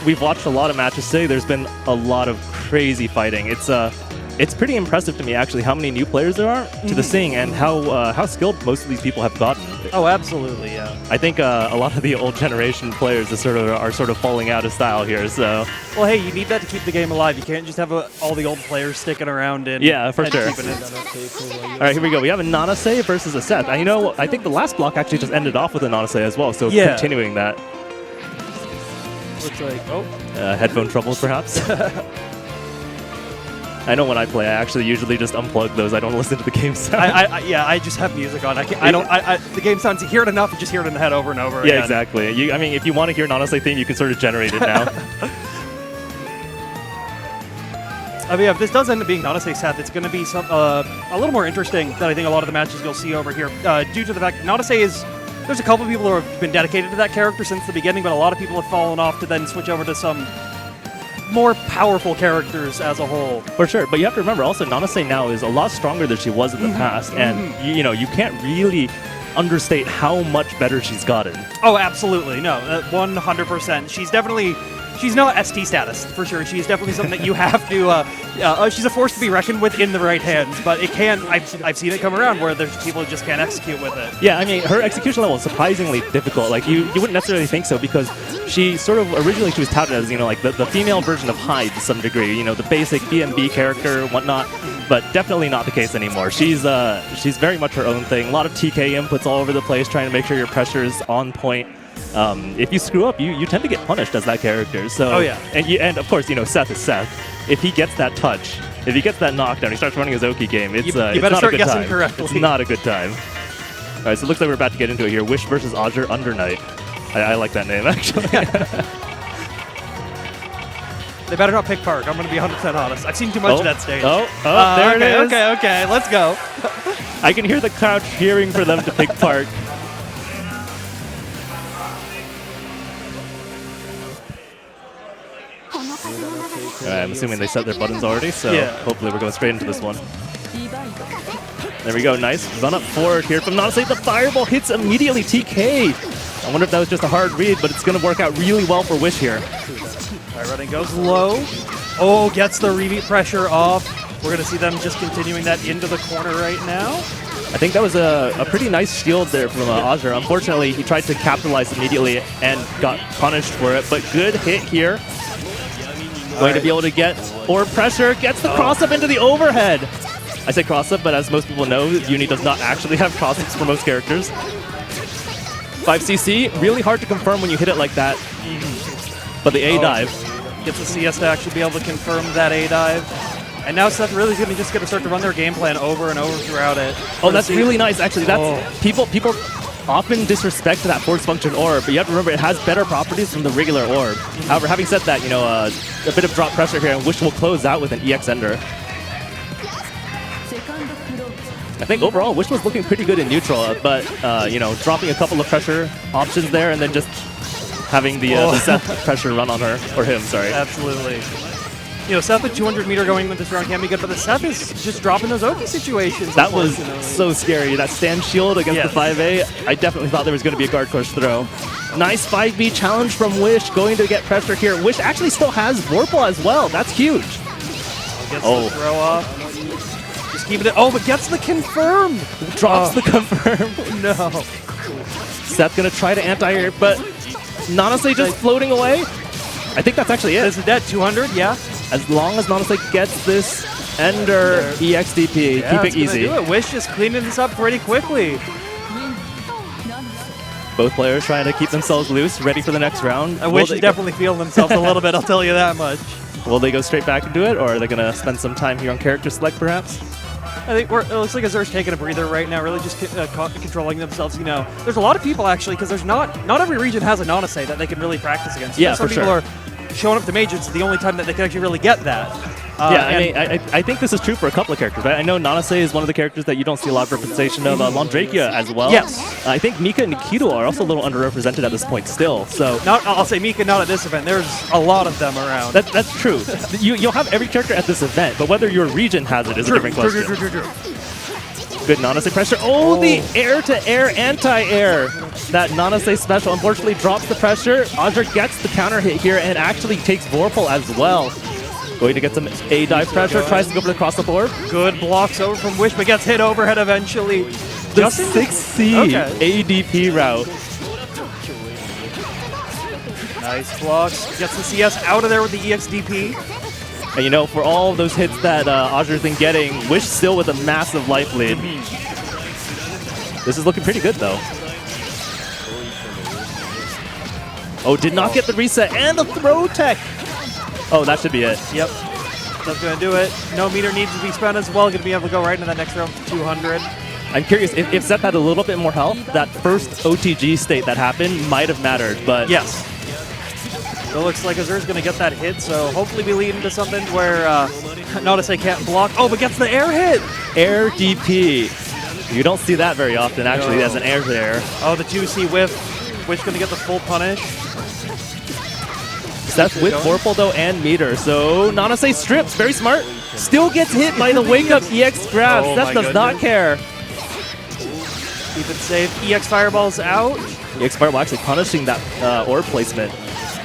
Speaker 6: we've watched a lot of matches today. There's been a lot of crazy fighting. It's pretty impressive to me, actually, how many new players there are to the scene and how skilled most of these people have gotten.
Speaker 7: Oh, absolutely, yeah.
Speaker 6: I think a lot of the old generation players are sort of falling out of style here. So,
Speaker 7: well, hey, you need that to keep the game alive. You can't just have all the old players sticking around and
Speaker 6: for sure.
Speaker 7: Keeping it.
Speaker 6: All right, here we go. We have a Nanase versus a Seth. I think the last block actually just ended off with a Nanase as well. So continuing that.
Speaker 7: Looks like
Speaker 6: headphone troubles, perhaps. I know when I play, I actually usually just unplug those. I don't listen to the game sound.
Speaker 7: I just have music on. The game sounds. You hear it enough, you just hear it in the head over and over.
Speaker 6: Yeah,
Speaker 7: again.
Speaker 6: exactly. If you want to hear an Nanase theme, you can sort of generate it now.
Speaker 7: If this does end up being Nanase Seth, it's going to be a little more interesting than I think a lot of the matches you'll see over here, due to the fact Nanase is. There's a couple of people who have been dedicated to that character since the beginning, but a lot of people have fallen off to then switch over to some more powerful characters as a whole.
Speaker 6: For sure, but you have to remember also Nanase now is a lot stronger than she was in the past, and you can't really understate how much better she's gotten.
Speaker 7: Oh, absolutely. No, 100%. She's not ST status, for sure. She's definitely something that you have to, she's a force to be reckoned with in the right hands, but it can, I've seen it come around where there's people who just can't execute with it.
Speaker 6: Yeah, her execution level is surprisingly difficult. Like, you wouldn't necessarily think so, because she sort of, originally she was touted as, the female version of Hyde to some degree, the basic BMB character, whatnot, but definitely not the case anymore. She's very much her own thing. A lot of TK inputs all over the place, trying to make sure your pressure is on point. If you screw up, you tend to get punished as that character. So, and of course, Seth is Seth. If he gets that touch, if he gets that knockdown, he starts running his Oki game. It's not a good time.
Speaker 7: Correctly.
Speaker 6: It's not a good time. All right, so it looks like we're about to get into it here. Wish versus Azure Undernight. I like that name, actually.
Speaker 7: They better not pick Park. I'm going to be 100% honest. I've seen too much of that stage.
Speaker 6: There it is.
Speaker 7: Okay, let's go.
Speaker 6: I can hear the crowd cheering for them to pick Park. I'm assuming they set their buttons already, so hopefully we're going straight into this one. There we go, nice run up forward here from Nanase. The fireball hits immediately TK. I wonder if that was just a hard read, but it's going to work out really well for Wish here.
Speaker 7: All right, running goes low. Oh, gets the rebeat pressure off. We're going to see them just continuing that into the corner right now.
Speaker 6: I think that was a pretty nice shield there from Azure. Unfortunately, he tried to capitalize immediately and got punished for it, but good hit here. Going to be able to get orb pressure, gets the cross-up into the overhead. I say cross-up, but as most people know, Uni does not actually have cross-ups for most characters. 5cc, really hard to confirm when you hit it like that. But the A-dive.
Speaker 7: Gets the CS to actually be able to confirm that A-dive. And now Seth really is going to start to run their game plan over and over throughout it.
Speaker 6: Oh, that's really nice, actually. That's people often disrespect that force function orb, but you have to remember it has better properties than the regular orb. However, having said that, a bit of drop pressure here, and Wish will close out with an EX Ender. I think overall, Wish was looking pretty good in neutral, but dropping a couple of pressure options there, and then just having the Seth pressure run on her, or him, sorry.
Speaker 7: Absolutely. Seth at 200 meter going into this round can be good, but the Seth is just dropping those Oki situations.
Speaker 6: That was so scary. That stand shield against the 5A, I definitely thought there was going to be a guard crush throw. Nice 5B challenge from Wish, going to get pressure here. Wish actually still has Vorpal as well. That's huge.
Speaker 7: Gets the throw off. Just keeping it. Oh, but gets the confirm.
Speaker 6: Drops the confirm.
Speaker 7: No.
Speaker 6: Seth going to try to anti-air, but Nanase just floating away. I think that's actually it.
Speaker 7: Is it dead? 200? Yeah.
Speaker 6: As long as Nanase gets this Ender EXDP,
Speaker 7: Yeah,
Speaker 6: keep
Speaker 7: it's
Speaker 6: it
Speaker 7: gonna
Speaker 6: easy.
Speaker 7: do it. Wish just cleaning this up pretty quickly.
Speaker 6: Both players trying to keep themselves loose, ready for the next round.
Speaker 7: Wish is definitely feeling themselves a little bit, I'll tell you that much.
Speaker 6: Will they go straight back into it, or are they going to spend some time here on character select, perhaps?
Speaker 7: I think it looks like Azur's taking a breather right now, really just controlling themselves. You know, there's a lot of people actually, because there's not every region has a Nanase that they can really practice against.
Speaker 6: Yeah,
Speaker 7: some
Speaker 6: for
Speaker 7: people
Speaker 6: sure.
Speaker 7: are showing up to majors. It's the only time that they can actually really get that.
Speaker 6: Yeah, I mean, I think this is true for a couple of characters, right? I know Nanase is one of the characters that you don't see a lot of representation of. Londrakia as well.
Speaker 7: Yes.
Speaker 6: I think Mika and Nikito are also a little underrepresented at this point still. So
Speaker 7: I'll say Mika not at this event. There's a lot of them around.
Speaker 6: that's true. You'll have every character at this event, but whether your region has it is a different question. Good Nanase pressure. Oh, the air-to-air anti-air. That Nanase special unfortunately drops the pressure. Azure gets the counter hit here and actually takes Vorpal as well. Going to get some A-dive pressure, tries to go for the cross the board.
Speaker 7: Good blocks over from Wish, but gets hit overhead eventually.
Speaker 6: The 6C ADP route.
Speaker 7: Nice blocks. Gets the CS out of there with the EXDP.
Speaker 6: And you know, for all those hits that Azure's been getting, Wish still with a massive life lead. This is looking pretty good though. Oh, did not get the reset and the throw tech. Oh, that should be it.
Speaker 7: Yep. That's going to do it. No meter needs to be spent as well. Going to be able to go right into that next round for 200.
Speaker 6: I'm curious, if Zep had a little bit more health, that first OTG state that happened might have mattered, but...
Speaker 7: Yes. It looks like Azur's going to get that hit, so hopefully we lead into something where Nanase can't block. Oh, but gets the air hit!
Speaker 6: Air DP. You don't see that very often, actually, as an air to air.
Speaker 7: Oh, the 2C whiff. Wish going to get the full punish.
Speaker 6: That's with Vorpal though and meter, so Nanase strips, very smart. Still gets hit by the wake up EX grabs.
Speaker 7: Oh
Speaker 6: Seth does not care.
Speaker 7: Keep it safe. EX fireballs out.
Speaker 6: EX Fireball actually punishing that orb placement.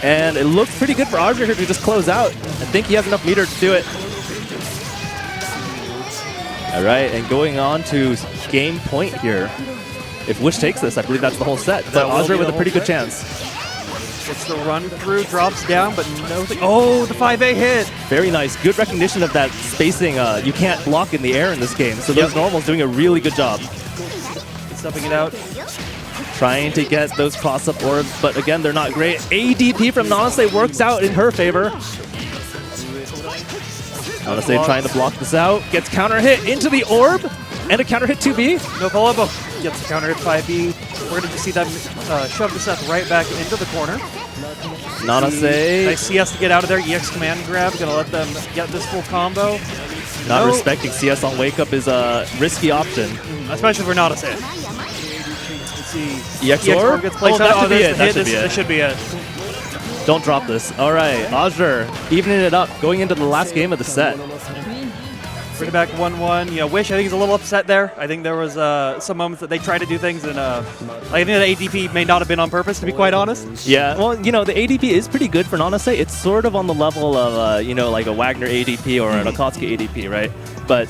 Speaker 6: And it looks pretty good for Azure here to just close out. I think he has enough meter to do it. All right, and going on to game point here. If Wish takes this, I believe that's the whole set. But Azure with a pretty good chance.
Speaker 7: It's the run through, drops down, but no thing. Oh, the 5A hit.
Speaker 6: Very nice. Good recognition of that spacing. You can't block in the air in this game. So those normals doing a really good job.
Speaker 7: Stuffing it out.
Speaker 6: Trying to get those cross-up orbs, but again, they're not great. ADP from Nanase works out in her favor. Nanase trying to block this out. Gets counter hit into the orb. And a counter hit 2B.
Speaker 7: No follow-up. Gets the counter hit 5B. We're going to see them shove the Seth right back into the corner.
Speaker 6: Nanase.
Speaker 7: Nice CS to get out of there. EX command grab. Going to let them get this full combo.
Speaker 6: Not respecting CS on wake up is a risky option.
Speaker 7: Especially for Nanase. Let's see.
Speaker 6: EX orb
Speaker 7: gets placed
Speaker 6: that
Speaker 7: out.
Speaker 6: should be it.
Speaker 7: That should be it.
Speaker 6: Don't drop this. All right, Azure evening it up, going into the last game of the set.
Speaker 7: Bring it back 1-1. You know, Wish, I think, is a little upset there. I think there was some moments that they tried to do things, and I think the ADP may not have been on purpose, to be quite honest.
Speaker 6: Yeah, well, you know, the ADP is pretty good for Nanase. It's sort of on the level of, you know, like a Wagner ADP or an Akatsuki ADP, right? But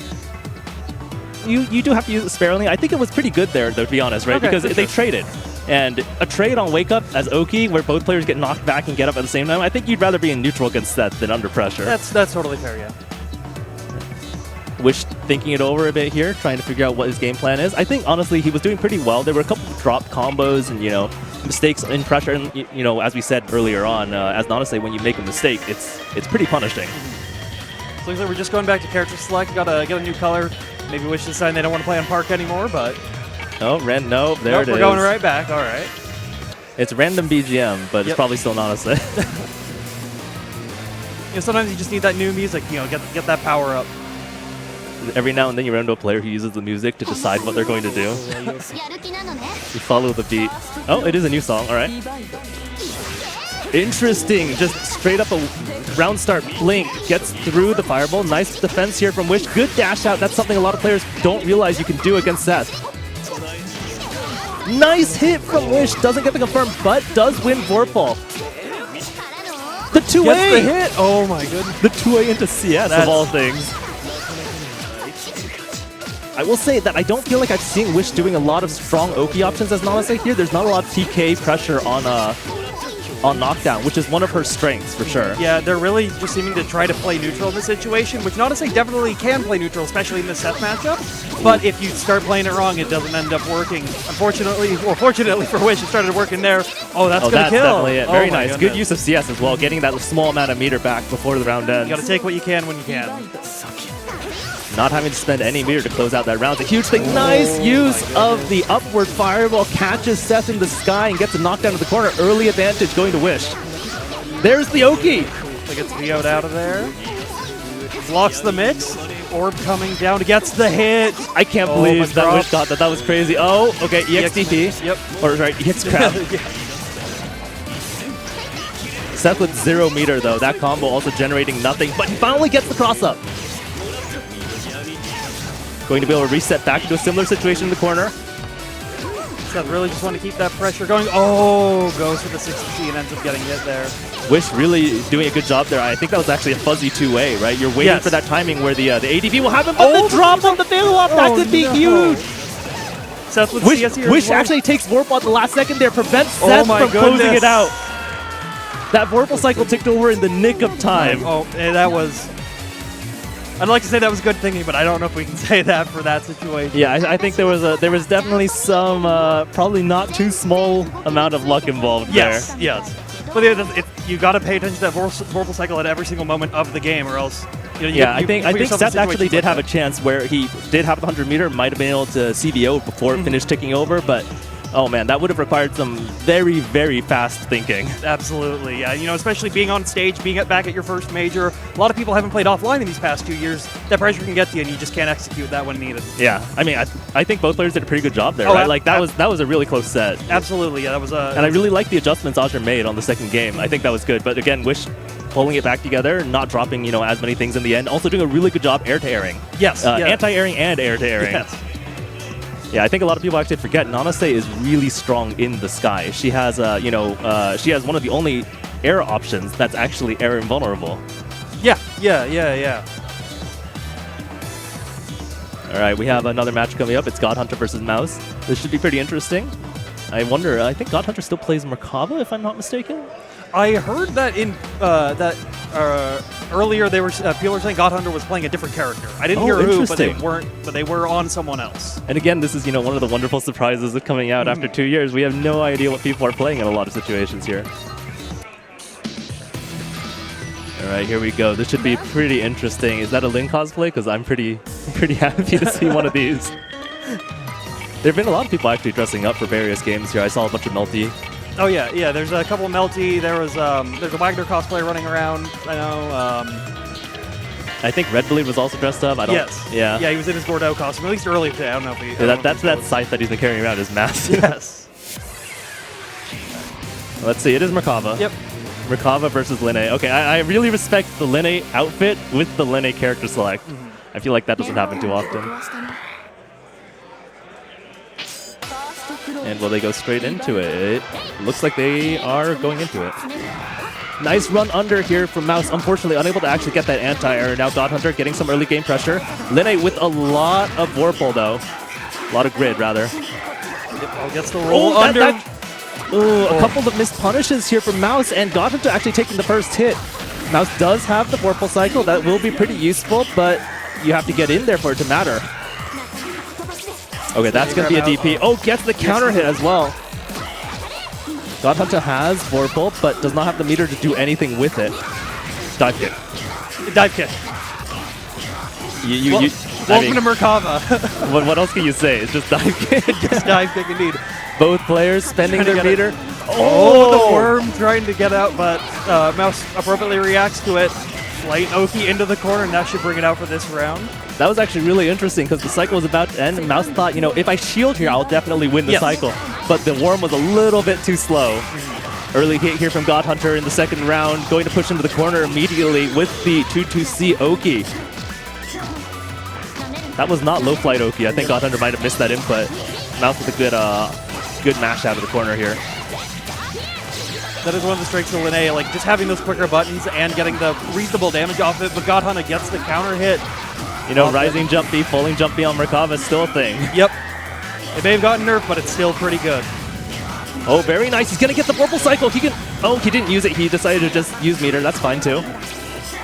Speaker 6: you do have to use it sparingly. I think it was pretty good there, though, to be honest, right?
Speaker 7: Okay,
Speaker 6: because they traded. And a trade on Wake Up as Oki, where both players get knocked back and get up at the same time, I think you'd rather be in neutral against that than under pressure.
Speaker 7: That's totally fair, yeah.
Speaker 6: Wish thinking it over a bit here, trying to figure out what his game plan is. I think, honestly, he was doing pretty well. There were a couple of drop combos and, you know, mistakes in pressure. And, you know, as we said earlier on, as Nanase, when you make a mistake, it's pretty punishing.
Speaker 7: So looks like we're just going back to character select. Gotta get a new color. Maybe Wish decide they don't want to play on Park anymore, but...
Speaker 6: Oh, no, there it is.
Speaker 7: We're going right back, all right.
Speaker 6: It's random BGM, but it's probably still Nanase.
Speaker 7: You know, sometimes you just need that new music, you know, get that power up.
Speaker 6: Every now and then you run into a player who uses the music to decide what they're going to do. You follow the beat. Oh, it is a new song, all right. Interesting, just straight up a round start blink, gets through the fireball. Nice defense here from Wish. Good dash out, that's something a lot of players don't realize you can do against Seth. Nice hit from Wish, doesn't get the confirm, but does win Vorpal. The 2A!
Speaker 7: Gets the hit! Oh my goodness.
Speaker 6: The 2A into CS of all things. I will say that I don't feel like I've seen Wish doing a lot of strong Oki options as Nanase here. There's not a lot of TK pressure on on knockdown, which is one of her strengths for sure.
Speaker 7: Yeah, they're really just seeming to try to play neutral in this situation, which not to say definitely can play neutral, especially in the Seth matchup. But if you start playing it wrong, it doesn't end up working. Unfortunately, or fortunately for Wish, it started working there. Oh, that's going to kill.
Speaker 6: Definitely it. Very nice.
Speaker 7: Goodness.
Speaker 6: Good use of CS as well, getting that small amount of meter back before the round ends.
Speaker 7: You got to take what you can when you can.
Speaker 6: Not having to spend any meter to close out that round. It's a huge thing. Nice use of the upward fireball. Catches Seth in the sky and gets a knockdown to the corner. Early advantage going to Wish. There's the Oki.
Speaker 7: They gets VO'd out of there. Blocks the mix. Orb coming down. Gets the hit.
Speaker 6: I can't believe that Wish got that. That was crazy. Oh, okay. EXDP.
Speaker 7: Yep.
Speaker 6: Or sorry, EX grab. Seth with 0 meter though. That combo also generating nothing. But he finally gets the cross up. Going to be able to reset back into a similar situation in the corner.
Speaker 7: Seth really just want to keep that pressure going. Oh, goes for the 60C and ends up getting hit there.
Speaker 6: Wish really doing a good job there. I think that was actually a fuzzy two-way, right? You're waiting for that timing where the ADV will happen, but the drop on the fail-off, that could be huge.
Speaker 7: Seth with
Speaker 6: Wish,
Speaker 7: CS here
Speaker 6: Wish actually takes Warp on the last second there, prevents Seth from closing it out. That Vorpal cycle ticked over in the nick of time.
Speaker 7: Oh, that was... I'd like to say that was good thinking, but I don't know if we can say that for that situation.
Speaker 6: Yeah, I think there was definitely some probably not too small amount of luck involved there.
Speaker 7: Yes. But you got to pay attention to that Vorpal cycle at every single moment of the game, or else.
Speaker 6: I think Seth actually did have a chance where he did have the 100 meter, might have been able to CBO before it finished ticking over, but. Oh man, that would have required some very, very fast thinking.
Speaker 7: Absolutely, yeah. Especially being on stage, being back at your first major. A lot of people haven't played offline in these past 2 years. That pressure can get to you, and you just can't execute that when needed.
Speaker 6: Yeah, I mean, I think both players did a pretty good job there, right? Like that was a really close set.
Speaker 7: Absolutely, yeah. That was a.
Speaker 6: And I really like the adjustments Azure made on the second game. I think that was good. But again, Wish pulling it back together, not dropping as many things in the end. Also doing a really good job air to airing.
Speaker 7: Yes.
Speaker 6: Anti-airing and air to airing.
Speaker 7: Yes.
Speaker 6: Yeah, I think a lot of people actually forget Nanase is really strong in the sky. She has, she has one of the only air options that's actually air invulnerable.
Speaker 7: Yeah.
Speaker 6: All right, we have another match coming up. It's God Hunter versus Mouse. This should be pretty interesting. I wonder, I think God Hunter still plays Merkava, if I'm not mistaken.
Speaker 7: I heard that earlier they were people were saying God Hunter was playing a different character. I didn't hear who, but they were on someone else.
Speaker 6: And again, this is one of the wonderful surprises of coming out after 2 years. We have no idea what people are playing in a lot of situations here. All right, here we go. This should be pretty interesting. Is that a Lin cosplay? Because I'm pretty happy to see one of these. There have been a lot of people actually dressing up for various games here. I saw a bunch of Melty.
Speaker 7: Oh yeah. There's a couple of Melty. There's a Wagner cosplay running around. I know.
Speaker 6: I think Red Bleed was also dressed up.
Speaker 7: Yes.
Speaker 6: Yeah.
Speaker 7: Yeah, he was in his Gordo costume. At least early today. I don't know if he.
Speaker 6: That's that scythe that he's been carrying around is massive.
Speaker 7: Yes.
Speaker 6: Let's see. It is Merkava.
Speaker 7: Yep.
Speaker 6: Merkava versus Linne. Okay, I really respect the Linne outfit with the Linne character select. I feel like that doesn't happen too often. And will they go straight into it? It looks like they are going into it. Nice run under here from Mouse. Unfortunately, unable to actually get that anti-air. Now God Hunter getting some early game pressure. Linne with a lot of Vorpal, though. A lot of grid, rather.
Speaker 7: Gets the roll under.
Speaker 6: A couple of missed punishes here from Mouse, and God Hunter actually taking the first hit. Mouse does have the Vorpal cycle. That will be pretty useful, but you have to get in there for it to matter. Okay, that's going to be a DP. Oh, gets the counter hit as well. God Hunter has Vorpal, but does not have the meter to do anything with it. Dive kick.
Speaker 7: Dive kick. Welcome to Merkava.
Speaker 6: what else can you say? It's just dive kick.
Speaker 7: Just dive kick indeed.
Speaker 6: Both players spending their meter.
Speaker 7: Oh, the worm trying to get out, but Mouse appropriately reacts to it. Light Oki into the corner, and that should bring it out for this round.
Speaker 6: That was actually really interesting because the cycle was about to end, and Mouse thought, if I shield here, I'll definitely win the cycle. But the worm was a little bit too slow. Early hit here from God Hunter in the second round, going to push into the corner immediately with the 2-2C Oki. That was not low flight Oki. I think God Hunter might have missed that input. Mouse with a good mash out of the corner here.
Speaker 7: That is one of the strengths of Linne, like just having those quicker buttons and getting the reasonable damage off it, but God Hunter gets the counter hit.
Speaker 6: Rising jump B, falling jump B on Merkava is still a thing.
Speaker 7: Yep. It may have gotten nerfed, but it's still pretty good.
Speaker 6: Oh, very nice. He's going to get the Vorpal Cycle. He can. Oh, he didn't use it. He decided to just use meter. That's fine, too.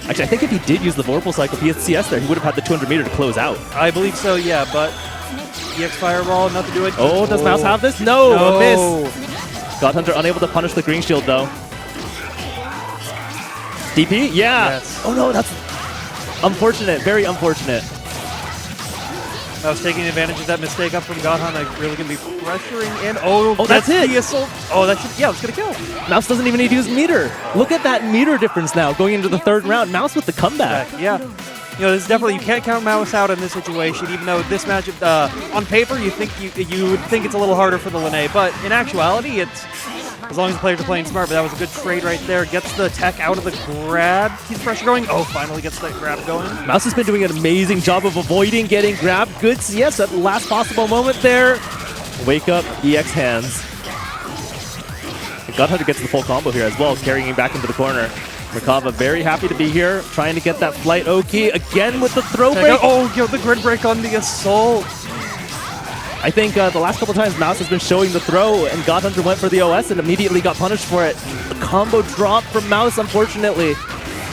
Speaker 6: Actually, I think if he did use the Vorpal Cycle, if he had CS there, he would have had the 200 meter to close out.
Speaker 7: I believe so, yeah, but EX Fireball, enough to do it.
Speaker 6: Oh, does Mouse have this? No, a miss. God Hunter unable to punish the green shield, though. DP? Yeah.
Speaker 7: Yes.
Speaker 6: Oh, no, that's unfortunate. Very unfortunate.
Speaker 7: I was taking advantage of that mistake up from Godhan. I'm really going to be pressuring in. Oh,
Speaker 6: that's it.
Speaker 7: The assault. Oh, that should, yeah, it's going to kill.
Speaker 6: Mouse doesn't even need to use meter. Look at that meter difference now going into the third round. Mouse with the comeback.
Speaker 7: Yeah. You know, this is definitely, you can't count Mouse out in this situation, even though this matchup, on paper, you would think it's a little harder for the Linné, but in actuality, it's, as long as the players are playing smart, but that was a good trade right there. Gets the tech out of the grab. Keeps pressure going. Oh, finally gets that grab going.
Speaker 6: Mouse has been doing an amazing job of avoiding getting grabbed. Good CS at the last possible moment there. Wake up, EX hands. Godhunter gets the full combo here as well, carrying him back into the corner. Merkava very happy to be here, trying to get that flight Oki again with the throw break.
Speaker 7: Oh, yo, the grid break on the assault.
Speaker 6: I think the last couple times Mouse has been showing the throw, and Godhunter went for the OS and immediately got punished for it. The combo drop from Mouse, unfortunately.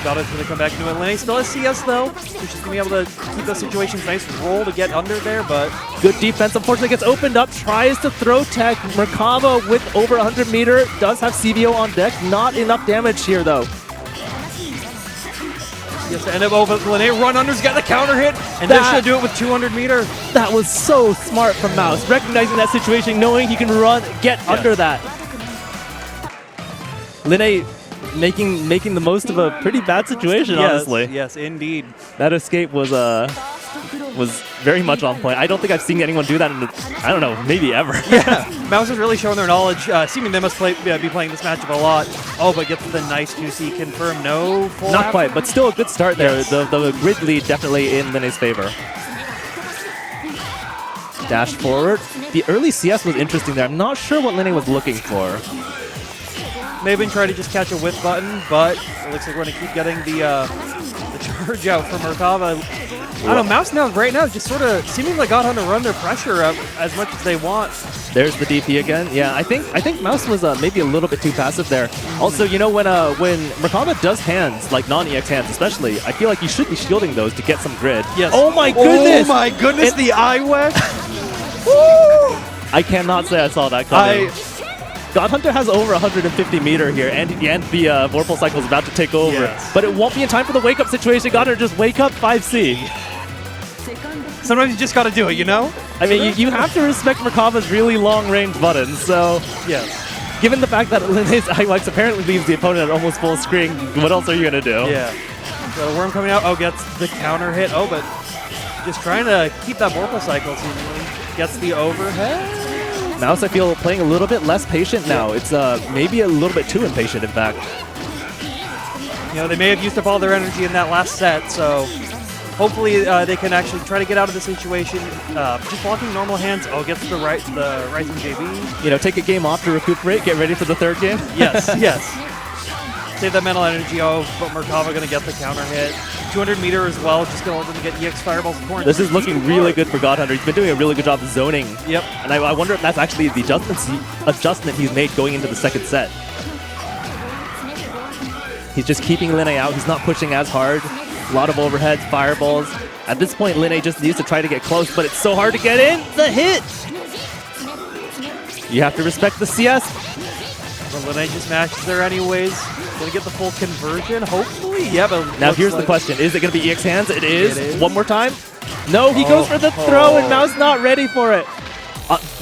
Speaker 7: Godhunter's going to come back into it. Linné still has CS, though. She's just going to be able to keep those situations nice roll to get under there, but...
Speaker 6: Good defense, unfortunately gets opened up, tries to throw tech. Merkava with over 100 meter, does have CVO on deck. Not enough damage here, though.
Speaker 7: Yes, to end up over Linné. Run under's got the counter hit, and this should do it with 200 meter.
Speaker 6: That was so smart from Mouse, recognizing that situation, knowing he can run, get under that. Linné making the most of a pretty bad situation, honestly.
Speaker 7: Yes, indeed.
Speaker 6: That escape was very much on point. I don't think I've seen anyone do that in, I don't know, maybe ever.
Speaker 7: Yeah, Mouse is really showing their knowledge. Seeming they must be playing this matchup a lot. Oh, but gets the nice 2C confirm. No full
Speaker 6: Not quite, but still a good start there.
Speaker 7: Yes.
Speaker 6: The grid lead definitely in Linné's favor. Dash forward. The early CS was interesting there. I'm not sure what Linné was looking for.
Speaker 7: May have been trying to just catch a whiff button, but it looks like we're going to keep getting the charge out from Merkava. I don't know, Mouse now, right now, just sort of seeming like Godhunter run their pressure up as much as they want.
Speaker 6: There's the DP again. Yeah, I think Mouse was maybe a little bit too passive there. Also, you know, when Merkava does hands, like non-EX hands especially, I feel like you should be shielding those to get some grid.
Speaker 7: Yes.
Speaker 6: Oh my goodness!
Speaker 7: Oh my goodness, the iWeb!
Speaker 6: I cannot say I saw that coming. Godhunter has over 150 meter here, and the Vorpal Cycle is about to take over.
Speaker 7: Yes.
Speaker 6: But it won't be in time for the wake-up situation. Godhunter just wake up 5C.
Speaker 7: Sometimes you just got to do it, you know?
Speaker 6: I mean, you have to respect Merkava's really long-range buttons, so...
Speaker 7: Yes.
Speaker 6: Given the fact that Linné's IWX apparently leaves the opponent at almost full screen, what else are you going to do?
Speaker 7: Yeah. So the worm coming out, gets the counter hit. Oh, but just trying to keep that Vorpal Cycle seemingly. Gets the overhead.
Speaker 6: Mouse, I feel, playing a little bit less patient now. It's maybe a little bit too impatient, in fact.
Speaker 7: You know, they may have used up all their energy in that last set, so hopefully they can actually try to get out of the situation. Just blocking normal hands. Oh, gets the Rising JV.
Speaker 6: You know, take a game off to recuperate, get ready for the third game.
Speaker 7: Yes, yes. Save that mental energy. Oh, but Merkava going to get the counter hit. 200 meter as well, just going to let them get EX Fireballs.
Speaker 6: This is looking really good for Godhunter. He's been doing a really good job of zoning.
Speaker 7: Yep.
Speaker 6: And I wonder if that's actually the adjustment he's made going into the second set. He's just keeping Linné out. He's not pushing as hard. A lot of overheads, fireballs. At this point, Linné just needs to try to get close, but it's so hard to get in. The hit! You have to respect the CS.
Speaker 7: But Linné just matches there anyways. Gonna get the full conversion, hopefully. Yeah, but
Speaker 6: now here's the question: is it gonna be EX hands? It is. One more time. No, he goes for the throw, and Mouse not ready for it.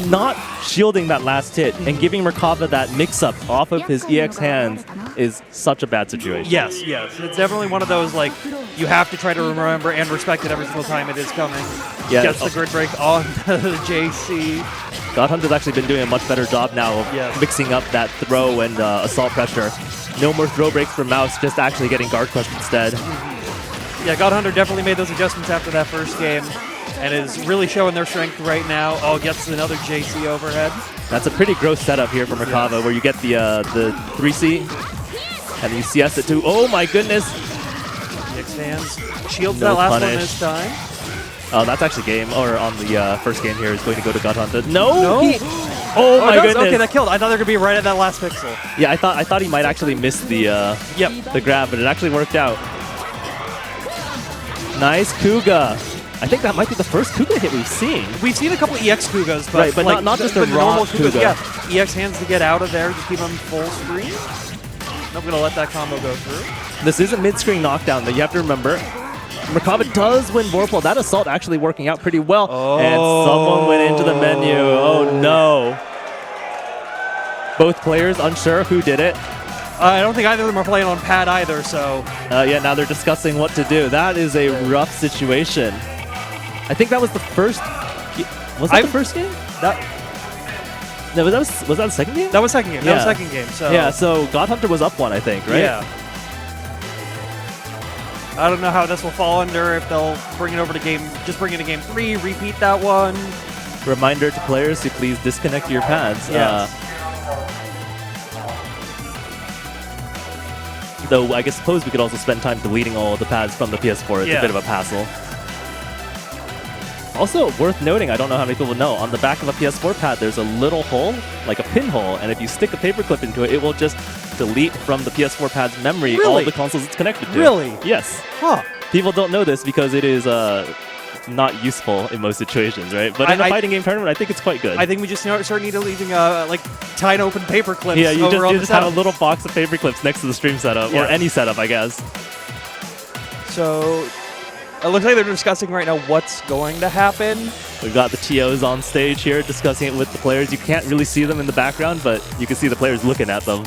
Speaker 6: Not shielding that last hit and giving Merkava that mix-up off of his EX hands is such a bad situation.
Speaker 7: Yes, yes. It's definitely one of those, like, you have to try to remember and respect it every single time it is coming.
Speaker 6: Yeah.
Speaker 7: Gets the grid break on the JC.
Speaker 6: Godhunter's actually been doing a much better job now of mixing up that throw and assault pressure. No more throw breaks for Mouse, just actually getting guard crushed instead.
Speaker 7: Yeah, Godhunter definitely made those adjustments after that first game and is really showing their strength right now. Oh, gets another JC overhead.
Speaker 6: That's a pretty gross setup here for Merkava, where you get the 3C and you CS it too. Oh my goodness!
Speaker 7: EX hands. Shields that last one this time.
Speaker 6: Oh, that's actually game, or on the first game here is going to go to Godhunter. No! Oh my
Speaker 7: it does?
Speaker 6: goodness.
Speaker 7: Okay, that killed. I thought they were gonna be right at that last pixel.
Speaker 6: Yeah, I thought he might actually miss the the grab, but it actually worked out. Nice Kuga. I think that might be the first Kuga hit we've seen.
Speaker 7: We've seen a couple EX Kugas, but,
Speaker 6: Right, but
Speaker 7: like,
Speaker 6: not just a
Speaker 7: but the
Speaker 6: raw
Speaker 7: normal Kugas.
Speaker 6: Kuga.
Speaker 7: Yeah, EX hands to get out of there, just keep them full screen. I'm gonna let that combo go through.
Speaker 6: This is a mid-screen knockdown that you have to remember. Merkava does win Vorpal. That assault actually working out pretty well. And someone went into the menu. Oh no. Both players unsure who did it.
Speaker 7: I don't think either of them are playing on pad either, so...
Speaker 6: Yeah, now they're discussing what to do. That is a rough situation. I think that was the first... Was that the first game? No, was that the second game?
Speaker 7: That was second game.
Speaker 6: Yeah.
Speaker 7: That was second game, so...
Speaker 6: Yeah, so God Hunter was up one, I think, right?
Speaker 7: Yeah. I don't know how this will fall under, if they'll bring it over to just bring it to game 3, repeat that one.
Speaker 6: Reminder to players to please disconnect your pads.
Speaker 7: Yes.
Speaker 6: Though I suppose we could also spend time deleting all the pads from the PS4. It's a bit of a hassle. Also, worth noting, I don't know how many people know, on the back of a PS4 pad, there's a little hole, like a pinhole, and if you stick a paperclip into it, it will just delete from the PS4 pad's memory all the consoles it's connected to.
Speaker 7: Really?
Speaker 6: Yes.
Speaker 7: Huh.
Speaker 6: People don't know this because it is not useful in most situations, right? But in a fighting game tournament, I think it's quite good.
Speaker 7: I think we just start needing like tied open paper clips.
Speaker 6: Yeah, you
Speaker 7: over
Speaker 6: just have a little box of paper clips next to the stream setup, or any setup, I guess.
Speaker 7: So it looks like they're discussing right now what's going to happen.
Speaker 6: We've got the TOs on stage here discussing it with the players. You can't really see them in the background, but you can see the players looking at them.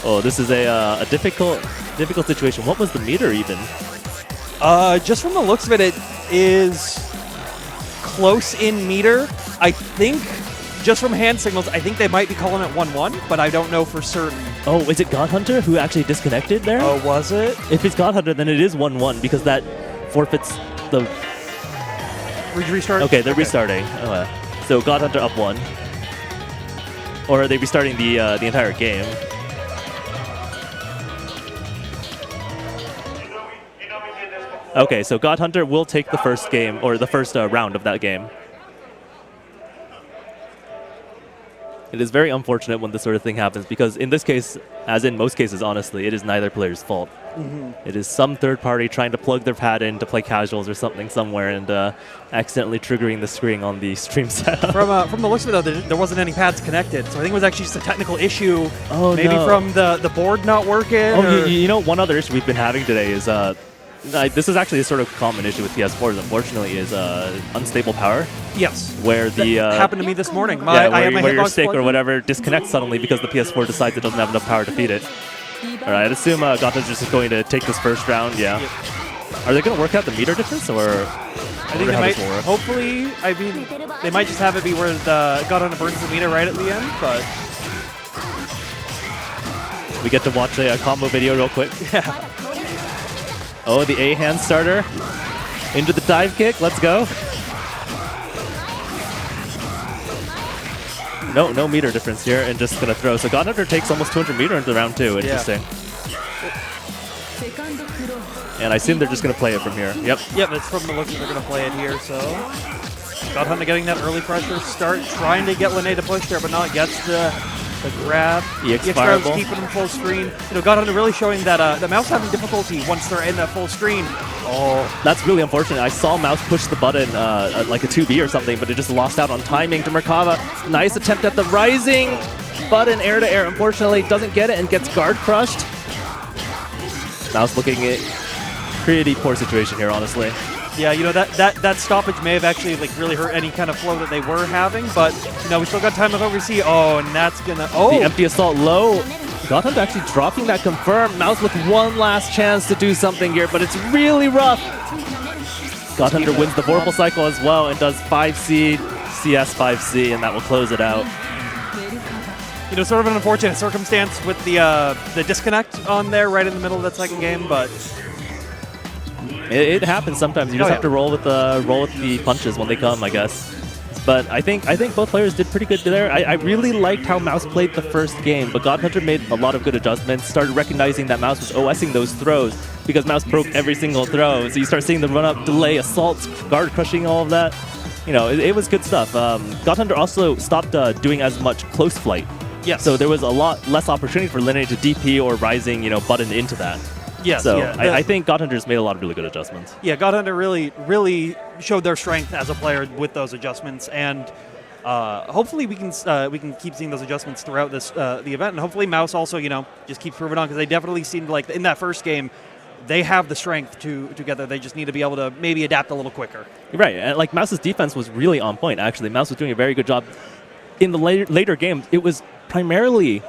Speaker 6: Oh, this is a difficult situation. What was the meter even?
Speaker 7: Just from the looks of it, it is close in meter. I think, just from hand signals, I think they might be calling it 1-1, but I don't know for certain.
Speaker 6: Oh, is it God Hunter who actually disconnected there?
Speaker 7: Oh, was it?
Speaker 6: If it's God Hunter, then it is 1-1 because that forfeits the...
Speaker 7: Restart?
Speaker 6: Okay, they're restarting. Oh, so God Hunter up 1. Or are they restarting the entire game? Okay, so God Hunter will take the first game, or the first round of that game. It is very unfortunate when this sort of thing happens, because in this case, as in most cases, honestly, it is neither player's fault. It is some third party trying to plug their pad in to play casuals or something somewhere and accidentally triggering the screen on the stream setup.
Speaker 7: From the looks of it, though, there wasn't any pads connected, so I think it was actually just a technical issue.
Speaker 6: Oh,
Speaker 7: maybe
Speaker 6: no.
Speaker 7: from the board not working.
Speaker 6: Oh, you know, one other issue we've been having today is this is actually a sort of common issue with PS4s, unfortunately, is unstable power.
Speaker 7: Yes.
Speaker 6: Where the
Speaker 7: happened to me this morning.
Speaker 6: Where your stick or whatever disconnects suddenly because the PS4 decides it doesn't have enough power to feed it. All right, I'd assume Gotham's just going to take this first round. Yeah. Yep. Are they going to work out the meter difference, or
Speaker 7: I think they might. Hopefully, I mean, they might just have it be where the Gotham burns the meter right at the end, but
Speaker 6: we get to watch a combo video real quick.
Speaker 7: Yeah.
Speaker 6: Oh, the A hand starter into the dive kick. Let's go. No meter difference here, and just gonna throw. So God Hunter takes almost 200 meter into round 2. Interesting. And I assume they're just gonna play it from here. Yep.
Speaker 7: Yep, it's from the looks they're gonna play it here. So God Hunter getting that early pressure start, trying to get Lene to push there, but not gets the grab.
Speaker 6: EX fireball.
Speaker 7: Keeping them full screen. You know, God Hunter really showing that the mouse having difficulty once they're in that full screen.
Speaker 6: Oh, that's really unfortunate. I saw mouse push the button like a 2B or something, but it just lost out on timing to Merkava. Nice attempt at the rising button, air to air. Unfortunately, doesn't get it and gets guard crushed. Mouse looking at pretty poor situation here, honestly.
Speaker 7: Yeah, you know, that stoppage may have actually like really hurt any kind of flow that they were having, but you know, we still got time left over to see. Oh, and that's gonna
Speaker 6: the empty assault low. God Hunter actually dropping that confirm. Mouse with one last chance to do something here, but it's really rough. God Hunter wins the Vorpal cycle as well and does 5C, CS 5C, and that will close it out.
Speaker 7: You know, sort of an unfortunate circumstance with the disconnect on there right in the middle of that second game, but
Speaker 6: it happens sometimes. You just have to roll with the punches when they come, I guess. But I think both players did pretty good there. I really liked how Mouse played the first game, but God Hunter made a lot of good adjustments, started recognizing that Mouse was OSing those throws because Mouse broke every single throw. So you start seeing the run-up, delay, assaults, guard crushing, all of that. you know, it was good stuff. God Hunter also stopped doing as much close flight.
Speaker 7: Yes.
Speaker 6: So there was a lot less opportunity for Lineage to DP or Rising, you know, button into that.
Speaker 7: Yes.
Speaker 6: So
Speaker 7: yeah,
Speaker 6: I think God Hunter's made a lot of really good adjustments.
Speaker 7: Yeah, God Hunter really showed their strength as a player with those adjustments, and hopefully we can keep seeing those adjustments throughout this the event, and hopefully Mouse also, you know, just keeps proving on, because they definitely seemed like in that first game they have the strength to together. They just need to be able to maybe adapt a little quicker.
Speaker 6: Right, and like Mouse's defense was really on point. Actually, Mouse was doing a very good job. In the later games, it was primarily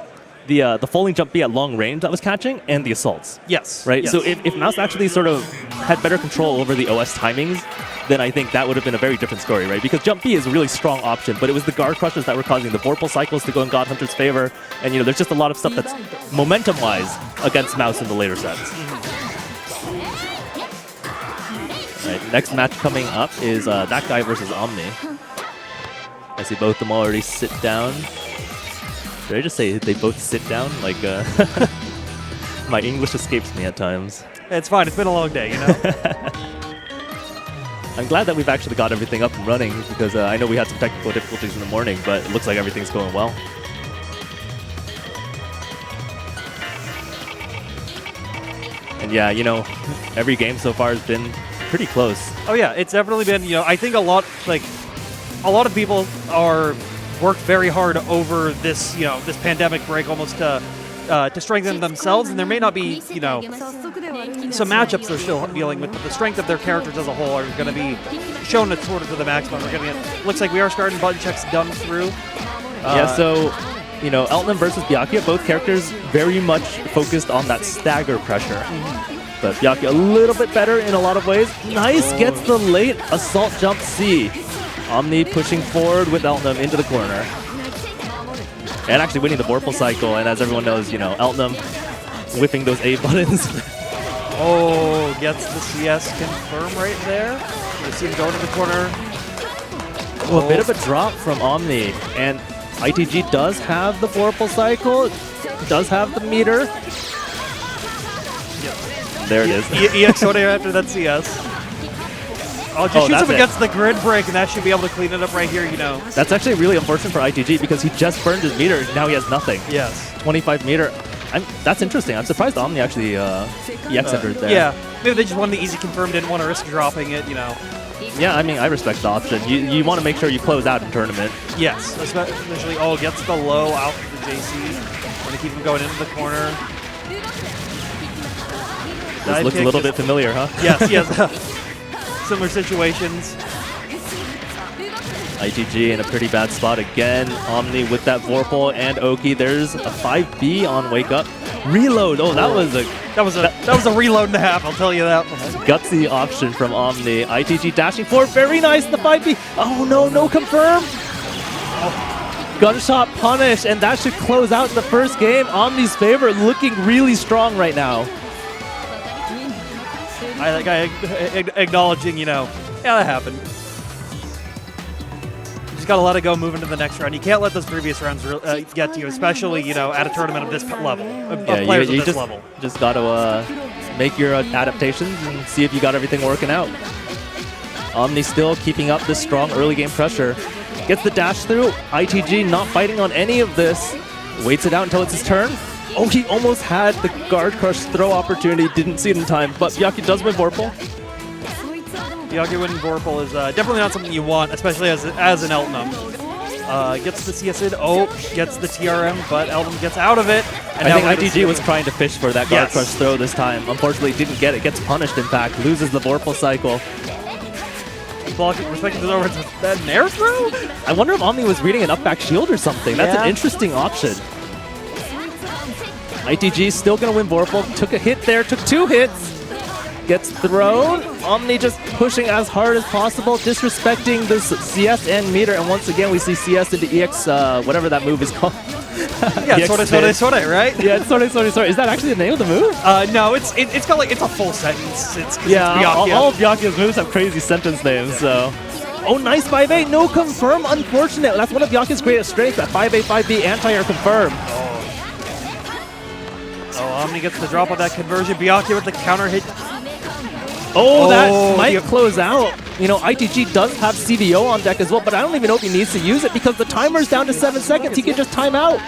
Speaker 6: the falling jump B at long range that was catching, and the assaults.
Speaker 7: Yes.
Speaker 6: Right?
Speaker 7: Yes.
Speaker 6: So if Mouse actually sort of had better control over the OS timings, then I think that would have been a very different story, right? Because jump B is a really strong option, but it was the guard crushes that were causing the Vorpal cycles to go in God Hunter's favor, and you know, there's just a lot of stuff that's momentum-wise against Mouse in the later sets. Right, next match coming up is that guy versus Omni. I see both of them already sit down. Did I just say they both sit down? Like, my English escapes me at times.
Speaker 7: It's fine. It's been a long day, you know.
Speaker 6: I'm glad that we've actually got everything up and running, because I know we had some technical difficulties in the morning, but it looks like everything's going well. And yeah, you know, every game so far has been pretty close.
Speaker 7: Oh yeah, it's definitely been, you know, I think a lot of people are worked very hard over this, you know, this pandemic break almost to strengthen themselves, and there may not be, you know, some matchups they're still dealing with, but the strength of their characters as a whole are going to be shown sort of to the maximum. We're going to looks like we are starting button checks done through.
Speaker 6: Yeah, so, you know, Elton versus Byakuya, both characters very much focused on that stagger pressure. But Byakuya a little bit better in a lot of ways. Nice, gets the late assault jump C. Omni pushing forward with Elton into the corner. And actually winning the Vorpal cycle, and as everyone knows, you know, Elton whipping those A buttons.
Speaker 7: Oh, gets the CS confirm right there. We see him going to the corner.
Speaker 6: Oh, a bit of a drop from Omni, and ITG does have the Vorpal cycle, does have the meter. There it is.
Speaker 7: EX order after that CS. Oh, just shoots him against the grid break, and that should be able to clean it up right here, you know.
Speaker 6: That's actually really unfortunate for ITG, because he just burned his meter, now he has nothing.
Speaker 7: Yes.
Speaker 6: 25 meter. That's interesting. I'm surprised Omni actually EX entered there.
Speaker 7: Yeah, maybe they just wanted the easy confirm, didn't want to risk dropping it, you know.
Speaker 6: Yeah, I mean, I respect the option. You want to make sure you close out in tournament.
Speaker 7: Yes, especially, gets the low out of the JC. Want to keep him going into the corner.
Speaker 6: This looks a little bit familiar, huh?
Speaker 7: Yes, yes. Similar situations.
Speaker 6: ITG in a pretty bad spot again. Omni with that Vorpal and Oki. There's a 5B on Wake Up. Reload. Oh, that was a reload and a half, I'll tell you that. Gutsy option from Omni. ITG dashing forward. Very nice, the 5B. Oh, no confirm. Oh. Gunshot punish, and that should close out the first game. Omni's favor looking really strong right now.
Speaker 7: I think acknowledging, you know, yeah, that happened. You just got to let it go, move into the next round. You can't let those previous rounds get to you, especially, you know, at a tournament of this level, of players of this level.
Speaker 6: Just got to make your adaptations and see if you got everything working out. Omni still keeping up this strong early game pressure. Gets the dash through. ITG not fighting on any of this. Waits it out until it's his turn. Oh, he almost had the guard crush throw opportunity, didn't see it in time, but Byakuya does win Vorpal.
Speaker 7: Byakuya winning Vorpal is definitely not something you want, especially as an Eltnum. Gets the CS in, gets the TRM, but Eltnum gets out of it. And
Speaker 6: I think ITG was trying to fish for that guard crush throw this time. Unfortunately, didn't get it, gets punished in fact, loses the Vorpal cycle.
Speaker 7: Respecting the over that an air throw?
Speaker 6: I wonder if Omni was reading an up back shield or something. That's an interesting option. ITG still going to win Vorpal. Took a hit there, took 2 hits. Gets thrown. Omni just pushing as hard as possible, disrespecting this CS and meter. And once again, we see CS into EX, whatever that move is called.
Speaker 7: Yeah, Sore, right?
Speaker 6: Yeah, it's Sore. Is that actually the name of the move?
Speaker 7: No, it's called it's a full sentence. It's
Speaker 6: all of Byakuya's moves have crazy sentence names, so. Oh, nice 5A, no confirm, unfortunate. That's one of Byakuya's greatest strengths, that 5A, 5B anti-air confirm.
Speaker 7: Oh, Omni gets the drop on that conversion. Byakuya with the counter hit.
Speaker 6: Oh, that might close out. You know, ITG does have CVO on deck as well, but I don't even know if he needs to use it because the timer's down to 7 seconds. He can just time out.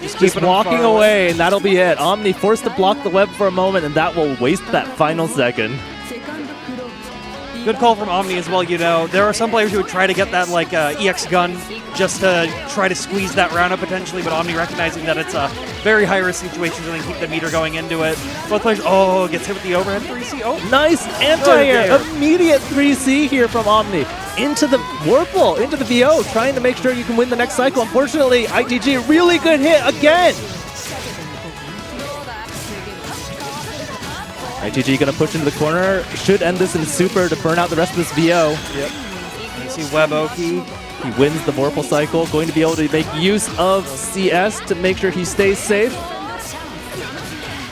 Speaker 6: Just walking away, and that'll be it. Omni forced to block the web for a moment, and that will waste that final second.
Speaker 7: Good call from Omni as well. You know, there are some players who would try to get that like EX gun just to try to squeeze that round up potentially, but Omni recognizing that it's a very high risk situation and then keep the meter going into it. Both players, gets hit with the overhead 3C. Oh,
Speaker 6: nice anti-air. Immediate 3C here from Omni. Into the Warple, into the VO, trying to make sure you can win the next cycle. Unfortunately, ITG, really good hit again. ITG gonna push into the corner. Should end this in super to burn out the rest of this VO.
Speaker 7: Yep. You see Web Oki.
Speaker 6: He wins the Vorpal cycle, going to be able to make use of CS to make sure he stays safe.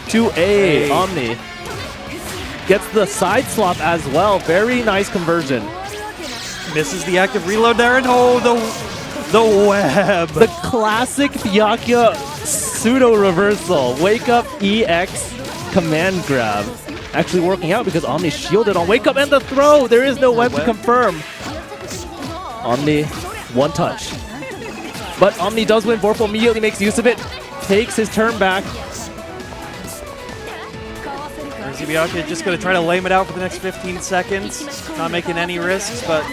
Speaker 6: 2A, Omni. Gets the side swap as well. Very nice conversion.
Speaker 7: Misses the active reload there, and the web.
Speaker 6: The classic Byakuya pseudo reversal. Wake up EX command grab. Actually working out because Omni shielded on wake up and the throw. There is no web to confirm. Omni, one touch. But Omni does win. Vorpal immediately makes use of it. Takes his turn back.
Speaker 7: Byakuya just going to try to lame it out for the next 15 seconds. Not making any risks, but...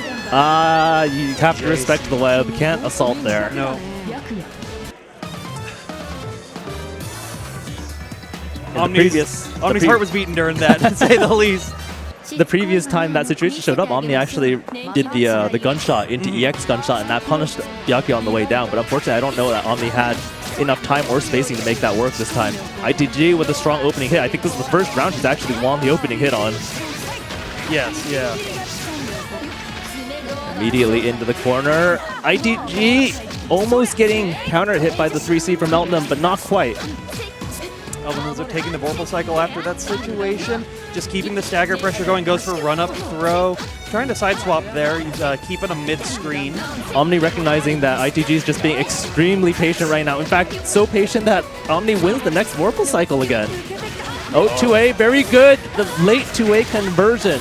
Speaker 6: you have to respect the web. Can't assault there.
Speaker 7: No. Omni's heart was beaten during that, to say the least.
Speaker 6: The previous time that situation showed up, Omni actually did the gunshot into EX gunshot, and that punished Byakuya on the way down. But unfortunately, I don't know that Omni had enough time or spacing to make that work this time. ITG with a strong opening hit. I think this is the first round she's actually won the opening hit on.
Speaker 7: Yes, yeah.
Speaker 6: Immediately into the corner. ITG almost getting counter hit by the 3C from Elton, but not quite.
Speaker 7: Elton are taking the Vorpal cycle after that situation. Just keeping the stagger pressure going. Goes for run up throw. Trying to side swap there. He's keeping a mid screen.
Speaker 6: Omni recognizing that ITG is just being extremely patient right now. In fact, so patient that Omni wins the next Vorpal cycle again. Oh, 2A, very good. The late 2A conversion.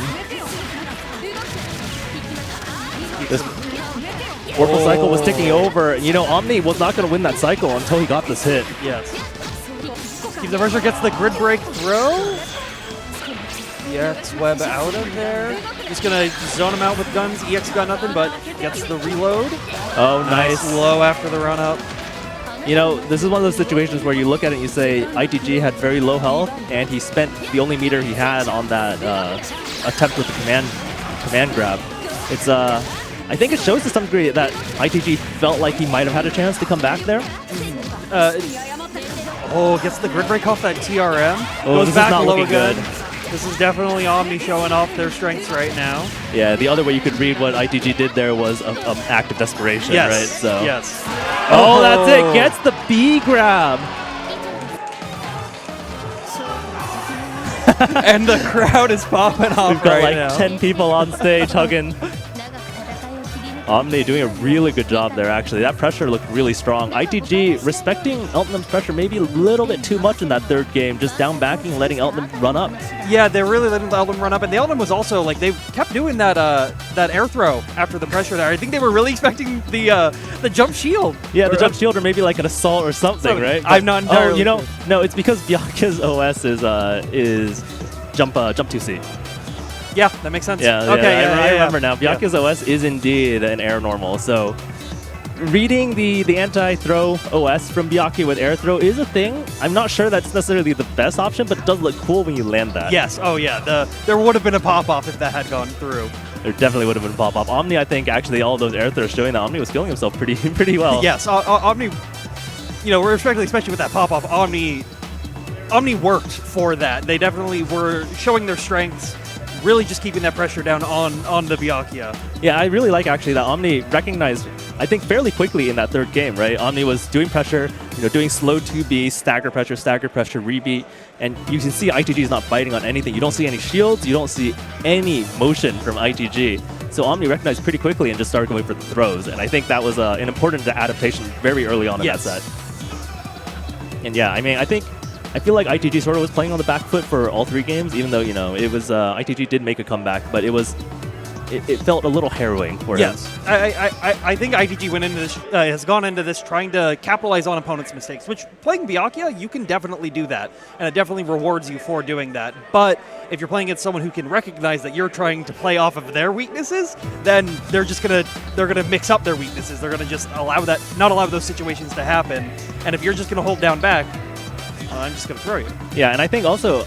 Speaker 6: This Vorpal cycle was ticking over. You know, Omni was not going to win that cycle until he got this hit.
Speaker 7: Yes. Keep the pressure, gets the grid break throw. EX web out of there. Just gonna zone him out with guns. EX got nothing, but gets the reload.
Speaker 6: Oh, nice.
Speaker 7: Low after the run up.
Speaker 6: You know, this is one of those situations where you look at it and you say ITG had very low health, and he spent the only meter he had on that attempt with the command grab. It's I think it shows to some degree that ITG felt like he might have had a chance to come back there.
Speaker 7: Gets the grid break off that TRM.
Speaker 6: Oh,
Speaker 7: Goes back low
Speaker 6: good.
Speaker 7: This is definitely Omni showing off their strengths right now.
Speaker 6: Yeah, the other way you could read what ITG did there was an act of desperation,
Speaker 7: yes.
Speaker 6: right? So.
Speaker 7: Yes.
Speaker 6: Oh, that's it. Gets the B grab.
Speaker 7: And the crowd is popping off.
Speaker 6: We've got
Speaker 7: right
Speaker 6: like
Speaker 7: now.
Speaker 6: 10 people on stage hugging. Omni doing a really good job there, actually. That pressure looked really strong. ITG respecting Elton's pressure maybe a little bit too much in that third game, just down backing, letting Elton run up.
Speaker 7: Yeah, they're really letting Elton run up, and the Elton was also, like, they kept doing that air throw after the pressure there. I think they were really expecting the jump shield.
Speaker 6: Yeah, the jump shield, or maybe like an assault or something, right?
Speaker 7: I'm not entirely
Speaker 6: you know, no, it's because Byakuya's OS is jump 2C.
Speaker 7: Yeah, that makes sense.
Speaker 6: Yeah,
Speaker 7: okay,
Speaker 6: I remember now. Byakuya's OS is indeed an air normal, so reading the anti-throw OS from Byakuya with air throw is a thing. I'm not sure that's necessarily the best option, but it does look cool when you land that.
Speaker 7: Yes, oh yeah, there would have been a pop-off if that had gone through.
Speaker 6: There definitely would have been a pop-off. Omni, I think, actually, all those air throws showing that Omni was feeling himself pretty well.
Speaker 7: Yes, Omni, you know, especially with that pop-off, Omni worked for that. They definitely were showing their strengths, really just keeping that pressure down on the Byakuya.
Speaker 6: Yeah, I really like actually that Omni recognized, I think, fairly quickly in that third game, right? Omni was doing pressure, you know, doing slow 2B, stagger pressure, rebeat, and you can see ITG is not biting on anything. You don't see any shields, you don't see any motion from ITG. So Omni recognized pretty quickly and just started going for the throws, and I think that was an important adaptation very early on in that set. And yeah, I mean, I think I feel like ITG sort of was playing on the back foot for all 3 games, even though, you know, it was ITG did make a comeback, but it felt a little harrowing for him.
Speaker 7: Yes, I think ITG went into this, has gone into this trying to capitalize on opponents' mistakes, which playing Byakuya, you can definitely do that, and it definitely rewards you for doing that. But if you're playing against someone who can recognize that you're trying to play off of their weaknesses, then they're gonna mix up their weaknesses. They're gonna just not allow those situations to happen. And if you're just gonna hold down back, I'm just gonna throw you.
Speaker 6: Yeah, and I think also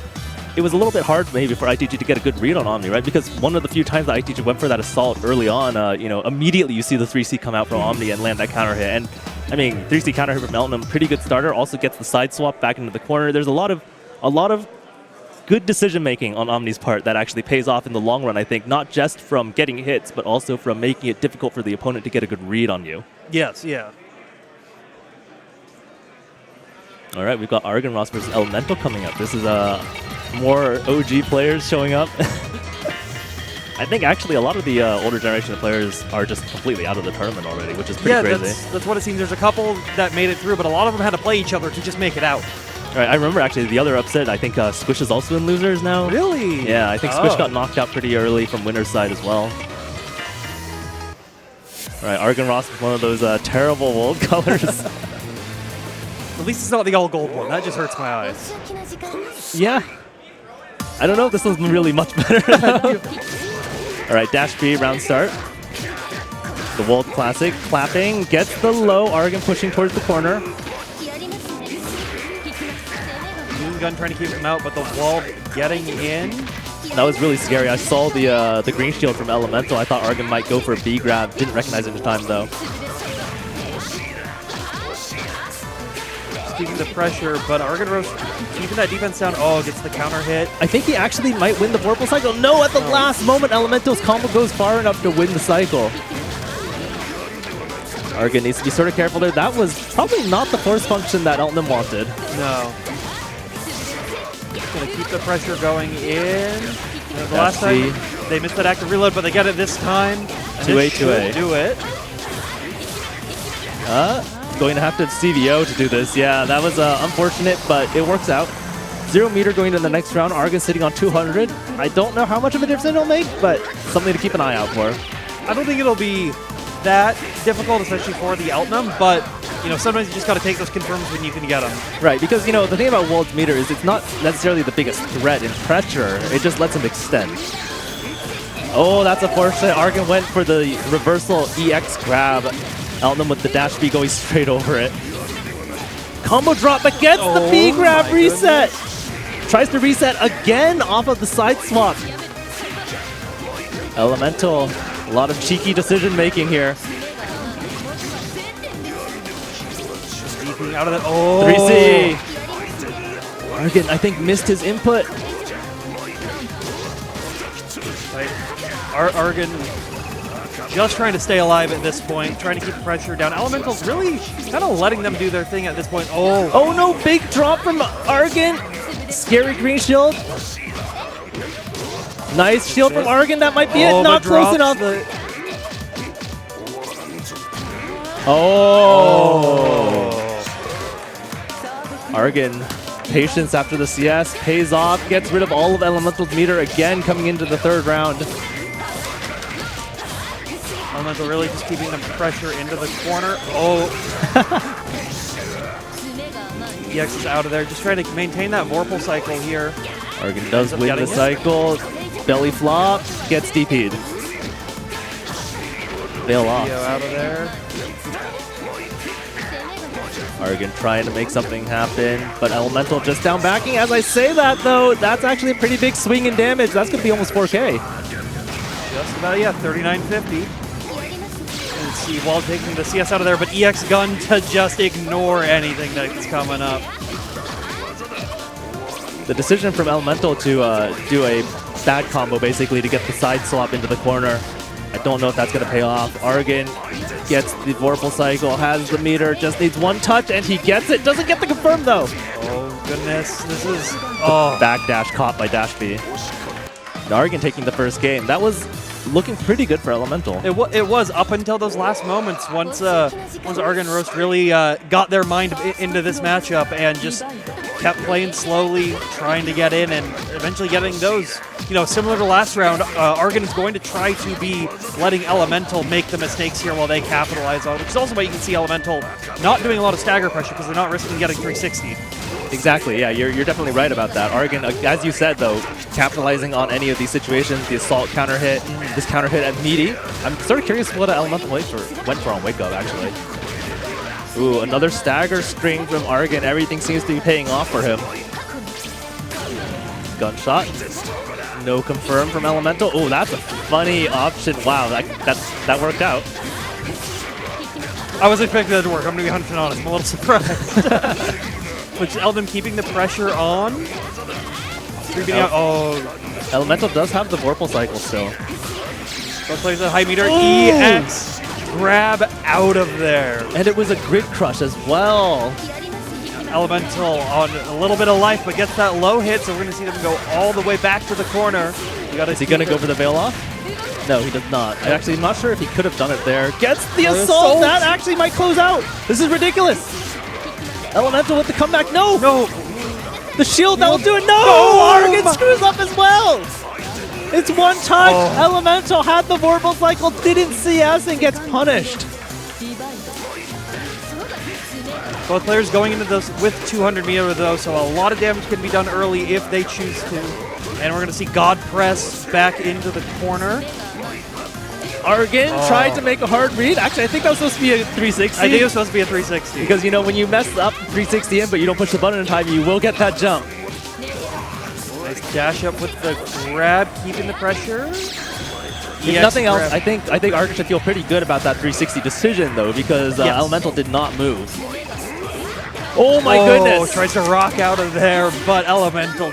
Speaker 6: it was a little bit hard maybe for ITG to get a good read on Omni, right? Because one of the few times that ITG went for that assault early on, you know, immediately you see the 3C come out from Omni and land that counter hit. And I mean, 3C counter hit from Elton, pretty good starter. Also gets the side swap back into the corner. There's a lot of good decision making on Omni's part that actually pays off in the long run. I think not just from getting hits, but also from making it difficult for the opponent to get a good read on you.
Speaker 7: Yes, yeah.
Speaker 6: All right, we've got Argon Ross versus Elemental coming up. This is more OG players showing up. I think actually a lot of the older generation of players are just completely out of the tournament already, which is pretty crazy.
Speaker 7: That's what it seems. There's a couple that made it through, but a lot of them had to play each other to just make it out.
Speaker 6: All right, I remember actually the other upset, I think Squish is also in losers now.
Speaker 7: Really?
Speaker 6: Yeah, I think Squish got knocked out pretty early from winner's side as well. All right, Argon Ross with one of those terrible world colors.
Speaker 7: At least it's not the all gold one. That just hurts my eyes.
Speaker 6: Yeah. I don't know if this one's really much better. All right, dash B, round start. The World Classic, clapping, gets the low, Argon pushing towards the corner.
Speaker 7: Gun trying to keep him out, but the wall getting in.
Speaker 6: That was really scary. I saw the green shield from Elemental. I thought Argon might go for a B grab. Didn't recognize it in time, though.
Speaker 7: Keeping the pressure, but Argon Rose keeping that defense down. Oh, gets the counter hit.
Speaker 6: I think he actually might win the Vorpal cycle. No, at the last moment, Elemental's combo goes far enough to win the cycle. Argon needs to be sort of careful there. That was probably not the force function that Elton wanted.
Speaker 7: No. Just gonna keep the pressure going in. The last time they missed that active reload, but they get it this time.
Speaker 6: 2A, 2A.
Speaker 7: Do it.
Speaker 6: Going to have to CVO to do this. Yeah, that was unfortunate, but it works out. 0 meter going to the next round. Argon sitting on 200. I don't know how much of a difference it'll make, but something to keep an eye out for.
Speaker 7: I don't think it'll be that difficult, especially for the Eltnum, but you know, sometimes you just got to take those confirms when you can get them.
Speaker 6: Right, because you know the thing about World's meter is it's not necessarily the biggest threat in pressure. It just lets him extend. Oh, that's unfortunate. Argon went for the reversal EX grab. Elton with the dash B going straight over it. Combo drop, but gets the B grab reset. Tries to reset again off of the side swap. Elemental, a lot of cheeky decision making here.
Speaker 7: Out of that. Oh.
Speaker 6: 3C. Argon, I think, missed his input.
Speaker 7: Argon just trying to stay alive at this point, trying to keep the pressure down. Elemental's really kind of letting them do their thing at this point. Oh
Speaker 6: no, big drop from Argon. Scary green shield. Nice shield from Argon, that might be it. Not close enough. Argon, patience after the CS, pays off, gets rid of all of Elemental's meter again coming into the third round.
Speaker 7: Elemental really just keeping the pressure into the corner. Oh. EX is out of there, just trying to maintain that Vorpal cycle here.
Speaker 6: Argon does win the cycle. Belly flop, gets DP'd. Bail off.
Speaker 7: Out of there.
Speaker 6: Argon trying to make something happen, but Elemental just down backing. As I say that, though, that's actually a pretty big swing in damage. That's going to be almost 4K.
Speaker 7: Just about, yeah, 3950. And see, Wall taking the CS out of there, but EX Gun to just ignore anything that's coming up.
Speaker 6: The decision from Elemental to do a bad combo, basically, to get the side swap into the corner. I don't know if that's going to pay off. Argon gets the Vorpal cycle, has the meter, just needs one touch, and he gets it. Doesn't get the confirm, though.
Speaker 7: Oh, goodness. This is...
Speaker 6: Back dash caught by dash B. And Argon taking the first game. That was looking pretty good for Elemental.
Speaker 7: It was up until those last moments. Once Argon Roast really got their mind into this matchup and just kept playing slowly, trying to get in, and eventually getting those. Similar to last round, Argon is going to try to be letting Elemental make the mistakes here while they capitalize on it, which is also why you can see Elemental not doing a lot of stagger pressure because they're not risking getting 360.
Speaker 6: Exactly, yeah, you're definitely right about that. Argon, as you said, though, capitalizing on any of these situations, the assault counter hit, this counter hit at meaty. I'm sort of curious what Elemental went for on Wake Up, actually. Ooh, another stagger string from Argon. Everything seems to be paying off for him. Gunshot. No confirm from Elemental. Oh, that's a funny option. Wow, that worked out.
Speaker 7: I wasn't expecting that to work. I'm going to be 100% honest. I'm a little surprised. Which Eldon keeping the pressure on. Creeping out. Oh.
Speaker 6: Elemental does have the Vorpal cycle still.
Speaker 7: Both players at high meter. EX grab out of there.
Speaker 6: And it was a grid crush as well.
Speaker 7: Elemental on a little bit of life, but gets that low hit, so we're going to see them go all the way back to the corner.
Speaker 6: Is he going to go for the veil off? No, he does not. I'm actually not sure if he could have done it there. Gets the assault! That actually might close out. This is ridiculous. Elemental with the comeback. No!
Speaker 7: No!
Speaker 6: The shield, that will do it. No! Argon screws up as well! It's one touch. Elemental had the Vorpal cycle, didn't CS, and gets punished.
Speaker 7: Both players going into this with 200 meter though, so a lot of damage can be done early if they choose to. And we're going to see God Press back into the corner.
Speaker 6: Argon tried to make a hard read. Actually, I think that was supposed to be a 360.
Speaker 7: I think it was supposed to be a 360.
Speaker 6: Because, when you mess up 360 in, but you don't push the button in time, you will get that jump.
Speaker 7: Nice dash up with the grab, keeping the pressure.
Speaker 6: If nothing else, I think Argon should feel pretty good about that 360 decision, though, because Elemental did not move. Oh my goodness!
Speaker 7: Tries to rock out of there, but Elemental.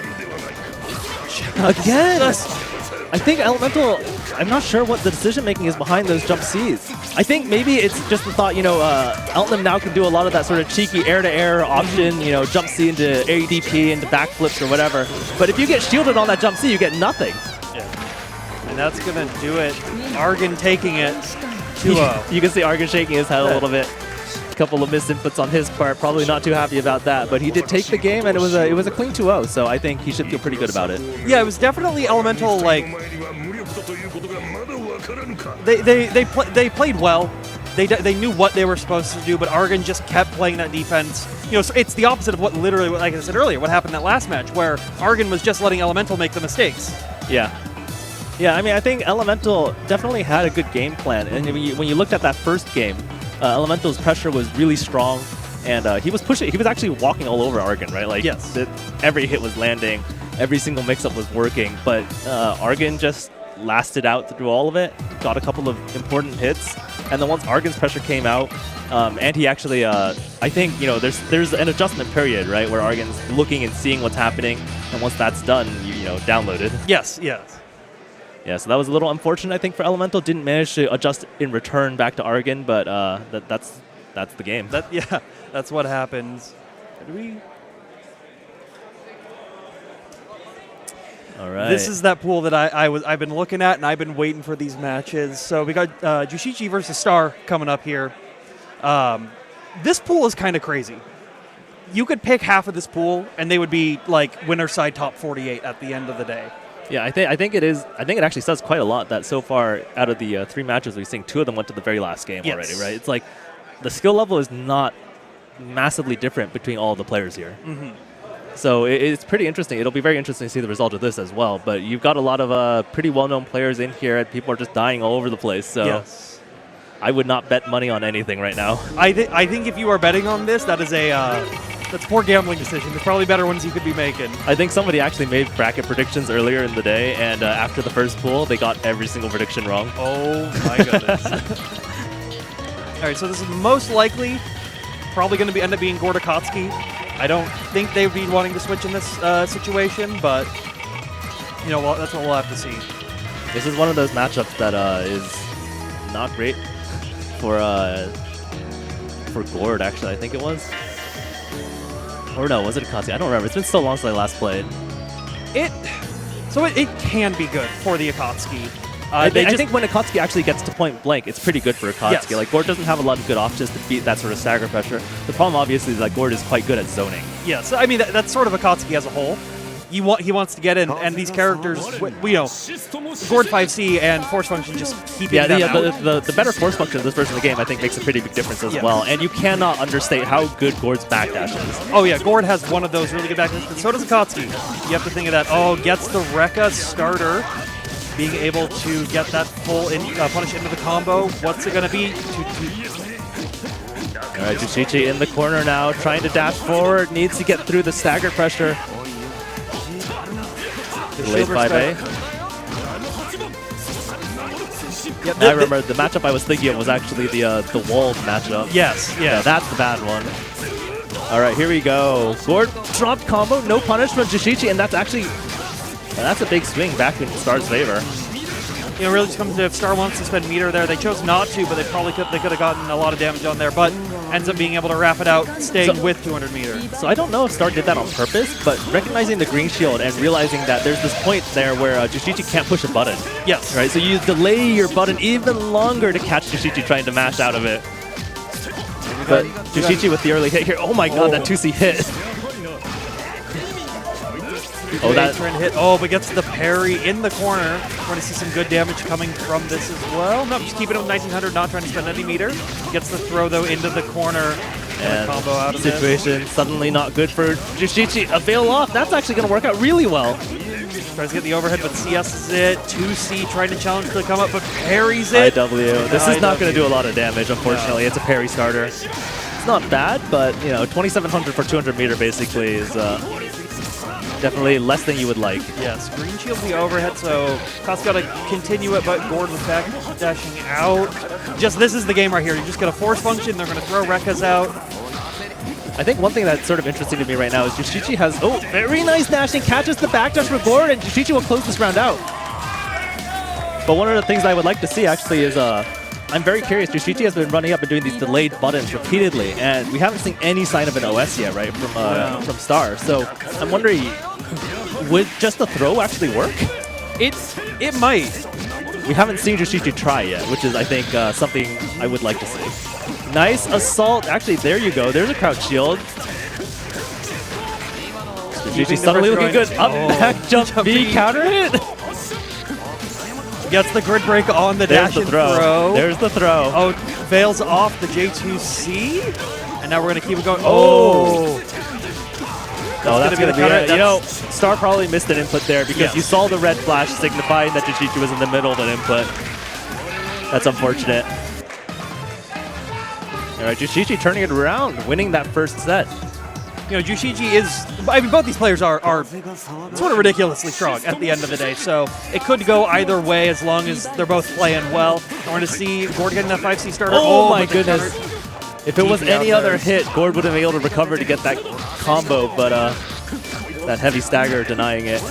Speaker 6: Again! I think Elemental, I'm not sure what the decision making is behind those jump Cs. I think maybe it's just the thought, Elton now can do a lot of that sort of cheeky air-to-air option, jump C into ADP, into backflips or whatever. But if you get shielded on that jump C, you get nothing.
Speaker 7: Yeah. And that's going to do it. Argon taking it 2-0.
Speaker 6: You can see Argon shaking his head a little bit. A couple of misinputs on his part, probably not too happy about that, but he did take the game, and it was a clean 2-0, so I think he should feel pretty good about it.
Speaker 7: Yeah, it was definitely Elemental, they played well. They knew what they were supposed to do, but Argon just kept playing that defense. So it's the opposite of what literally, like I said earlier, what happened that last match, where Argon was just letting Elemental make the mistakes.
Speaker 6: Yeah. Yeah, I think Elemental definitely had a good game plan, and when you looked at that first game, Elemental's pressure was really strong, and he was pushing. He was actually walking all over Argon, right?
Speaker 7: Yes.
Speaker 6: Every hit was landing, every single mix-up was working, but Argon just lasted out through all of it, got a couple of important hits, and then once Argon's pressure came out, and he actually, I think, there's an adjustment period, right, where Argon's looking and seeing what's happening, and once that's done, download it.
Speaker 7: Yes.
Speaker 6: Yeah, so that was a little unfortunate, I think, for Elemental. Didn't manage to adjust in return back to Argon, but that's the game.
Speaker 7: That's what happens.
Speaker 6: All right.
Speaker 7: This is that pool that I've been looking at, and I've been waiting for these matches. So we got Jushichi versus Star coming up here. This pool is kind of crazy. You could pick half of this pool, and they would be like winner side top 48 at the end of the day.
Speaker 6: Yeah, I think it is. I think it actually says quite a lot that so far out of the 3 matches we've seen, 2 of them went to the very last game already, right? It's like the skill level is not massively different between all the players here.
Speaker 7: Mm-hmm.
Speaker 6: So it's pretty interesting. It'll be very interesting to see the result of this as well. But you've got a lot of pretty well-known players in here, and people are just dying all over the place. So I would not bet money on anything right now.
Speaker 7: I think if you are betting on this, that is that's a poor gambling decision. There's probably better ones you could be making.
Speaker 6: I think somebody actually made bracket predictions earlier in the day, and after the first pool, they got every single prediction wrong.
Speaker 7: Oh my goodness. All right, so this is most likely probably going to end up being Gordokotsky. I don't think they would be wanting to switch in this situation, but that's what we'll have to see.
Speaker 6: This is one of those matchups that is not great for Gord, actually, I think it was. Or no, was it Akatsuki? I don't remember. It's been so long since I last played.
Speaker 7: It can be good for the Akatsuki.
Speaker 6: I think when Akatsuki actually gets to point blank, it's pretty good for Akatsuki.
Speaker 7: Yes.
Speaker 6: Like, Gord doesn't have a lot of good options to beat that sort of stagger pressure. The problem, obviously, is that Gord is quite good at zoning.
Speaker 7: Yeah, so I mean, that's sort of Akatsuki as a whole. He wants to get in, and these characters, you know, Gord 5C and Force Function just keeping them out.
Speaker 6: The better Force Function in this version of the game, I think, makes a pretty big difference as well. And you cannot understate how good Gord's backdash is.
Speaker 7: Oh yeah, Gord has one of those really good backdashes, and so does Akatsuki. You have to think of that. Oh, gets the Rekka starter, being able to get that full punish into the combo. What's it going to be?
Speaker 6: All right, Jushichi in the corner now, trying to dash forward, needs to get through the stagger pressure. Delayed 5A.
Speaker 7: Yep,
Speaker 6: I remember the matchup I was thinking of was actually the walled matchup.
Speaker 7: Yes,
Speaker 6: Yeah, that's the bad one. All right, here we go. Gord dropped combo, no punish from Jushichi, and that's actually that's a big swing back in Star's favor.
Speaker 7: You know, really just comes to if Star wants to spend meter there. They chose not to, but they could have gotten a lot of damage on there, but ends up being able to wrap it out, staying with 200 meter.
Speaker 6: So I don't know if Star did that on purpose, but recognizing the green shield and realizing that there's this point there where Jushichi can't push a button.
Speaker 7: Yes.
Speaker 6: Right, so you delay your button even longer to catch Jushichi trying to mash out of it. But Jushichi with the early hit here. Oh my god, that 2C hit.
Speaker 7: Oh, that turn hit. Oh, but gets the parry in the corner. We're going to see some good damage coming from this as well. No, just keeping it with 1900, not trying to spend any meter. Gets the throw, though, into the corner. And combo out of
Speaker 6: situation suddenly not good for Jushichi. A veil off. That's actually going to work out really well.
Speaker 7: Tries to get the overhead, but CS is it. 2C trying to challenge to come up, but parries it.
Speaker 6: IW. This is not going to do a lot of damage, unfortunately. It's a parry starter. It's not bad, but, you know, 2700 for 200 meter basically is definitely less than you would like.
Speaker 7: Yes, green shield the overhead, so Cost got to continue it, but Gord was back dashing out. Just this is the game right here. You just got a Force Function. They're going to throw Rekkas out.
Speaker 6: I think one thing that's sort of interesting to me right now is Jushichi has, very nice dashing, catches the backdash for Gord, and Jushichi will close this round out. But one of the things I would like to see actually is, I'm very curious, Jushichi has been running up and doing these delayed buttons repeatedly, and we haven't seen any sign of an OS yet, right, from Star. So I'm wondering, would just the throw actually work?
Speaker 7: It might.
Speaker 6: We haven't seen Jushichi try yet, which is, I think, something I would like to see. Nice assault. Actually, there you go. There's a crouch shield. Jushichi suddenly looking good. Up, back, jump, B, counter hit.
Speaker 7: Gets the grid break on the dash and throw.
Speaker 6: There's the throw.
Speaker 7: Oh, veils off the J2C. And now we're going to keep it going. Oh,
Speaker 6: that's going to be it. You know, Star probably missed an input there because you saw the red flash signifying that Jushichi was in the middle of an input. That's unfortunate. All right, Jushichi turning it around, winning that first set.
Speaker 7: You know, Jushichi is, I mean, both these players are sort of ridiculously strong at the end of the day, so it could go either way as long as they're both playing well. I want to see Gord getting that 5C starter.
Speaker 6: Oh my goodness. If it was any other hit, Gord would have been able to recover to get that combo, but that heavy stagger denying it.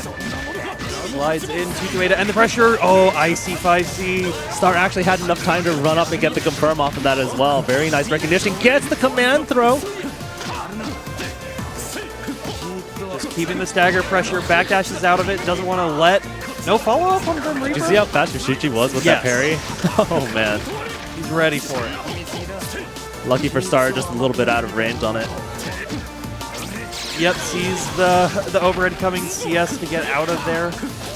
Speaker 7: Slides into Tueda, and the pressure. Oh, icy 5C.
Speaker 6: Star actually had enough time to run up and get the confirm off of that as well. Very nice recognition. Gets the command throw.
Speaker 7: Just keeping the stagger pressure. Backdashes out of it. Doesn't want to let. No follow up on Grim Reaper.
Speaker 6: Did you see how fast Jushichi was with that parry? Oh man.
Speaker 7: He's ready for it.
Speaker 6: Lucky for Star, just a little bit out of range on it.
Speaker 7: Yep, sees the overhead coming. CS to get out of there.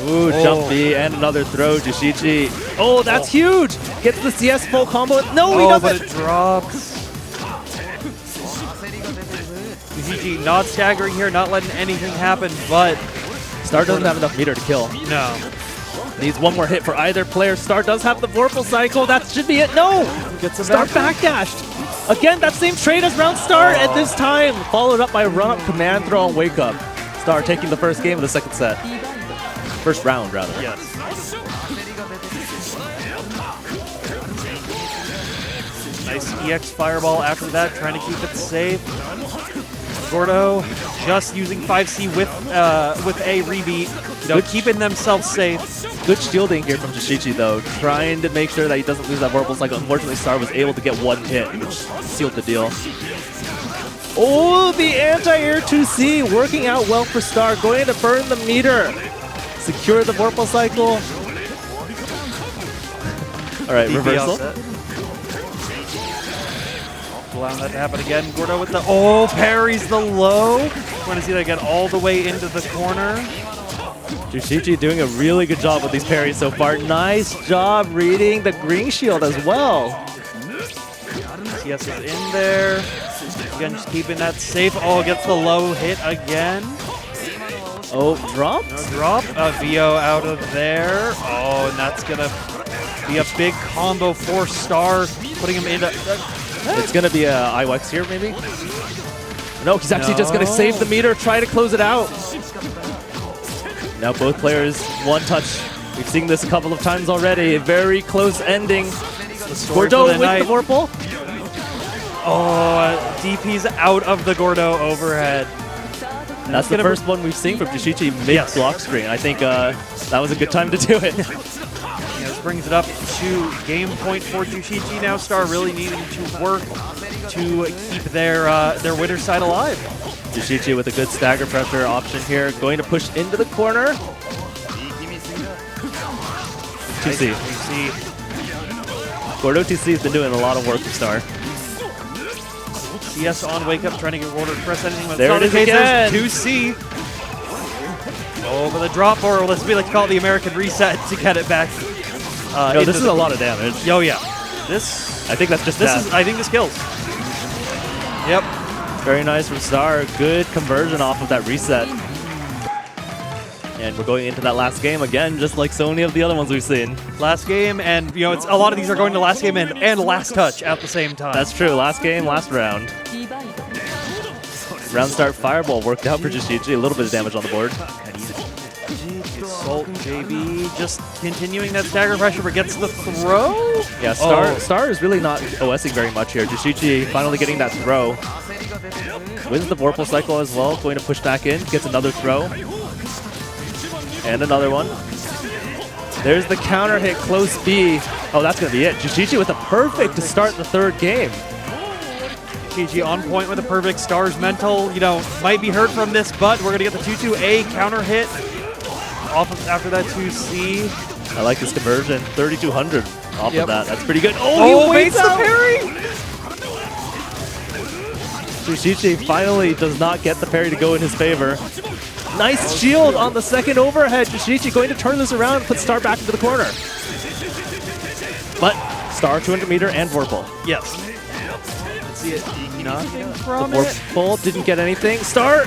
Speaker 6: Ooh, jump B and another throw. Jushichi. Oh, that's huge. Gets the CS full combo. No, he doesn't.
Speaker 7: But it drops. Jushichi not staggering here, not letting anything happen, but
Speaker 6: Star doesn't have enough meter to kill.
Speaker 7: No.
Speaker 6: Needs one more hit for either player. Star does have the Vorpal cycle. That should be it. No!
Speaker 7: Gets
Speaker 6: Star backdashed. Again, that same trade as round start, and this time followed up by run-up, command throw, and wake up. Star taking the first game of the second set. First round, rather.
Speaker 7: Yes. Nice EX fireball after that, trying to keep it safe. Gordo just using 5C with a rebeat, you know, keeping themselves safe.
Speaker 6: Good shielding here from Jushichi, though, trying to make sure that he doesn't lose that Vorpal cycle. Unfortunately, Star was able to get one hit, which sealed the deal. Oh, the anti-air 2C working out well for Star, going to burn the meter. Secure the Vorpal cycle. All right,
Speaker 7: DP
Speaker 6: reversal.
Speaker 7: offset. Allowing that to happen again. Gordo with the parries the low. Want to see that get all the way into the corner.
Speaker 6: Jushichi doing a really good job with these parries so far. Nice job reading the green shield as well.
Speaker 7: CS is in there. Again, just keeping that safe. Gets the low hit again.
Speaker 6: Drop?
Speaker 7: No drop. VO out of there. And that's going to be a big combo for Star, putting him into...
Speaker 6: It's going to be a IWEX here, maybe? No, he's actually just going to save the meter, try to close it out. Now both players, one touch. We've seen this a couple of times already. A very close ending. Gordo with the Vorpal.
Speaker 7: DP's out of the Gordo overhead.
Speaker 6: That's the first one we've seen from Jushichi mid-block screen. I think that was a good time to do it.
Speaker 7: This brings it up to game point for Jushichi now. Star really needing to work to keep their winner side alive.
Speaker 6: Jushichi with a good stagger pressure option here. Going to push into the corner. 2C. Gordo 2C has been doing a lot of work for Star.
Speaker 7: CS on wake up, trying to get Gordo to press anything.
Speaker 6: There it is again.
Speaker 7: 2C. But the drop, or let's like to call it the American reset to get it back.
Speaker 6: No, this is a lot of damage.
Speaker 7: Oh yeah. This.
Speaker 6: I think that's just
Speaker 7: I think this kills. Yep.
Speaker 6: Very nice from Star. Good conversion off of that reset. And we're going into that last game again, just like so many of the other ones we've seen.
Speaker 7: Last game, and it's a lot of these are going to last game and last touch at the same time.
Speaker 6: That's true. Last game, last round. Round start fireball worked out for Jushichi. A little bit of damage on the board.
Speaker 7: Salt JB just continuing that stagger pressure, but gets the throw.
Speaker 6: Yeah, Star is really not OSing very much here. Jushichi finally getting that throw. Wins the Vorpal cycle as well. Going to push back in. Gets another throw. And another one. There's the counter hit, close B. That's going to be it. Jushichi with a perfect to start the third game.
Speaker 7: Jushichi on point with a perfect. Star's mental, might be hurt from this, but we're going to get the 2-2A counter hit off of, after that 2C.
Speaker 6: I like this conversion. 3,200 off of that. That's pretty good.
Speaker 7: He waits the parry!
Speaker 6: Jushichi finally does not get the parry to go in his favor. Nice shield on the second overhead. Jushichi going to turn this around and put Star back into the corner. But Star 200 meter and Vorpal.
Speaker 7: Yes. Let's see it. Nothing from
Speaker 6: the Vorpal didn't get anything. Star.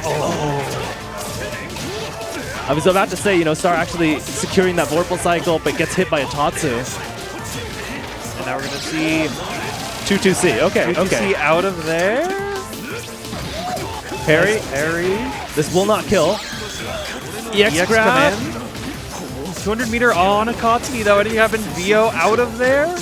Speaker 6: I was about to say, Star actually securing that Vorpal cycle, but gets hit by a Tatsu.
Speaker 7: And now we're going to see
Speaker 6: 2-2C. Okay.
Speaker 7: 2-2C out of there.
Speaker 6: Parry.
Speaker 7: Nice parry.
Speaker 6: This will not kill. EX grab.
Speaker 7: Command. 200 meter on Akatsuki though. Anything happen? VO out of there.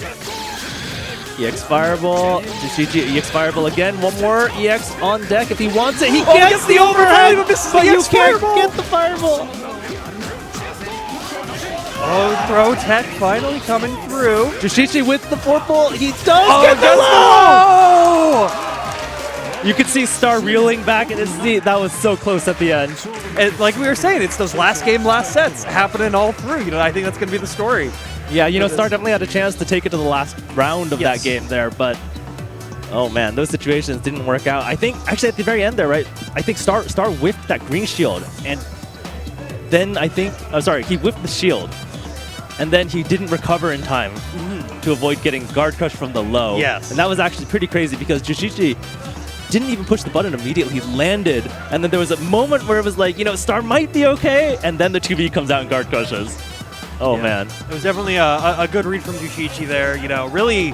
Speaker 6: EX fireball. Jushichi EX fireball again. One more EX on deck if he wants it. He gets the overhead, but you can't get the fireball.
Speaker 7: Throw tech finally coming through.
Speaker 6: Jushichi with the Vorpal. He does get the low! You could see Star reeling back in his seat. That was so close at the end.
Speaker 7: And like we were saying, it's those last game, last sets happening all through. I think that's going to be the story.
Speaker 6: Yeah, Star definitely had a chance to take it to the last round of that game there, but oh man, those situations didn't work out. I think actually at the very end there, right? I think Star whiffed that green shield, and then I think he whiffed the shield, and then he didn't recover in time to avoid getting guard crush from the low.
Speaker 7: Yes,
Speaker 6: and that was actually pretty crazy because Jushichi didn't even push the button immediately. He landed, and then there was a moment where it was like, Star might be okay, and then the 2B comes out and guard crushes. Oh, man.
Speaker 7: It was definitely a good read from Jushichi there. Really,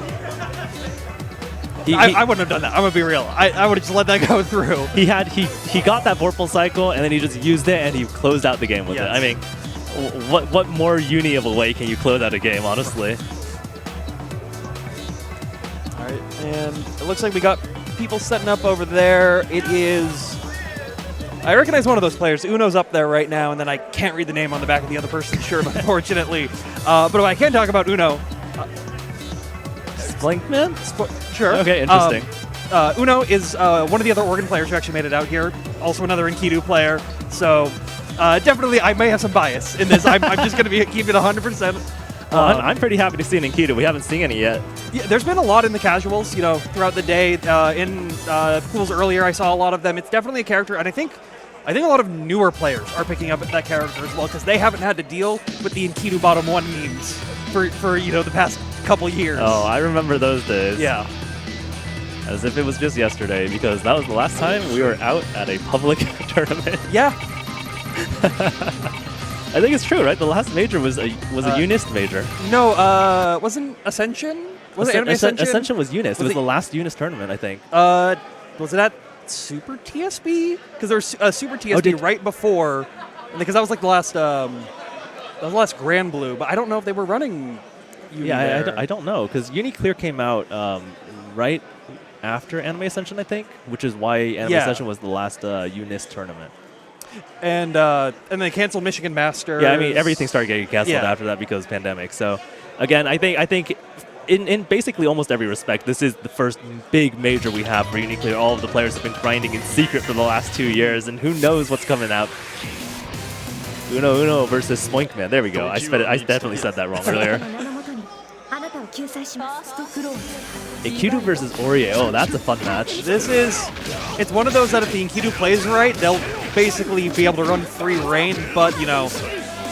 Speaker 7: I wouldn't have done that. I'm going to be real. I would have just let that go through.
Speaker 6: He got that Vorpal cycle, and then he just used it, and he closed out the game with it. I mean, what more uni of a way can you close out a game, honestly?
Speaker 7: All right, and it looks like we got people setting up over there. It is... I recognize one of those players. Uno's up there right now, and then I can't read the name on the back of the other person's shirt, unfortunately. But I can talk about Uno.
Speaker 6: Splinkman?
Speaker 7: Sure.
Speaker 6: Okay, interesting.
Speaker 7: Uno is one of the other Oregon players who actually made it out here. Also another Enkidu player. So definitely I may have some bias in this. I'm just going to be keeping it 100%.
Speaker 6: I'm pretty happy to see an Enkidu. We haven't seen any yet.
Speaker 7: Yeah, there's been a lot in the casuals, throughout the day. In pools earlier, I saw a lot of them. It's definitely a character, and I think a lot of newer players are picking up that character as well because they haven't had to deal with the Enkidu bottom 1 memes for the past couple years.
Speaker 6: Oh, I remember those days.
Speaker 7: Yeah.
Speaker 6: As if it was just yesterday, because that was the last time we were out at a public tournament.
Speaker 7: Yeah.
Speaker 6: I think it's true, right? The last major was a Unist major.
Speaker 7: No, wasn't Ascension? Was it Anime Ascension?
Speaker 6: Ascension was Unist. It was the last Unist tournament, I think.
Speaker 7: Was it at Super TSB? Because there was a Super TSB right before, because that was like the last Grand Blue. But I don't know if they were running.
Speaker 6: I don't know, because UNICLR came out right after Anime Ascension, I think, which is why Anime Ascension was the last Unist tournament.
Speaker 7: And they canceled Michigan Masters.
Speaker 6: Yeah, I mean everything started getting canceled after that because of the pandemic. So again, I think in basically almost every respect, this is the first big major we have for UNICLR. All of the players have been grinding in secret for the last 2 years, and who knows what's coming out. Uno versus Spoinkman. There we go. I definitely said that wrong earlier. Enkidu versus Orie. Oh, that's a fun match.
Speaker 7: It's one of those that if the Enkidu plays right, they'll basically be able to run free reign, but,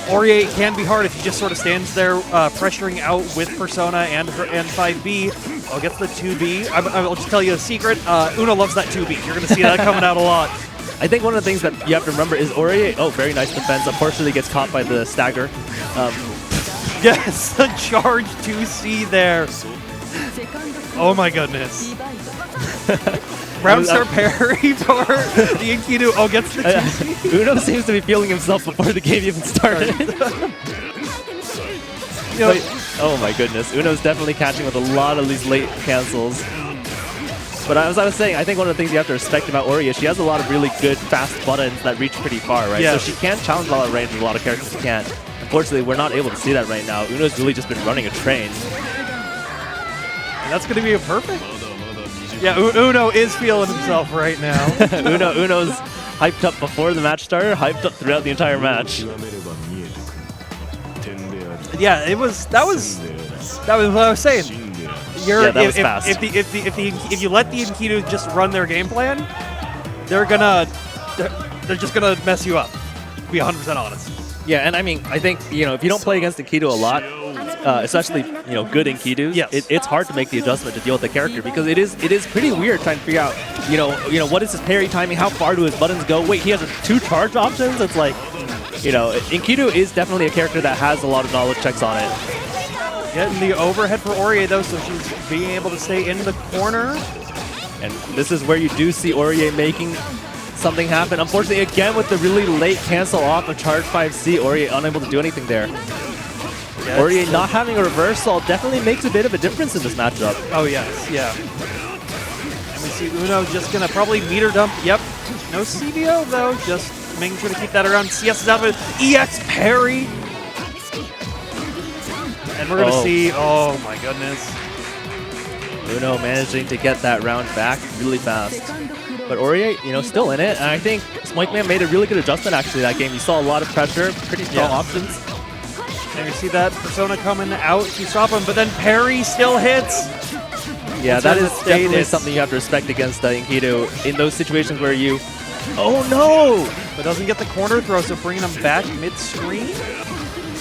Speaker 7: Orie can be hard if he just sort of stands there pressuring out with Persona and 5B. Oh, gets the 2B. I'll just tell you a secret. Uno loves that 2B. You're going to see that coming out a lot.
Speaker 6: I think one of the things that you have to remember is Orie. Oh, very nice defense. Unfortunately, gets caught by the stagger.
Speaker 7: Yes, the charge 2C there. Oh my goodness. Round star parry for the Enkidu. Oh, gets the 2C.
Speaker 6: Uno seems to be feeling himself before the game even started. Oh my goodness. Uno's definitely catching with a lot of these late cancels. But as I was saying, I think one of the things you have to respect about Ori is she has a lot of really good fast buttons that reach pretty far, right?
Speaker 7: Yeah.
Speaker 6: So she can challenge a lot of range with a lot of characters who can't. Unfortunately, we're not able to see that right now. Uno's really just been running a train.
Speaker 7: And that's going to be a perfect. Yeah, Uno is feeling himself right now.
Speaker 6: Uno's hyped up before the match started, hyped up throughout the entire match.
Speaker 7: Yeah, that was what I was saying.
Speaker 6: That was fast.
Speaker 7: If you let the Enkidu just run their game plan, they're just gonna mess you up. To be 100% honest.
Speaker 6: Yeah, and I mean, I think if you don't play against Enkidu a lot, especially good Enkidus, it's hard to make the adjustment to deal with the character because it is pretty weird trying to figure out what is his parry timing, how far do his buttons go. Wait, he has 2 charge options. It's like Enkidu is definitely a character that has a lot of knowledge checks on it.
Speaker 7: Getting the overhead for Orie though, so she's being able to stay in the corner.
Speaker 6: And this is where you do see Orie making something happen. Unfortunately, again with the really late cancel off of charge 5C, Orie unable to do anything there.
Speaker 7: Yeah,
Speaker 6: Orie not having a reversal definitely makes a bit of a difference in this matchup.
Speaker 7: Oh yes, yeah. And we see Uno just gonna probably meter dump. Yep. No CBO though, just making sure to keep that around. CS is out of it. EX parry. And we're going to see, oh my goodness.
Speaker 6: Uno managing to get that round back really fast. But Orie, still in it. And I think Spoinkman made a really good adjustment actually that game. You saw a lot of pressure, pretty strong options.
Speaker 7: And you see that Persona coming out to stop him, but then parry still hits.
Speaker 6: Yeah, that is definitely something you have to respect against Enkidu in those situations where you... Oh no!
Speaker 7: But doesn't get the corner throw, so bringing him back mid-screen.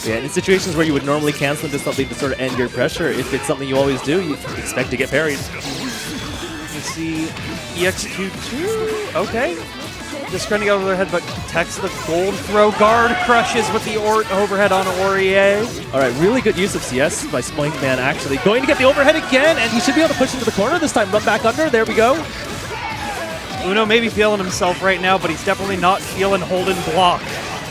Speaker 6: Yeah, in situations where you would normally cancel into something to sort of end your pressure, if it's something you always do, you expect to get parried.
Speaker 7: You see EX2-2, okay. Just trying to get over their head, but protects the gold throw. Guard crushes with the overhead on Orie.
Speaker 6: All right, really good use of CS by Spoinkman actually. Going to get the overhead again, and he should be able to push into the corner this time. Run back under, there we go.
Speaker 7: Uno may be feeling himself right now, but he's definitely not feeling Holden block.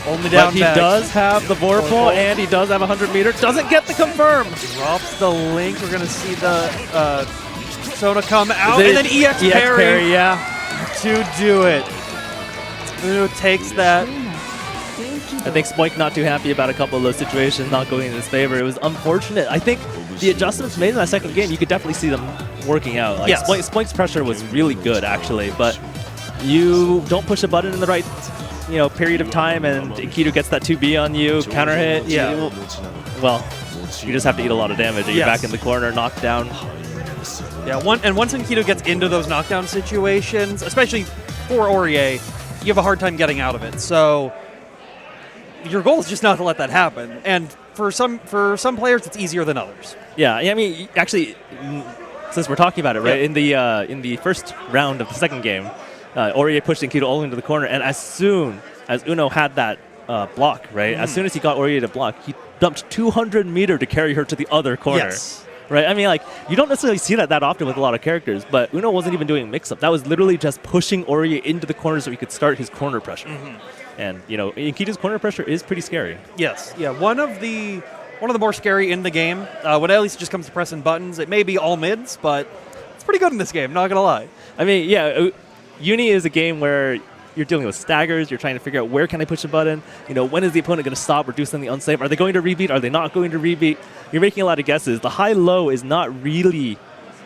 Speaker 7: Only down
Speaker 6: but he does have the vorpal, and he does have 100 meter. Doesn't get the confirm.
Speaker 7: Drops the link. We're going to see the Persona come out, and then EX parry to do it. Uno takes that.
Speaker 6: I think Spoink not too happy about a couple of those situations not going in his favor. It was unfortunate. I think the adjustments made in that second game, you could definitely see them working out. Like Spoink's pressure was really good, actually, but you don't push a button in the right period of time, and Enkidu gets that 2B on you, counter hit.
Speaker 7: Yeah.
Speaker 6: Well, You just have to eat a lot of damage, and you're back in the corner, knocked down.
Speaker 7: Yeah, once Enkidu gets into those knockdown situations, especially for Aurier, you have a hard time getting out of it. So your goal is just not to let that happen. And for some players, it's easier than others.
Speaker 6: Yeah, I mean, actually, since we're talking about it, right, in the first round of the second game, Aurier pushed Enkidu all into the corner, and as soon as Uno had that block, right, as soon as he got Aurier to block, he dumped 200 meter to carry her to the other corner.
Speaker 7: Yes.
Speaker 6: Right, I mean, like, you don't necessarily see that often with a lot of characters, but Uno wasn't even doing mix-up. That was literally just pushing Aurier into the corner so he could start his corner pressure. And, you know, Enkidu's corner pressure is pretty scary.
Speaker 7: Yes, yeah, one of the more scary in the game, when at least it just comes to pressing buttons. It may be all mids, but it's pretty good in this game, not going to lie.
Speaker 6: I mean, yeah, Uni is a game where you're dealing with staggers. You're trying to figure out where can I push a button. You know, when is the opponent going to stop or do something unsafe? Are they going to rebeat? Are they not going to rebeat? You're making a lot of guesses. The high-low is not really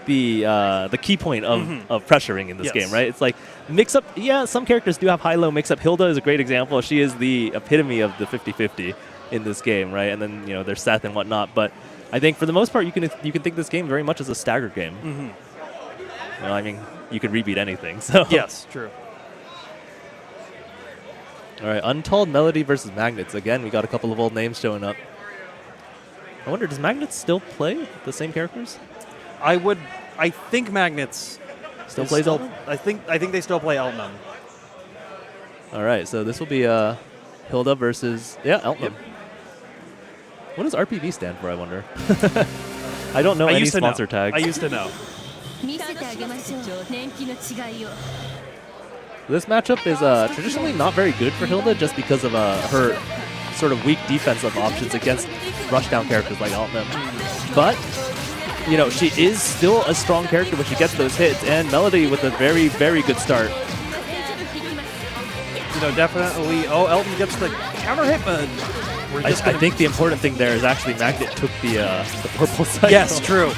Speaker 6: the key point of pressuring in this game, right? It's like mix-up. Yeah, some characters do have high-low mix-up. Hilda is a great example. She is the epitome of the 50-50 in this game, right? And then, you know, there's Seth and whatnot. But I think for the most part, you can think this game very much as a staggered game. You know, I mean, you can rebeat anything. So
Speaker 7: yes, true.
Speaker 6: All right, Untold Melody versus Magnets. Again, we got a couple of old names showing up. I wonder, does Magnets still play the same characters?
Speaker 7: I think Magnets
Speaker 6: still plays Elton.
Speaker 7: I think they still play Elton.
Speaker 6: All right, so this will be Hilda versus Elton. Yep. What does RPV stand for? I wonder. I don't know any sponsor tags.
Speaker 7: I used to know.
Speaker 6: This matchup is traditionally not very good for Hilda just because of her sort of weak defensive options against rushdown characters like Altman. But, you know, she is still a strong character when she gets those hits, and Melody with a very, very good start.
Speaker 7: You know, definitely. Oh, Elton gets the counter hit, but
Speaker 6: I think the important thing there is actually Magnet took the purple cycle.
Speaker 7: Yes, true.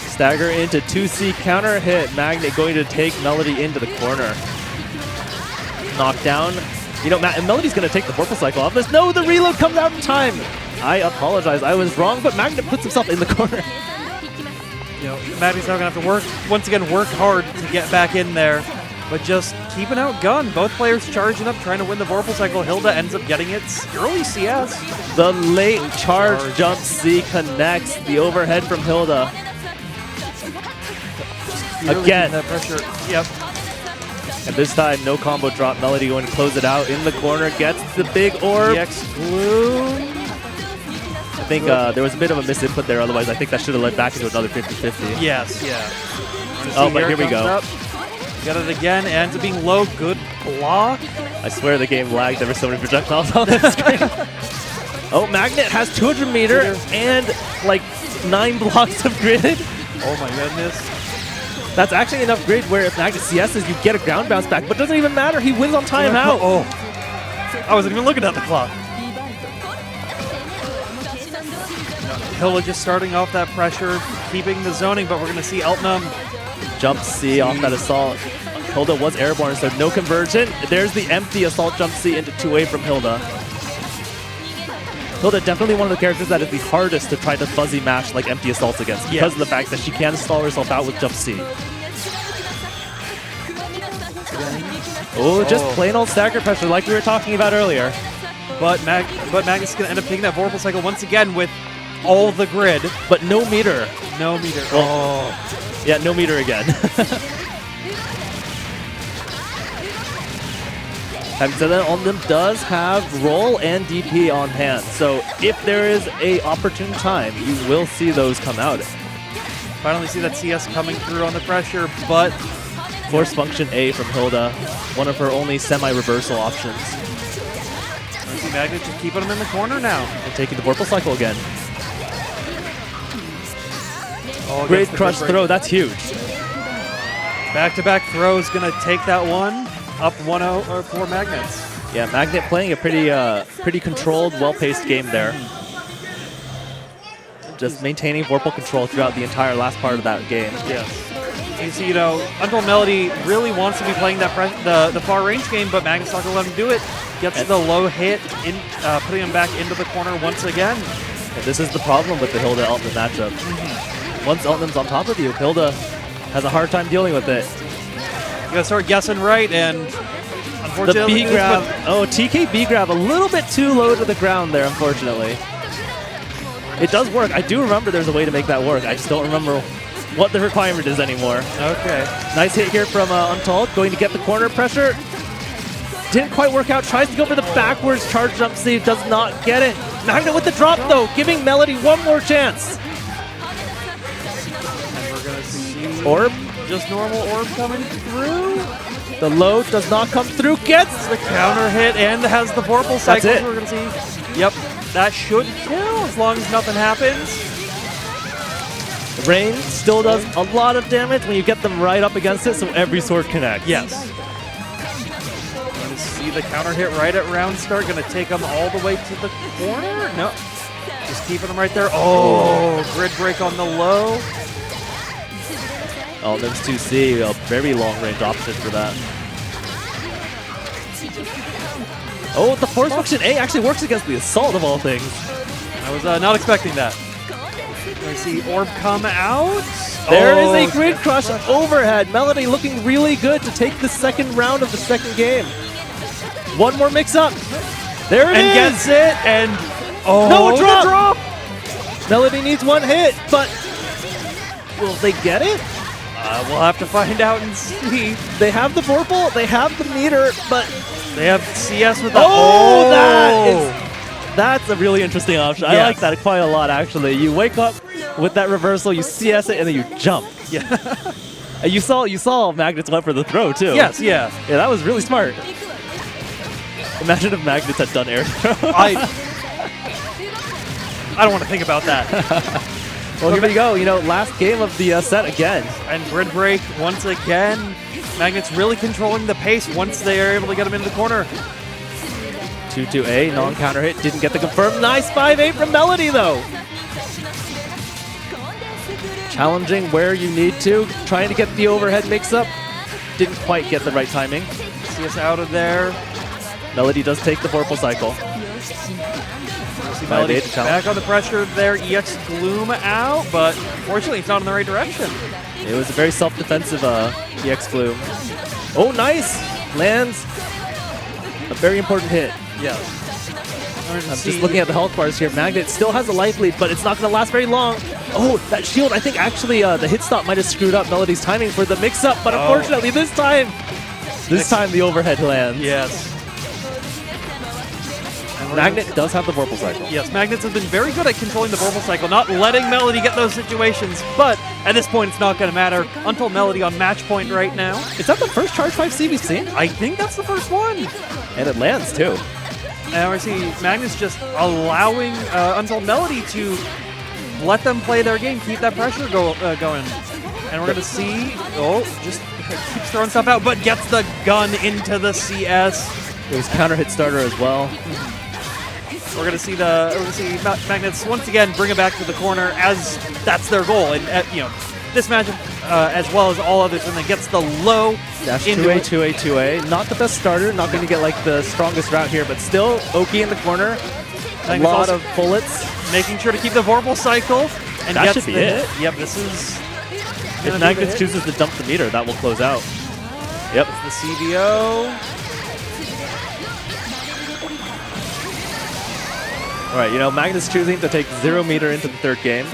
Speaker 6: Stagger into 2C counter hit. Magnet going to take Melody into the corner. Knockdown. You know, Melody's going to take the purple cycle off this. No, the reload comes out in time. I apologize. I was wrong, but Magnet puts himself in the corner.
Speaker 7: You know, Maggie's now going to have to once again work hard to get back in there, but just keeping out gun. Both players charging up, trying to win the Vorpal cycle. Hilda ends up getting its early CS.
Speaker 6: The late charge jump C connects. The overhead from Hilda. Again.
Speaker 7: That pressure. Yep.
Speaker 6: And this time, no combo drop. Melody going to close it out in the corner. Gets the big orb.
Speaker 7: EX Blue.
Speaker 6: I think there was a bit of a misinput there. Otherwise, I think that should have led back into another 50-50.
Speaker 7: Yes, yeah.
Speaker 6: Oh, but here we go.
Speaker 7: Up. Got it again. Ends up being low. Good block.
Speaker 6: I swear the game lagged. There were so many projectiles on the screen. Oh, Magnet has 200 meter and like 9 blocks of grid.
Speaker 7: Oh my goodness.
Speaker 6: That's actually enough grid where if Magnet CS's, you get a ground bounce back, but it doesn't even matter. He wins on timeout.
Speaker 7: Oh, I wasn't even looking at the clock. Hilda just starting off that pressure, keeping the zoning, but we're going to see Eltnum.
Speaker 6: Jump C off that assault. Hilda was airborne, so no conversion. There's the empty assault jump C into 2A from Hilda. Hilda definitely one of the characters that is the hardest to try to fuzzy mash like empty assaults against because of the fact that she can stall herself out with jump C. Oh, just plain old stagger pressure like we were talking about earlier.
Speaker 7: But Magnus is going to end up taking that Vorpal cycle once again with all the grid.
Speaker 6: But no meter.
Speaker 7: No meter.
Speaker 6: Oh. Yeah, no meter again. Having said that, on them does have roll and DP on hand. So if there is a opportune time, you will see those come out.
Speaker 7: Finally see that CS coming through on the pressure, but
Speaker 6: force function A from Hilda, one of her only semi-reversal options.
Speaker 7: I see Magnet just keeping him in the corner now.
Speaker 6: And taking the Vorpal cycle again.
Speaker 7: Oh,
Speaker 6: great crush throw, that's huge.
Speaker 7: Back-to-back throws gonna take that one. Up 1-0 for Magnets.
Speaker 6: Yeah, Magnet playing a pretty controlled, well-paced game there. Just maintaining Vorpal control throughout the entire last part of that game.
Speaker 7: Yes. You see, you know, Untold Melody really wants to be playing that the far range game, but Magnets not gonna let him do it. Gets the low hit, putting him back into the corner once again.
Speaker 6: And this is the problem with the Hilda Elton matchup. Once Elton's on top of you, Hilda has a hard time dealing with it.
Speaker 7: You gotta start guessing right, and
Speaker 6: The
Speaker 7: unfortunately,
Speaker 6: B grab. Oh, TK B grab a little bit too low to the ground there, unfortunately. It does work. I do remember there's a way to make that work. I just don't remember what the requirement is anymore.
Speaker 7: Okay.
Speaker 6: Nice hit here from Untold, going to get the corner pressure. Didn't quite work out. Tries to go for the backwards charge jump save. Does not get it. Magnet with the drop, though, giving Melody one more chance.
Speaker 7: And we're gonna see
Speaker 6: Orb.
Speaker 7: just normal orb coming through.
Speaker 6: The load does not come through. Gets
Speaker 7: The counter hit and has the Vorpal cycle.
Speaker 6: it.
Speaker 7: We're gonna see. Yep, that should kill as long as nothing happens.
Speaker 6: Rain still does a lot of damage when you get them right up against it, so every sword connects.
Speaker 7: Yes. Gonna see the counter hit right at round start. Gonna take them all the way to the corner. No, just keeping them right there. Oh, grid break on the low.
Speaker 6: Oh, there's 2C, a very long range option for that. Oh, the force function A actually works against the assault of all things.
Speaker 7: I was not expecting that. I see orb come out.
Speaker 6: There is a grid crush overhead. Melody looking really good to take the second round of the second game. One more mix up. There it is.
Speaker 7: And gets it. And
Speaker 6: No,
Speaker 7: the
Speaker 6: drop. Melody needs one hit, but will they get it?
Speaker 7: We'll have to find out and see.
Speaker 6: They have the Vorpal, they have the meter, but
Speaker 7: They have CS with the.
Speaker 6: that's a really interesting option. I
Speaker 7: Yes.
Speaker 6: like that quite a lot, actually. You wake up with that reversal, you CS it, and then you jump.
Speaker 7: Yeah.
Speaker 6: And you saw Magnets went for the throw too.
Speaker 7: Yes. Yeah.
Speaker 6: Yeah, that was really smart. Imagine if Magnets had done air throw.
Speaker 7: I don't want to think about that.
Speaker 6: Well, here we go. You know, last game of the set again.
Speaker 7: And grid break once again. Magnets really controlling the pace once they are able to get him into the corner.
Speaker 6: 2-2-A, non-counter hit, didn't get the confirm. Nice 5-8 from Melody, though. Challenging where you need to, trying to get the overhead mix-up. Didn't quite get the right timing.
Speaker 7: See us out of there.
Speaker 6: Melody does take the Vorpal cycle.
Speaker 7: See Melody
Speaker 6: 5-8 to challenge.
Speaker 7: back on the pressure there. EX Gloom out, but fortunately it's not in the right direction.
Speaker 6: It was a very self-defensive EX Gloom. Oh, nice! Lands a very important hit.
Speaker 7: Yes.
Speaker 6: I'm just looking at the health bars here. Magnet still has a life lead, but it's not going to last very long. Oh, that shield, I think actually the hit stop might have screwed up Melody's timing for the mix-up, but unfortunately this time the overhead lands.
Speaker 7: Yes.
Speaker 6: Magnet does have the Vorpal cycle.
Speaker 7: Yes, Magnets have been very good at controlling the Vorpal cycle, not letting Melody get those situations, but at this point it's not going to matter. Until Melody on match point right now.
Speaker 6: Is that the first charge 5C we've seen?
Speaker 7: I think that's the first one.
Speaker 6: And it lands too.
Speaker 7: And I see Magnus just allowing Until Melody to let them play their game, keep that pressure going. And we're going to see, just keeps throwing stuff out, but gets the gun into the CS.
Speaker 6: It was counter hit starter as well.
Speaker 7: We're going to see Magnets once again bring it back to the corner as that's their goal. And this matchup, as well as all others, and then gets the low
Speaker 6: Dash
Speaker 7: into
Speaker 6: 2A,
Speaker 7: it.
Speaker 6: 2A, 2A. Not the best starter, not going to get like the strongest route here, but still Oki in the corner. A
Speaker 7: Magnus
Speaker 6: lot
Speaker 7: also
Speaker 6: of bullets.
Speaker 7: making sure to keep the Vorpal cycle. And
Speaker 6: That
Speaker 7: gets
Speaker 6: should be
Speaker 7: the
Speaker 6: it.
Speaker 7: hit. Yep, this is.
Speaker 6: If Magnets chooses to dump the meter, that will close out. Yep.
Speaker 7: The CBO.
Speaker 6: All right, Magnus choosing to take 0 meter into the third game,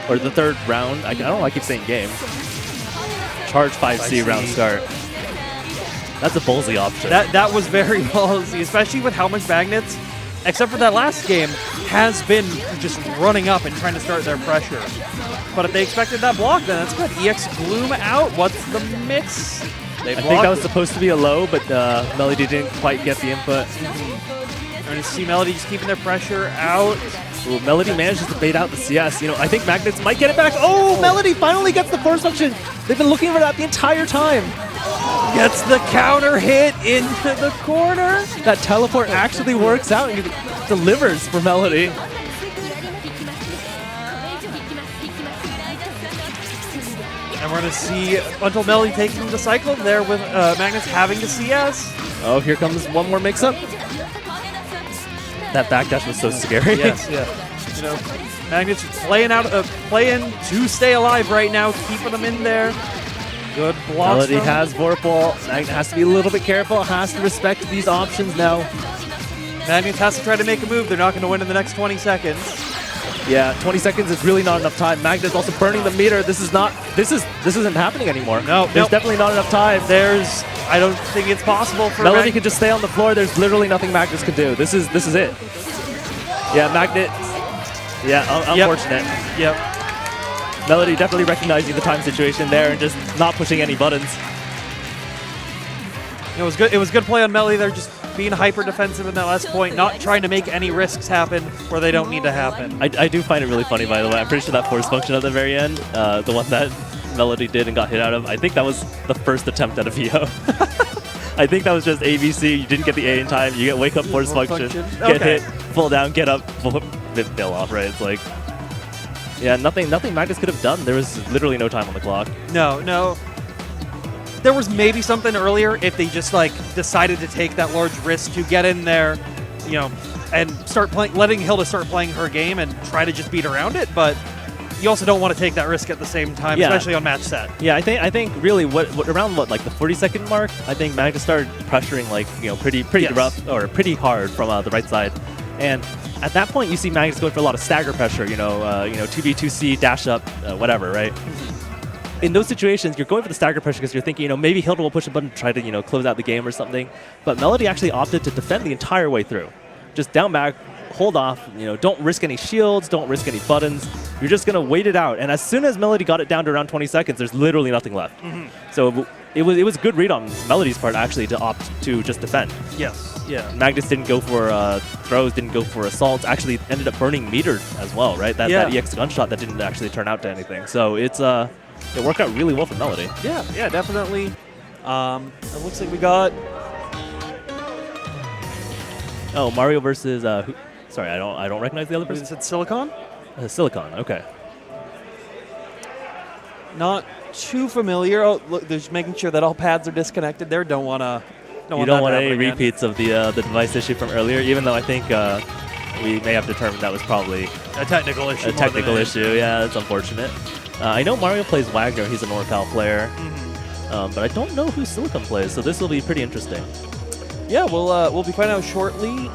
Speaker 6: or the third round. I don't know, I keep saying game. Charge 5C round start. That's a ballsy option.
Speaker 7: That was very ballsy, especially with how much Magnets, except for that last game, has been just running up and trying to start their pressure. But if they expected that block, then that's good. EX Gloom out. What's the mix? They
Speaker 6: I think that was supposed to be a low, but Melody didn't quite get the input.
Speaker 7: We're going to see Melody just keeping their pressure out.
Speaker 6: Ooh, Melody manages to bait out the CS. I think Magnets might get it back. Oh, Melody finally gets the force function. They've been looking for that the entire time.
Speaker 7: Gets the counter hit into the corner.
Speaker 6: That teleport actually works out and delivers for Melody.
Speaker 7: And we're going to see Until Melody taking the cycle there with Magnus having the CS.
Speaker 6: Oh, here comes one more mix-up. That backdash was so scary.
Speaker 7: Yes, yeah. Magnus playing to stay alive right now, keeping them in there. Good blocks.
Speaker 6: Melody has Vorpal. Magnus has to be a little bit careful, has to respect these options now.
Speaker 7: Magnus has to try to make a move. They're not going to win in the next 20 seconds.
Speaker 6: Yeah, 20 seconds is really not enough time. Magnus also burning the meter. This isn't happening anymore.
Speaker 7: No,
Speaker 6: there's definitely not enough time.
Speaker 7: I don't think it's possible for
Speaker 6: Melody can just stay on the floor. There's literally nothing Magnus can do. This is it. Yeah, Magnus. Yeah, unfortunate.
Speaker 7: Yep.
Speaker 6: Melody definitely recognizing the time situation there and just not pushing any buttons.
Speaker 7: It was good. It was good play on Melody. They're just being hyper defensive in that last point, not trying to make any risks happen where they don't need to happen.
Speaker 6: I do find it really funny, by the way. I'm pretty sure that force function at the very end, the one that Melody did and got hit out of, I think that was the first attempt at a VO. I think that was just ABC. You didn't get the A in time. You get wake up force function, get hit, fall down, get up, fail off. Right? It's like, yeah, nothing Magnus could have done. There was literally no time on the clock.
Speaker 7: No. There was maybe something earlier if they just like decided to take that large risk to get in there, and start playing, letting Hilda start playing her game and try to just beat around it. But you also don't want to take that risk at the same time, especially on match set.
Speaker 6: Yeah, I think really around the 40-second mark, I think Magnus started pressuring pretty rough or pretty hard from the right side, and at that point you see Magnus going for a lot of stagger pressure, 2B 2C dash up, whatever, right? In those situations, you're going for the stagger pressure because you're thinking, maybe Hilda will push a button to try to, close out the game or something. But Melody actually opted to defend the entire way through. Just down back, hold off, don't risk any shields, don't risk any buttons. You're just going to wait it out. And as soon as Melody got it down to around 20 seconds, there's literally nothing left. So it was a good read on Melody's part, actually, to opt to just defend.
Speaker 7: Yes.
Speaker 6: Yeah. Magnus didn't go for throws, didn't go for assaults, actually ended up burning meter as well, right? That EX gunshot that didn't actually turn out to anything. So it worked out really well for Melody.
Speaker 7: Yeah, definitely. It looks like we got...
Speaker 6: Oh, Mario versus sorry, I don't recognize the other person.
Speaker 7: Is it Silicon?
Speaker 6: Silicon. Okay.
Speaker 7: Not too familiar. Oh, look, they're just making sure that all pads are disconnected there. Don't want to.
Speaker 6: You don't want any repeats of the device issue from earlier, even though I think we may have determined that was probably
Speaker 7: a technical issue.
Speaker 6: Yeah, that's unfortunate. I know Mario plays Wagner. He's a NorCal player. But I don't know who Silicon plays, so this will be pretty interesting.
Speaker 7: Yeah, we'll be finding out shortly.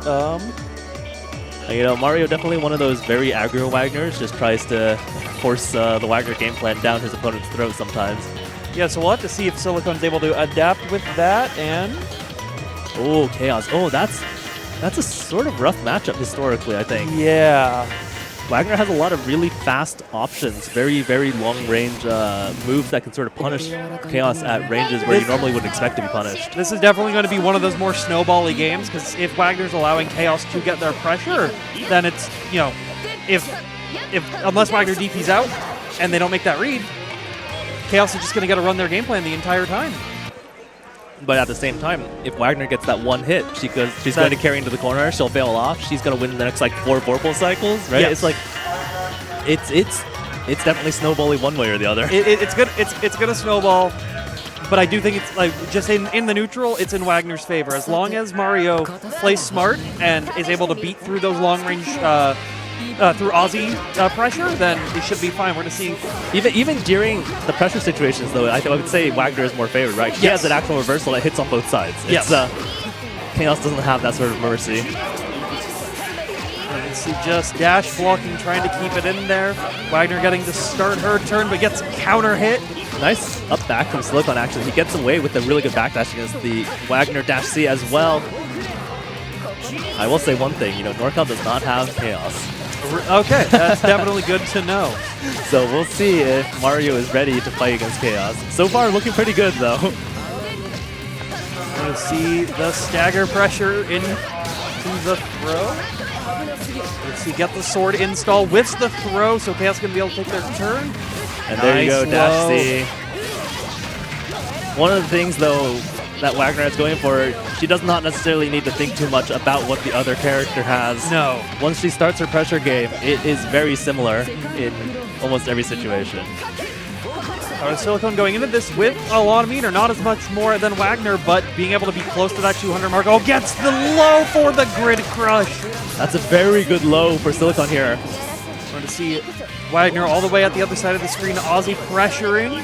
Speaker 6: Mario definitely one of those very aggro Wagners, just tries to force the Wagner game plan down his opponent's throat sometimes.
Speaker 7: Yeah, so we'll have to see if Silicon's able to adapt with that, and...
Speaker 6: Oh, Chaos. Oh, that's a sort of rough matchup historically, I think.
Speaker 7: Yeah.
Speaker 6: Wagner has a lot of really fast options, very, very long-range moves that can sort of punish Chaos at ranges where you normally wouldn't expect to be punished.
Speaker 7: This is definitely going to be one of those more snowbally games, because if Wagner's allowing Chaos to get their pressure, then it's, unless Wagner DP's out and they don't make that read, Chaos is just going to get to run their game plan the entire time.
Speaker 6: But at the same time, if Wagner gets that one hit, she's going to carry into the corner, she'll fail off, she's going to win the next 4 Vorpal cycles, right?
Speaker 7: Yes.
Speaker 6: It's like, it's definitely snowballing one way or the other.
Speaker 7: It's good. It's going to snowball, but I do think it's like just in the neutral, it's in Wagner's favor. As long as Mario plays smart and is able to beat through those long range through Aussie pressure, then it should be fine. We're going to see
Speaker 6: even during the pressure situations, though. I would say Wagner is more favored, right? She has an actual reversal that hits on both sides.
Speaker 7: Yes.
Speaker 6: Chaos doesn't have that sort of mercy.
Speaker 7: You see just dash blocking, trying to keep it in there. Wagner getting to start her turn, but gets counter hit.
Speaker 6: Nice up back from Silicon, actually. He gets away with a really good backdash against the Wagner dash C as well. I will say one thing, NorCal does not have Chaos.
Speaker 7: Okay, that's definitely good to know.
Speaker 6: So we'll see if Mario is ready to fight against Chaos. So far, looking pretty good, though.
Speaker 7: We'll see the stagger pressure into the throw. Let's see, get the sword install with the throw, so Chaos is going to be able to take their turn.
Speaker 6: And there you go, dash C. One of the things, though, that Wagner is going for, she does not necessarily need to think too much about what the other character has.
Speaker 7: No.
Speaker 6: Once she starts her pressure game, it is very similar in almost every situation.
Speaker 7: Silicon going into this with a lot of meter, not as much more than Wagner, but being able to be close to that 200 mark. Oh, gets the low for the grid crush.
Speaker 6: That's a very good low for Silicon here.
Speaker 7: We're going to see Wagner all the way at the other side of the screen. Ozzy pressuring.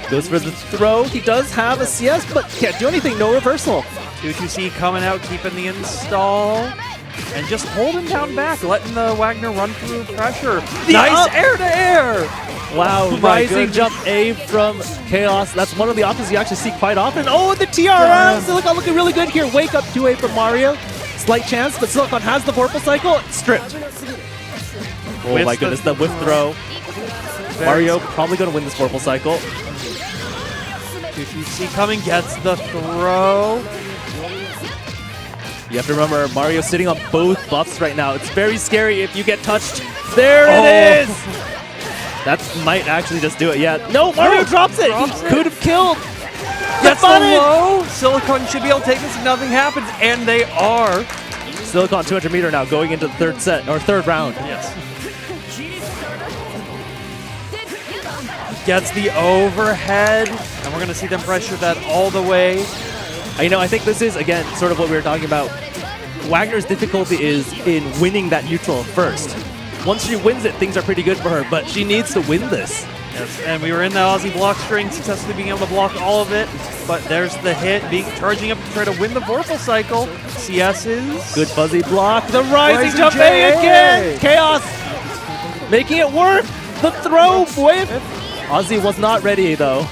Speaker 6: Goes for the throw. He does have a CS, but can't do anything. No reversal.
Speaker 7: 2-2C coming out, keeping the install. And just holding down back, letting the Wagner run through pressure. Nice air-to-air!
Speaker 6: Wow,
Speaker 7: Oh my
Speaker 6: rising
Speaker 7: goodness.
Speaker 6: jump A from Chaos. That's one of the options you actually see quite often. Oh, the TRM! Silicon looking really good here. Wake up 2A from Mario. Slight chance, but Silicon has the Vorpal cycle. Stripped. Oh
Speaker 7: Whiffs
Speaker 6: my goodness, the whiff throw. Mario probably going to win this Vorpal cycle.
Speaker 7: 2-2C coming, gets the throw.
Speaker 6: You have to remember, Mario's sitting on both buffs right now. It's very scary if you get touched. There it is! That might actually just do it. Yeah. No, Mario drops it! He could have killed!
Speaker 7: Gets the low. Silicon should be able to take this if nothing happens, and they are.
Speaker 6: Silicon 200 meter now going into the third set, or third round.
Speaker 7: Yes. Gets the overhead, and we're going to see them pressure that all the way.
Speaker 6: You know, I think this is, again, sort of what we were talking about. Wagner's difficulty is in winning that neutral first. Once she wins it, things are pretty good for her, but she needs to win this.
Speaker 7: Yes, and we were in the Aussie block string, successfully being able to block all of it. But there's the hit, charging up to try to win the Vorpal cycle. CS's.
Speaker 6: Good fuzzy block. The rising
Speaker 7: Rising
Speaker 6: jump
Speaker 7: J.
Speaker 6: A again. Chaos making it work. The throw whip. Ozzy was not ready though.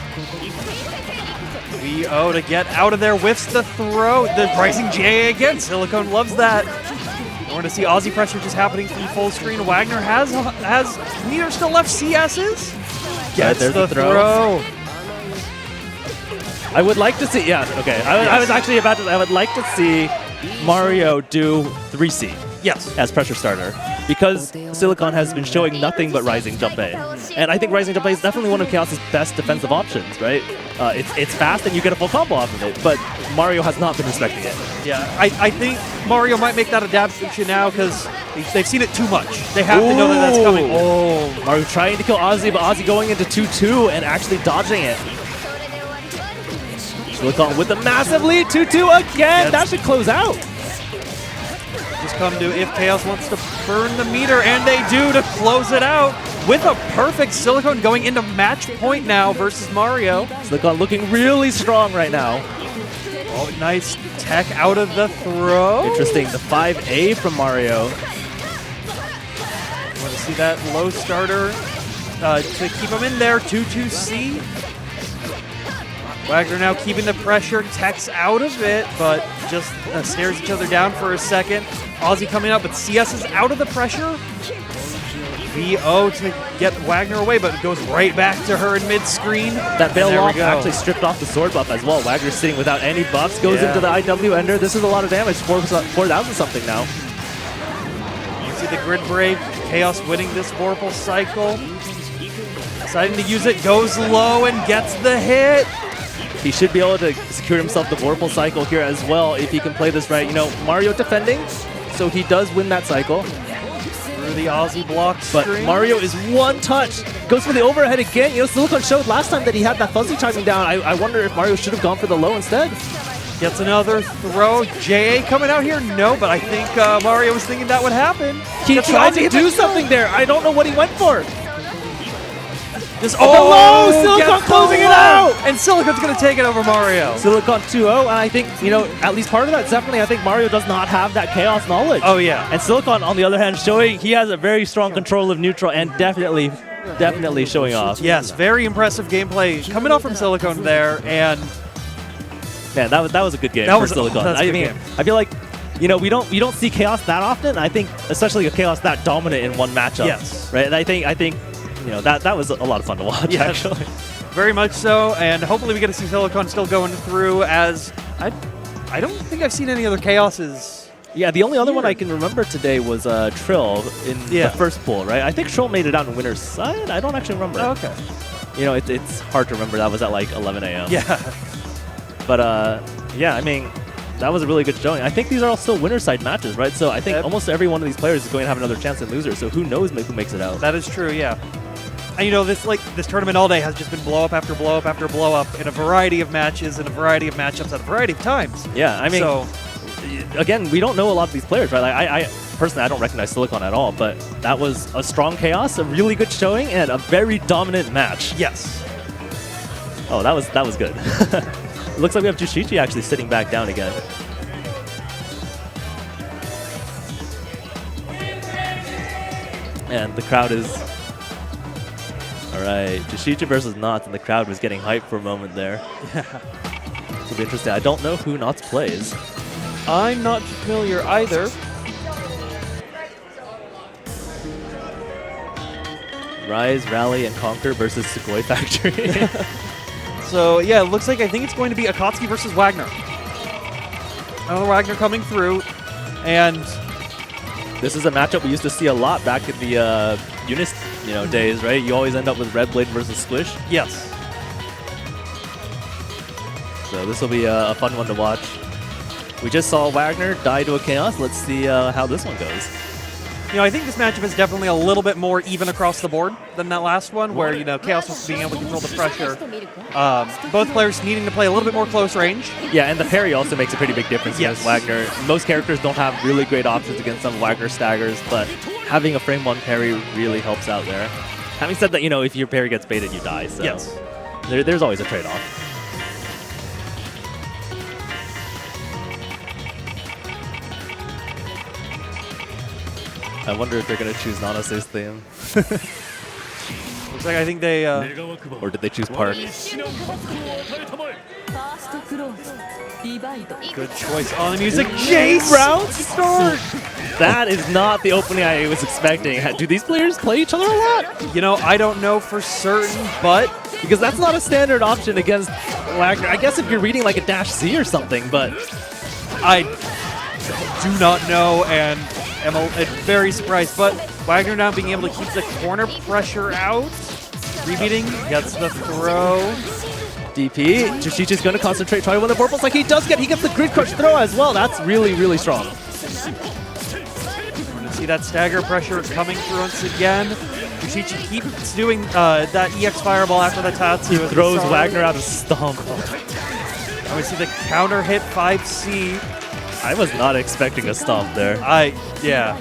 Speaker 7: VO to get out of there, whiffs the throw. The rising J again. Silicone loves that. We're going to see Aussie pressure just happening from full screen. Wagner has neither still left CS's. Gets
Speaker 6: there's
Speaker 7: the
Speaker 6: the throw. I would like to see, yeah, okay. I was actually about to, I would like to see Mario do 3C.
Speaker 7: Yes.
Speaker 6: As pressure starter. Because Silicon has been showing nothing but Rising Jump A. And I think Rising Jump A is definitely one of Chaos' best defensive options, right? It's fast and you get a full combo off of it, but Mario has not been respecting it.
Speaker 7: Yeah, I think Mario might make that adaptation now because they've seen it too much. They have to know that that's coming.
Speaker 6: Oh, Mario trying to kill Ozzy, but Ozzy going into 2-2 and actually dodging it. Silicon with the massive lead, 2-2 again. That should close out.
Speaker 7: Just come to if Chaos wants to burn the meter, and they do to close it out with a perfect Silicon going into match point now versus Mario.
Speaker 6: Silicon looking really strong right now.
Speaker 7: Oh, nice tech out of the throw.
Speaker 6: Interesting, the 5A from Mario.
Speaker 7: You want to see that low starter to keep him in there, 2-2C. Wagner now keeping the pressure, tech's out of it, but just stares each other down for a second. Ozzy coming up, but CS is out of the pressure. VO to get Wagner away, but it goes right back to her in mid-screen.
Speaker 6: That bail off actually stripped off the sword buff as well. Wagner sitting without any buffs, goes into the IW ender. This is a lot of damage, 4,000 something now.
Speaker 7: You see the grid break, Chaos winning this Vorpal cycle. Deciding to use it, goes low and gets the hit.
Speaker 6: He should be able to secure himself the Vorpal cycle here as well if he can play this right. You know, Mario defending, so he does win that cycle.
Speaker 7: Through the Aussie block
Speaker 6: But
Speaker 7: string.
Speaker 6: Mario is one touch. Goes for the overhead again. You know, Silicon showed last time that he had that fuzzy timing down. I wonder if Mario should have gone for the low instead.
Speaker 7: Gets another throw. JA coming out here? No, but I think Mario was thinking that would happen.
Speaker 6: He tried to do something there. I don't know what he went for.
Speaker 7: Just
Speaker 6: low! Silicon closing it out!
Speaker 7: And Silicon's going to take it over Mario.
Speaker 6: Silicon 2-0, and I think, you know, at least part of that, definitely, I think Mario does not have that Chaos knowledge.
Speaker 7: Oh, yeah.
Speaker 6: And Silicon, on the other hand, showing he has a very strong control of neutral and definitely showing off.
Speaker 7: Yes, very impressive gameplay coming off from Silicon there, and
Speaker 6: man, that was a good game for Silicon. I mean, I feel like, you know, we don't see Chaos that often. I think especially a Chaos that dominant in one matchup.
Speaker 7: Yes.
Speaker 6: Right. And I think you know that was a lot of fun to watch.
Speaker 7: Yes.
Speaker 6: Actually.
Speaker 7: Very much so, and hopefully we get to see Silicon still going through. As I don't think I've seen any other Chaoses.
Speaker 6: Yeah, the only other one I can remember today was Trill in the first pool, right? I think Trill made it out in winner's side. I don't actually remember.
Speaker 7: Oh, okay.
Speaker 6: You know, it's hard to remember. That was at like 11 a.m.
Speaker 7: Yeah.
Speaker 6: But yeah, I mean, that was a really good showing. I think these are all still winner's side matches, right? So I think almost every one of these players is going to have another chance at loser. So who knows who makes it out?
Speaker 7: That is true. Yeah. And you know, this tournament all day has just been blow up after blow up after blow up in a variety of matches and a variety of matchups at a variety of times.
Speaker 6: Yeah, I mean,
Speaker 7: so
Speaker 6: again, we don't know a lot of these players, right? Like, personally, I don't recognize Silicon at all, but that was a strong chaos, a really good showing, and a very dominant match.
Speaker 7: Yes.
Speaker 6: Oh, that was good. It looks like we have Jushichi actually sitting back down again. And the crowd is... Alright, Jushichi versus Knots, and the crowd was getting hyped for a moment there. It'll be interesting. I don't know who Knots plays.
Speaker 7: I'm not familiar either.
Speaker 6: Rise, Rally, and Conquer versus Sugoi Factory.
Speaker 7: So yeah, it looks like I think it's going to be Akatsuki versus Wagner. Another Wagner coming through, and
Speaker 6: This is a matchup we used to see a lot back in the Unis, days, right? You always end up with Red Blade versus Squish.
Speaker 7: yes.
Speaker 6: So this will be a fun one to watch. We just saw Wagner die to a chaos. Let's see how this one goes.
Speaker 7: I think this matchup is definitely a little bit more even across the board than that last one, where Chaos was being able to control the pressure. Both players needing to play a little bit more close range.
Speaker 6: Yeah, and the parry also makes a pretty big difference against Wagner. Most characters don't have really great options against some Wagner staggers, but having a frame 1 parry really helps out there. Having said that, if your parry gets baited, you die. So
Speaker 7: Yes.
Speaker 6: there's always a trade-off. I wonder if they're going to choose Nanase's theme.
Speaker 7: Looks like I think they...
Speaker 6: Or did they choose Park?
Speaker 7: Good choice on the music. Jace!
Speaker 6: Round start! That is not the opening I was expecting. Do these players play each other a lot?
Speaker 7: I don't know for certain, but...
Speaker 6: Because that's not a standard option against Wagner. I guess if you're reading like a Dash Z or something, but...
Speaker 7: I do not know, and am very surprised. But Wagner now being able to keep the corner pressure out. Rebeating, gets the throw.
Speaker 6: DP, Jushichi's going to concentrate, try to win the purples like he does get. He gets the grid crush throw as well. That's really, really strong.
Speaker 7: See that stagger pressure coming through once again. Jushichi keeps doing that EX Fireball after the Tatsu.
Speaker 6: He throws Wagner out of Stomp.
Speaker 7: And we see the counter hit 5C.
Speaker 6: I was not expecting a Stomp there.
Speaker 7: Yeah.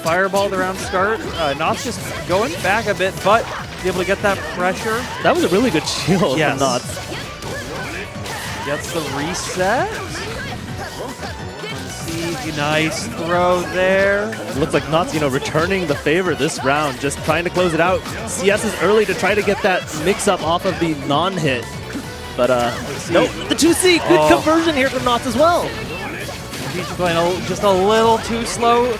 Speaker 7: Fireball around start. Knots just going back a bit, but be able to get that pressure.
Speaker 6: That was a really good shield from Knots.
Speaker 7: Gets the reset. See, nice throw there.
Speaker 6: It looks like Knots, returning the favor this round, just trying to close it out. CS is early to try to get that mix-up off of the non-hit. But, nope, the 2C, good conversion here from Knots as well.
Speaker 7: He's playing just a little too slow.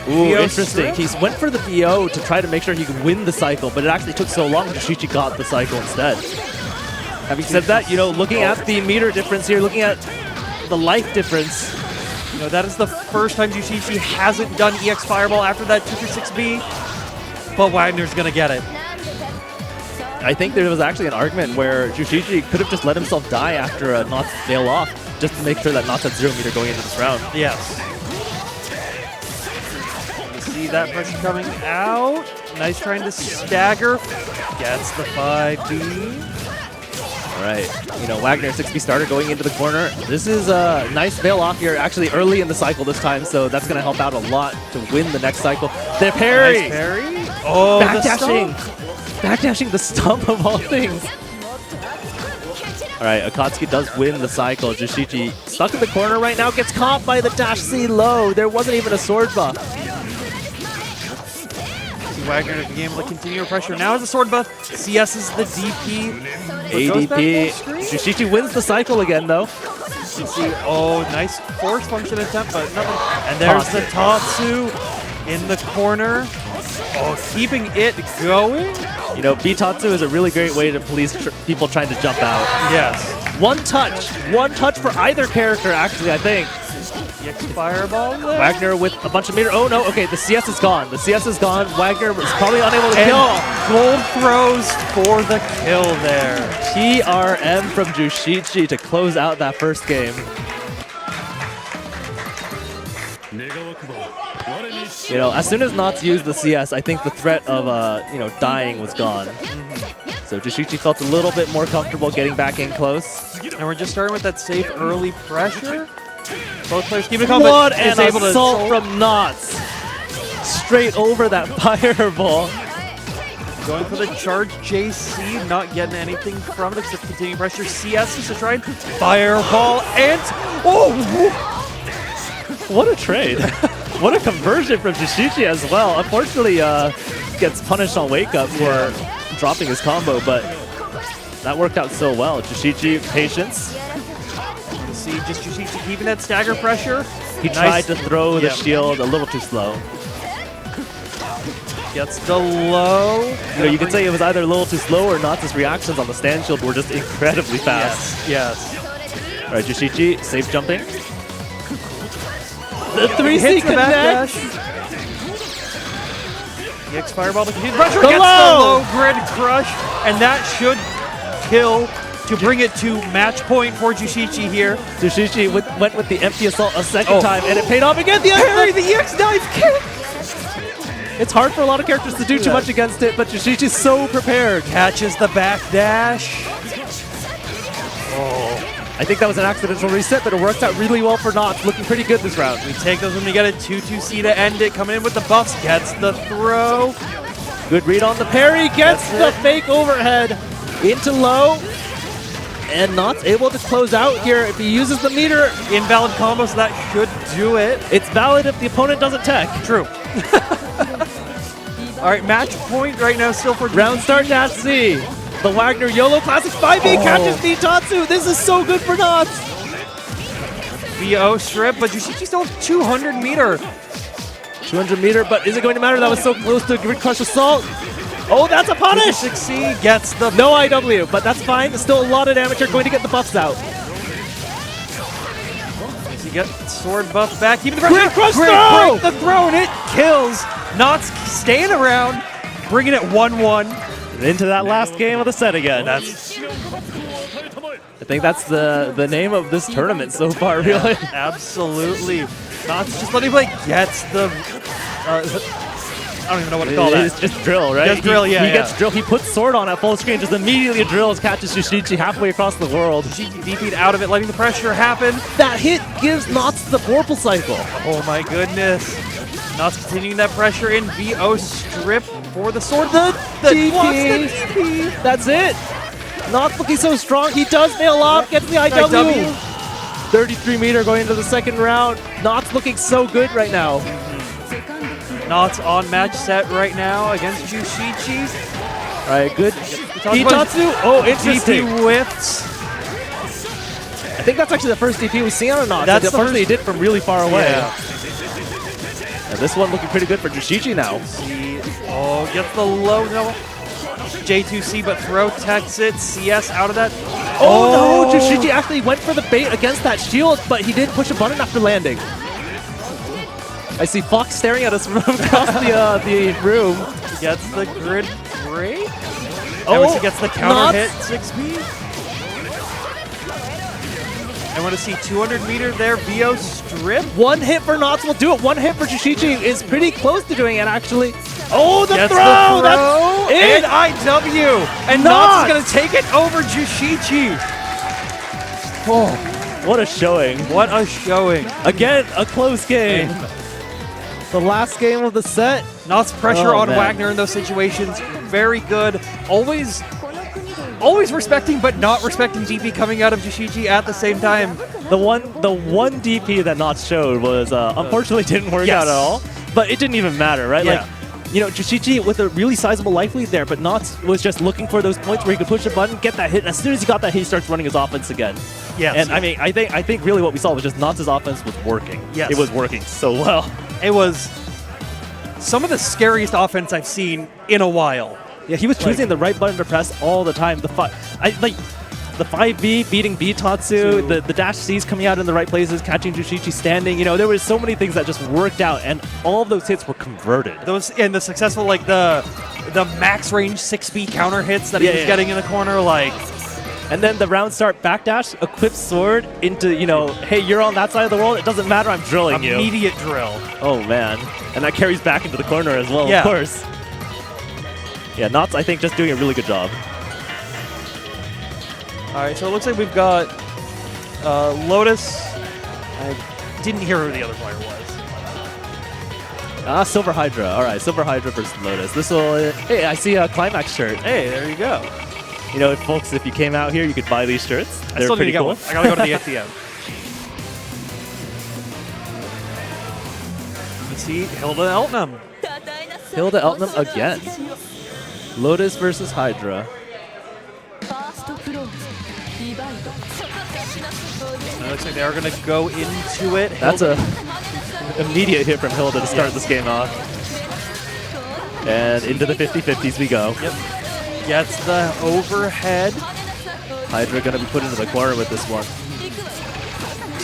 Speaker 6: Ooh, interesting. He went for the BO to try to make sure he could win the cycle, but it actually took so long Jushichi got the cycle instead. Having said that, looking at the meter difference here, looking at the life difference.
Speaker 7: That is the first time Jushichi hasn't done EX Fireball after that 236B, but Wagner's going to get it.
Speaker 6: I think there was actually an argument where Jushichi could have just let himself die after a Knots fail off, just to make sure that Knots had 0 meter going into this round.
Speaker 7: Yes. See that pressure coming out. Nice trying to stagger. Gets the 5B.
Speaker 6: All right. Wagner 6B starter going into the corner. This is a nice veil off here actually early in the cycle this time, so that's going to help out a lot to win the next cycle. The parry!
Speaker 7: Nice parry. Oh,
Speaker 6: backdashing! Backdashing the stump of all things. All right, Akatsuki does win the cycle. Jushichi stuck in the corner right now, gets caught by the Dash C low. There wasn't even a sword buff.
Speaker 7: Wagner being able to continue her pressure. Now as a sword buff, CS is the DP.
Speaker 6: ADP. Jushichi wins the cycle again, though.
Speaker 7: See, nice force function attempt, but nothing. And there's the Tatsu in the corner. Keeping it going.
Speaker 6: B-Tatsu is a really great way to police people trying to jump out.
Speaker 7: Yes.
Speaker 6: One touch for either character, actually, I think.
Speaker 7: EX Fireball there.
Speaker 6: Wagner with a bunch of meter. Oh no, okay, the CS is gone. The CS is gone. Wagner was probably unable to kill.
Speaker 7: Gold throws for the kill there.
Speaker 6: TRM from Jushichi to close out that first game. As soon as Knots used the CS, I think the threat of dying was gone. So Jushichi felt a little bit more comfortable getting back in close.
Speaker 7: And we're just starting with that safe early pressure. Both players keep it coming.
Speaker 6: What
Speaker 7: but
Speaker 6: an
Speaker 7: is able to
Speaker 6: assault from Knots. Straight over that fireball.
Speaker 7: going for the charge. JC not getting anything from it except continuing pressure. CS is to try and fireball and
Speaker 6: What a trade. What a conversion from Jishichi as well. Unfortunately, gets punished on wake up for dropping his combo, but that worked out so well. Jishichi, patience.
Speaker 7: you see just Jushichi keeping that stagger pressure.
Speaker 6: He tried to throw the shield a little too slow.
Speaker 7: Gets the low.
Speaker 6: You know, you could say it was either a little too slow or Knots' reactions on the stand shield were just incredibly fast.
Speaker 7: Yes.
Speaker 6: All right, Jishichi, safe jumping. The 3C
Speaker 7: Hits the back
Speaker 6: connect.
Speaker 7: dash. EX Fireball to continue pressure.
Speaker 6: The
Speaker 7: Gets
Speaker 6: low.
Speaker 7: the low grid crush, and that should kill to bring it to match point for Jushichi here.
Speaker 6: Jishichi went with the empty assault a second time, and it paid off again. The
Speaker 7: EX dive kick.
Speaker 6: It's hard for a lot of characters to do too much against it, but Jushichi's so prepared.
Speaker 7: Catches the back dash.
Speaker 6: I think that was an accidental reset, but it worked out really well for Knots. Looking pretty good this round.
Speaker 7: We take those when we get a 2-2C to end it. Coming in with the buffs. Gets the throw.
Speaker 6: Good read on the parry. Gets the fake overhead into low. And Knots able to close out here if he uses the meter.
Speaker 7: Invalid combo, so that should do it.
Speaker 6: It's valid if the opponent doesn't tech.
Speaker 7: True. All right, match point right now still for
Speaker 6: Round start dash C. The Wagner YOLO Classic 5B catches Nitatsu. This is so good for Knots.
Speaker 7: VO strip, but Jushichi still has 200 meter.
Speaker 6: 200 meter, but is it going to matter? That was so close to Grid Crush Assault. Oh, that's a punish!
Speaker 7: 6C gets the
Speaker 6: No IW, but that's fine. There's still a lot of damage. You're going to get the buffs out.
Speaker 7: You get sword buff back. Keeping the pressure.
Speaker 6: Grid Crush
Speaker 7: Break
Speaker 6: throw!
Speaker 7: the throw, and it kills. Knots staying around, bringing it 1-1.
Speaker 6: Into that last game of the set again. I think that's the name of this tournament so far, really.
Speaker 7: Absolutely. Knots just letting play. Gets the... I don't even know what to call that.
Speaker 6: It's just drill, right?
Speaker 7: Just drill, yeah,
Speaker 6: He
Speaker 7: yeah.
Speaker 6: gets drill. He puts sword on at full screen, just immediately drills, catches Jushichi halfway across the world.
Speaker 7: Jushichi DP'd out of it, letting the pressure happen.
Speaker 6: That hit gives Knots the Vorpal cycle.
Speaker 7: Oh my goodness. Knots continuing that pressure in. VO strip for the sword. The
Speaker 6: DP.
Speaker 7: blocks the DP.
Speaker 6: That's it. Knots looking so strong. He does nail off, gets the IW. 33 meter going into the second round. Knots looking so good right now.
Speaker 7: Knots on match set right now against Jushichi.
Speaker 6: All right, good. Hitatsu. Oh, interesting.
Speaker 7: DP whiffs.
Speaker 6: I think that's actually the first DP we've seen on Knots.
Speaker 7: That's
Speaker 6: The
Speaker 7: the
Speaker 6: first
Speaker 7: first-
Speaker 6: he did from really far away.
Speaker 7: Yeah.
Speaker 6: And this one looking pretty good for Jushichi now.
Speaker 7: Oh, gets the low. No. J2C, but throw techs it. CS out of that.
Speaker 6: Oh, no! Jushichi actually went for the bait against that shield, but he did push a button after landing. I see Fox staring at us from across the room.
Speaker 7: Gets the grid break.
Speaker 6: Oh,
Speaker 7: he gets the counter
Speaker 6: Knots.
Speaker 7: hit. 6B. I want to see 200 meter there. VO strip.
Speaker 6: One hit for Knots will do it. One hit for Jushichi is pretty close to doing it, actually. Oh, the
Speaker 7: Gets
Speaker 6: throw!
Speaker 7: the throw.
Speaker 6: That's it!
Speaker 7: And IW. And Knots is going to take it over Jushichi.
Speaker 6: Oh, what a showing.
Speaker 7: What a showing.
Speaker 6: Again, a close game. The last game of the set.
Speaker 7: Knots pressure
Speaker 6: Oh,
Speaker 7: on
Speaker 6: man.
Speaker 7: Wagner in those situations. Very good. Always respecting, but not respecting DP coming out of Jushichi at the same time.
Speaker 6: The one DP that Knots showed was unfortunately didn't work
Speaker 7: Yes.
Speaker 6: out at all. But it didn't even matter, right?
Speaker 7: Yeah.
Speaker 6: Like, you know, Jushichi with a really sizable life lead there, but Knots was just looking for those points where he could push a button, get that hit, and as soon as he got that hit, he starts running his offense again.
Speaker 7: Yes.
Speaker 6: And I mean, I think really what we saw was just Knots' offense was working.
Speaker 7: Yes.
Speaker 6: It was working so well.
Speaker 7: It was some of the scariest offense I've seen in a while.
Speaker 6: Yeah, he was choosing the right button to press all the time. The 5B beating Bitatsu, the dash C's coming out in the right places, catching Jushichi standing. You know, there were so many things that just worked out, and all of those hits were converted.
Speaker 7: Those and the successful like the max range 6B counter hits that he was getting in the corner, like.
Speaker 6: And then the round start backdash, equips sword into, you know, hey, you're on that side of the world. It doesn't matter. I'm drilling you.
Speaker 7: Immediate drill.
Speaker 6: Oh, man. And that carries back into the corner as well,
Speaker 7: Yeah.
Speaker 6: of course. Yeah, Knots, I think, just doing a really good job.
Speaker 7: All right, so it looks like we've got Lotus I didn't hear who the other player was.
Speaker 6: Silver Hydra. All right, Silver Hydra versus Lotus. This will. Hey, I see a Climax shirt. Hey, there you go. You know, folks, if you came out here, you could buy these shirts.
Speaker 7: I
Speaker 6: They're
Speaker 7: still need to
Speaker 6: pretty
Speaker 7: get
Speaker 6: cool.
Speaker 7: one. I gotta go to the ATM. Let's see, Hilda Eltnum.
Speaker 6: Hilda Eltnum again. Lotus versus Hydra.
Speaker 7: It looks like they are going to go into it.
Speaker 6: That's a immediate hit from Hilda to start this game off. And into the 50-50s we go.
Speaker 7: Yep. Gets the overhead.
Speaker 6: Hydra going to be put into the corner with this one.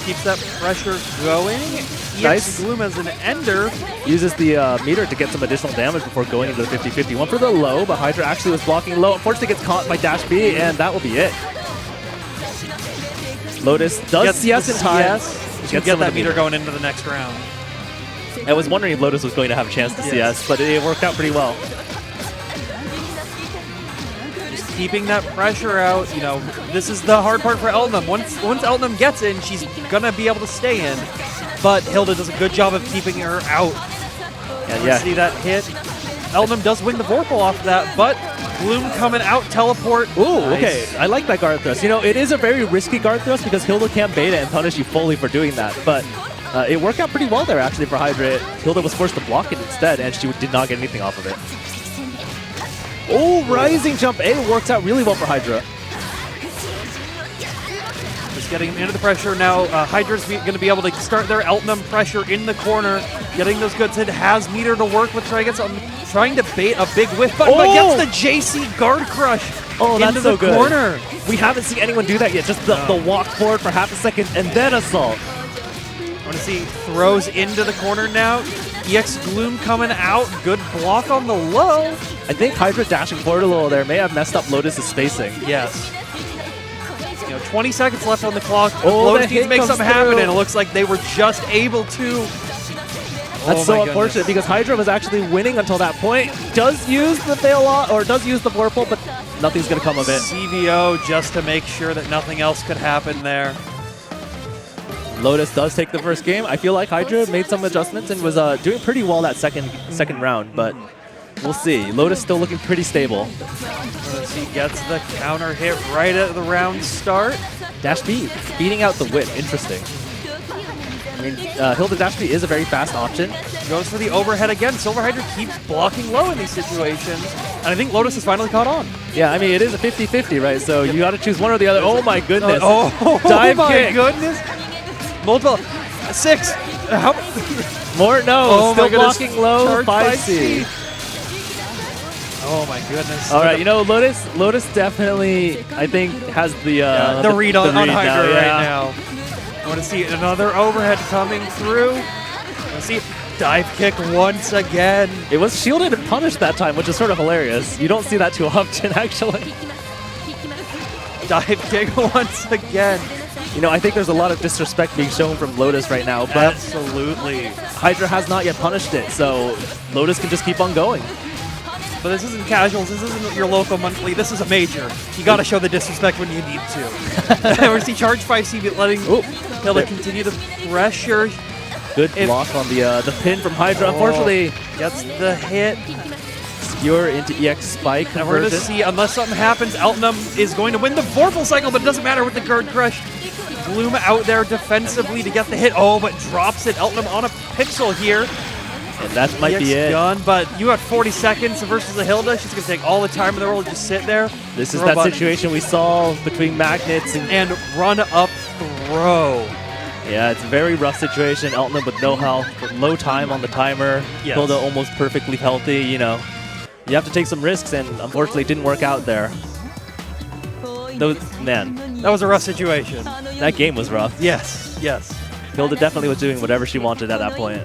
Speaker 7: Keeps that pressure going.
Speaker 6: Nice.
Speaker 7: Gloom as an ender.
Speaker 6: Uses the meter to get some additional damage before going into the 50-50. One for the low, but Hydra actually was blocking low. Unfortunately gets caught by Dash B, and that will be it. Lotus does CS in time.
Speaker 7: To get that meter going into the next round.
Speaker 6: I was wondering if Lotus was going to have a chance to CS, but it worked out pretty well.
Speaker 7: Just keeping that pressure out. You know, this is the hard part for Eltnum. Once Eltnum gets in, she's going to be able to stay in. But Hilda does a good job of keeping her out.
Speaker 6: And yeah,
Speaker 7: See that hit? Eltnum does win the Vorpal off of that, but Gloom coming out, teleport.
Speaker 6: Ooh,
Speaker 7: Nice.
Speaker 6: okay. I like that guard thrust. You know, it is a very risky guard thrust because Hilda can't bait it and punish you fully for doing that. But it worked out pretty well there, actually, for Hydra. Hilda was forced to block it instead, and she did not get anything off of it. Oh, rising jump A works out really well for Hydra.
Speaker 7: Just getting into the pressure now. Hydra's going to be able to start their Eltnum pressure in the corner. Getting those goods in. Has meter to work with. Trying to bait a big whiff button, but gets the JC guard crush into
Speaker 6: That's so
Speaker 7: the
Speaker 6: good.
Speaker 7: corner.
Speaker 6: We haven't seen anyone do that yet. Just the walk forward for half a second and then assault.
Speaker 7: I want to see throws into the corner now. EX Gloom coming out. Good block on the low.
Speaker 6: I think Hydra dashing forward a little there may have messed up Lotus's spacing.
Speaker 7: Yes. 20 seconds left on the clock.
Speaker 6: Oh,
Speaker 7: Lotus
Speaker 6: the
Speaker 7: needs to
Speaker 6: hit
Speaker 7: make
Speaker 6: comes
Speaker 7: something happen,
Speaker 6: through.
Speaker 7: and it looks like they were just able to.
Speaker 6: That's so unfortunate because Hydra was actually winning until that point. Does use the fail off, or does use the Vorpal, but nothing's going to come of it.
Speaker 7: CVO just to make sure that nothing else could happen there.
Speaker 6: Lotus does take the first game. I feel like Hydra made some adjustments and was doing pretty well that second round, but we'll see. Lotus still looking pretty stable.
Speaker 7: Let's see, gets the counter hit right at the round start.
Speaker 6: Dash B, beating out the whip. Interesting. I mean, Hilda Dash B is a very fast option.
Speaker 7: Goes for the overhead again. Silver Hydra keeps blocking low in these situations. And I think Lotus has finally caught on.
Speaker 6: Yeah, I mean, it is a 50-50, right? So you got to choose one or the other. Oh my goodness.
Speaker 7: Dive
Speaker 6: my
Speaker 7: kick. Goodness. Multiple. 6. How?
Speaker 6: More? No.
Speaker 7: Oh
Speaker 6: Still
Speaker 7: my goodness.
Speaker 6: blocking low.
Speaker 7: Charge
Speaker 6: 5C.
Speaker 7: Oh my goodness.
Speaker 6: All right, you know, Lotus definitely, I think, has the
Speaker 7: read on
Speaker 6: read
Speaker 7: Hydra
Speaker 6: now,
Speaker 7: right now. I want to see another overhead coming through. Let's see dive kick once again.
Speaker 6: It was shielded and punished that time, which is sort of hilarious. You don't see that too often, actually.
Speaker 7: Dive kick once again.
Speaker 6: You know, I think there's a lot of disrespect being shown from Lotus right now, but
Speaker 7: Absolutely.
Speaker 6: Hydra has not yet punished it, so Lotus can just keep on going.
Speaker 7: But this isn't casuals. This isn't your local monthly. This is a major. You got to show the disrespect when you need to. We see charge 5C letting Hilda continue to pressure.
Speaker 6: Good block on the pin from Hydra. Unfortunately,
Speaker 7: Gets the hit.
Speaker 6: Skewer into EX spike
Speaker 7: And we're going to
Speaker 6: conversion.
Speaker 7: see, unless something happens, Eltnum is going to win the Vorpal cycle, but it doesn't matter with the guard crush. Gloom out there defensively to get the hit. Oh, but drops it. Eltnum on a pixel here.
Speaker 6: And that might be it.
Speaker 7: Done, but you got 40 seconds versus the Hilda. She's going to take all the time in the world, just sit there.
Speaker 6: This is that situation we saw between Magnets
Speaker 7: and run up throw.
Speaker 6: Yeah, it's a very rough situation. Eltnum with no health, with low time on the timer.
Speaker 7: Yes.
Speaker 6: Hilda almost perfectly healthy, you know. You have to take some risks, and unfortunately it didn't work out there. Man,
Speaker 7: That was a rough situation.
Speaker 6: that game was rough.
Speaker 7: Yes, yes.
Speaker 6: Hilda definitely was doing whatever she wanted at that point.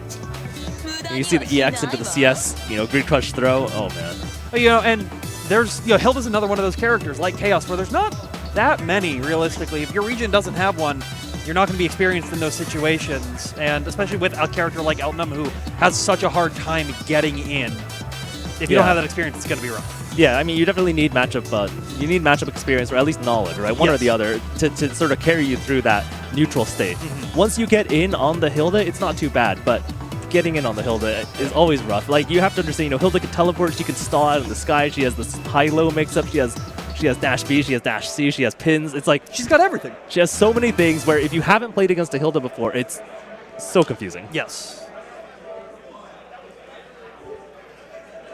Speaker 6: You see the EX into the CS, Grid Crush throw. Oh, man.
Speaker 7: You know, and there's, Hilda's another one of those characters like Chaos where there's not that many, realistically. If your region doesn't have one, you're not going to be experienced in those situations. And especially with a character like Eltnum who has such a hard time getting in. If you don't have that experience, it's going to be rough.
Speaker 6: Yeah, I mean, you definitely need matchup experience, or at least knowledge, right? One or the other, to sort of carry you through that neutral state. Once you get in on the Hilda, it's not too bad, but getting in on the Hilda is always rough. Like, you have to understand, Hilda can teleport, she can stall out in the sky, she has this high-low mix-up, she has dash B, she has dash C, she has pins. It's like
Speaker 7: She's got everything.
Speaker 6: she has so many things where if you haven't played against a Hilda before, it's so confusing.
Speaker 7: Yes.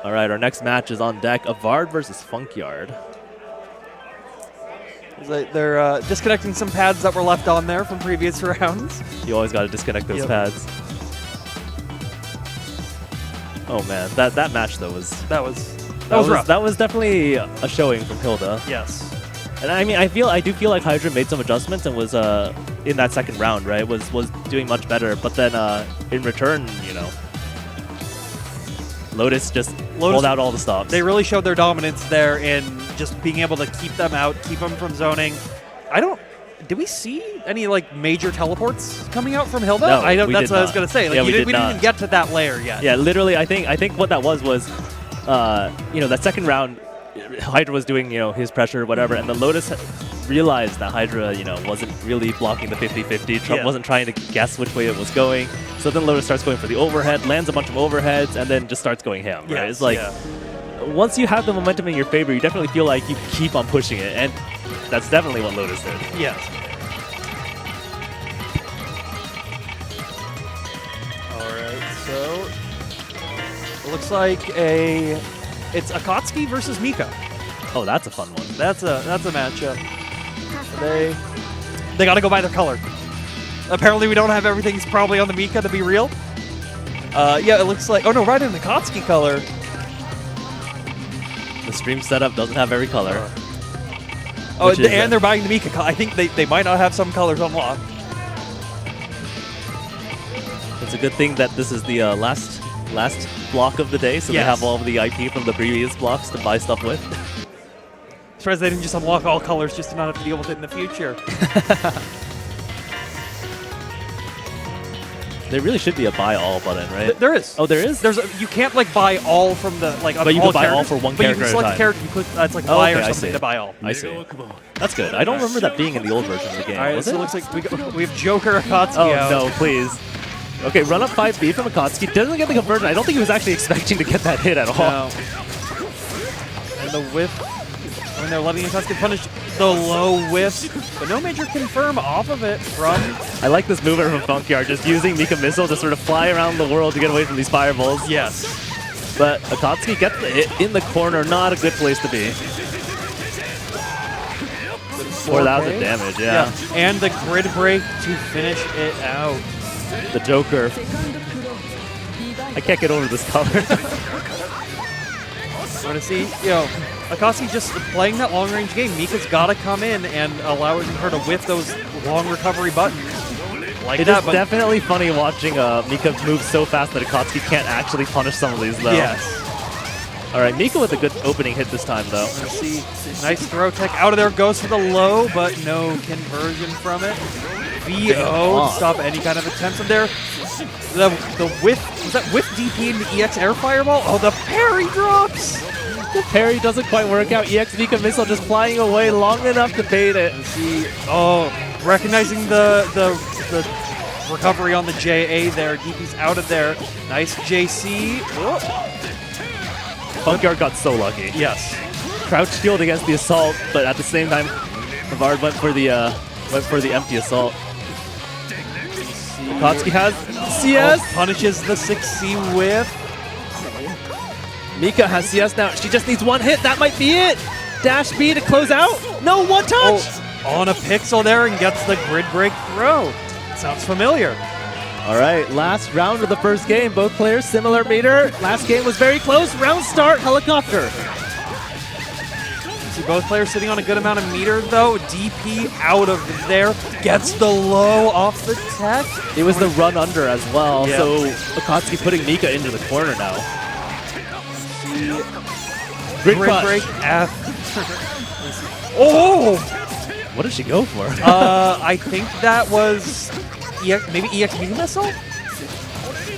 Speaker 6: All right, our next match is on deck, Avard versus Funkyard.
Speaker 7: They're disconnecting some pads that were left on there from previous rounds.
Speaker 6: You always got to disconnect those pads. Oh man, that match though was
Speaker 7: rough.
Speaker 6: That was definitely a showing from Hilda.
Speaker 7: Yes.
Speaker 6: And I mean, I do feel like Hydra made some adjustments and was in that second round, right? Was doing much better, but then in return, Lotus just pulled out all the stops.
Speaker 7: They really showed their dominance there in just being able to keep them out, keep them from zoning. Did we see any major teleports coming out from Hilda?
Speaker 6: No,
Speaker 7: That's what I was going to say.
Speaker 6: we
Speaker 7: didn't even get to that layer yet.
Speaker 6: Yeah, literally, I think what that was that second round, Hydra was doing his pressure, whatever, and the Lotus realized that Hydra wasn't really blocking the 50-50, wasn't trying to guess which way it was going. So then Lotus starts going for the overhead, lands a bunch of overheads, and then just starts going ham. Right? It's like once you have the momentum in your favor, you definitely feel like you keep on pushing it, and that's definitely what Lotus did.
Speaker 7: Yeah. All right, so it looks like it's Akatsuki versus Mika.
Speaker 6: Oh, that's a fun one.
Speaker 7: That's a matchup. They got to go by their color. Apparently, we don't have everything probably on the Mika to be real. Yeah, it looks like. Oh no, right in the Akatsuki color.
Speaker 6: The stream setup doesn't have every color.
Speaker 7: And they're buying the Mika color. I think they might not have some colors unlocked.
Speaker 6: It's a good thing that this is the last block of the day, so they have all of the IP from the previous blocks to buy stuff with.
Speaker 7: Surprised they didn't just unlock all colors just to not have to deal with it in the future.
Speaker 6: There really should be a buy all button, right?
Speaker 7: There is.
Speaker 6: Oh, there is?
Speaker 7: You can't buy all from the
Speaker 6: but you can buy all for one character
Speaker 7: at a time. But you can select a character, you click buy or something to buy all.
Speaker 6: I see. That's good. I don't remember that being in the old version of the game.
Speaker 7: All right, so it looks like we have Joker Akatsuki out.
Speaker 6: No, please. Okay, run up 5B from Akatsuki. Doesn't get the conversion. I don't think he was actually expecting to get that hit at all.
Speaker 7: No. And the whiff, when they're letting Akatsuki punish the low whiff, but no major confirm off of it from...
Speaker 6: I like this movement from Funkyard, just using Mika Missile to sort of fly around the world to get away from these fireballs.
Speaker 7: Yes.
Speaker 6: But Akatsuki gets the hit in the corner, not a good place to be. 4,000 damage, yeah.
Speaker 7: And the grid break to finish it out.
Speaker 6: The Joker. I can't get over this color.
Speaker 7: I want to see, Akatsuki just playing that long-range game. Mika's got to come in and allowing her to whiff those long recovery buttons.
Speaker 6: It is definitely funny watching Mika move so fast that Akatsuki can't actually punish some of these, though.
Speaker 7: Yes.
Speaker 6: All right, Mika with a good opening hit this time, though.
Speaker 7: Let's see. Nice throw tech out of there. Goes for the low, but no conversion from it. VO to stop any kind of attempts in there. The whiff, was that whiff DP into EX air fireball? Oh, the parry drops!
Speaker 6: The parry doesn't quite work out. EX Mika Missile just flying away long enough to bait it.
Speaker 7: Let's see. Oh, recognizing the recovery on the JA there. DP's out of there. Nice JC. Oh.
Speaker 6: Funkyard got so lucky.
Speaker 7: Yes.
Speaker 6: Crouch shield against the assault, but at the same time, Avard went for the empty assault. Akatsuki has CS.
Speaker 7: Oh, punishes the 6C whiff.
Speaker 6: Mika has CS now. She just needs one hit. That might be it. Dash B to close out. No, one touch.
Speaker 7: Oh, on a pixel there and gets the grid break throw. Sounds familiar.
Speaker 6: All right, last round of the first game. Both players similar meter. Last game was very close. Round start, helicopter.
Speaker 7: See both players sitting on a good amount of meter though. DP out of there. Gets the low off the tech.
Speaker 6: It was the run under as well. Yeah. So Akatsuki putting Mika into the corner now.
Speaker 7: Grid break F. Oh!
Speaker 6: What did she go for?
Speaker 7: I think that was maybe EX Mega Missile?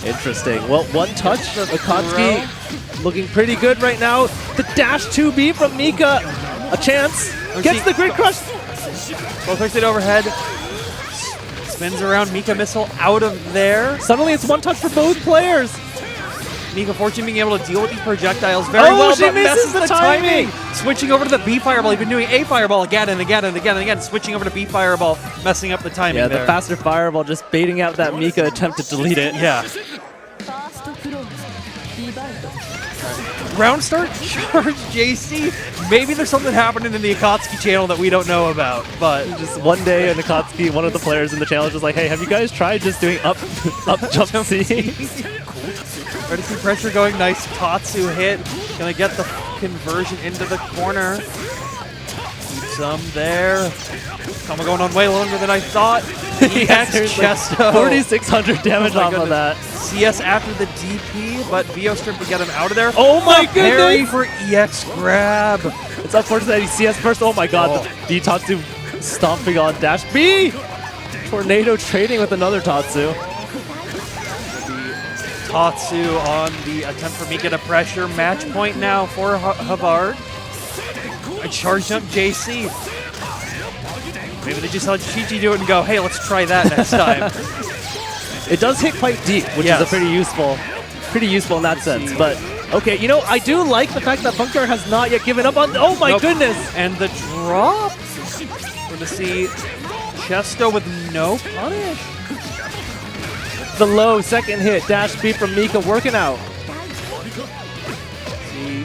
Speaker 6: Interesting. Well, one touch. Akatsuki looking pretty good right now. The dash 2B from Mika. A chance. Gets the grid crush.
Speaker 7: Both hits it overhead. spins around. Mika missile out of there.
Speaker 6: Suddenly it's one touch for both players.
Speaker 7: Mika fortunately being able to deal with these projectiles very well,
Speaker 6: she
Speaker 7: but
Speaker 6: misses
Speaker 7: messes
Speaker 6: the timing.
Speaker 7: Switching over to the B fireball. He's been doing A fireball again and again and again and again. Switching over to B fireball, messing up the timing
Speaker 6: Yeah,
Speaker 7: there.
Speaker 6: the faster fireball just baiting out that Mika attempt to delete it.
Speaker 7: Yeah. Round start charge JC. Maybe there's something happening in the Akatsuki channel that we don't know about, but
Speaker 6: Just one day in Akatsuki, one of the players in the challenge was like, hey, have you guys tried just doing up jump C?
Speaker 7: ready to see pressure going. Nice Tatsu hit. Gonna get the conversion into the corner. Keep some there. Combo going on way longer than I thought. EX Chesto.
Speaker 6: 4,600 damage off of that.
Speaker 7: CS after the DP, but Strip to get him out of there.
Speaker 6: Oh my
Speaker 7: Parry
Speaker 6: goodness!
Speaker 7: for EX grab.
Speaker 6: It's unfortunate that he CS first. Oh my god, the Tatsu stomping on dash B. Tornado trading with another Tatsu.
Speaker 7: Tatsu on the attempt for Mika to pressure. Match point now for Havard. A charge jump JC. Maybe they just let Chi-Chi do it and go, hey, let's try that next time.
Speaker 6: It does hit quite deep, which is a pretty useful in that sense. But okay, you know, I do like the fact that Bunker has not yet given up on. Oh my goodness!
Speaker 7: And the drop. We're gonna see Chesto with no punish.
Speaker 6: The low second hit, dash B from Mika working out.
Speaker 7: See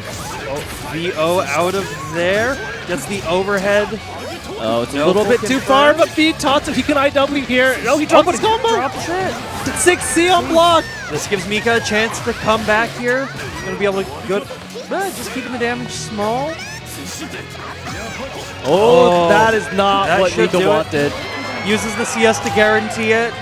Speaker 7: VO out of there. Gets the overhead.
Speaker 6: Oh, it's a little bit too far, but beat Tatsu. He can IW here. Oh, he dropped his combo.
Speaker 7: Drops it.
Speaker 6: 6C on block.
Speaker 7: This gives Mika a chance to come back here. Gonna be able to go. Just keeping the damage small.
Speaker 6: Oh, that is not what Mika wanted.
Speaker 7: Uses the CS to guarantee it.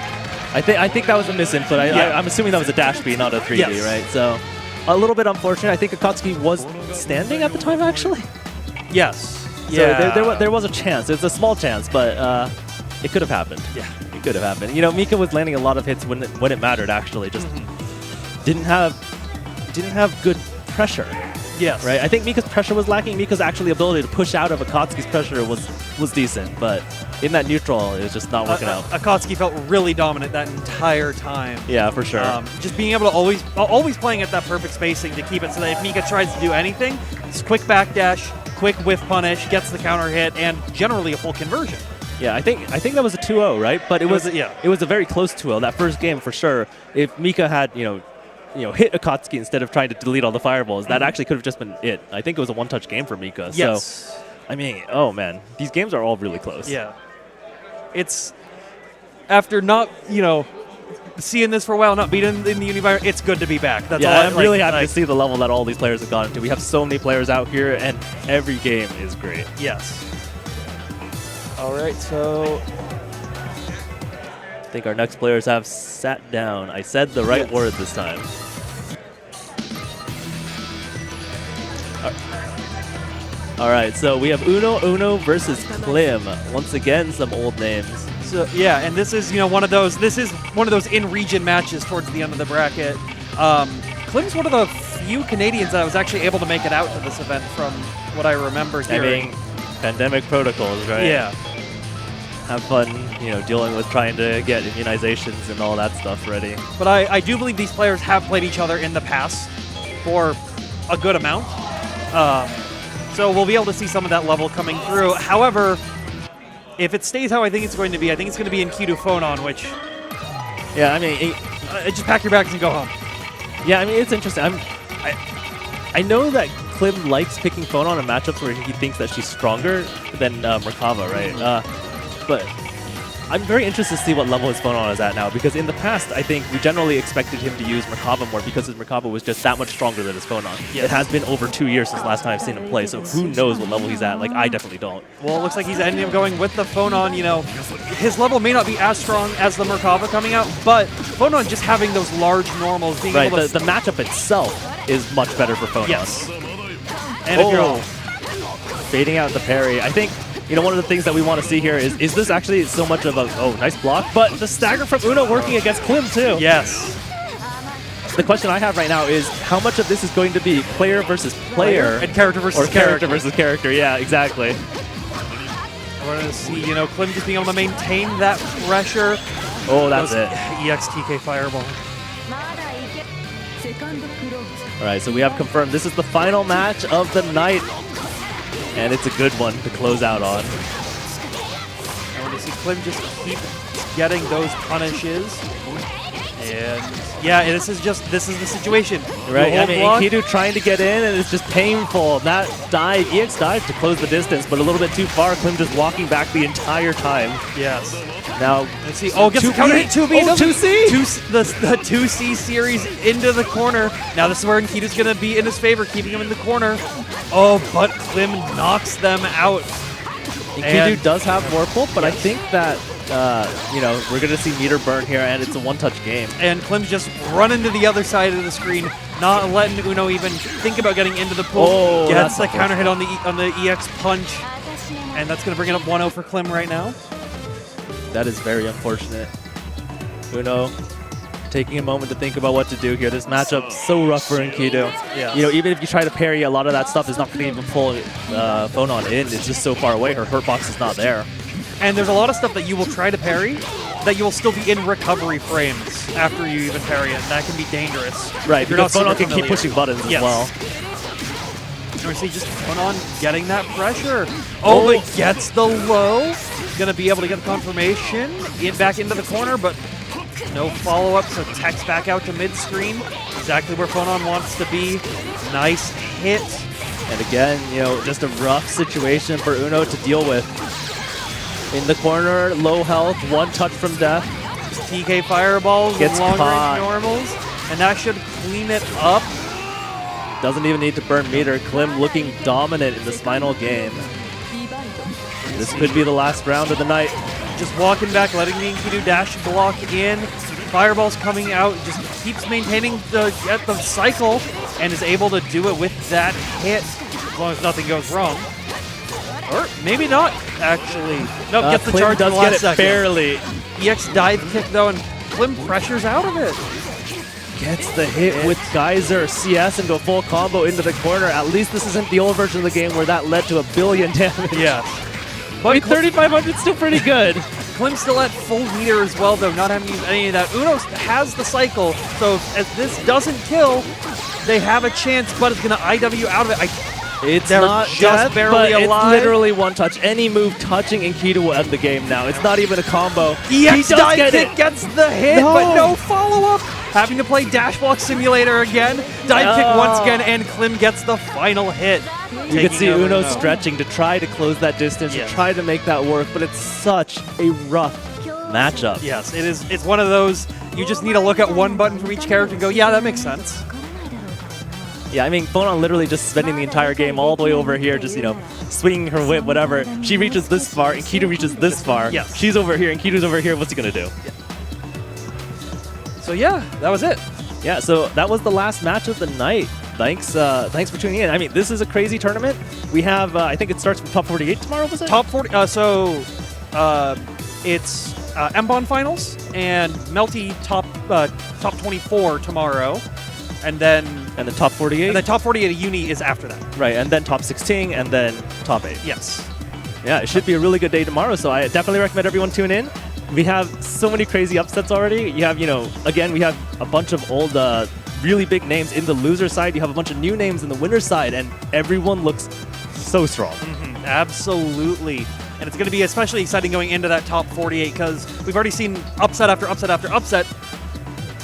Speaker 6: I think that was a misinput. I'm assuming that was a dash B, not a 3D, right? So a little bit unfortunate. I think Akatsuki was standing at the time, actually.
Speaker 7: Yes.
Speaker 6: So
Speaker 7: Yeah.
Speaker 6: there was a chance. It's a small chance, but it could have happened. Yeah, it could have happened. You know, Mika was landing a lot of hits when it mattered. Actually, just didn't have good pressure.
Speaker 7: Yes.
Speaker 6: Right. I think Mika's pressure was lacking. Mika's actually ability to push out of Akatsuki's pressure was decent, but in that neutral, it was just not working out.
Speaker 7: Akatsuki felt really dominant that entire time.
Speaker 6: Yeah, for sure.
Speaker 7: Just being able to always playing at that perfect spacing to keep it so that if Mika tries to do anything, it's quick backdash, quick whiff punish, gets the counter hit, and generally a full conversion.
Speaker 6: Yeah, I think that was a 2-0, right? But it was a very close 2-0. That first game for sure. If Mika had hit Akatsuki instead of trying to delete all the fireballs, that actually could have just been it. I think it was a one-touch game for Mika.
Speaker 7: Yes.
Speaker 6: So, I mean, oh man, these games are all really close.
Speaker 7: Yeah. It's after not seeing this for a while, not beating in the UniCLR, it's good to be back. That's all.
Speaker 6: I'm really happy to see the level that all these players have gotten to. We have so many players out here, and every game is great.
Speaker 7: Yes. All right, so
Speaker 6: I think our next players have sat down. I said the right word this time. All right, so we have Uno versus Klim. Once again, some old names.
Speaker 7: So yeah, and this is one of those. This is one of those in-region matches towards the end of the bracket. Klim's one of the few Canadians that was actually able to make it out to this event, from what I remember hearing.
Speaker 6: I mean, pandemic protocols, right?
Speaker 7: Yeah.
Speaker 6: Have fun, dealing with trying to get immunizations and all that stuff ready.
Speaker 7: But I do believe these players have played each other in the past for a good amount. So we'll be able to see some of that level coming through. However, if it stays how I think it's going to be, I think it's going to be in Kido Phonon, which...
Speaker 6: Yeah, I mean...
Speaker 7: just pack your bags and go home.
Speaker 6: Yeah, I mean, it's interesting. I know that Klim likes picking Phonon in matchups where he thinks that she's stronger than Merkava, right? But I'm very interested to see what level his Phonon is at now, because in the past, I think we generally expected him to use Merkava more because his Merkava was just that much stronger than his Phonon. Yes. It has been over 2 years since last time I've seen him play, so who knows what level he's at. Like, I definitely don't.
Speaker 7: Well, it looks like he's ending up going with the Phonon. His level may not be as strong as the Merkava coming out, but Phonon just having those large normals, being able to...
Speaker 6: The matchup itself is much better for Phonon.
Speaker 7: Yes. And if you're
Speaker 6: fading out the parry, I think... one of the things that we want to see here is this actually so much of a, nice block, but the stagger from Uno working against Klim too.
Speaker 7: Yes.
Speaker 6: The question I have right now is how much of this is going to be player versus player
Speaker 7: and character versus
Speaker 6: character versus character. Yeah, exactly.
Speaker 7: We're going to see, Klim just being able to maintain that pressure.
Speaker 6: Oh, that's it.
Speaker 7: EXTK Fireball.
Speaker 6: All right, so we have confirmed this is the final match of the night. And it's a good one to close out on.
Speaker 7: I want to see Klim just keep getting those punishes. And yeah, this is the situation.
Speaker 6: Right, I mean,
Speaker 7: block.
Speaker 6: Enkidu trying to get in, and it's just painful. That dive, EX dive to close the distance, but a little bit too far. Klim just walking back the entire time.
Speaker 7: Yes.
Speaker 6: Now,
Speaker 7: let's see. Oh, gets the counter hit 2B.
Speaker 6: Oh, 2C.
Speaker 7: The 2C series into the corner. Now this is where Enkidu's going to be in his favor, keeping him in the corner. Oh, but Klim knocks them out.
Speaker 6: Enkidu does have Warpult, but I think that, we're going to see meter burn here, and it's a one-touch game.
Speaker 7: And Klim's just running to the other side of the screen, not letting Uno even think about getting into the pool.
Speaker 6: Oh,
Speaker 7: gets the counter hit on the EX punch, and that's going to bring it up 1-0 for Klim right now.
Speaker 6: That is very unfortunate. Uno taking a moment to think about what to do here. This matchup so rough for Enkidu.
Speaker 7: Yeah.
Speaker 6: Even if you try to parry, a lot of that stuff is not going to even pull Phonon in. It's just so far away. Her hurt box is not there.
Speaker 7: And there's a lot of stuff that you will try to parry that you will still be in recovery frames after you even parry it. That can be dangerous.
Speaker 6: Right, because Phonon can
Speaker 7: familiar.
Speaker 6: keep pushing buttons as well.
Speaker 7: And we see just Phonon getting that pressure. Oh, but gets the low. Going to be able to get the confirmation back into the corner, but no follow-up, so Tech's back out to mid-screen. Exactly where Phonon wants to be. Nice hit.
Speaker 6: And again, just a rough situation for Uno to deal with. In the corner, low health, one touch from death.
Speaker 7: Just TK Fireballs,
Speaker 6: Gets
Speaker 7: long
Speaker 6: caught.
Speaker 7: range normals, and that should clean it up.
Speaker 6: Doesn't even need to burn meter. Klim looking dominant in this final game. This could be the last round of the night.
Speaker 7: Just walking back, letting the Enkidu dash block in. Fireball's coming out, just keeps maintaining the cycle, and is able to do it with that hit, as long as nothing goes wrong. Or maybe not, actually. Nope, gets the
Speaker 6: Klim
Speaker 7: charge in
Speaker 6: does
Speaker 7: the last
Speaker 6: get it
Speaker 7: second.
Speaker 6: barely.
Speaker 7: EX dive kick, though, and Klim pressures out of it.
Speaker 6: Gets the hit with Geyser, CS into a full combo into the corner. At least this isn't the old version of the game where that led to 1 billion damage.
Speaker 7: Yeah.
Speaker 6: But 3,500 is still pretty good.
Speaker 7: Klim's still at full meter as well, though, not having used any of that. Uno has the cycle, so if this doesn't kill, they have a chance, but it's going to IW out of it.
Speaker 6: It's
Speaker 7: They're
Speaker 6: not
Speaker 7: just
Speaker 6: death,
Speaker 7: barely
Speaker 6: but
Speaker 7: alive.
Speaker 6: It's literally one touch. Any move touching Enkidu will end the game now. It's not even a combo.
Speaker 7: EX dive kick gets the hit,
Speaker 6: No.
Speaker 7: but no follow-up. Having to play Dash Block Simulator again. Dive kick once again, and Klim gets the final hit.
Speaker 6: You can see Uno stretching to try to close that distance, to try to make that work, but it's such a rough matchup.
Speaker 7: Yes, it is. It's one of those, you just need to look at one button from each character and go, yeah, that makes sense.
Speaker 6: Yeah, I mean, Phonon literally just spending the entire game all the way over here, just, swinging her whip, whatever. She reaches this far, and Enkidu reaches this far.
Speaker 7: Yes.
Speaker 6: She's over here, and Enkidu's over here. What's he going to do?
Speaker 7: So yeah, that was it.
Speaker 6: Yeah, so that was the last match of the night. Thanks for tuning in. I mean, this is a crazy tournament. We have, I think it starts from top 48 tomorrow, was it?
Speaker 7: Top 40, it's M-Bond finals and Melty top 24 tomorrow. And then
Speaker 6: the top 48?
Speaker 7: And the top 48 of Uni is after that.
Speaker 6: Right, and then top 16, and then top 8.
Speaker 7: Yes.
Speaker 6: Yeah, it should be a really good day tomorrow, so I definitely recommend everyone tune in. We have so many crazy upsets already. You have, again, we have a bunch of old, really big names in the loser side. You have a bunch of new names in the winner side, and everyone looks so strong.
Speaker 7: Mm-hmm. Absolutely. And it's going to be especially exciting going into that top 48 because we've already seen upset after upset after upset.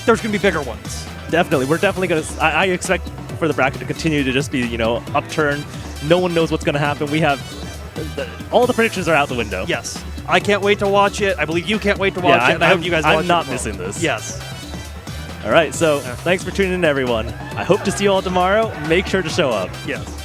Speaker 7: There's going to be bigger ones.
Speaker 6: Definitely. We're definitely going to... I expect for the bracket to continue to just be, upturned. No one knows what's going to happen. We have... all the predictions are out the window.
Speaker 7: Yes. I can't wait to watch it. I believe you can't wait to watch it, and I hope you guys watch it.
Speaker 6: I'm not missing this.
Speaker 7: Yes.
Speaker 6: All right, so thanks for tuning in, everyone. I hope to see you all tomorrow. Make sure to show up.
Speaker 7: Yes.